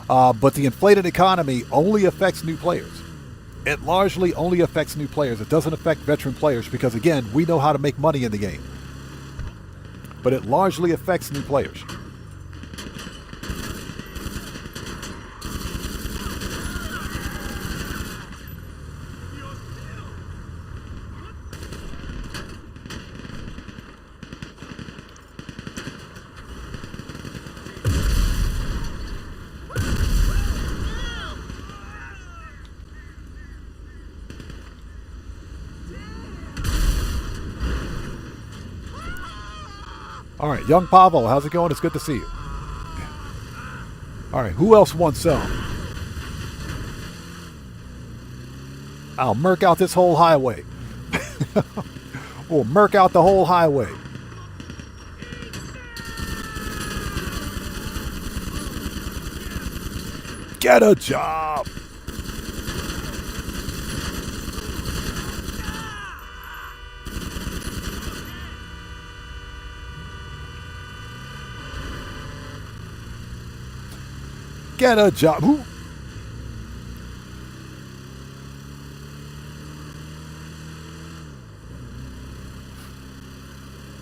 But the inflated economy only affects new players. It largely only affects new players. It doesn't affect veteran players because, again, we know how to make money in the game. But it largely affects new players. All right, young Pavo, how's it going? It's good to see you. All right, who else wants some? I'll murk out this whole highway. We'll murk out the whole highway. Get a job. Get a job. Ooh.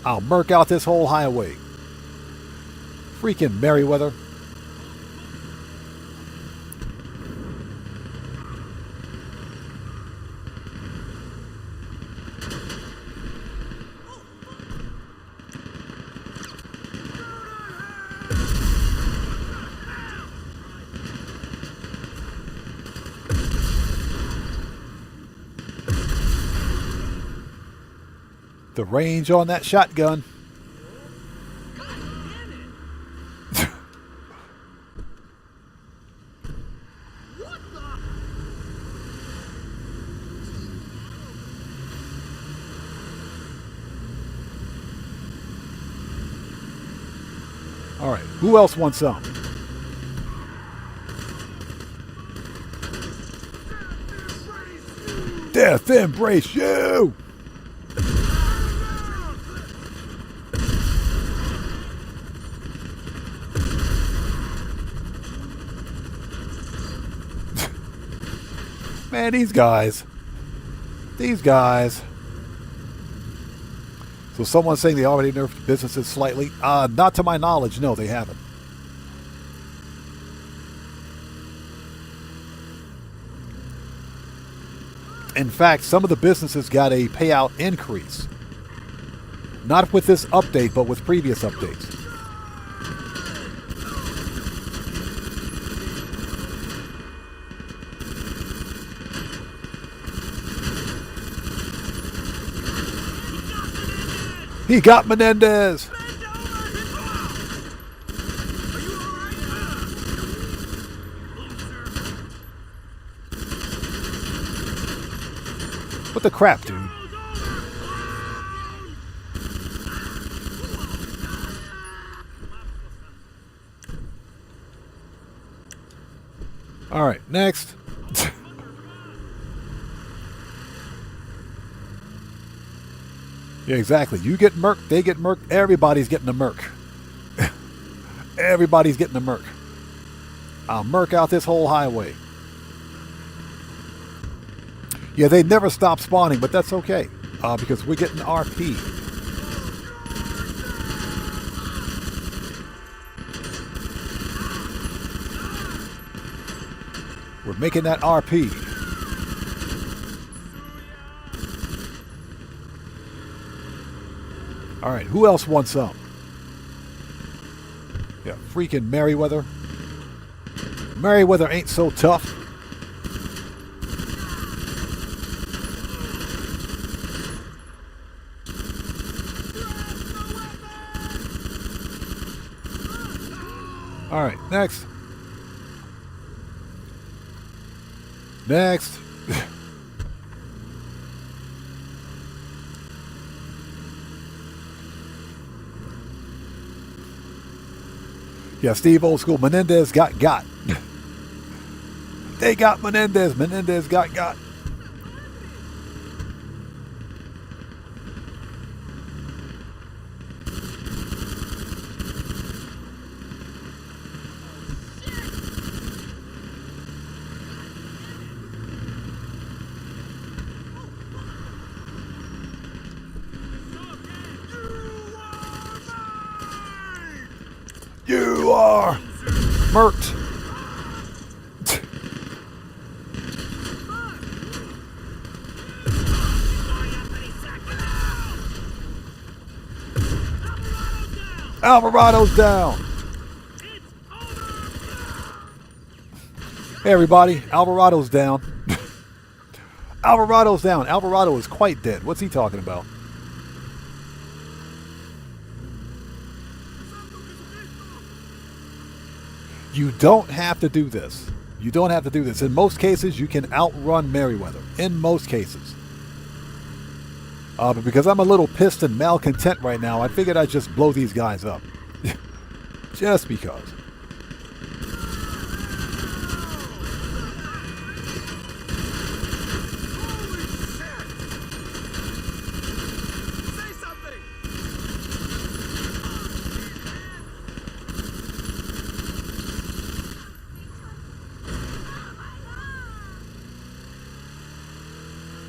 I'll murk out this whole highway. Freaking Merriweather. The range on that shotgun. All right, who else wants some? Death embrace you! Man, these guys. So someone's saying they already nerfed businesses slightly? Not to my knowledge, no, they haven't. In fact, some of the businesses got a payout increase. Not with this update, but with previous updates. He got Menendez. What the crap, dude? All right, next. Yeah, exactly. You get murked, they get murked, everybody's getting a murk. Everybody's getting a murk. I'll murk out this whole highway. Yeah, they never stop spawning, but that's okay. Because we're getting RP. We're making that RP. All right, who else wants some? Yeah, freaking Merriweather. Merriweather ain't so tough. All right, next. Next. Yeah, Steve Old School. Menendez got. They got Menendez. Menendez got. You are murked. Alvarado's down. Hey everybody, Alvarado's down. Alvarado's down. Alvarado is quite dead. What's he talking about? You don't have to do this. You don't have to do this. In most cases, you can outrun Merryweather. In most cases. But because I'm a little pissed and malcontent right now, I figured I'd just blow these guys up. Just because.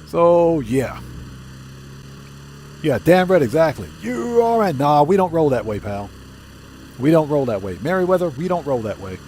So, yeah. Yeah, damn right, exactly. You all right? Nah, we don't roll that way, pal. We don't roll that way. Merryweather, we don't roll that way.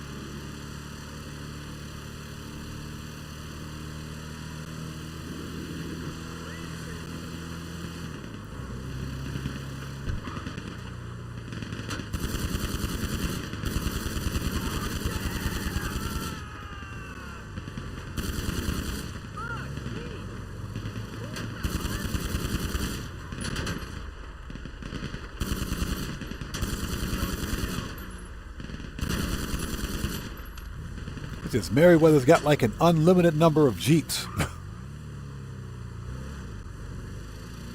This Merryweather's got like an unlimited number of Jeeps.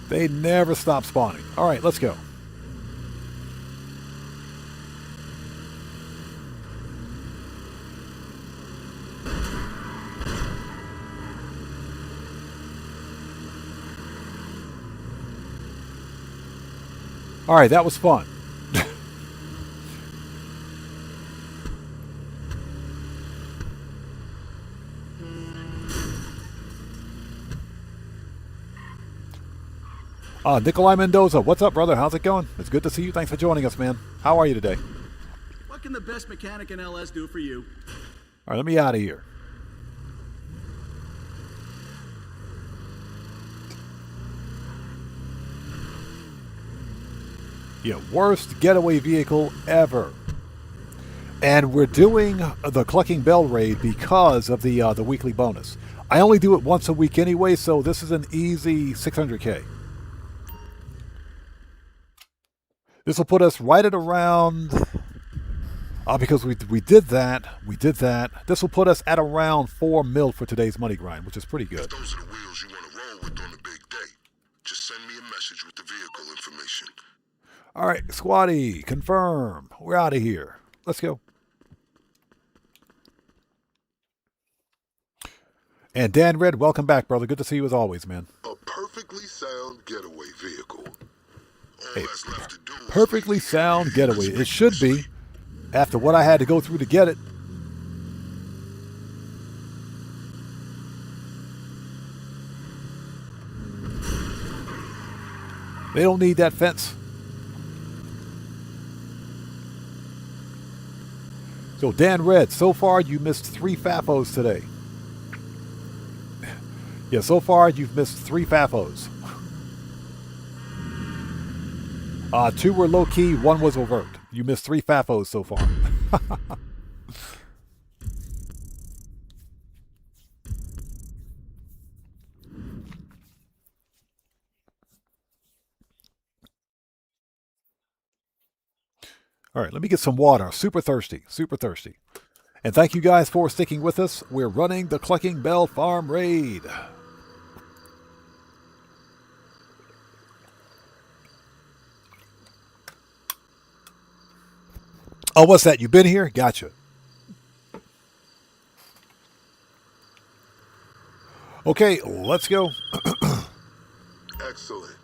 They never stop spawning. All right, let's go. All right, that was fun. Nikolai Mendoza, what's up, brother? How's it going? It's good to see you. Thanks for joining us, man. How are you today? What can the best mechanic in LS do for you? All right, let me out of here. Yeah, worst getaway vehicle ever. And we're doing the Clucking Bell raid because of the weekly bonus. I only do it once a week anyway, so this is an easy 600K. This will put us right at around, because we did that. This will put us at around 4 mil for today's money grind, which is pretty good. If those are the wheels you want to roll with on the big day, just send me a message with the vehicle information. All right, squatty, confirm. We're out of here. Let's go. And Dan Red, welcome back, brother. Good to see you as always, man. A perfectly sound getaway vehicle. Hey, perfectly sound getaway. It should be, after what I had to go through to get it. They don't need that fence. So Dan Red, so far you missed 3 FAFOs today. Yeah, so far you've missed 3 FAFOs. 2 were low-key, 1 was overt. You missed 3 FAFOs so far. All right, let me get some water. Super thirsty, super thirsty. And thank you guys for sticking with us. We're running the Clucking Bell Farm Raid. Oh, what's that? You been here? Gotcha. Okay, let's go. Excellent.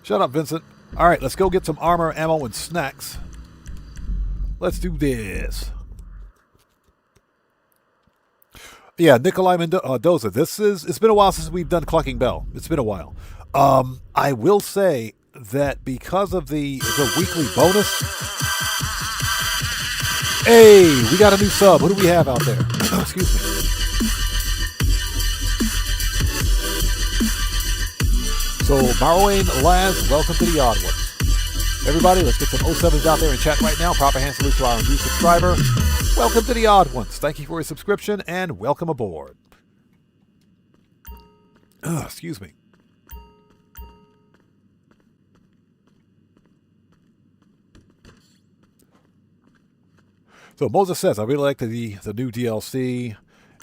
Shut up, Vincent. All right, let's go get some armor, ammo, and snacks. Let's do this. Yeah, Nikolai Mendoza. It's been a while since we've done Clucking Bell. It's been a while. I will say that because of the weekly bonus. Hey, we got a new sub. What do we have out there? Excuse me. So, Marwayne Laz, welcome to the Odd Ones. Everybody, let's get some 07s out there in chat right now. Proper hand salute to our new subscriber. Welcome to the Odd Ones. Thank you for your subscription and welcome aboard. Excuse me. So Moses says, I really like the new DLC.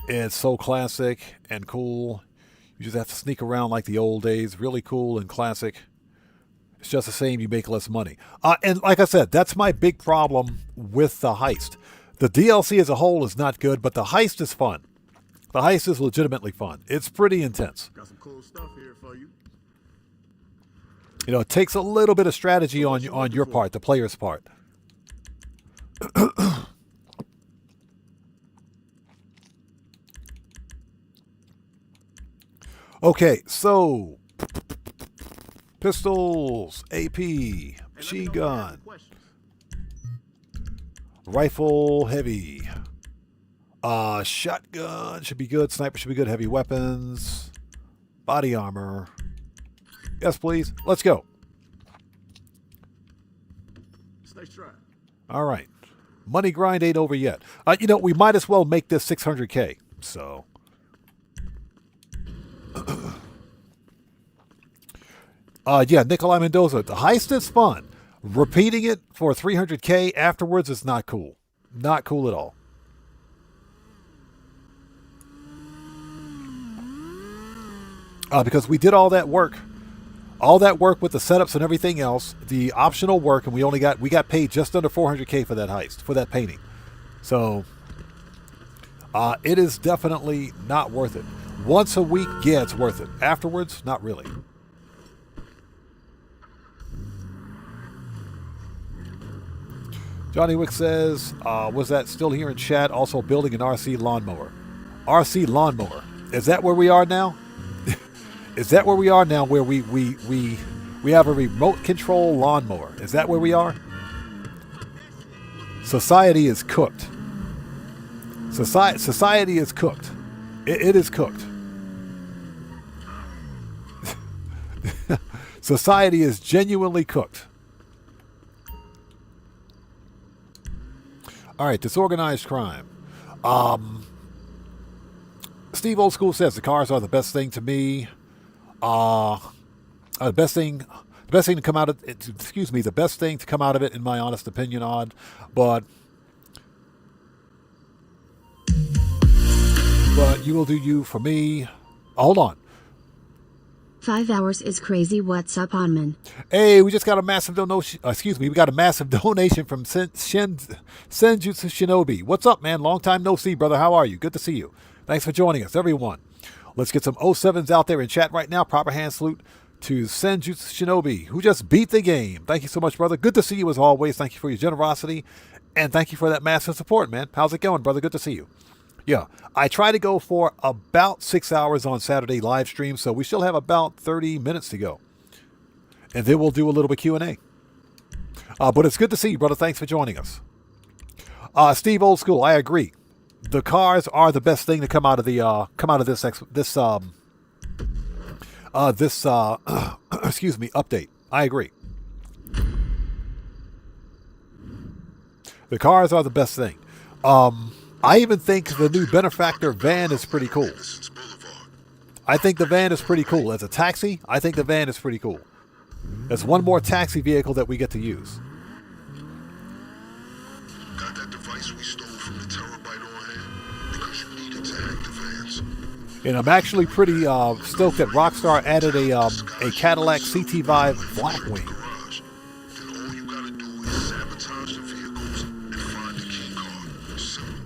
It's so classic and cool. You just have to sneak around like the old days. Really cool and classic. It's just the same. You make less money. And like I said, that's my big problem with the Heist. The DLC as a whole is not good, but the Heist is fun. The Heist is legitimately fun. It's pretty intense. Got some cool stuff here for you. You know, it takes a little bit of strategy on your part, the player's part. Okay, so pistols, AP, machine gun, rifle, heavy, shotgun should be good, sniper should be good, heavy weapons, body armor. Yes, please. Let's go. Nice try. All right. Money grind ain't over yet. You know, we might as well make this 600K. So. Yeah, Nikolai Mendoza. The Heist is fun. Repeating it for 300K afterwards is not cool. Not cool at all. Because we did all that work. All that work with the setups and everything else, the optional work, and we got paid just under 400K for that Heist, for that painting. So it is definitely not worth it. Once a week, yeah, it's worth it. Afterwards, not really. Johnny Wick says, was that still here in chat? Also building an RC lawnmower. RC lawnmower. Is that where we are now? Is that where we are now, where we have a remote control lawnmower? Is that where we are? Society is cooked. Society is cooked. It is cooked. Society is genuinely cooked. All right, disorganized crime. Steve Old School says the cars are the best thing to me. The best thing to come out of it, the best thing to come out of it, in my honest opinion, Odd. But you will do you for me. Hold on. 5 hours is crazy. What's up, Onman? Hey, we just got a massive donation. We got a massive donation from Senjutsu Shinobi. What's up, man? Long time no see, brother. How are you? Good to see you. Thanks for joining us, everyone. Let's get some 07s out there in chat right now. Proper hand salute to Senjutsu Shinobi, who just beat the game. Thank you so much, brother. Good to see you as always. Thank you for your generosity. And thank you for that massive support, man. How's it going, brother? Good to see you. Yeah, I try to go for about 6 hours on Saturday live stream, so we still have about 30 minutes to go. And then we'll do a little bit Q&A. But it's good to see you, brother. Thanks for joining us. Steve Old School, I agree. The cars are the best thing to come out of the update. I agree. The cars are the best thing. I even think the new Benefactor van is pretty cool. I think the van is pretty cool. As a taxi, I think the van is pretty cool. It's one more taxi vehicle that we get to use. Got that device we stole from the terabyte on hand because you needed to hack the vans. And I'm actually pretty stoked that Rockstar added a Cadillac CT Vibe Blackwing. Then all you gotta do is sabotage the vehicles and find the key card. Simple.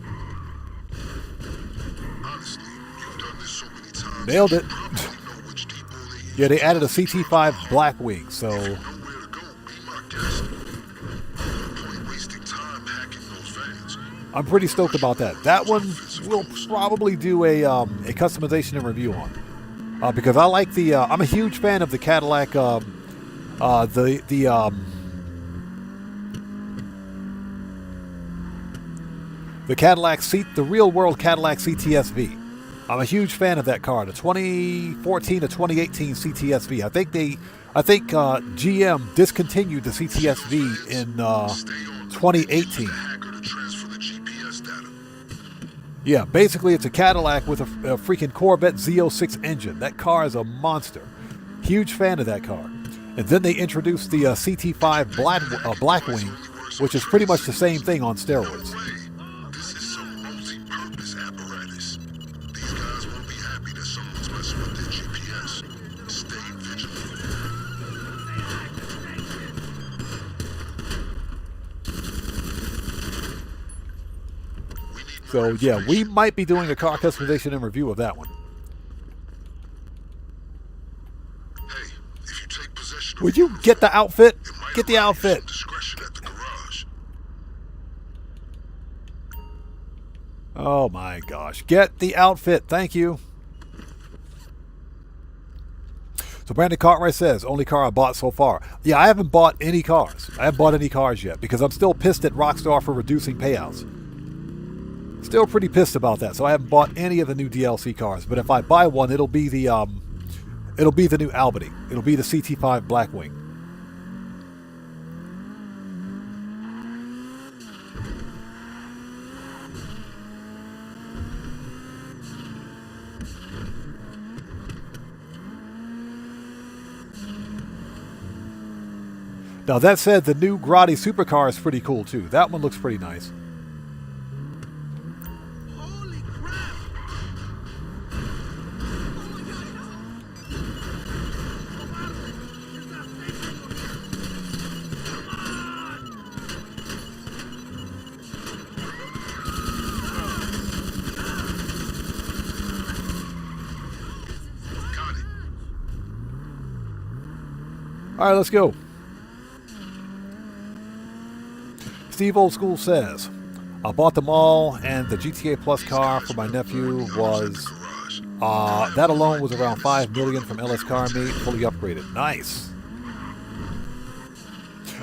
Honestly, you've done this so many times. Nailed it. You probably know which depot they use. Yeah, they added a CT5 Blackwing, so Nowhere to go, be my guest. No point wasting time hacking those vans. I'm pretty stoked about that. That one we'll probably do a customization and review on, because I like the. I'm a huge fan of the Cadillac. The Cadillac seat, the real world Cadillac CTSV. I'm a huge fan of that car, the 2014 to 2018 CTSV. I think GM discontinued the CTSV in 2018. Yeah, basically it's a Cadillac with a freaking Corvette Z06 engine. That car is a monster. Huge fan of that car. And then they introduced the CT5 Blackwing, which is pretty much the same thing on steroids. So yeah, we might be doing a car customization and review of that one. Hey, if you take possession of Would you get the outfit? Get the outfit. discretion at the garage. Oh my gosh. Get the outfit. Thank you. So Brandon Cartwright says, only car I bought so far. Yeah, I haven't bought any cars. I haven't bought any cars yet because I'm still pissed at Rockstar for reducing payouts. Still pretty pissed about that. So I haven't bought any of the new DLC cars. But if I buy one, it'll be the new Albany. It'll be the CT5 Blackwing. Now that said, the new Grotti supercar is pretty cool too. That one looks pretty nice. Holy crap! Got it. All right, let's go. Steve Old School says, I bought them all, and the GTA Plus car for my nephew was, that alone was around $5 million from LS Car Meet, fully upgraded. Nice.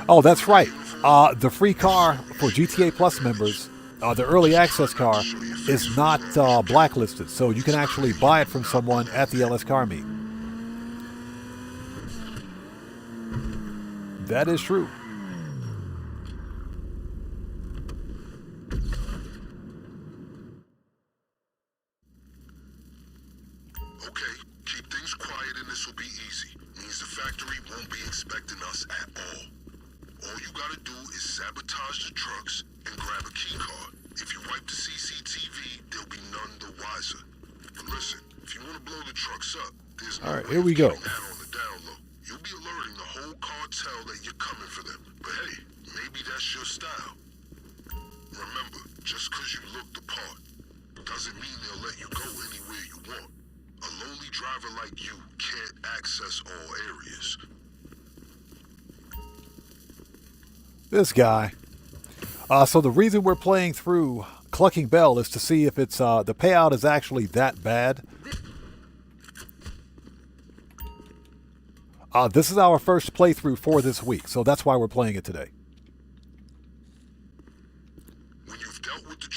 Oh, that's right. The free car for GTA Plus members, the early access car, is not blacklisted, so you can actually buy it from someone at the LS Car Meet. That is true. Okay, keep things quiet and this will be easy. Means the factory won't be expecting us at all. All you gotta do is sabotage the trucks and grab a key card. If you wipe the CCTV, they'll be none the wiser. But listen, if you want to blow the trucks up, there's no All right, way here we of go. getting that on the down low. You'll be alerting the whole cartel that you're coming for them. But hey, maybe that's your style. Remember, just because you look the part doesn't mean they'll let you go anywhere you want. A lowly driver like you can't access all areas. This guy. So the reason we're playing through Clucking Bell is to see if it's the payout is actually that bad. This is our first playthrough for this week, so that's why we're playing it today.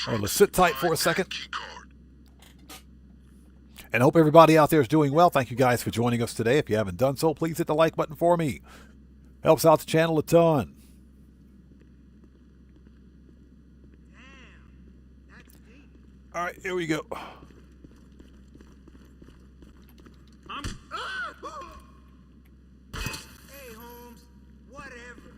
All right, let's sit tight for a second. And hope everybody out there is doing well. Thank you guys for joining us today. If you haven't done so, please hit the like button for me. Helps out the channel a ton. All right, here we go. Hey, Holmes, whatever.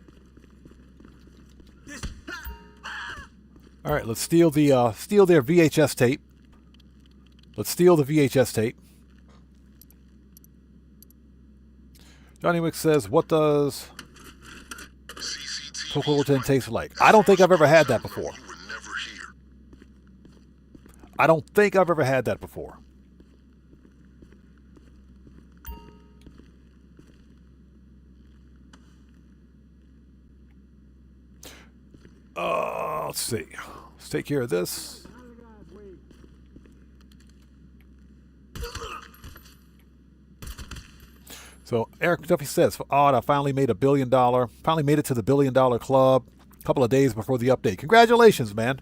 All right, let's steal their VHS tape. Let's steal the VHS tape. Johnny Wick says, what does Coca-Cola 10 taste like? I don't think I've ever had that before. I don't think I've ever had that before. Let's see. Let's take care of this. So Eric Duffy says, I finally made it to the $1 billion club a couple of days before the update. Congratulations, man.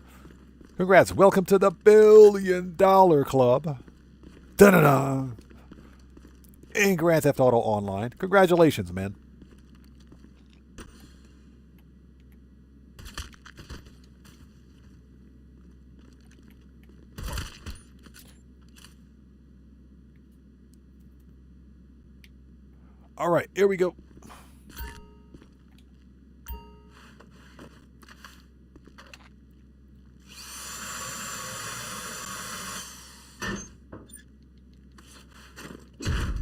Congrats. Welcome to the $1 billion club. Da-da-da. In Grand Theft Auto Online. Congratulations, man. All right, here we go.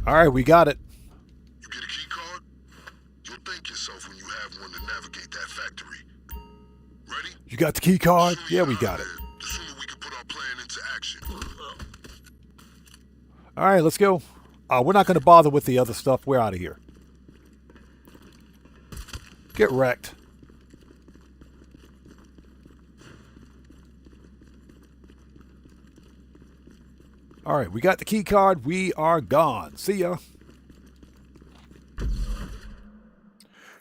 All right, we got it. You get a key card? You'll thank yourself when you have one to navigate that factory. Ready? You got the key card? Yeah, we got it. The sooner we can put our All right, let's go. We're not going to bother with the other stuff. We're out of here. Get wrecked. All right, we got the key card. We are gone. See ya.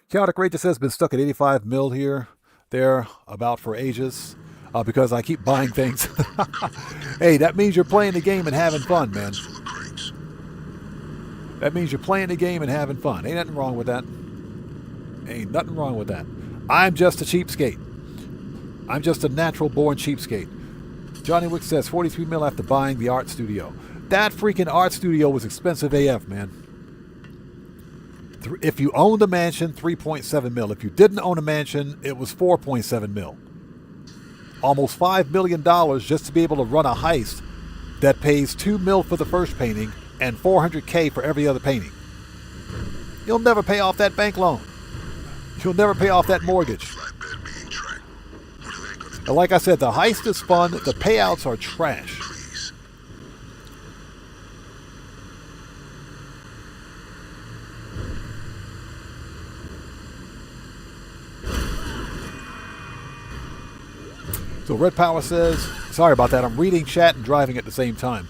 Chaotic Rage says been stuck at 85 mil here. There about for ages because I keep buying things. Hey, that means you're playing the game and having fun, man. That means you're playing the game and having fun. Ain't nothing wrong with that. Ain't nothing wrong with that. I'm just a cheapskate. I'm just a natural-born cheapskate. Johnny Wick says 43 mil after buying the art studio. That freaking art studio was expensive AF, man. If you owned a mansion, 3.7 mil. If you didn't own a mansion, it was 4.7 mil. Almost $5 million just to be able to run a heist that pays 2 mil for the first painting and $400K for every other painting. You'll never pay off that bank loan. You'll never pay off that mortgage. And like I said, the heist is fun. The payouts are trash. So Red Power says, sorry about that, I'm reading chat and driving at the same time.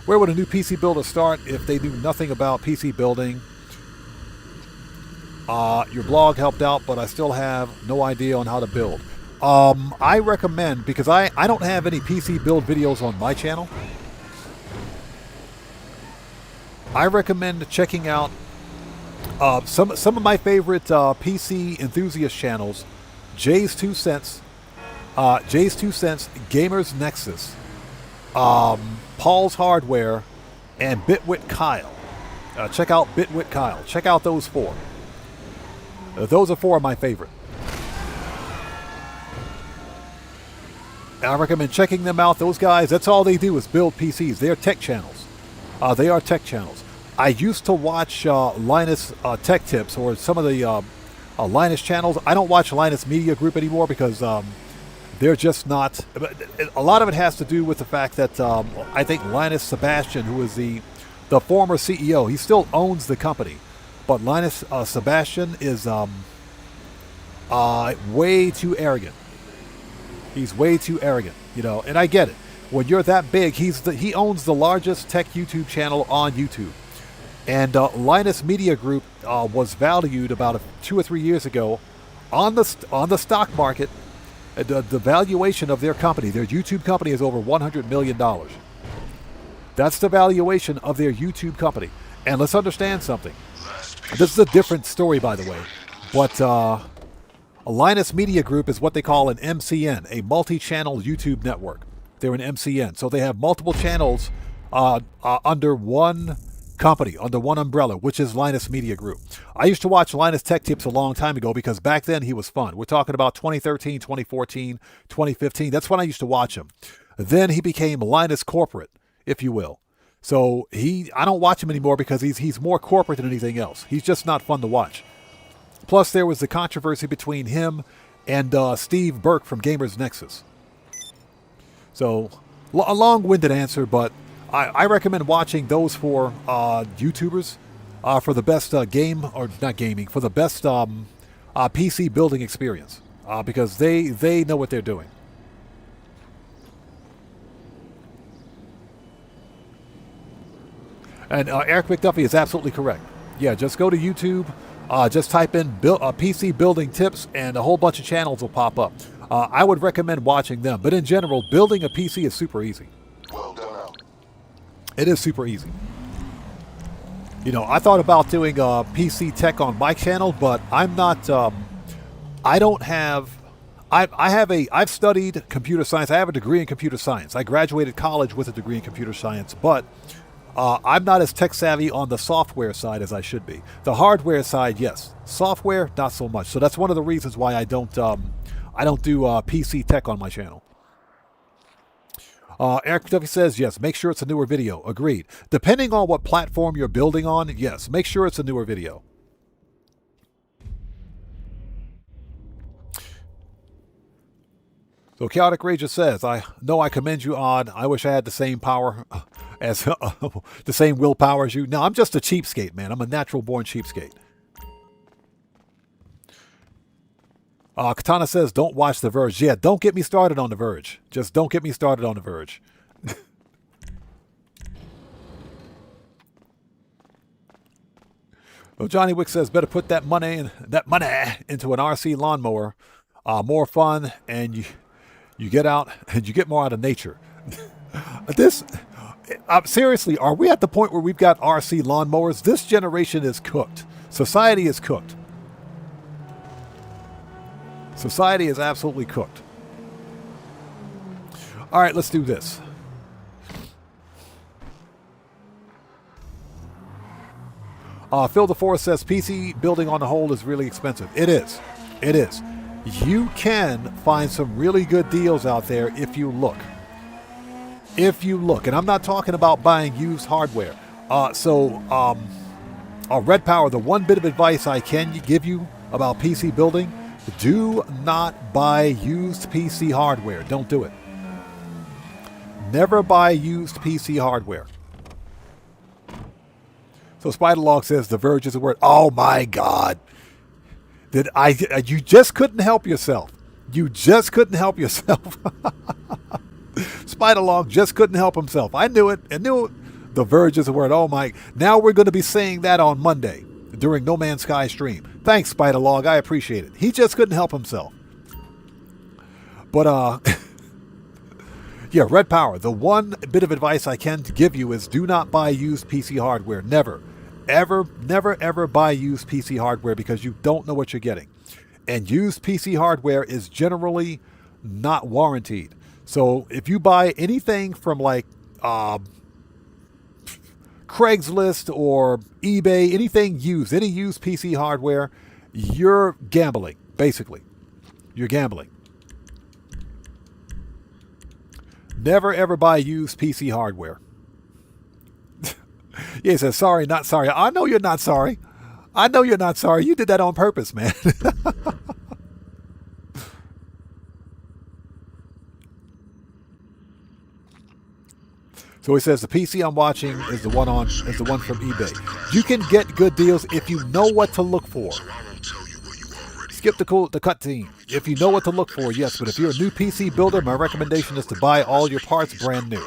Where would a new PC builder start if they knew nothing about PC building? Your blog helped out, but I still have no idea on how to build. I recommend, because I don't have any PC build videos on my channel, I recommend checking out some of my favorite PC enthusiast channels, Jay's 2 Cents, Gamers Nexus, Paul's Hardware, and Bitwit Kyle. Check out Bitwit Kyle. Check out those 4. Those are 4 of my favorite. I recommend checking them out. Those guys, that's all they do is build PCs. They're tech channels. They are tech channels. I used to watch Linus Tech Tips or some of the Linus channels. I don't watch Linus Media Group anymore because they're just not. A lot of it has to do with the fact that I think Linus Sebastian, who is the former CEO, he still owns the company. But Linus Sebastian is way too arrogant. He's way too arrogant, you know, and I get it. When you're that big, he owns the largest tech YouTube channel on YouTube. And Linus Media Group was valued about 2 or 3 years ago on the stock market. The valuation of their company, their YouTube company, is over $100 million. That's the valuation of their YouTube company. And let's understand something. This is a different story, by the way. But Linus Media Group is what they call an MCN, a multi-channel YouTube network. They're an MCN. So they have multiple channels under one company, under one umbrella, which is Linus Media Group. I used to watch Linus Tech Tips a long time ago because back then he was fun. We're talking about 2013, 2014, 2015. That's when I used to watch him. Then he became Linus Corporate, if you will. So I don't watch him anymore because he's more corporate than anything else. He's just not fun to watch. Plus, there was the controversy between him and Steve Burke from Gamers Nexus. So, a long-winded answer, but I recommend watching those 4 YouTubers for the best for the best PC building experience because they know what they're doing. And Eric McDuffie is absolutely correct. Yeah, just go to YouTube. Just type in PC building tips and a whole bunch of channels will pop up. I would recommend watching them. But in general, building a PC is super easy. Well done out. It is super easy. You know, I thought about doing PC tech on my channel, but I'm not, I've studied computer science. I have a degree in computer science. I graduated college with a degree in computer science, but I'm not as tech savvy on the software side as I should be. The hardware side, yes. Software, not so much. So that's one of the reasons why I don't do PC tech on my channel. Eric Duffy says, yes, make sure it's a newer video. Agreed. Depending on what platform you're building on, yes, make sure it's a newer video. So Chaotic Rager says, I know I commend you, Odd. I wish I had the same power as the same willpower as you. No, I'm just a cheapskate, man. I'm a natural born cheapskate. Katana says, don't watch The Verge. Yeah, don't get me started on The Verge. Just don't get me started on The Verge. Well, Johnny Wick says, better put that money into an RC lawnmower. More fun, and you get out and you get more out of nature. Seriously, are we at the point where we've got RC lawnmowers? This generation is cooked. Society is cooked. Society is absolutely cooked. All right, let's do this. Phil DeForest says PC building on the whole is really expensive. It is. It is. You can find some really good deals out there if you look. If you look. And I'm not talking about buying used hardware. Red Power, the one bit of advice I can give you about PC building, do not buy used PC hardware. Don't do it. Never buy used PC hardware. So Spiderlog says The Verge is a word. Oh my God. You just couldn't help yourself. You just couldn't help yourself. Spiderlog just couldn't help himself. I knew it. I knew it. The Verge is a word. Oh my. Now we're going to be saying that on Monday during No Man's Sky stream. Thanks, Spiderlog. I appreciate it. He just couldn't help himself. But, yeah, Red Power. The one bit of advice I can give you is do not buy used PC hardware. Never. Never, ever buy used PC hardware because you don't know what you're getting. And used PC hardware is generally not warranted. So if you buy anything from like Craigslist or eBay, anything used, any used PC hardware, you're gambling, basically. You're gambling. Never, ever buy used PC hardware. Yeah, he says, sorry, not sorry. I know you're not sorry. I know you're not sorry. You did that on purpose, man. So he says the PC I'm watching is the one from eBay. You can get good deals if you know what to look for. Skip the cutscene. If you know what to look for, yes, but if you're a new PC builder, my recommendation is to buy all your parts brand new.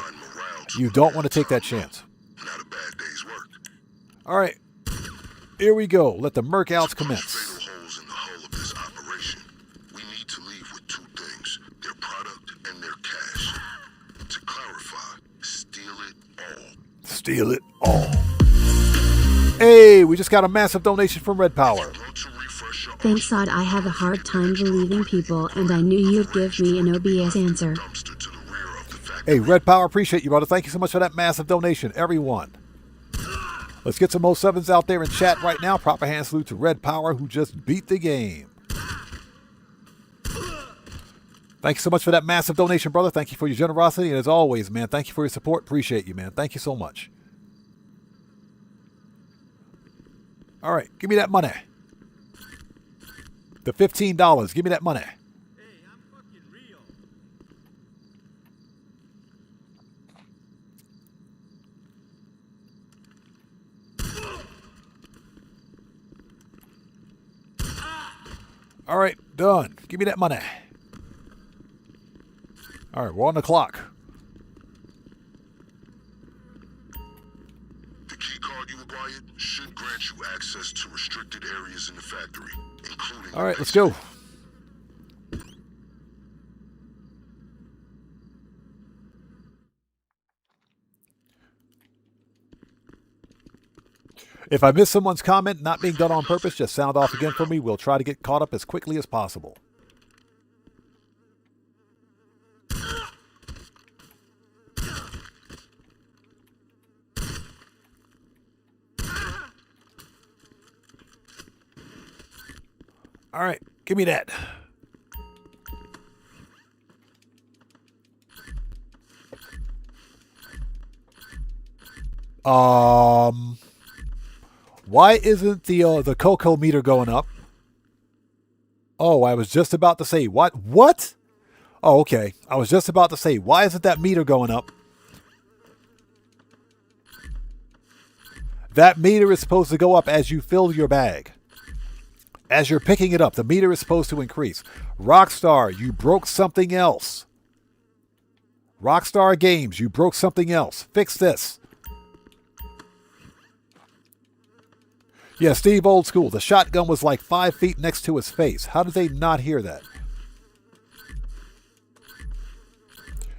You don't want to take that chance. Not a bad day's work. All right, here we go. Let the merc outs commence. Fatal holes in the hull of this operation. We need to leave with two things: their product and their cash. To clarify, steal it all. Steal it all. Hey, we just got a massive donation from Red Power. Thanks, Odd. I have a hard time believing people, and I knew you'd give me an OBS answer. Hey, Red Power, appreciate you, brother. Thank you so much for that massive donation, everyone. Let's get some more sevens out there in chat right now. Proper hand salute to Red Power, who just beat the game. Thank you so much for that massive donation, brother. Thank you for your generosity. And as always, man, thank you for your support. Appreciate you, man. Thank you so much. All right, give me that money. The $15. Give me that money. All right, done. Give me that money. All right, we're on the clock. The key card you acquired should grant you access to restricted areas in the factory, including... All right, let's go. If I miss someone's comment not being done on purpose, just sound off again for me. We'll try to get caught up as quickly as possible. All right, give me that. Why isn't the cocoa meter going up? Oh, I was just about to say, what? What? Oh, okay. I was just about to say, why isn't that meter going up? That meter is supposed to go up as you fill your bag. As you're picking it up, the meter is supposed to increase. Rockstar, you broke something else. Rockstar Games, you broke something else. Fix this. Yeah, Steve, old school. The shotgun was like 5 feet next to his face. How did they not hear that?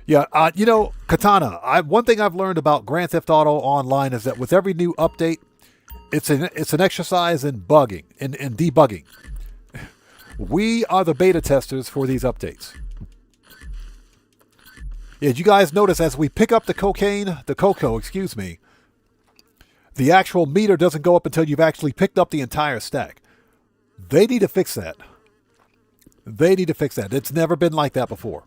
Yeah, you know, Katana, one thing I've learned about Grand Theft Auto Online is that with every new update, it's an exercise in bugging, in debugging. We are the beta testers for these updates. Yeah, you guys notice as we pick up the cocoa, excuse me, the actual meter doesn't go up until you've actually picked up the entire stack. They need to fix that. They need to fix that. It's never been like that before.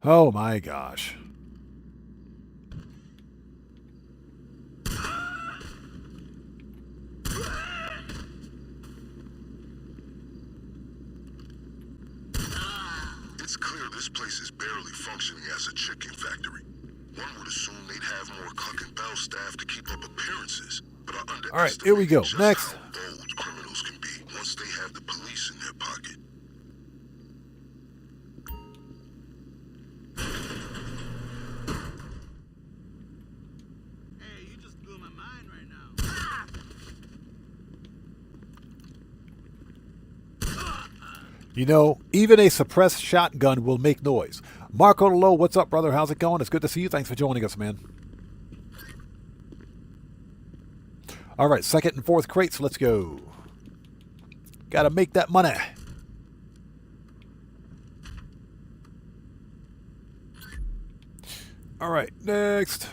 Oh my gosh. It's clear this place is barely functioning as a chicken factory. One would assume they'd have more Cluck and Bell staff to keep up appearances, but I underestimate all right, here we go. Next. how bold criminals can be once they have the police in their pocket. You know, even a suppressed shotgun will make noise. Marco Low, what's up, brother? How's it going? It's good to see you. Thanks for joining us, man. All right, second and fourth crates. Let's go. Got to make that money. All right, next.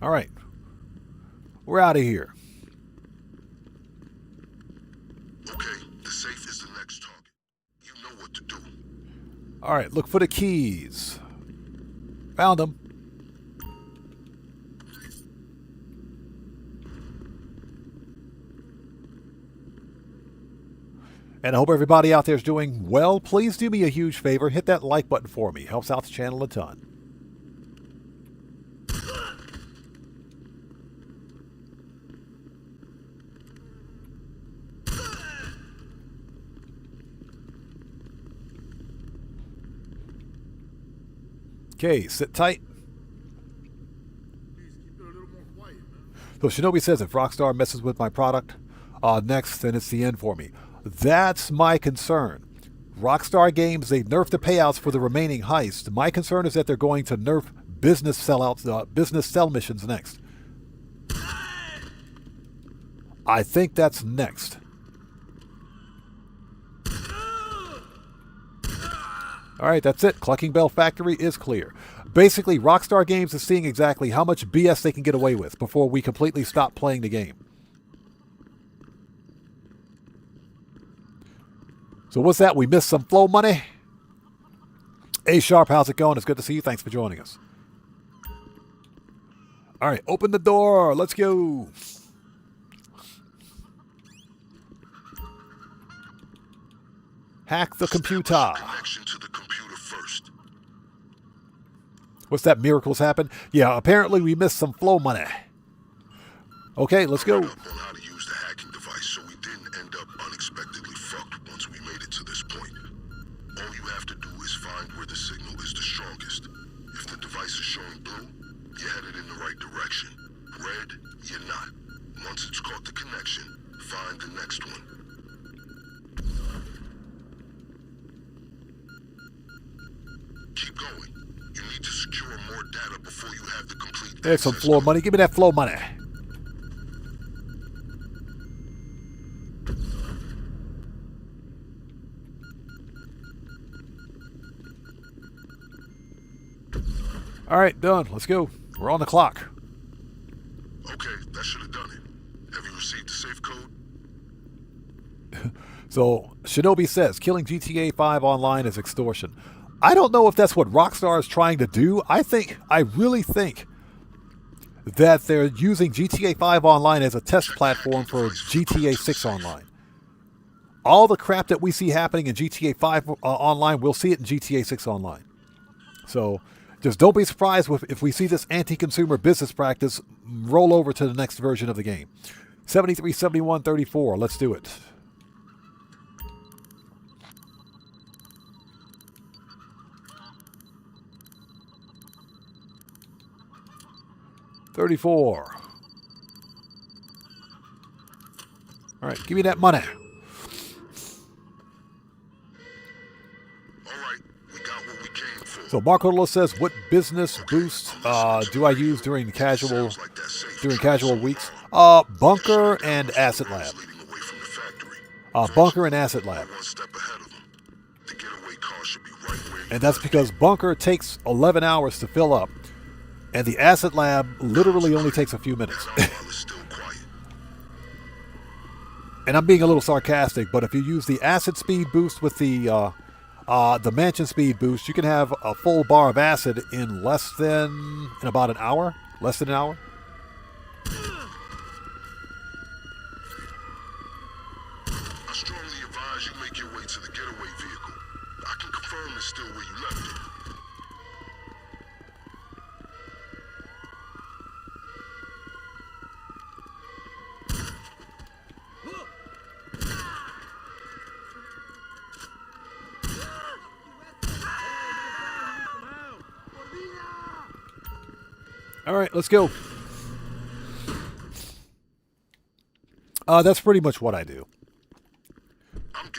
All right, we're out of here. Okay, the safe is the next target. You know what to do. All right, look for the keys. Found them. And I hope everybody out there is doing well. Please do me a huge favor. Hit that like button for me. Helps out the channel a ton. Okay, sit tight. So Shinobi says if Rockstar messes with my product next, then it's the end for me. That's my concern. Rockstar Games, they nerfed the payouts for the remaining heists. My concern is that they're going to nerf business sellouts, business sell missions next. I think that's next. All right, that's it. Clucking Bell Factory is clear. Basically, Rockstar Games is seeing exactly how much BS they can get away with before we completely stop playing the game. So what's that? We missed some flow money? A Sharp, how's it going? It's good to see you. Thanks for joining us. All right, open the door. Let's go. Hack the computer. Connection to the computer first. What's that? Miracles happen? Yeah, apparently we missed some flow money. Okay, let's go. On how to use the hacking device so we didn't end up unexpectedly fucked once we made it to this point. All you have to do is find where the signal is the strongest. If the device is showing blue, you're headed in the right direction. Red, you're not. Once it's caught the connection, find the next one. Keep going. You need to secure more data before you have the complete. There's some floor money. Give me that flow money. All right, done. Let's go. We're on the clock. Okay, that should have done it. Have you received the safe code? So, Shinobi says, killing GTA 5 online is extortion. I don't know if that's what Rockstar is trying to do. I really think that they're using GTA 5 Online as a test platform for GTA 6 Online. All the crap that we see happening in GTA 5 Online, we'll see it in GTA 6 Online. So just don't be surprised if we see this anti-consumer business practice roll over to the next version of the game. 73, 71, 34. Let's do it. $34. All right, give me that money. So Marco says, "What business boost do I use during casual weeks? Bunker and Asset Lab. Bunker and Asset Lab. And that's because Bunker takes 11 hours to fill up, and the Asset Lab literally only takes a few minutes." And I'm being a little sarcastic, but if you use the acid speed boost with the mansion speed boost, you can have a full bar of acid in about an hour, less than an hour. I strongly advise you make your way to the getaway vehicle. I can confirm it's still where you left it. All right, let's go. That's pretty much what I do.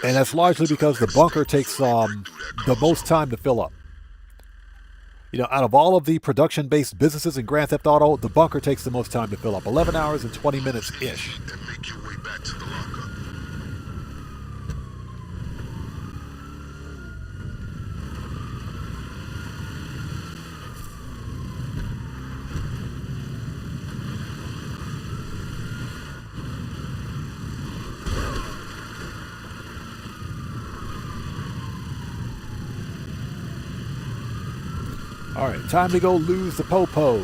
And that's largely because the bunker takes the most time to fill up. You know, out of all of the production-based businesses in Grand Theft Auto, the bunker takes the most time to fill up. 11 hours and 20 minutes-ish. And make your way back to the locker. All right, time to go lose the popo.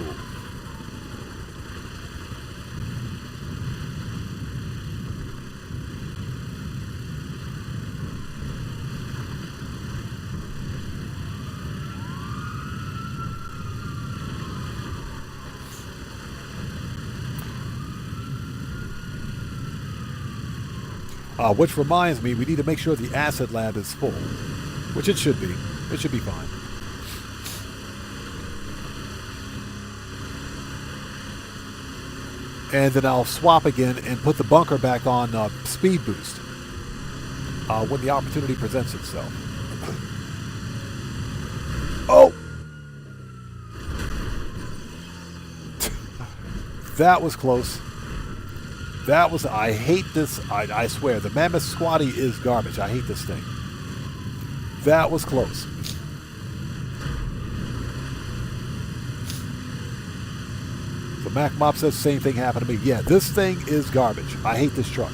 Which reminds me, we need to make sure the acid lab is full, which it should be. It should be fine. And then I'll swap again and put the bunker back on speed boost when the opportunity presents itself. Oh! That was close. I hate this. I swear, the Mammoth Squatty is garbage. I hate this thing. That was close. So Mac Mop says the same thing happened to me. Yeah, this thing is garbage. I hate this truck.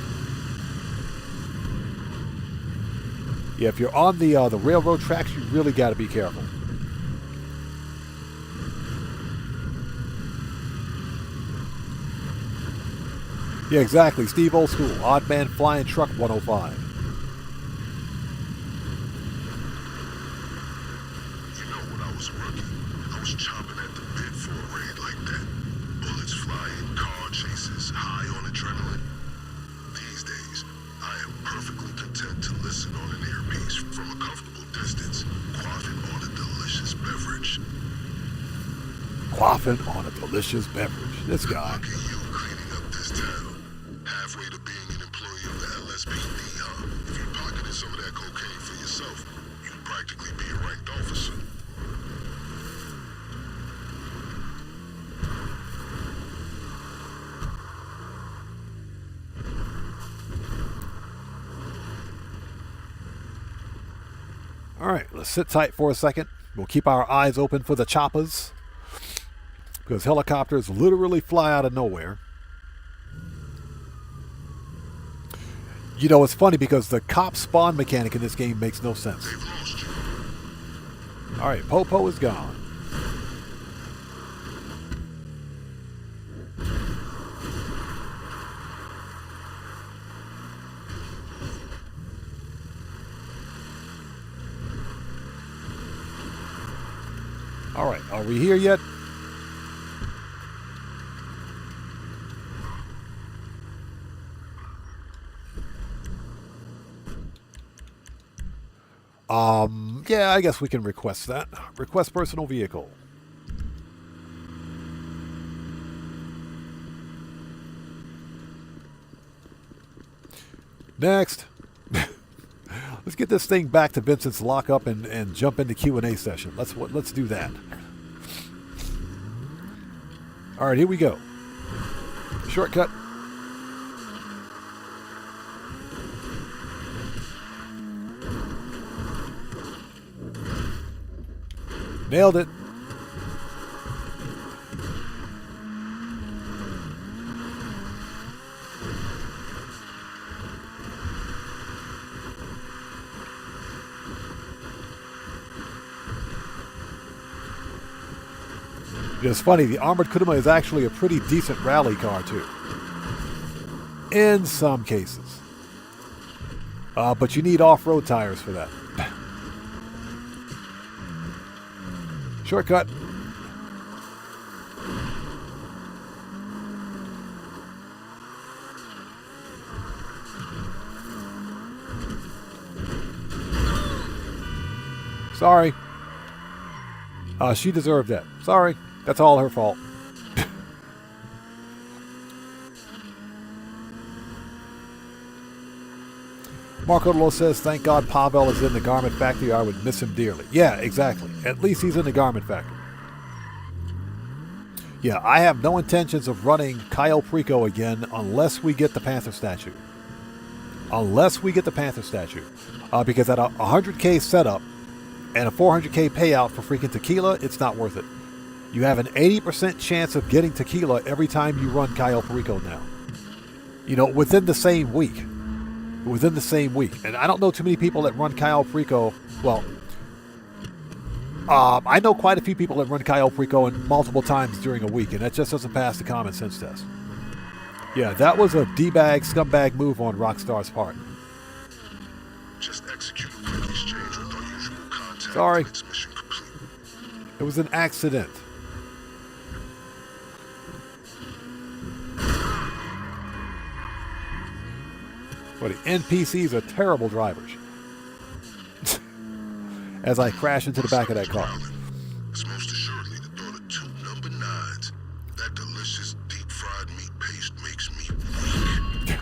Yeah, if you're on the railroad tracks, you really got to be careful. Yeah, exactly. Steve Old School. Odd Man Flying Truck 105. You know, when I was a rookie, I was chomping at the bit for a raid like that. Bullets flying, car chases, high on adrenaline. These days, I am perfectly content to listen on an earpiece from a comfortable distance, quaffing on a delicious beverage. Quaffing on a delicious beverage. This guy. Look at you cleaning up this town. Halfway to being an employee of the LSPD, huh? If you pocketed some of that cocaine for yourself, you'd practically be a ranked officer. All right, let's sit tight for a second. We'll keep our eyes open for the choppers, because helicopters literally fly out of nowhere. You know, it's funny because the cop spawn mechanic in this game makes no sense. They've lost you. All right, Popo is gone. All right, are we here yet? Yeah, I guess we can request that. Request personal vehicle. Next. Let's get this thing back to Vincent's lockup and jump into Q&A session. Let's do that. All right, here we go. Shortcut. Nailed it. It's funny, the Armored Kuruma is actually a pretty decent rally car, too. In some cases. But you need off-road tires for that. Shortcut. Sorry. She deserved that. Sorry. That's all her fault. Marco Lo says, thank God Pavel is in the garment factory. I would miss him dearly. Yeah, exactly. At least he's in the garment factory. Yeah, I have no intentions of running Cayo Perico again unless we get the Panther statue. Unless we get the Panther statue. Because at a 100K setup and a 400K payout for freaking tequila, it's not worth it. You have an 80% chance of getting tequila every time you run Cayo Perico now. You know, within the same week. Within the same week. And I don't know too many people that run Cayo Perico. Well, I know quite a few people that run Cayo Perico multiple times during a week, and that just doesn't pass the common sense test. Yeah, that was a D-bag, scumbag move on Rockstar's part. Just execute a quick exchange with our usual contact. Sorry. And it's mission complete. It was an accident. What, the NPCs are terrible drivers. As I crash into the back of that car. It's most assuredly the thought of 2 number 9s. That delicious deep-fried meat paste makes me weak.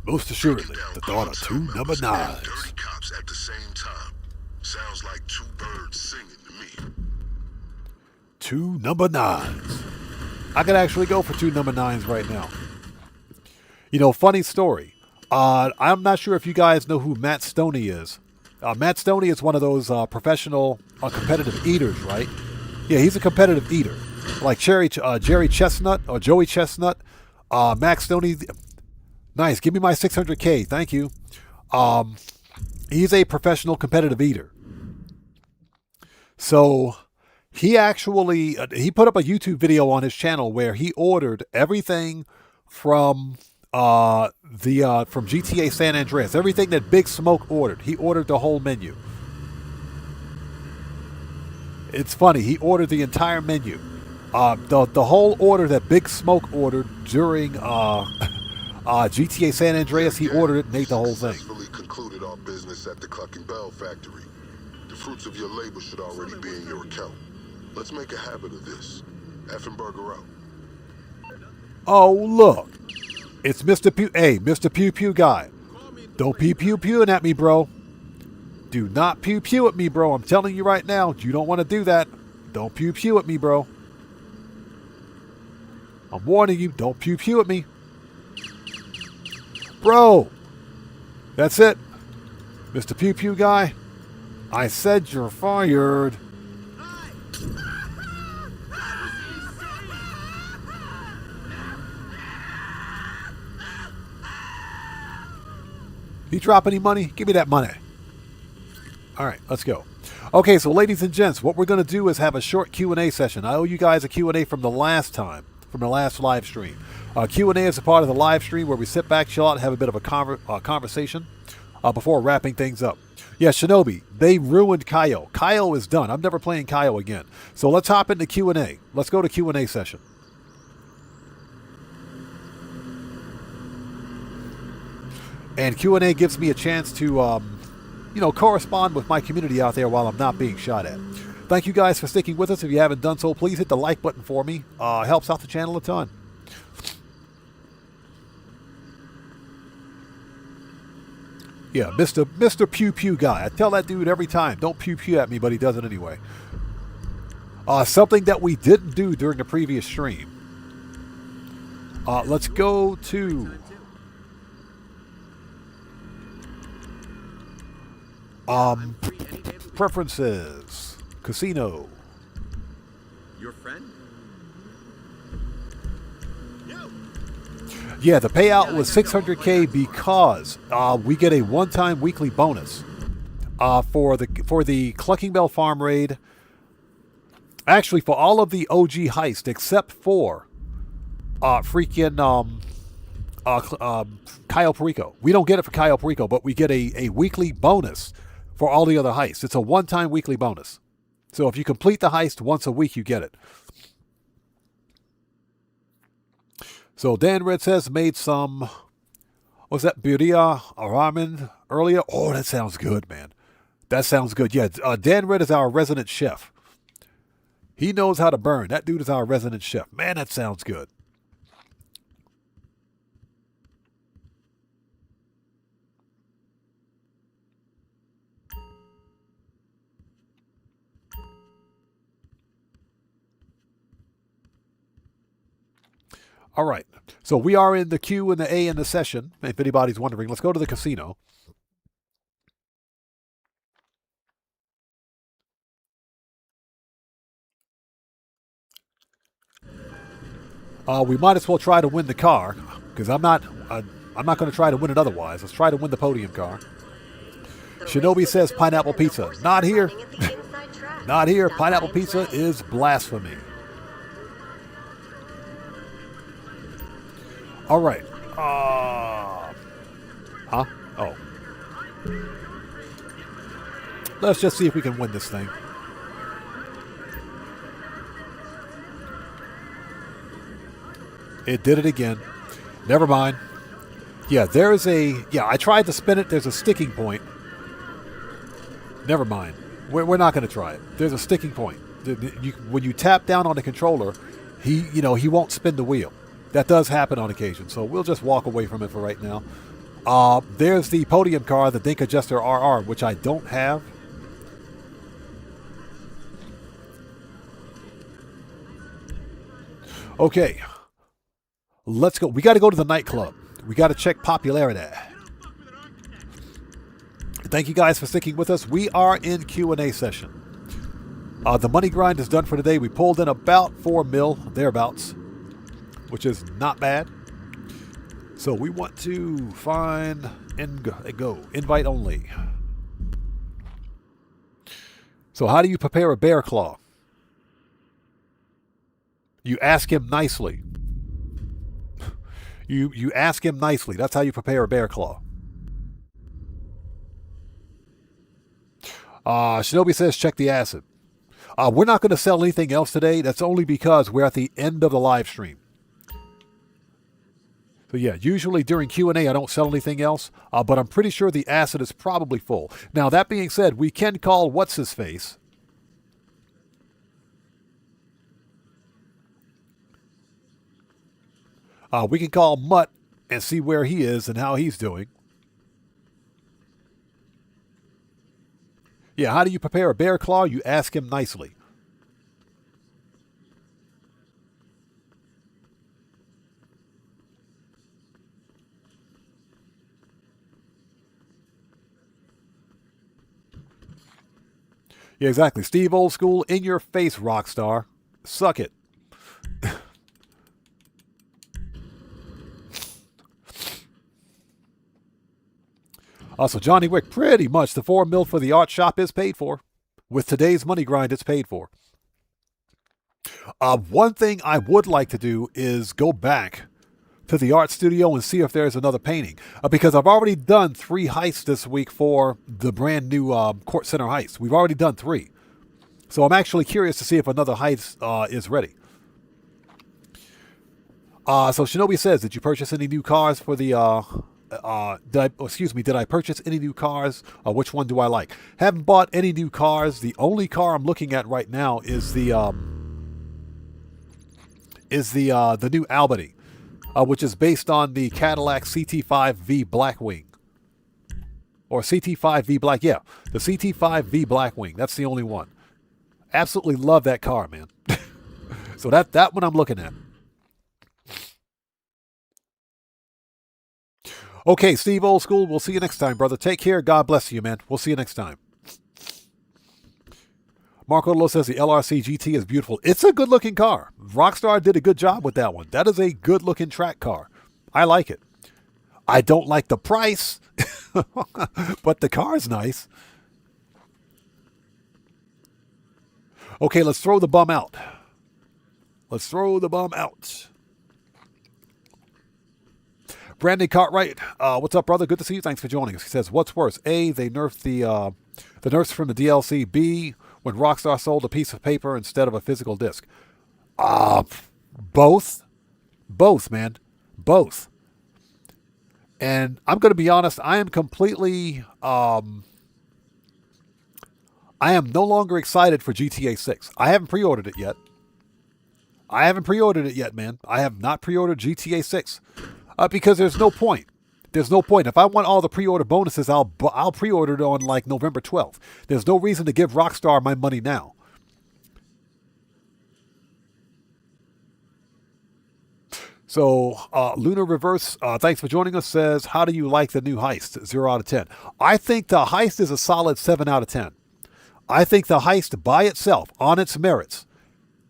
Most assuredly, the thought of 2 number 9s. Dirty cops at the same time. Sounds like 2 birds singing to me. 2 number 9s. I could actually go for 2 number 9s right now. You know, funny story. I'm not sure if you guys know who Matt Stoney is. Matt Stoney is one of those professional competitive eaters, right? Yeah, he's a competitive eater. Like Jerry Chestnut or Joey Chestnut. Matt Stoney. Nice. Give me my 600K. Thank you. He's a professional competitive eater. So he actually he put up a YouTube video on his channel where he ordered everything from from GTA San Andreas, everything that Big Smoke ordered. He ordered the whole menu. It's funny, he ordered the entire menu. The whole order that Big Smoke ordered during GTA San Andreas, he ordered it and ate the whole thing. Successfully concluded our business at the Clucking Bell factory. The fruits of your labor should already be in your account. Let's make a habit of this. Effenberger out. Oh, look. It's Mr. Pew. Hey, Mr. Pew Pew guy. Don't pew pew pewing at me, bro. Do not pew pew at me, bro. I'm telling you right now, you don't want to do that. Don't pew pew at me, bro. I'm warning you, don't pew pew at me. Bro. That's it. Mr. Pew Pew guy. I said you're fired. You drop any money? Give me that money. All right, let's go. Okay, so ladies and gents, what we're going to do is have a short Q&A session. I owe you guys a Q&A from the last time, from the last live stream. Q&A is a part of the live stream where we sit back, chill out, and have a bit of a conversation before wrapping things up. Yeah, Shinobi, they ruined Kaio. Kaio is done. I'm never playing Kaio again. So let's hop into Q&A. Let's go to Q&A session. And Q&A gives me a chance to, correspond with my community out there while I'm not being shot at. Thank you guys for sticking with us. If you haven't done so, please hit the like button for me. Helps out the channel a ton. Yeah, Mr. Pew Pew guy. I tell that dude every time, don't pew pew at me, but he does it anyway. Something that we didn't do during the previous stream. Let's go to... preferences. Casino. Your friend? Yeah, the payout was 600K because we get a one-time weekly bonus for the Clucking Bell Farm raid. Actually, for all of the OG Heist except for Cayo Perico. We don't get it for Cayo Perico, but we get a weekly bonus for all the other heists. It's a one-time weekly bonus. So if you complete the heist once a week, you get it. So Dan Red says made some, what's that, birria ramen earlier? Oh, that sounds good, man. That sounds good. Yeah, Dan Red is our resident chef. He knows how to burn. That dude is our resident chef. Man, that sounds good. All right, so we are in the Q and the A in the session, if anybody's wondering. Let's go to the casino. We might as well try to win the car, because I'm not going to try to win it otherwise. Let's try to win the podium car. Shinobi says pineapple pizza. Not here. Not here. Pineapple pizza is blasphemy. All right. Huh? Oh. Let's just see if we can win this thing. It did it again. Never mind. Yeah, there's a... Yeah, I tried to spin it. There's a sticking point. Never mind. We're not going to try it. There's a sticking point. When you tap down on the controller, he won't spin the wheel. That does happen on occasion, so we'll just walk away from it for right now. There's the podium car, the Dink Adjuster RR, which I don't have. Okay. Let's go. We got to go to the nightclub. We got to check popularity. Thank you guys for sticking with us. We are in Q&A session. The money grind is done for today. We pulled in about 4 mil, thereabouts, which is not bad. So we want to find and go. Invite only. So how do you prepare a bear claw? You ask him nicely. You ask him nicely. That's how you prepare a bear claw. Shinobi says check the acid. We're not going to sell anything else today. That's only because we're at the end of the live stream. So yeah, usually during Q&A I don't sell anything else, but I'm pretty sure the acid is probably full. Now that being said, we can call what's-his-face. We can call Mutt and see where he is and how he's doing. Yeah, how do you prepare a bear claw? You ask him nicely. Yeah, exactly. Steve Old School, in your face, Rockstar. Suck it. Also, Johnny Wick, pretty much the 4 mil for the art shop is paid for. With today's money grind, it's paid for. One thing I would like to do is go back to the art studio and see if there's another painting. Because I've already done 3 heists this week for the brand new Kortz Center heist. We've already done 3. So I'm actually curious to see if another heist is ready. So Shinobi says, did you purchase any new cars for the... did I purchase any new cars? Which one do I like? Haven't bought any new cars. The only car I'm looking at right now is the new Albany, which is based on the Cadillac CT5V Blackwing. Or CT5V Black, yeah. The CT5V Blackwing. That's the only one. Absolutely love that car, man. So that one I'm looking at. Okay, Steve Old School, we'll see you next time, brother. Take care. God bless you, man. We'll see you next time. Marco Lo says the LRC GT is beautiful. It's a good-looking car. Rockstar did a good job with that one. That is a good-looking track car. I like it. I don't like the price, but the car's nice. Okay, let's throw the bum out. Let's throw the bum out. Brandon Cartwright, what's up, brother? Good to see you. Thanks for joining us. He says, what's worse? A, they nerfed the nerfs from the DLC. B, when Rockstar sold a piece of paper instead of a physical disc. Both. Both, man. Both. And I'm going to be honest, I am completely... I am no longer excited for GTA 6. I haven't pre-ordered it yet. Man. I have not pre-ordered GTA 6. Because there's no point. There's no point. If I want all the pre-order bonuses, I'll pre-order it on like November 12th. There's no reason to give Rockstar my money now. So, Lunar Reverse, thanks for joining us, says, how do you like the new Heist? 0 out of 10. I think the Heist is a solid 7 out of 10. I think the Heist by itself, on its merits,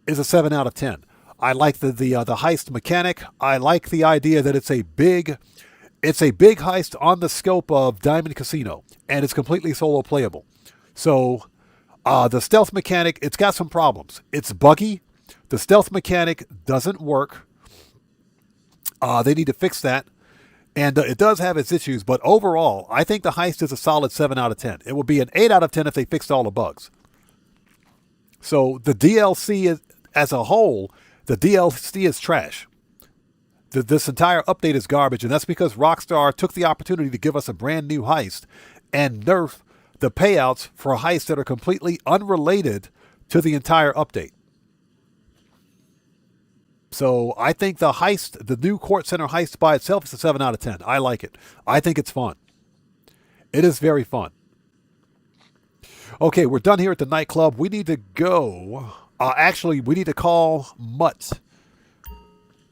is a 7 out of 10. I like the heist mechanic. I like the idea that it's a big heist on the scope of Diamond Casino, and it's completely solo playable. So the stealth mechanic, it's got some problems. It's buggy. The stealth mechanic doesn't work. They need to fix that. And it does have its issues, but overall, I think the heist is a solid 7 out of 10. It would be an 8 out of 10 if they fixed all the bugs. So the DLC as a whole, the DLC is trash. This entire update is garbage, and that's because Rockstar took the opportunity to give us a brand new heist and nerf the payouts for heists that are completely unrelated to the entire update. So I think the heist, the new Kortz Center heist by itself is a 7 out of 10. I like it. I think it's fun. It is very fun. Okay, we're done here at the nightclub. We need to go... actually, we need to call Mutt.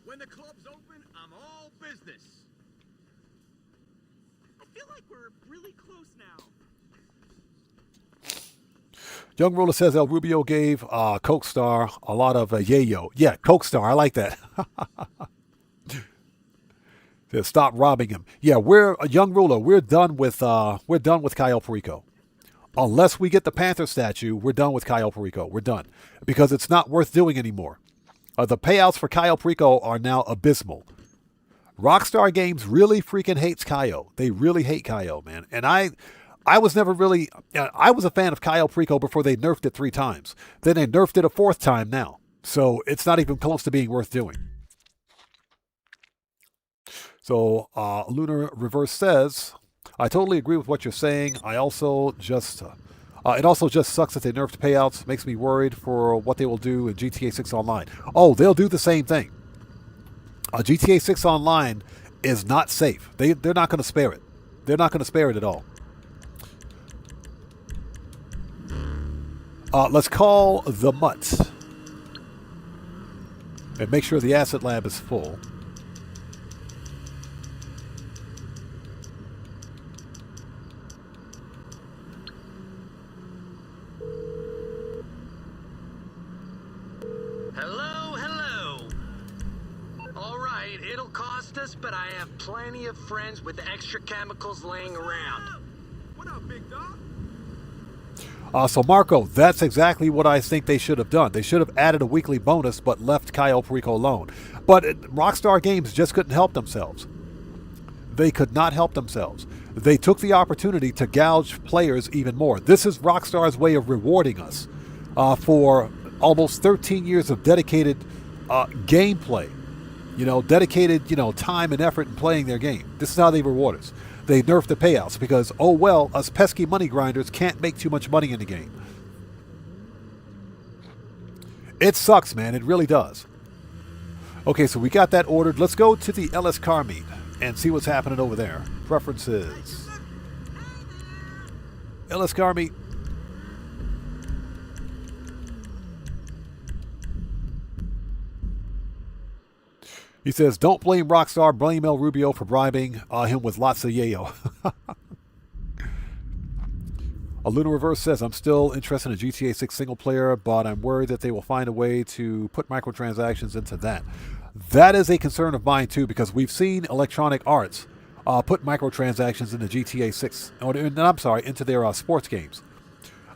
When the club's open, I'm all business. I feel like we're really close now. Young Ruler says El Rubio gave Coke Star a lot of yayo. Yeah, Coke Star. I like that. Says, stop robbing him. Yeah, Young Ruler. We're done with Cayo Perico. Unless we get the Panther statue, we're done with Cayo Perico. We're done. Because it's not worth doing anymore. The payouts for Cayo Perico are now abysmal. Rockstar Games really freaking hates Cayo. They really hate Cayo, man. And I was never really... I was a fan of Cayo Perico before they nerfed it 3 times. Then they nerfed it a 4th time now. So it's not even close to being worth doing. So Lunar Reverse says... I totally agree with what you're saying. I also just, it also just sucks that they nerfed payouts. Makes me worried for what they will do in GTA 6 Online. Oh, they'll do the same thing. GTA 6 Online is not safe. They're not going to spare it. They're not going to spare it at all. Let's call the Mutt. And make sure the asset lab is full. But I have plenty of friends with extra chemicals laying around. What up, big dog? So Marco, that's exactly what I think they should have done. They should have added a weekly bonus, but left Cayo Perico alone. But Rockstar Games just couldn't help themselves. They could not help themselves. They took the opportunity to gouge players even more. This is Rockstar's way of rewarding us for almost 13 years of dedicated gameplay. Dedicated, time and effort in playing their game. This is how they reward us. They nerf the payouts because, oh well, us pesky money grinders can't make too much money in the game. It sucks, man. It really does. Okay, so we got that ordered. Let's go to the LS car meet and see what's happening over there. Preferences. LS car meet. He says, don't blame Rockstar, blame El Rubio for bribing him with lots of yayo. A Lunar Reverse says, I'm still interested in GTA 6 single player, but I'm worried that they will find a way to put microtransactions into that. That is a concern of mine too, because we've seen Electronic Arts put microtransactions into GTA 6, into their sports games.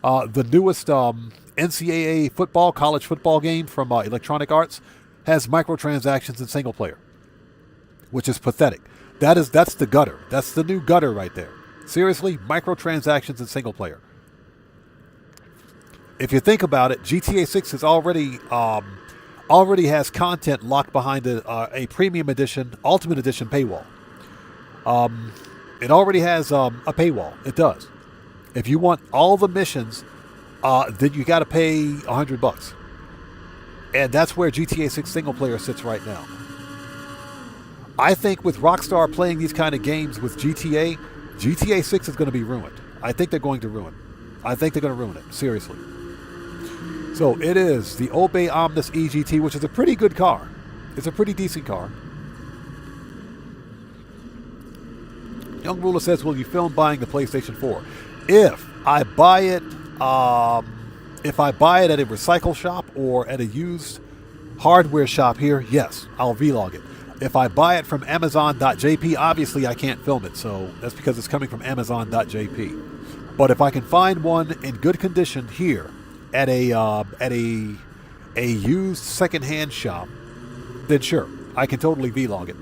The newest NCAA football, college football game from Electronic Arts has microtransactions in single player, which is pathetic. That's the gutter. That's the new gutter right there. Seriously, microtransactions in single player. If you think about it, GTA 6 is already has content locked behind a premium edition, ultimate edition paywall. It already has a paywall. It does. If you want all the missions, then you got to pay $100. And that's where GTA 6 single player sits right now. I think with Rockstar playing these kind of games with GTA 6 is going to be ruined. I think they're going to ruin it. Seriously. So it is the Obey Omnis EGT, which is a pretty good car. It's a pretty decent car. Young Ruler says, will you film buying the PlayStation 4? If I buy it at a recycle shop or at a used hardware shop here, yes, I'll vlog it. If I buy it from Amazon.jp, obviously I can't film it, so that's because it's coming from Amazon.jp. But if I can find one in good condition here at a used secondhand shop, then sure, I can totally vlog it.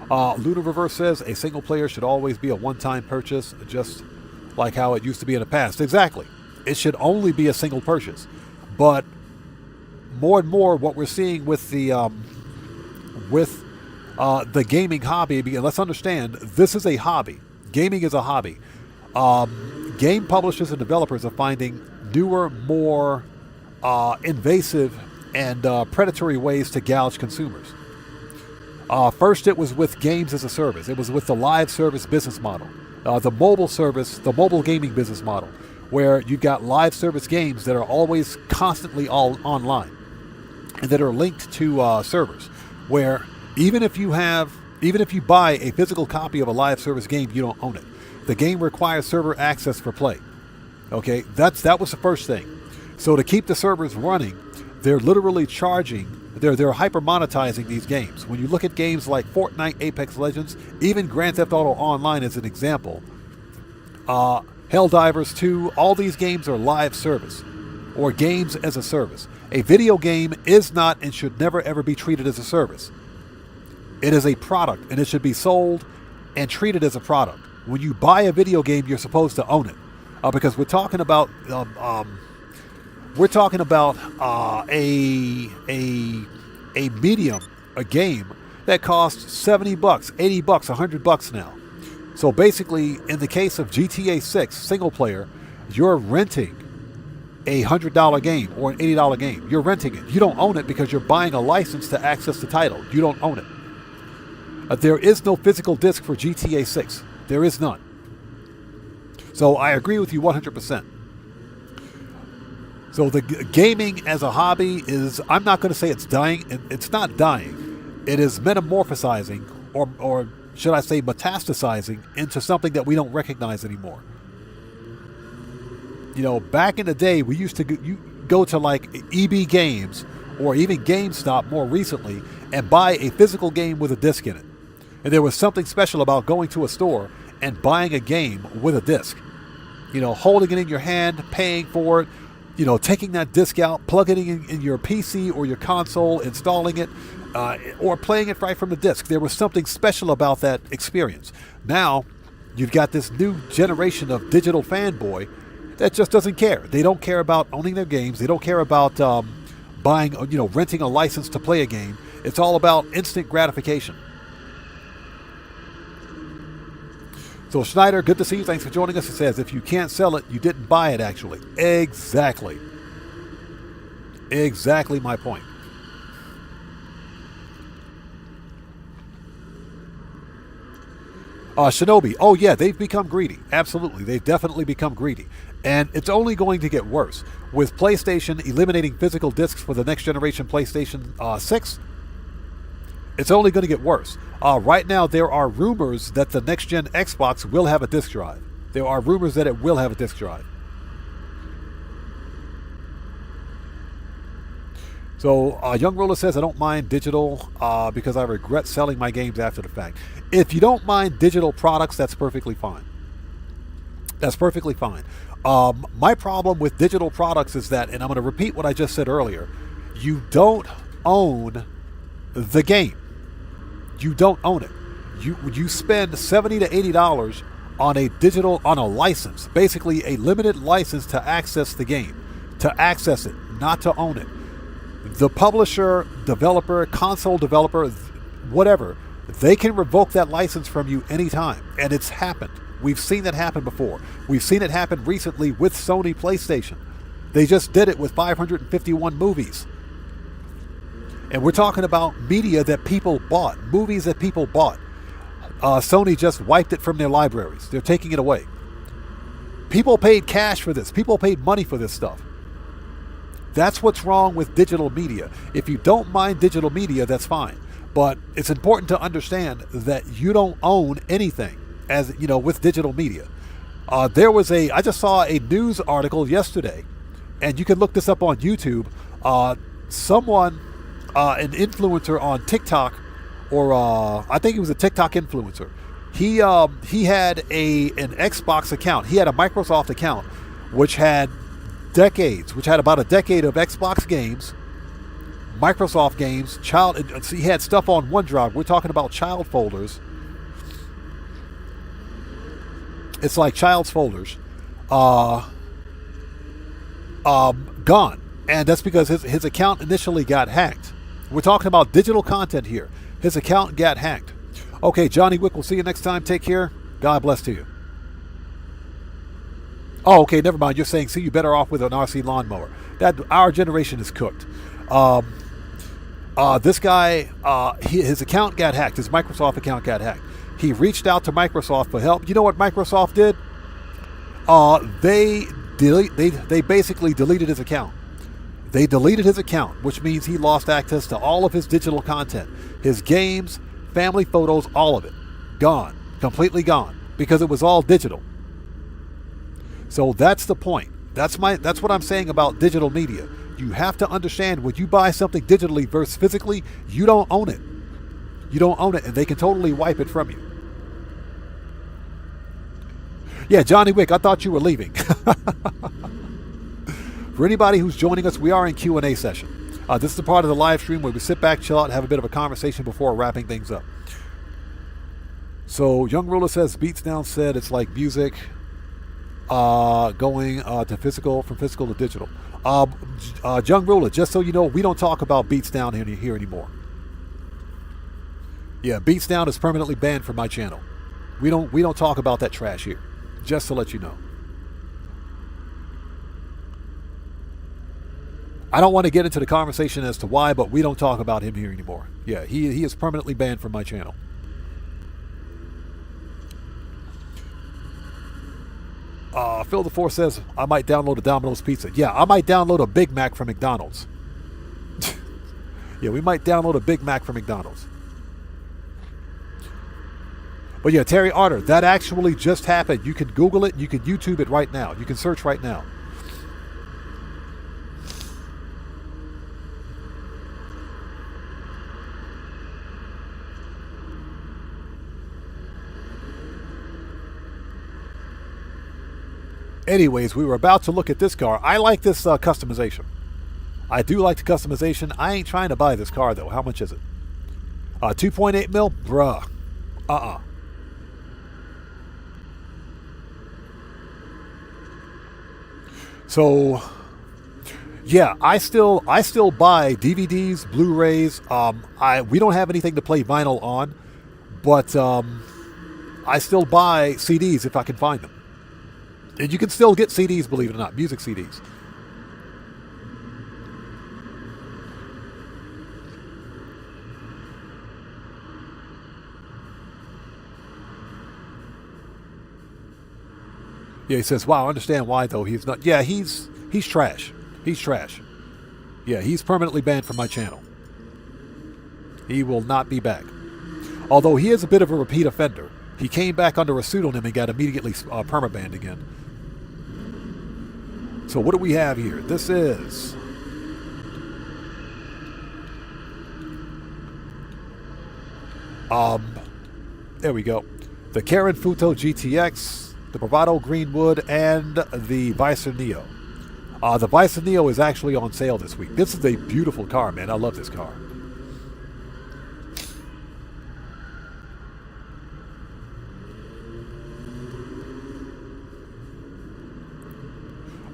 Lunar Reverse says a single player should always be a one-time purchase, just like how it used to be in the past. Exactly. It should only be a single purchase. But more and more what we're seeing with the gaming hobby, and let's understand, this is a hobby. Gaming is a hobby. Game publishers and developers are finding newer, more invasive and predatory ways to gouge consumers. First, it was with games as a service. It was with the live service business model, the mobile gaming business model, where you've got live service games that are always constantly all online and that are linked to servers, where even if you buy a physical copy of a live service game, you don't own it. The game requires server access for play. Okay, that was the first thing. So to keep the servers running, they're literally charging. They're hyper monetizing these games. When you look at games like Fortnite, Apex Legends, even Grand Theft Auto Online as an example, Helldivers 2, all these games are live service or games as a service. A video game is not and should never ever be treated as a service. It is a product and it should be sold and treated as a product. When you buy a video game, you're supposed to own it, because we're talking about a medium, a game that costs $70, $80, $100 now. So basically, in the case of GTA 6 single player, you're renting a $100 game or an $80 game. You're renting it. You don't own it because you're buying a license to access the title. You don't own it. There is no physical disc for GTA 6. There is none. So I agree with you 100%. So the gaming as a hobby is, I'm not going to say it's dying. It's not dying. It is metamorphosizing, or should I say metastasizing, into something that we don't recognize anymore. You know, back in the day, we used to go to like EB Games or even GameStop more recently and buy a physical game with a disc in it. And there was something special about going to a store and buying a game with a disc. You know, holding it in your hand, paying for it, you know, taking that disc out, plugging it in your PC or your console, installing it, or playing it right from the disc. There was something special about that experience. Now, you've got this new generation of digital fanboy that just doesn't care. They don't care about owning their games. They don't care about buying, you know, renting a license to play a game. It's all about instant gratification. So Schneider, good to see you. Thanks for joining us. It says, if you can't sell it, you didn't buy it, actually. Exactly. Exactly my point. Shinobi, oh yeah, they've become greedy. Absolutely, they've definitely become greedy. And it's only going to get worse. With PlayStation eliminating physical discs for the next generation PlayStation 6, it's only going to get worse. Right now, there are rumors that the next-gen Xbox will have a disc drive. There are rumors that it will have a disc drive. So, Young Ruler says, I don't mind digital because I regret selling my games after the fact. If you don't mind digital products, that's perfectly fine. That's perfectly fine. My problem with digital products is that, and I'm going to repeat what I just said earlier, you don't own the game. You don't own it. You spend $70 to $80 on a license, basically a limited license to access the game, to access it, not to own it. The publisher, developer, console developer, whatever, they can revoke that license from you anytime, and it's happened. We've seen that happen before. We've seen it happen recently with Sony PlayStation. They just did it with 551 movies. And we're talking about media that people bought, movies that people bought. Sony just wiped it from their libraries. They're taking it away. People paid cash for this. People paid money for this stuff. That's what's wrong with digital media. If you don't mind digital media, that's fine. But it's important to understand that you don't own anything, as you know, with digital media. I just saw a news article yesterday, and you can look this up on YouTube. An influencer on TikTok, or I think he was a TikTok influencer. He had an Xbox account. He had a Microsoft account, which had about a decade of Xbox games, Microsoft games, he had stuff on OneDrive. We're talking about child folders. It's like child's folders. Gone. And that's because his account initially got hacked. We're talking about digital content here. His account got hacked. Okay, Johnny Wick, we'll see you next time. Take care. God bless to you. Oh, okay, never mind. You're saying, see, you're better off with an RC lawnmower. Our generation is cooked. This guy, his account got hacked. His Microsoft account got hacked. He reached out to Microsoft for help. You know what Microsoft did? They basically deleted his account. They deleted his account, which means he lost access to all of his digital content. His games, family photos, all of it. Gone. Completely gone. Because it was all digital. So that's the point. That's what I'm saying about digital media. You have to understand, when you buy something digitally versus physically, you don't own it. You don't own it, and they can totally wipe it from you. Yeah, Johnny Wick, I thought you were leaving. For anybody who's joining us, we are in Q&A session. This is the part of the live stream where we sit back, chill out, and have a bit of a conversation before wrapping things up. So, Young Ruler says, Beats Down said it's like music going to physical, from physical to digital. Young Ruler, just so you know, we don't talk about Beats Down here anymore. Yeah, Beats Down is permanently banned from my channel. We don't talk about that trash here. Just to let you know. I don't want to get into the conversation as to why, but we don't talk about him here anymore. Yeah, he is permanently banned from my channel. Phil the Force says, I might download a Domino's pizza. Yeah, I might download a Big Mac from McDonald's. Yeah, we might download a Big Mac from McDonald's. But yeah, Terry Arter, that actually just happened. You can Google it. You can YouTube it right now. You can search right now. Anyways, we were about to look at this car. I like this customization. I do like the customization. I ain't trying to buy this car, though. How much is it? 2.8 mil? Bruh. So, yeah, I still buy DVDs, Blu-rays. We don't have anything to play vinyl on, but I still buy CDs if I can find them. And you can still get CDs, believe it or not, music CDs. Yeah, he says, wow, I understand why, though. He's not... Yeah, he's trash. He's trash. Yeah, he's permanently banned from my channel. He will not be back. Although he is a bit of a repeat offender. He came back under a pseudonym and got immediately permabanned again. So what do we have here? This is... there we go. The Karen Futo GTX, the Bravado Greenwood, and the Visor Neo. The Visor Neo is actually on sale this week. This is a beautiful car, man. I love this car.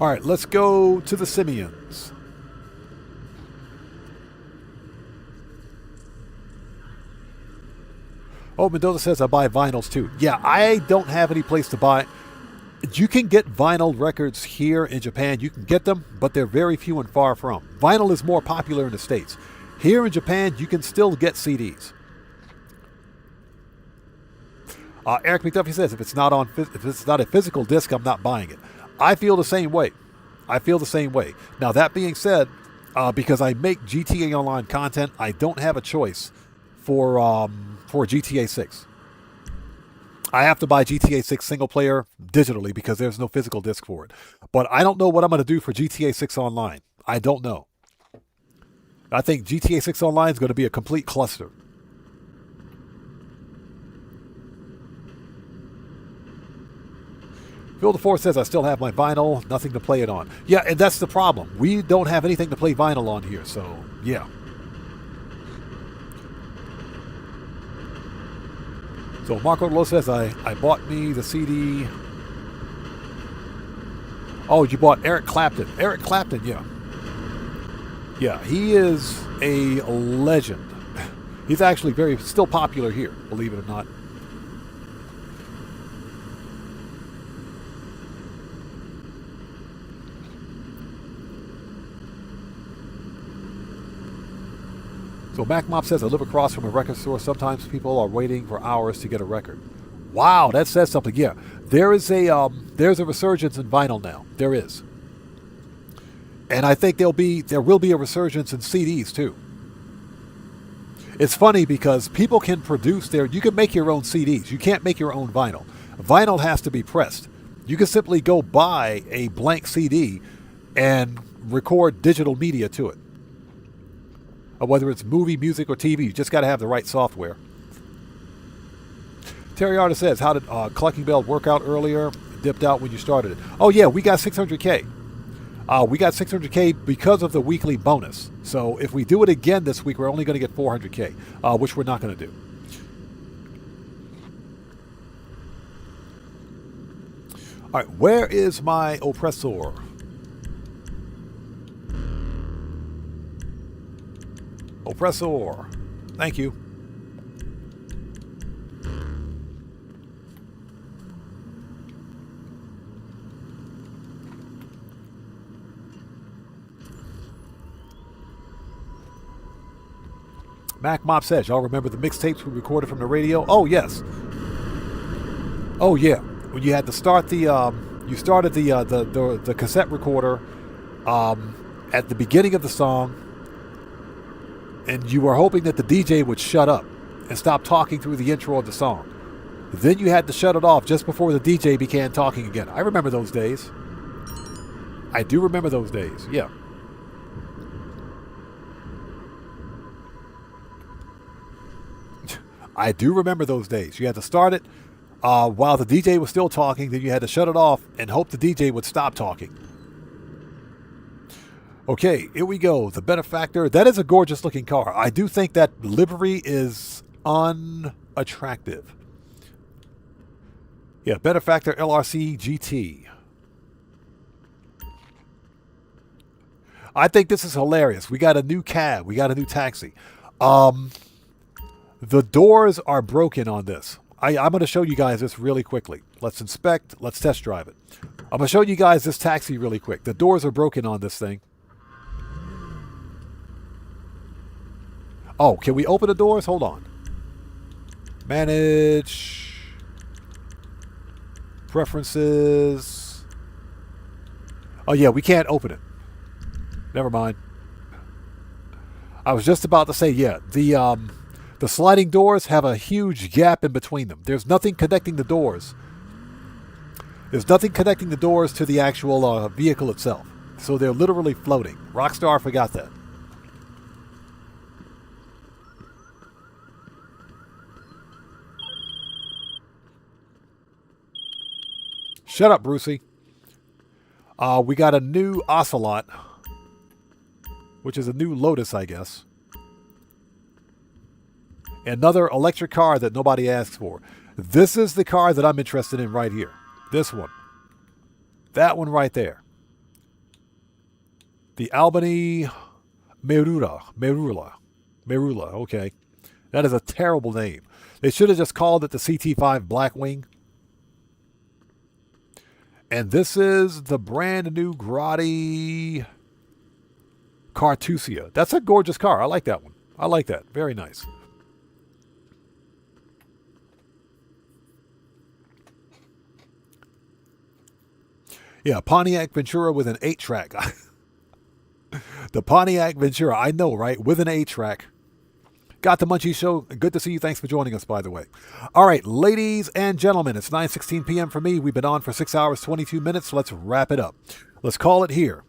All right, let's go to the Simians. Oh, Mendoza says I buy vinyls too. Yeah, I don't have any place to buy. You can get vinyl records here in Japan. You can get them, but they're very few and far from. Vinyl is more popular in the States. Here in Japan, you can still get CDs. Eric McDuffie says if it's not a physical disc, I'm not buying it. I feel the same way. Now, that being said, because I make GTA Online content, I don't have a choice for GTA 6. I have to buy GTA 6 single player digitally because there's no physical disc for it. But I don't know what I'm going to do for GTA 6 Online. I don't know. I think GTA 6 Online is going to be a complete cluster. Phil DeForest says, I still have my vinyl, nothing to play it on. Yeah, and that's the problem. We don't have anything to play vinyl on here, so yeah. So Marco Lo says, I bought me the CD. Oh, you bought Eric Clapton. Eric Clapton, yeah. Yeah, he is a legend. He's actually still popular here, believe it or not. So MacMop says, I live across from a record store. Sometimes people are waiting for hours to get a record. Wow, that says something. Yeah, there's a resurgence in vinyl now. There is. And I think there will be a resurgence in CDs too. It's funny because people can you can make your own CDs. You can't make your own vinyl. Vinyl has to be pressed. You can simply go buy a blank CD and record digital media to it. Whether it's movie, music, or TV, you just got to have the right software. Terry Artist says, how did Collecting Bell work out earlier? Dipped out when you started it. Oh, yeah, we got 600K. We got 600K because of the weekly bonus. So if we do it again this week, we're only going to get 400K, which we're not going to do. All right, where is my oppressor? Oppressor. Thank you. Mac Mop says, y'all remember the mixtapes we recorded from the radio? Oh, yes. Oh, yeah. When you had to start you started the cassette recorder at the beginning of the song, and you were hoping that the DJ would shut up and stop talking through the intro of the song. Then you had to shut it off just before the DJ began talking again. I remember those days. I do remember those days, yeah. I do remember those days. You had to start it, while the DJ was still talking. Then you had to shut it off and hope the DJ would stop talking. Okay, here we go. The Benefactor. That is a gorgeous looking car. I do think that livery is unattractive. Yeah, Benefactor LRC GT. I think this is hilarious. We got a new cab. We got a new taxi. The doors are broken on this. I'm going to show you guys this really quickly. Let's inspect. Let's test drive it. I'm going to show you guys this taxi really quick. The doors are broken on this thing. Oh, can we open the doors? Hold on. Manage. Preferences. Oh, yeah, we can't open it. Never mind. I was just about to say, yeah, the sliding doors have a huge gap in between them. There's nothing connecting the doors. There's nothing connecting the doors to the actual vehicle itself. So they're literally floating. Rockstar forgot that. Shut up, Brucey. We got a new Ocelot, which is a new Lotus, I guess. Another electric car that nobody asks for. This is the car that I'm interested in right here. This one. That one right there. The Albany Merula. Okay. That is a terrible name. They should have just called it the CT5 Blackwing. And this is the brand new Grotti Cartusia. That's a gorgeous car. I like that one. I like that. Very nice. Yeah, Pontiac Ventura with an 8-track. The Pontiac Ventura. I know, right? With an 8-track. Got the Munchie Show. Good to see you. Thanks for joining us, by the way. All right, ladies and gentlemen, it's 9:16 p.m. for me. We've been on for 6 hours, 22 minutes. Let's wrap it up. Let's call it here.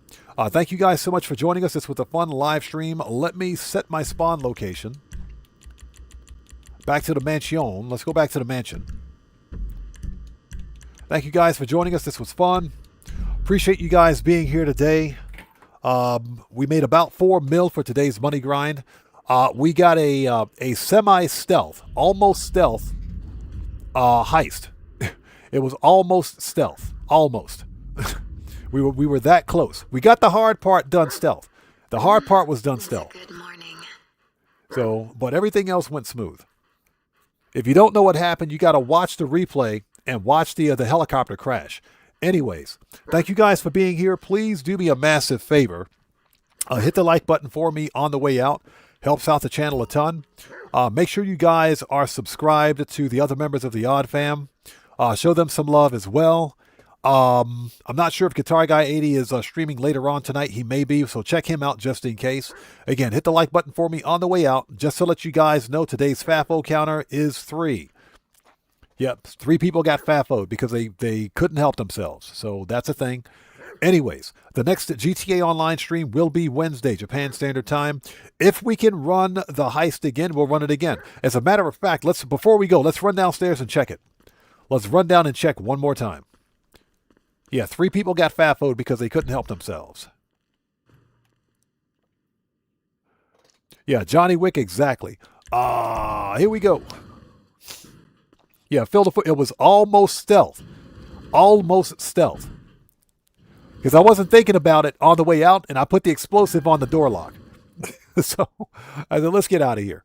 Thank you guys so much for joining us. This was a fun live stream. Let me set my spawn location. Back to the mansion. Let's go back to the mansion. Thank you guys for joining us. This was fun. Appreciate you guys being here today. We made about 4 mil for today's money grind. We got a semi-stealth, almost stealth heist. It was almost stealth. Almost. we were that close. We got the hard part done stealth. The hard part was done stealth. Good morning. So, but everything else went smooth. If you don't know what happened, you got to watch the replay and watch the helicopter crash. Anyways, thank you guys for being here. Please do me a massive favor. Hit the like button for me on the way out. Helps out the channel a ton. Make sure you guys are subscribed to the other members of the Odd Fam. Show them some love as well. I'm not sure if Guitar Guy 80 is streaming later on tonight. He may be, so check him out just in case. Again, hit the like button for me on the way out. Just to let you guys know, today's FAFO counter is 3. Yep, 3 people got FAFO'd because they couldn't help themselves. So that's a thing. Anyways, the next GTA Online stream will be Wednesday, Japan Standard Time. If we can run the heist again, we'll run it again. As a matter of fact, before we go, let's run downstairs and check it. Let's run down and check one more time. Yeah, 3 people got FAFO'd because they couldn't help themselves. Yeah, Johnny Wick, exactly. Here we go. Yeah, Phil the Foot. It was almost stealth. Almost stealth. Because I wasn't thinking about it on the way out, and I put the explosive on the door lock. So I said, let's get out of here.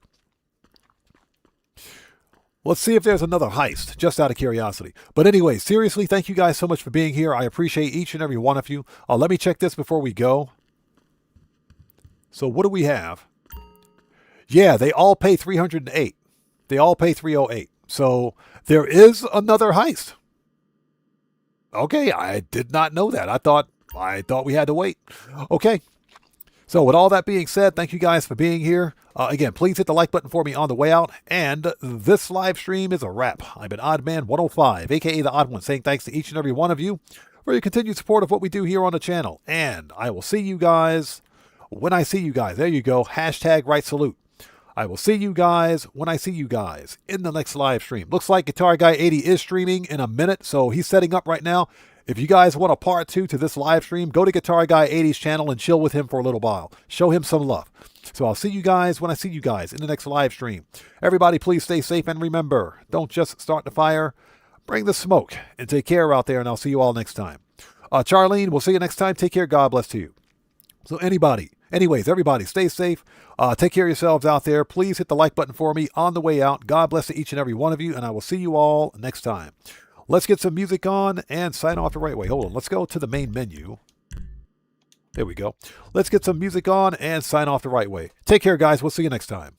Let's see if there's another heist, just out of curiosity. But anyway, seriously, thank you guys so much for being here. I appreciate each and every one of you. Let me check this before we go. So what do we have? Yeah, they all pay 308. They all pay 308. So there is another heist. Okay, I did not know that. I thought we had to wait. Okay. So with all that being said, thank you guys for being here. Again, please hit the like button for me on the way out. And this live stream is a wrap. I've been Oddman105, a.k.a. The Odd One, saying thanks to each and every one of you for your continued support of what we do here on the channel. And I will see you guys when I see you guys. There you go. Hashtag right salute. I will see you guys when I see you guys in the next live stream. Looks like Guitar Guy 80 is streaming in a minute, so he's setting up right now. If you guys want a part 2 to this live stream, go to Guitar Guy 80's channel and chill with him for a little while. Show him some love. So I'll see you guys when I see you guys in the next live stream. Everybody, please stay safe, and remember, don't just start the fire, bring the smoke, and take care out there, and I'll see you all next time. Charlene, we'll see you next time. Take care. God bless to you. So anyways, everybody, stay safe. Take care of yourselves out there. Please hit the like button for me on the way out. God bless to each and every one of you, and I will see you all next time. Let's get some music on and sign off the right way. Hold on. Let's go to the main menu. There we go. Let's get some music on and sign off the right way. Take care, guys. We'll see you next time.